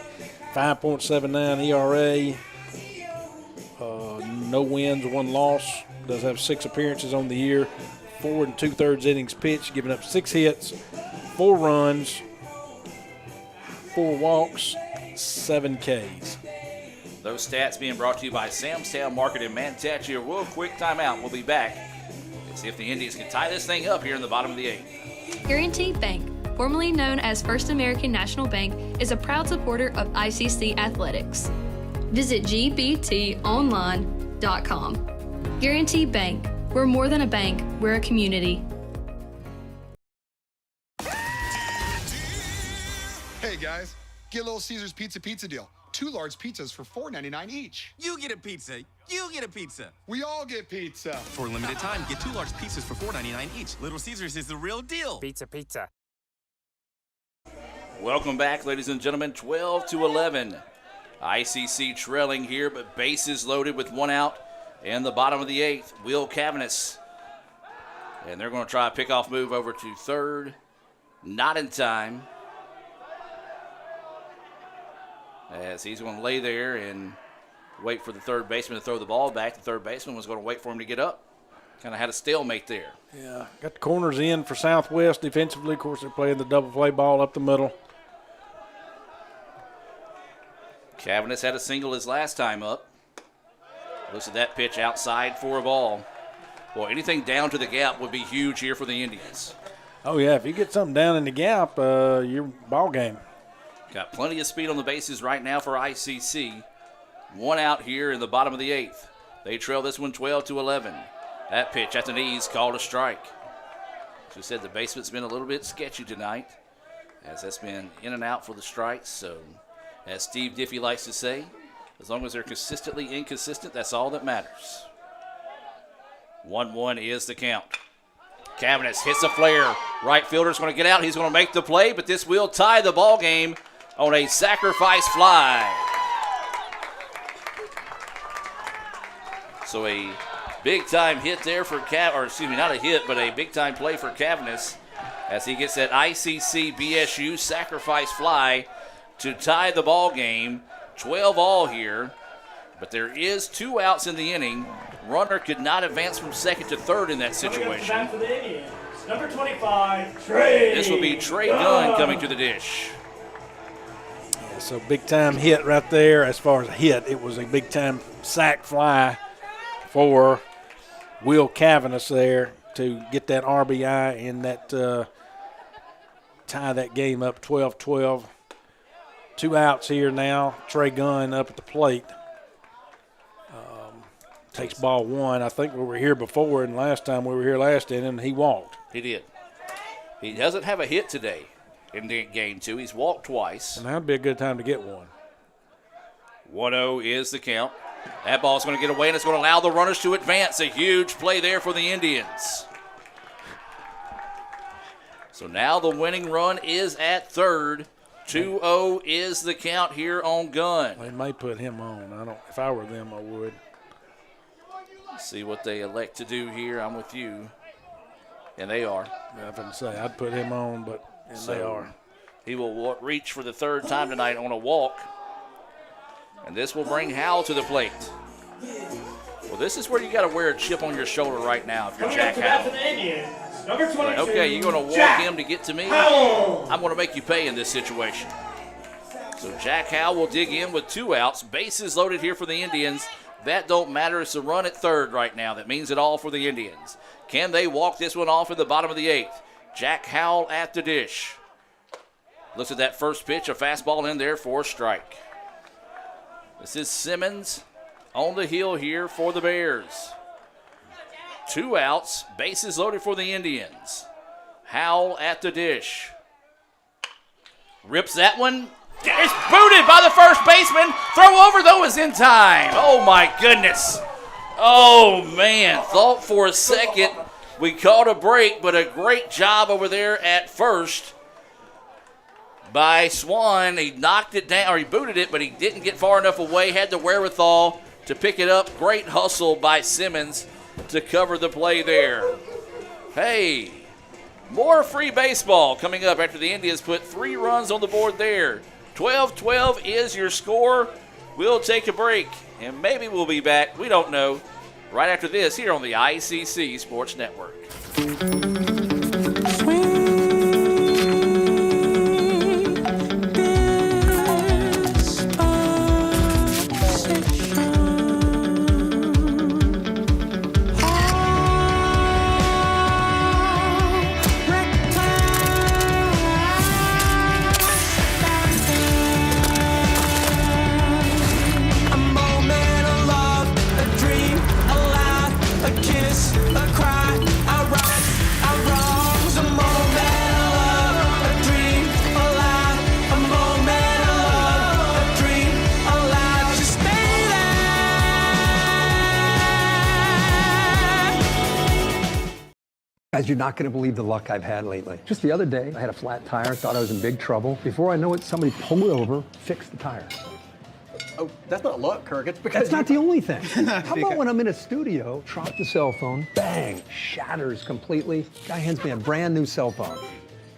Speaker 7: 5.79 ERA, no wins, 1 loss. Does have 6 appearances on the year, 4 2/3 innings pitched, giving up 6 hits, 4 runs, 4 walks, 7 Ks.
Speaker 5: Those stats being brought to you by Sam's Town Market in Manatee. A real quick timeout. We'll be back and see if the Indians can tie this thing up here in the bottom of the 8th.
Speaker 3: Guaranteed Bank, formerly known as First American National Bank, is a proud supporter of ICC athletics. Visit gbtonline.com. Guaranteed Bank, we're more than a bank, we're a community.
Speaker 9: Hey guys, get Little Caesars pizza deal. 2 large pizzas for $4.99 each.
Speaker 10: You get a pizza. You get a pizza.
Speaker 9: We all get pizza.
Speaker 10: For a limited time, get 2 large pizzas for $4.99 each. Little Caesars is the real deal.
Speaker 18: Pizza.
Speaker 5: Welcome back, ladies and gentlemen. 12-11. ICC trailing here, but bases loaded with 1 out in the bottom of the 8th. Will Cavanis. And they're going to try a pickoff move over to third. Not in time. As he's going to lay there and wait for the third baseman to throw the ball back. The third baseman was going to wait for him to get up. Kind of had a stalemate there.
Speaker 7: Yeah, got the corners in for Southwest defensively. Of course, they're playing the double play ball up the middle.
Speaker 5: Cavanis had a single his last time up. Looks at that pitch outside for a ball. Well, anything down to the gap would be huge here for the Indians.
Speaker 7: Oh, yeah, if you get something down in the gap, you're ball game.
Speaker 5: Got plenty of speed on the bases right now for ICC. 1 out here in the bottom of the 8th. They trail this one 12-11. That pitch at the knees called a strike. As we said, the basement's been a little bit sketchy tonight, as that's been in and out for the strikes. So, as Steve Diffie likes to say, as long as they're consistently inconsistent, that's all that matters. 1-1 is the count. Cavanis hits a flare. Right fielder's going to get out. He's going to make the play, but this will tie the ball game on a sacrifice fly. So a Big time hit there for not a hit, but a big time play for Cavanis as he gets that ICC BSU sacrifice fly to tie the ball game. 12 all here, but there is 2 outs in the inning. Runner could not advance from second to third in that situation.
Speaker 6: For the Indians, number 25, Trey.
Speaker 5: This will be Trey Gunn coming to the dish.
Speaker 7: Yeah, so big time hit right there. As far as a hit, it was a big time sac fly for Will Cavanis there to get that RBI and that tie that game up 12-12. 2 outs here now. Trey Gunn up at the plate. Takes ball 1. I think we were here before, and last time we were here last inning, he walked.
Speaker 5: He did. He doesn't have a hit today in game 2. He's walked twice.
Speaker 7: And that would be a good time to get one.
Speaker 5: 1-0 is the count. That ball's going to get away, and it's going to allow the runners to advance. A huge play there for the Indians. So now the winning run is at third. 2-0 is the count here on Gunn.
Speaker 7: They may put him on. If I were them, I would.
Speaker 5: See what they elect to do here. I'm with you. And they are.
Speaker 7: Yeah, I was going to say, I'd put him on, but they are.
Speaker 5: He will reach for the 3rd time tonight on a walk. And this will bring Howell to the plate. Well, this is where you got to wear a chip on your shoulder right now if you're Jack Howell.
Speaker 6: Number 22,
Speaker 5: okay, you're going to walk him to get to me?
Speaker 6: Howell.
Speaker 5: I'm going to make you pay in this situation. So Jack Howell will dig in with 2 outs. Bases loaded here for the Indians. That don't matter. It's a run at third right now. That means it all for the Indians. Can they walk this one off in the bottom of the 8th? Jack Howell at the dish. Looks at that first pitch, a fastball in there for a strike. This is Simmons on the hill here for the Bears. 2 outs, bases loaded for the Indians. Howell at the dish. Rips that one. It's booted by the first baseman. Throw over, though, is in time. Oh, my goodness. Oh, man. Thought for a second we caught a break, but a great job over there at first by Swan. He knocked it down, or he booted it, but he didn't get far enough away. Had the wherewithal to pick it up. Great hustle by Simmons to cover the play there. Hey, more free baseball coming up after the Indians put 3 runs on the board there. 12-12 is your score. We'll take a break, and maybe we'll be back. We don't know. Right after this here on the ICC Sports Network.
Speaker 17: Guys, you're not going to believe the luck I've had lately. Just the other day, I had a flat tire, thought I was in big trouble. Before I know it, somebody pulled it over, fixed the tire.
Speaker 15: Oh, that's not luck, Kirk. It's because
Speaker 17: that's not the only thing. How about when I'm in a studio, drop the cell phone, bang, shatters completely. Guy hands me a brand new cell phone.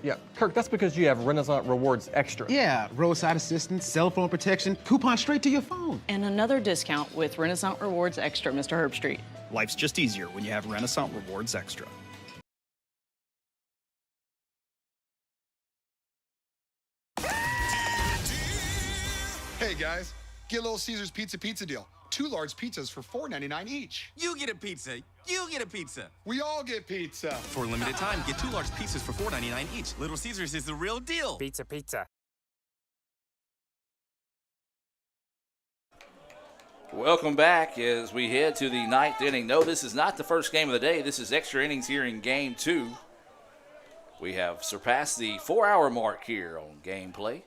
Speaker 15: Yeah, Kirk, that's because you have Renaissance Rewards Extra.
Speaker 18: Yeah, roadside assistance, cell phone protection, coupon straight to your phone.
Speaker 19: And another discount with Renaissance Rewards Extra, Mr. Herbstreit.
Speaker 20: Life's just easier when you have Renaissance Rewards Extra.
Speaker 9: Hey guys, get Little Caesars pizza deal. 2 large pizzas for $4.99 each.
Speaker 10: You get a pizza. You get a pizza.
Speaker 9: We all get pizza.
Speaker 10: For a limited time, get 2 large pizzas for $4.99 each. Little Caesars is the real deal.
Speaker 1: Pizza.
Speaker 5: Welcome back as we head to the 9th inning. No, this is not the first game of the day. This is extra innings here in game 2. We have surpassed the 4-hour mark here on gameplay.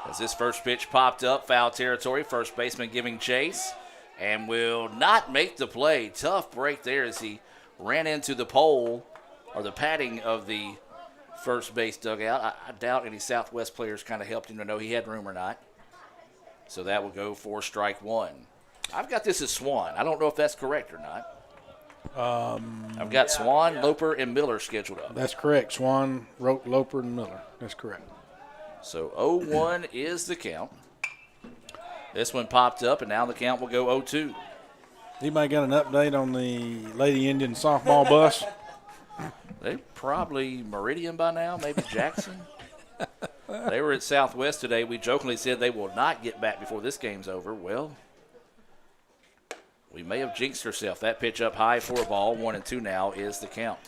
Speaker 5: As this first pitch popped up, foul territory, first baseman giving chase and will not make the play. Tough break there as he ran into the pole or the padding of the first base dugout. I doubt any Southwest players kind of helped him to know he had room or not. So that will go for strike 1. I've got this as Swan. I don't know if that's correct or not. I've got Swan, Loper, and Miller scheduled up.
Speaker 7: That's correct. Swan, Loper, and Miller. That's correct.
Speaker 5: So 0-1 is the count. This one popped up, and now the count will go 0-2.
Speaker 7: Anybody got an update on the Lady Indian softball bus?
Speaker 5: They probably Meridian by now, maybe Jackson. They were at Southwest today. We jokingly said they will not get back before this game's over. Well, we may have jinxed ourselves. That pitch up high for a ball. 1-2 now is the count.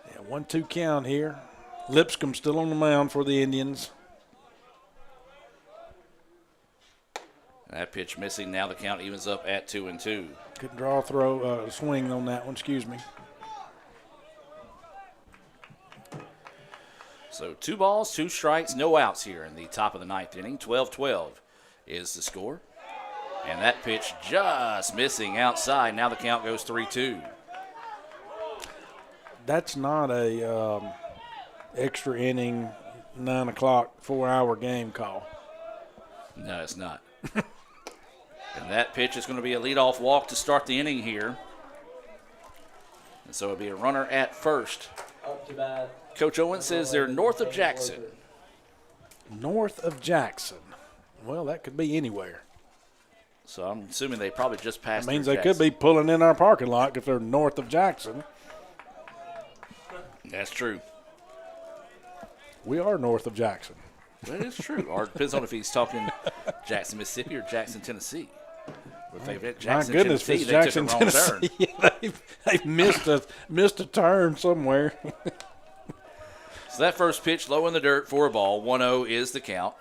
Speaker 7: Yeah, 1-2 count here. Lipscomb still on the mound for the Indians.
Speaker 5: That pitch missing. Now the count evens up at 2-2.
Speaker 7: Couldn't draw a throw, swing on that one, excuse me.
Speaker 5: So 2 balls, 2 strikes, no outs here in the top of the 9th inning. 12-12 is the score. And that pitch just missing outside. Now the count goes 3-2.
Speaker 7: That's not a extra inning, 9 o'clock, 4-hour game call.
Speaker 5: No, it's not. And that pitch is going to be a leadoff walk to start the inning here. And so it'll be a runner at first.
Speaker 1: Up to bat.
Speaker 5: Coach Owen says they're north of Jackson.
Speaker 7: North of Jackson. Well, that could be anywhere.
Speaker 5: So I'm assuming they probably just passed.
Speaker 7: That means they could be pulling in our parking lot if they're north of Jackson.
Speaker 5: That's true.
Speaker 7: We are north of Jackson.
Speaker 5: That is true. Or it depends on if he's talking Jackson, Mississippi or Jackson, Tennessee. If they've hit Jackson,
Speaker 7: my goodness,
Speaker 5: Tennessee,
Speaker 7: it's Jackson,
Speaker 5: they took a wrong
Speaker 7: Tennessee.
Speaker 5: turn.
Speaker 7: They've missed a turn somewhere.
Speaker 5: So that first pitch low in the dirt for a ball. 1-0 is the count.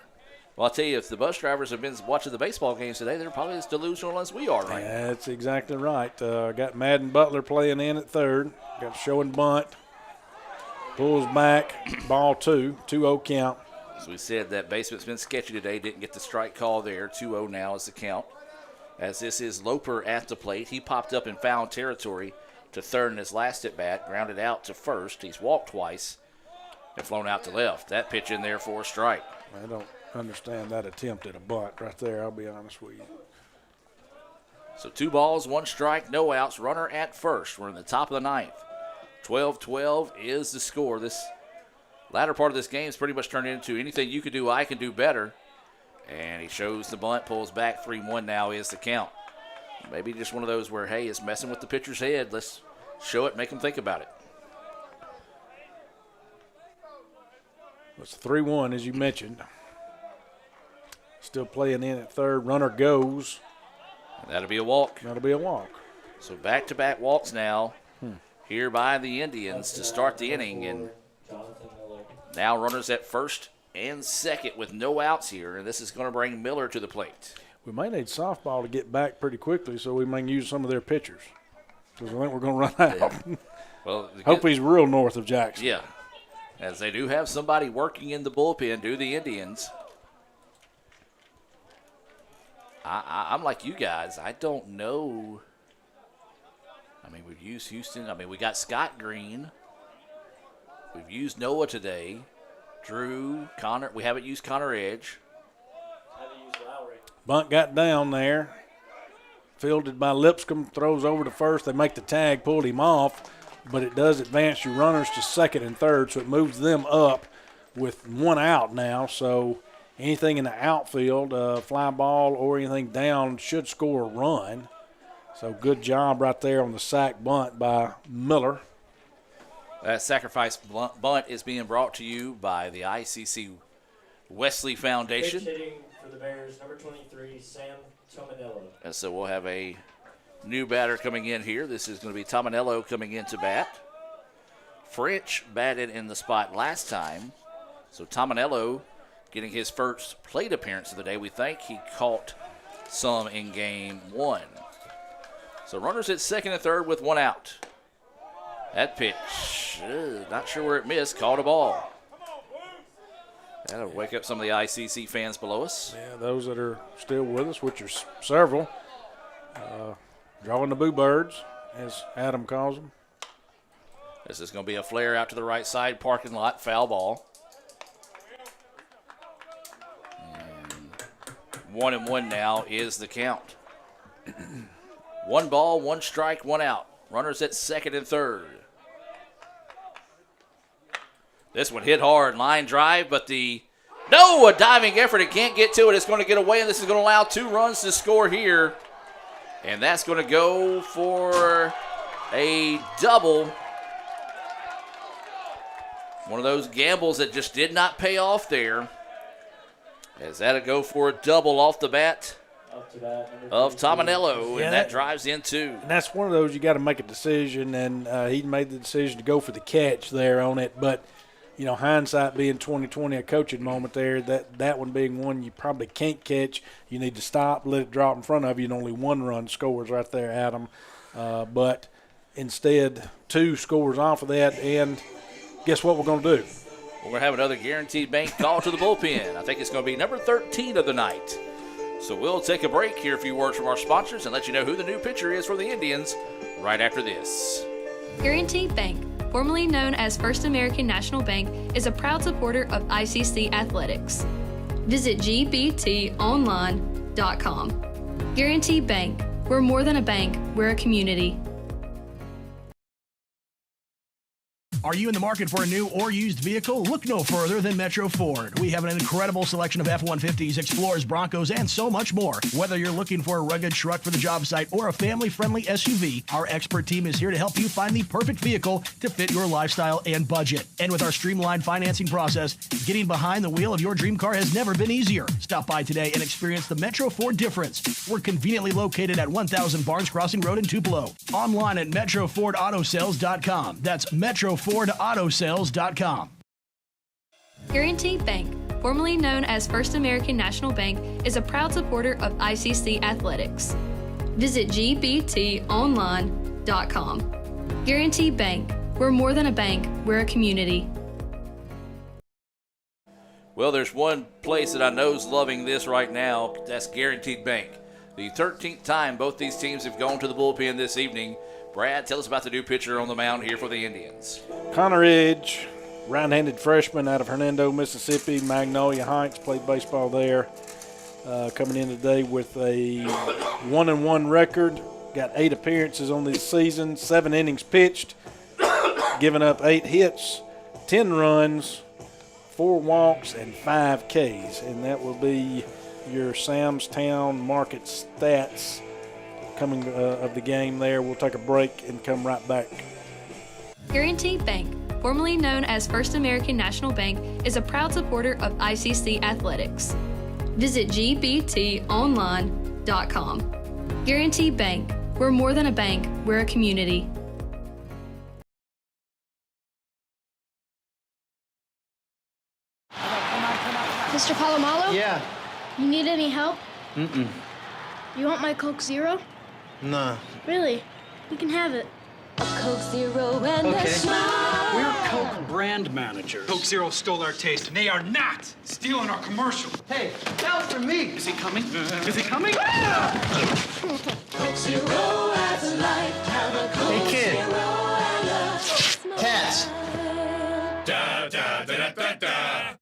Speaker 5: Well, I'll tell you, if the bus drivers have been watching the baseball games today, they're probably as delusional as we are right now.
Speaker 7: That's exactly right. Got Madden Butler playing in at third. Got show and bunt. Pulls back. Ball 2. 2-0 count.
Speaker 5: As we said, that basement's been sketchy today. Didn't get the strike call there. 2-0 now is the count. As this is Loper at the plate. He popped up in foul territory to third in his last at-bat. Grounded out to first. He's walked twice and flown out to left. That pitch in there for a strike.
Speaker 7: I don't understand that attempt at a bunt right there, I'll be honest with you.
Speaker 5: So 2 balls, 1 strike, no outs. Runner at first. We're in the top of the 9th. 12-12 is the score. This latter part of this game is pretty much turned into anything you can do, I can do better. And he shows the bunt, pulls back. 3-1 now is the count. Maybe just one of those where, hey, it's messing with the pitcher's head. Let's show it, make him think about it.
Speaker 7: It's 3-1, as you mentioned. Still playing in at third. Runner goes.
Speaker 5: And that'll be a walk.
Speaker 7: That'll be a walk.
Speaker 5: So back-to-back walks now here by the Indians to start the inning. And now runners at first and second with no outs here. And this is going to bring Miller to the plate.
Speaker 7: We may need softball to get back pretty quickly so we may use some of their pitchers. Because I think we're going to run out.
Speaker 5: Yeah. Well,
Speaker 7: hope he's real north of Jackson.
Speaker 5: Yeah. As they do have somebody working in the bullpen, do the Indians. I'm like you guys. I don't know. I mean, we've used Houston. I mean, we got Scott Green. We've used Noah today. Drew, Connor. We haven't used Connor Edge.
Speaker 7: Bunt got down there. Fielded by Lipscomb. Throws over to first. They make the tag. Pulled him off. But it does advance your runners to second and third, so it moves them up with 1 out now. So anything in the outfield, fly ball or anything down, should score a run. So good job right there on the sac bunt by Miller.
Speaker 5: That sacrifice bunt is being brought to you by the ICC Wesley Foundation.
Speaker 1: Pitch hitting for the Bears, number 23, Sam Tomanello.
Speaker 5: And so we'll have a new batter coming in here. This is going to be Tomanello coming into bat. French batted in the spot last time. So Tomanello getting his first plate appearance of the day. We think he caught some in game 1. So runners at second and third with 1 out. That pitch, not sure where it missed, caught a ball. That'll wake up some of the ICC fans below us.
Speaker 7: Yeah, those that are still with us, which are several. Drawing the boo birds, as Adam calls them.
Speaker 5: This is going to be a flare out to the right side, parking lot, foul ball. And 1-1 now is the count. 1 ball, 1 strike, 1 out. Runners at second and third. This one hit hard, line drive, but a diving effort. It can't get to it. It's going to get away, and this is going to allow 2 runs to score here. And that's going to go for a double. One of those gambles that just did not pay off there. As that'll go for a double off the bat of Tominello, and that drives in 2.
Speaker 7: And that's one of those you got to make a decision, and he made the decision to go for the catch there on it. But, hindsight being 20/20, a coaching moment there, that one being one you probably can't catch. You need to stop, let it drop in front of you, and only 1 run scores right there, Adam. But instead, 2 scores off of that, and guess what we're going to do?
Speaker 5: We're going to have another Guaranteed Bank call to the bullpen. I think it's going to be number 13 of the night. So we'll take a break, hear a few words from our sponsors, and let you know who the new pitcher is for the Indians right after this.
Speaker 3: Guaranteed Bank, formerly known as First American National Bank, is a proud supporter of ICC Athletics. Visit gbtonline.com. Guaranteed Bank, we're more than a bank, we're a community.
Speaker 2: Are you in the market for a new or used vehicle? Look no further than Metro Ford. We have an incredible selection of F-150s, Explorers, Broncos, and so much more. Whether you're looking for a rugged truck for the job site or a family-friendly SUV, our expert team is here to help you find the perfect vehicle to fit your lifestyle and budget. And with our streamlined financing process, getting behind the wheel of your dream car has never been easier. Stop by today and experience the Metro Ford difference. We're conveniently located at 1000 Barnes Crossing Road in Tupelo. Online at MetroFordAutoSales.com. That's MetroFordAutoSales.com.
Speaker 3: Guaranteed Bank, formerly known as First American National Bank, is a proud supporter of ICC Athletics. Visit gbtonline.com. Guaranteed Bank, we're more than a bank, we're a community.
Speaker 5: Well, there's one place that I know is loving this right now. That's Guaranteed Bank. The 13th time both these teams have gone to the bullpen this evening. Brad, tell us about the new pitcher on the mound here for the Indians.
Speaker 7: Connor Edge, right-handed freshman out of Hernando, Mississippi. Magnolia Heights, played baseball there. Coming in today with a 1-1 record. Got 8 appearances on this season, 7 innings pitched, giving up 8 hits, 10 runs, 4 walks, and 5 Ks. And that will be your Sam's Town market stats coming of the game there. We'll take a break and come right back.
Speaker 3: Guaranteed Bank, formerly known as First American National Bank, is a proud supporter of ICC Athletics. Visit gbtonline.com. Guaranteed Bank, we're more than a bank, we're a community.
Speaker 14: Mr. Palomalo?
Speaker 4: Yeah.
Speaker 14: You need any help?
Speaker 4: Mm-mm.
Speaker 14: You want my Coke Zero?
Speaker 4: Nah.
Speaker 14: Really? You can have it.
Speaker 12: A Coke Zero and a smile.
Speaker 18: We're Coke brand managers.
Speaker 4: Coke Zero stole our taste, and they are not stealing our commercial. Hey, that was for me.
Speaker 18: Is he coming? Is he coming?
Speaker 12: Coke Zero has a life. Have a Coke
Speaker 4: Hey, kid.
Speaker 12: Zero and a smile.
Speaker 4: Cats.
Speaker 12: Da, da, da, da, da.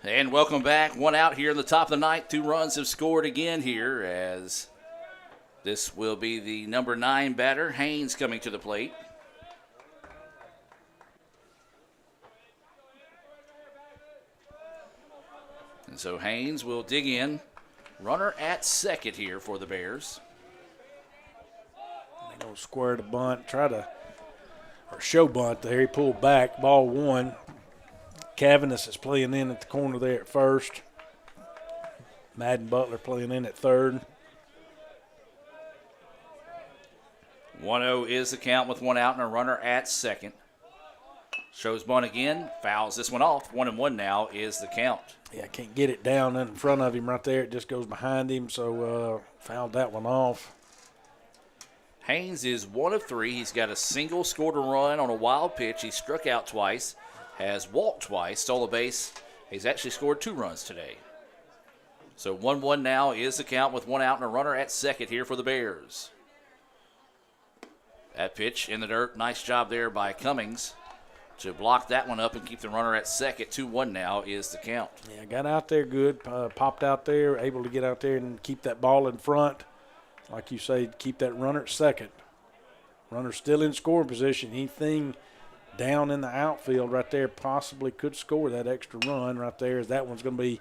Speaker 5: And welcome back. 1 out here in the top of the ninth. 2 runs have scored again here, as this will be the number 9 batter, Haynes, coming to the plate. And so Haynes will dig in. Runner at second here for the Bears.
Speaker 7: They don't square the bunt, show bunt there. He pulled back, ball 1. Cavanis is playing in at the corner there at first. Madden Butler playing in at third.
Speaker 5: 1-0 is the count with 1 out and a runner at second. Shows bunt again, fouls this one off. 1-1 now is the count.
Speaker 7: Yeah, can't get it down in front of him right there. It just goes behind him, so fouled that one off.
Speaker 5: Haynes is 1 of 3. He's got a single, scored a run on a wild pitch. He struck out twice, has walked twice, stole a base. He's actually scored 2 runs today. So 1-1 now is the count with 1 out and a runner at second here for the Bears. That pitch in the dirt. Nice job there by Cummings. to block that one up and keep the runner at second. 2-1 now is the count.
Speaker 7: Yeah, got out there good, popped out there, able to get out there and keep that ball in front. Like you say, keep that runner at second. Runner still in scoring position. Anything down in the outfield right there possibly could score that extra run right there. That one's going to be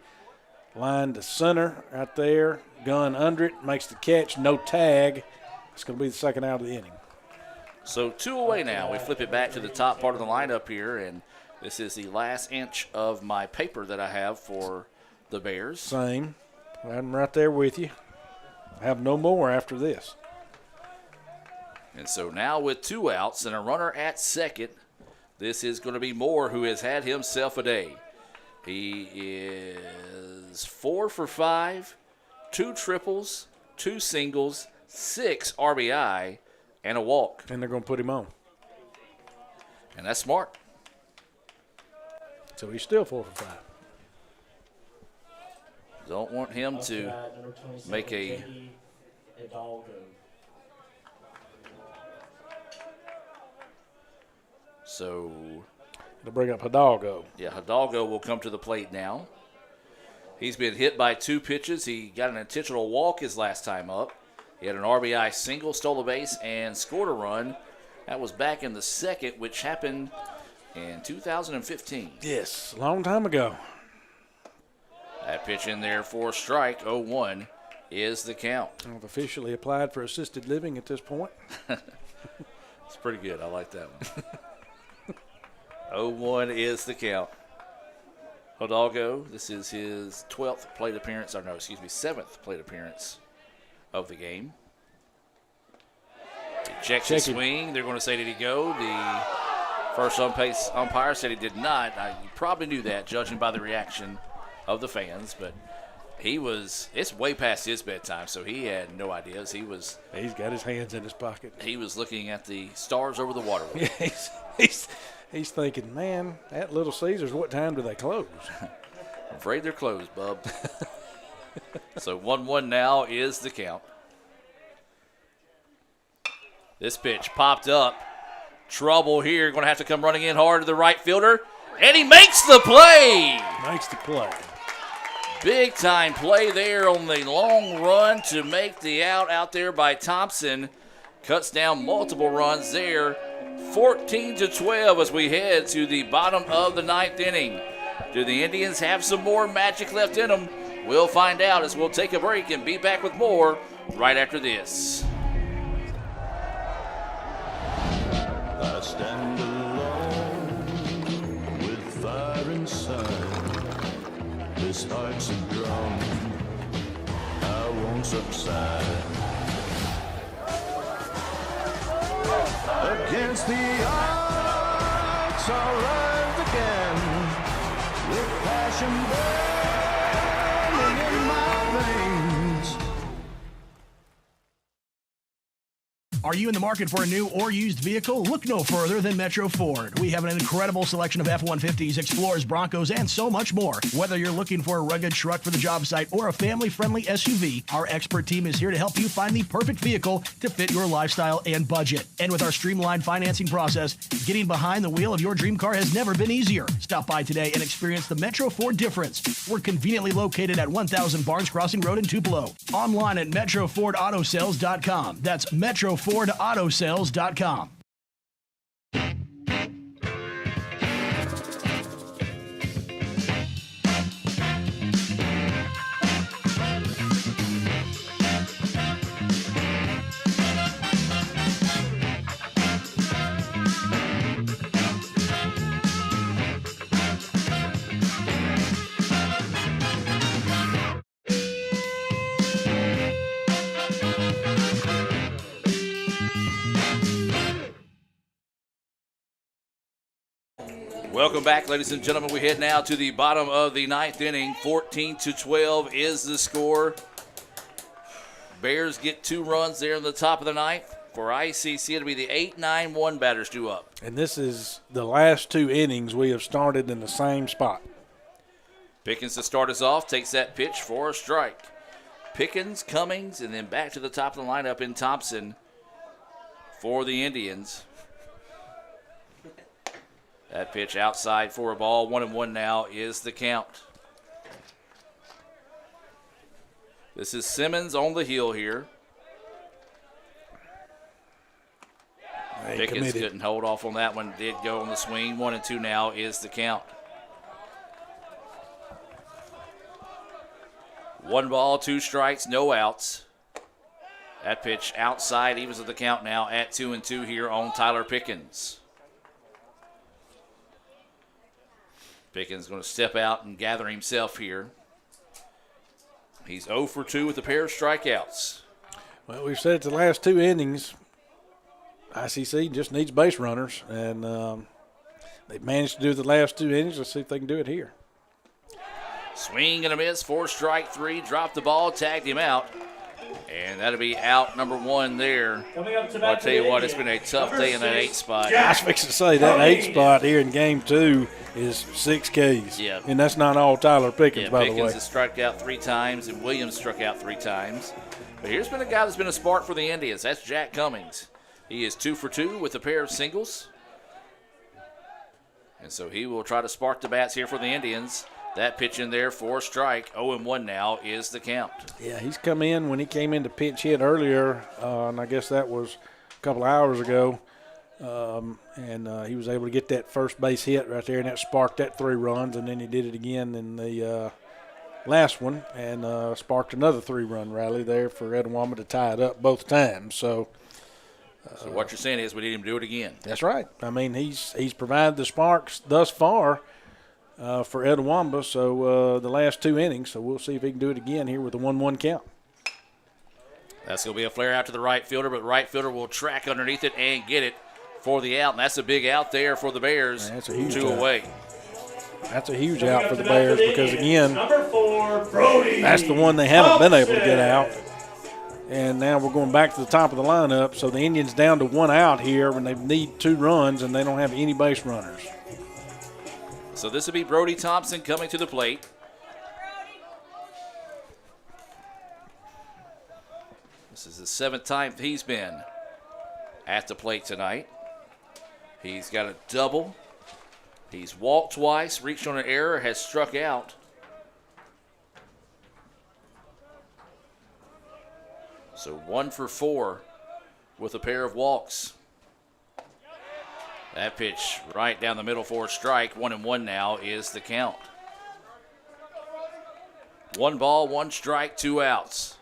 Speaker 7: lined to center right there. Gun under it, makes the catch, no tag. It's going to be the second out of the inning.
Speaker 5: So 2 away now. We flip it back to the top part of the lineup here, and this is the last inch of my paper that I have for the Bears.
Speaker 7: Same. I'm right there with you. I have no more after this.
Speaker 5: And so now with 2 outs and a runner at second, this is going to be Moore, who has had himself a day. He is 4 for 5, 2 triples, 2 singles, 6 RBI, and a walk.
Speaker 7: And they're going to put him on.
Speaker 5: And that's smart.
Speaker 7: So he's still 4 for 5.
Speaker 5: Don't want him to make a So
Speaker 7: it'll bring up Hidalgo.
Speaker 5: Yeah, Hidalgo will come to the plate now. He's been hit by 2 pitches. He got an intentional walk his last time up. He had an RBI single, stole a base, and scored a run. That was back in the second, which happened in 2015.
Speaker 7: Yes, a long time ago.
Speaker 5: That pitch in there for a strike, 0-1 is the count.
Speaker 7: I've officially applied for assisted living at this point.
Speaker 5: It's pretty good. I like that one. 0-1 is the count. Hidalgo, this is his 12th plate appearance, 7th plate appearance of the game. He checks his swing. They're going to say, did he go? The first umpire said he did not. You probably knew that, judging by the reaction of the fans, but it's way past his bedtime, so he had no ideas.
Speaker 7: He's got his hands in his pocket.
Speaker 5: He was looking at the stars over the waterway.
Speaker 7: Yeah, he's thinking, man, at Little Caesars, what time do they close?
Speaker 5: I'm afraid they're closed, bub. So 1-1 now is the count. This pitch popped up. Trouble here. Going to have to come running in hard to the right fielder. And he makes the play.
Speaker 7: Makes the play.
Speaker 5: Big time play there on the long run to make the out there by Thompson. Cuts down multiple runs there. 14-12 as we head to the bottom of the 9th inning. Do the Indians have some more magic left in them? We'll find out as we'll take a break and be back with more right after this.
Speaker 12: I stand alone with fire inside. This heart's a drum. I won't subside. Against the odds, I'll rise again with passion burning in my veins.
Speaker 2: Are you in the market for a new or used vehicle? Look no further than Metro Ford. We have an incredible selection of F-150s, Explorers, Broncos, and so much more. Whether you're looking for a rugged truck for the job site or a family-friendly SUV, our expert team is here to help you find the perfect vehicle to fit your lifestyle and budget. And with our streamlined financing process, getting behind the wheel of your dream car has never been easier. Stop by today and experience the Metro Ford difference. We're conveniently located at 1000 Barnes Crossing Road in Tupelo. Online at MetroFordAutoSales.com. That's MetroFordAutoSales.com.
Speaker 5: Welcome back, ladies and gentlemen. We head now to the bottom of the 9th inning. 14-12 is the score. Bears get 2 runs there in the top of the 9th. For ICC, it'll be the 8-9-1 batters due up.
Speaker 7: And this is the last 2 innings we have started in the same spot.
Speaker 5: Pickens to start us off, takes that pitch for a strike. Pickens, Cummings, and then back to the top of the lineup in Thompson for the Indians. That pitch outside for a ball. 1-1 now is the count. This is Simmons on the hill here. Pickens couldn't hold off on that one. Did go on the swing. 1-2 now is the count. 1 ball, 2 strikes, no outs. That pitch outside, evens of the count now at 2-2 here on Tyler Pickens. Pickens going to step out and gather himself here. He's 0 for 2 with a pair of strikeouts.
Speaker 7: Well, we've said it the last 2 innings, ICC just needs base runners, and they've managed to do it the last 2 innings. Let's see if they can do it here.
Speaker 5: Swing and a miss, 4 strike 3, dropped the ball, tagged him out. And that'll be out number 1 there. I'll tell you what, it's been a tough day in that 8 spot.
Speaker 7: I was fixing to say that 8 spot here in game 2 is 6 Ks.
Speaker 5: Yeah.
Speaker 7: And that's not all Tyler Pickens, by
Speaker 5: Pickens
Speaker 7: the way.
Speaker 5: has struck out 3 times, and Williams struck out 3 times. But here's been a guy that's been a spark for the Indians. That's Jack Cummings. He is 2 for 2 with a pair of singles. And so he will try to spark the bats here for the Indians. That pitch in there for a strike. 0-1 now is the count.
Speaker 7: Yeah, he's come in when he came in to pinch hit earlier, and I guess that was a couple of hours ago. And he was able to get that first base hit right there, and that sparked that 3 runs. And then he did it again in the last one and sparked another 3-run rally there for Etowama to tie it up both times. So
Speaker 5: what you're saying is we need him to do it again.
Speaker 7: That's right. I mean, he's provided the sparks thus far for Etowama, so the last 2 innings. So we'll see if he can do it again here with a 1-1 count.
Speaker 5: That's going to be a flare out to the right fielder, but the right fielder will track underneath it and get it for the out. And that's a big out there for the Bears.
Speaker 7: That's a huge
Speaker 5: 2
Speaker 7: out.
Speaker 5: away.
Speaker 7: That's a huge out for the Bears because, again,
Speaker 6: Number 4, Brody.
Speaker 7: that's the one they haven't been able to get out. And now we're going back to the top of the lineup. So the Indians down to 1 out here when they need 2 runs and they don't have any base runners.
Speaker 5: So this will be Brody Thompson coming to the plate. This is the 7th time he's been at the plate tonight. He's got a double. He's walked twice, reached on an error, has struck out. So 1 for 4 with a pair of walks. That pitch right down the middle for a strike. 1-1 now is the count. 1 ball, 1 strike, 2 outs.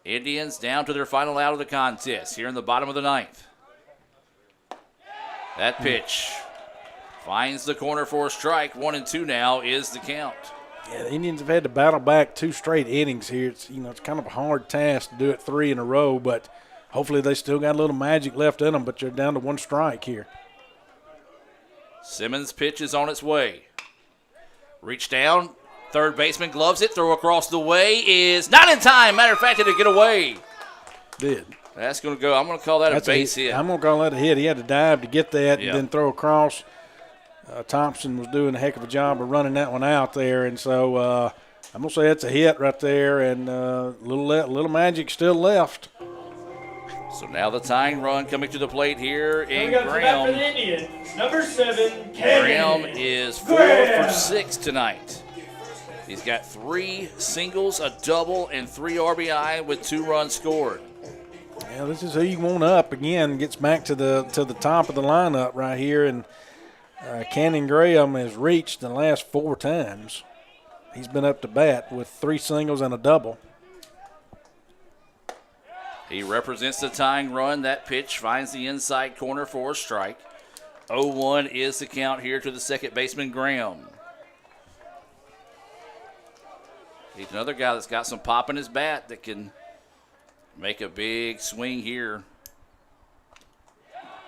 Speaker 5: Indians down to their final out of the contest here in the bottom of the 9th. That pitch finds the corner for a strike. 1-2 now is the count.
Speaker 7: Yeah, the Indians have had to battle back 2 straight innings here. It's it's kind of a hard task to do it 3 in a row, but hopefully they still got a little magic left in them. But you're down to 1 strike here.
Speaker 5: Simmons' pitch is on its way. Reach down. Third baseman gloves it. Throw across the way is not in time. Matter of fact, it'll get away.
Speaker 7: Did.
Speaker 5: That's going to go. I'm going to call that a base hit.
Speaker 7: I'm going to call that a hit. He had to dive to get that
Speaker 5: Yep.
Speaker 7: and then throw across. Thompson was doing a heck of a job of running that one out there. And so I'm going to say that's a hit right there. And little magic still left.
Speaker 5: So now the tying run coming to the plate here in
Speaker 6: Coming up to bat for
Speaker 5: Graham.
Speaker 6: the Indians, number 7,
Speaker 5: Graham
Speaker 6: Kevin
Speaker 5: is 4
Speaker 6: Graham.
Speaker 5: for 6 tonight. He's got 3 singles, a double, and 3 RBI with 2 runs scored.
Speaker 7: Yeah, this is who you want up again. Gets back to the top of the lineup right here, and Cannon Graham has reached the last 4 times. He's been up to bat with 3 singles and a double.
Speaker 5: He represents the tying run. That pitch finds the inside corner for a strike. 0-1 is the count here to the second baseman, Graham. He's another guy that's got some pop in his bat that can make a big swing here.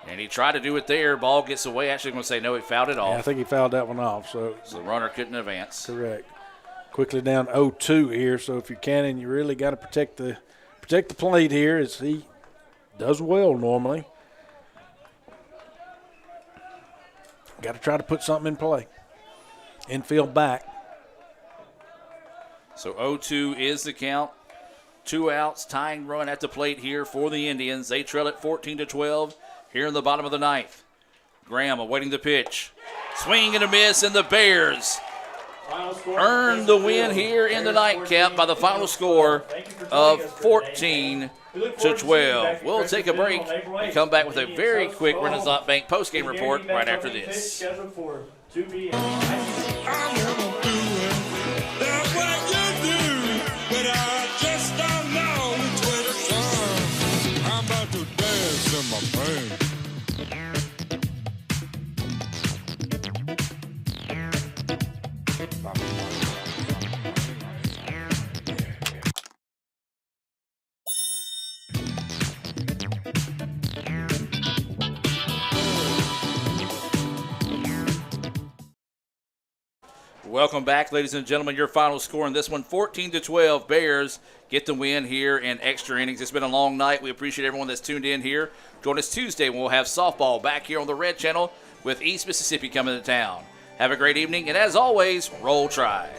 Speaker 5: And he tried to do it there. Ball gets away. Actually, I'm going to say no, he fouled it off.
Speaker 7: Yeah, I think he fouled that one off. So
Speaker 5: the runner couldn't advance.
Speaker 7: Correct. Quickly down 0-2 here. So if you're Cannon, you really got to protect the plate here, as he does well normally. Got to try to put something in play. Infield back.
Speaker 5: So 0-2 is the count. 2 outs, tying run at the plate here for the Indians. They trail it 14-12 here in the bottom of the 9th. Graham awaiting the pitch. Swing and a miss, and the Bears
Speaker 6: Final score,
Speaker 5: earned the win here in the nightcap by the final score of 14-12. We'll take a break and come back with a very quick Renaissance Bank postgame report right after this.
Speaker 6: Scheduled for 2 p.m.
Speaker 5: Welcome back, ladies and gentlemen. Your final score in this one, 14-12. Bears get the win here in extra innings. It's been a long night. We appreciate everyone that's tuned in here. Join us Tuesday when we'll have softball back here on the Red Channel with East Mississippi coming to town. Have a great evening, and as always, Roll Tribe.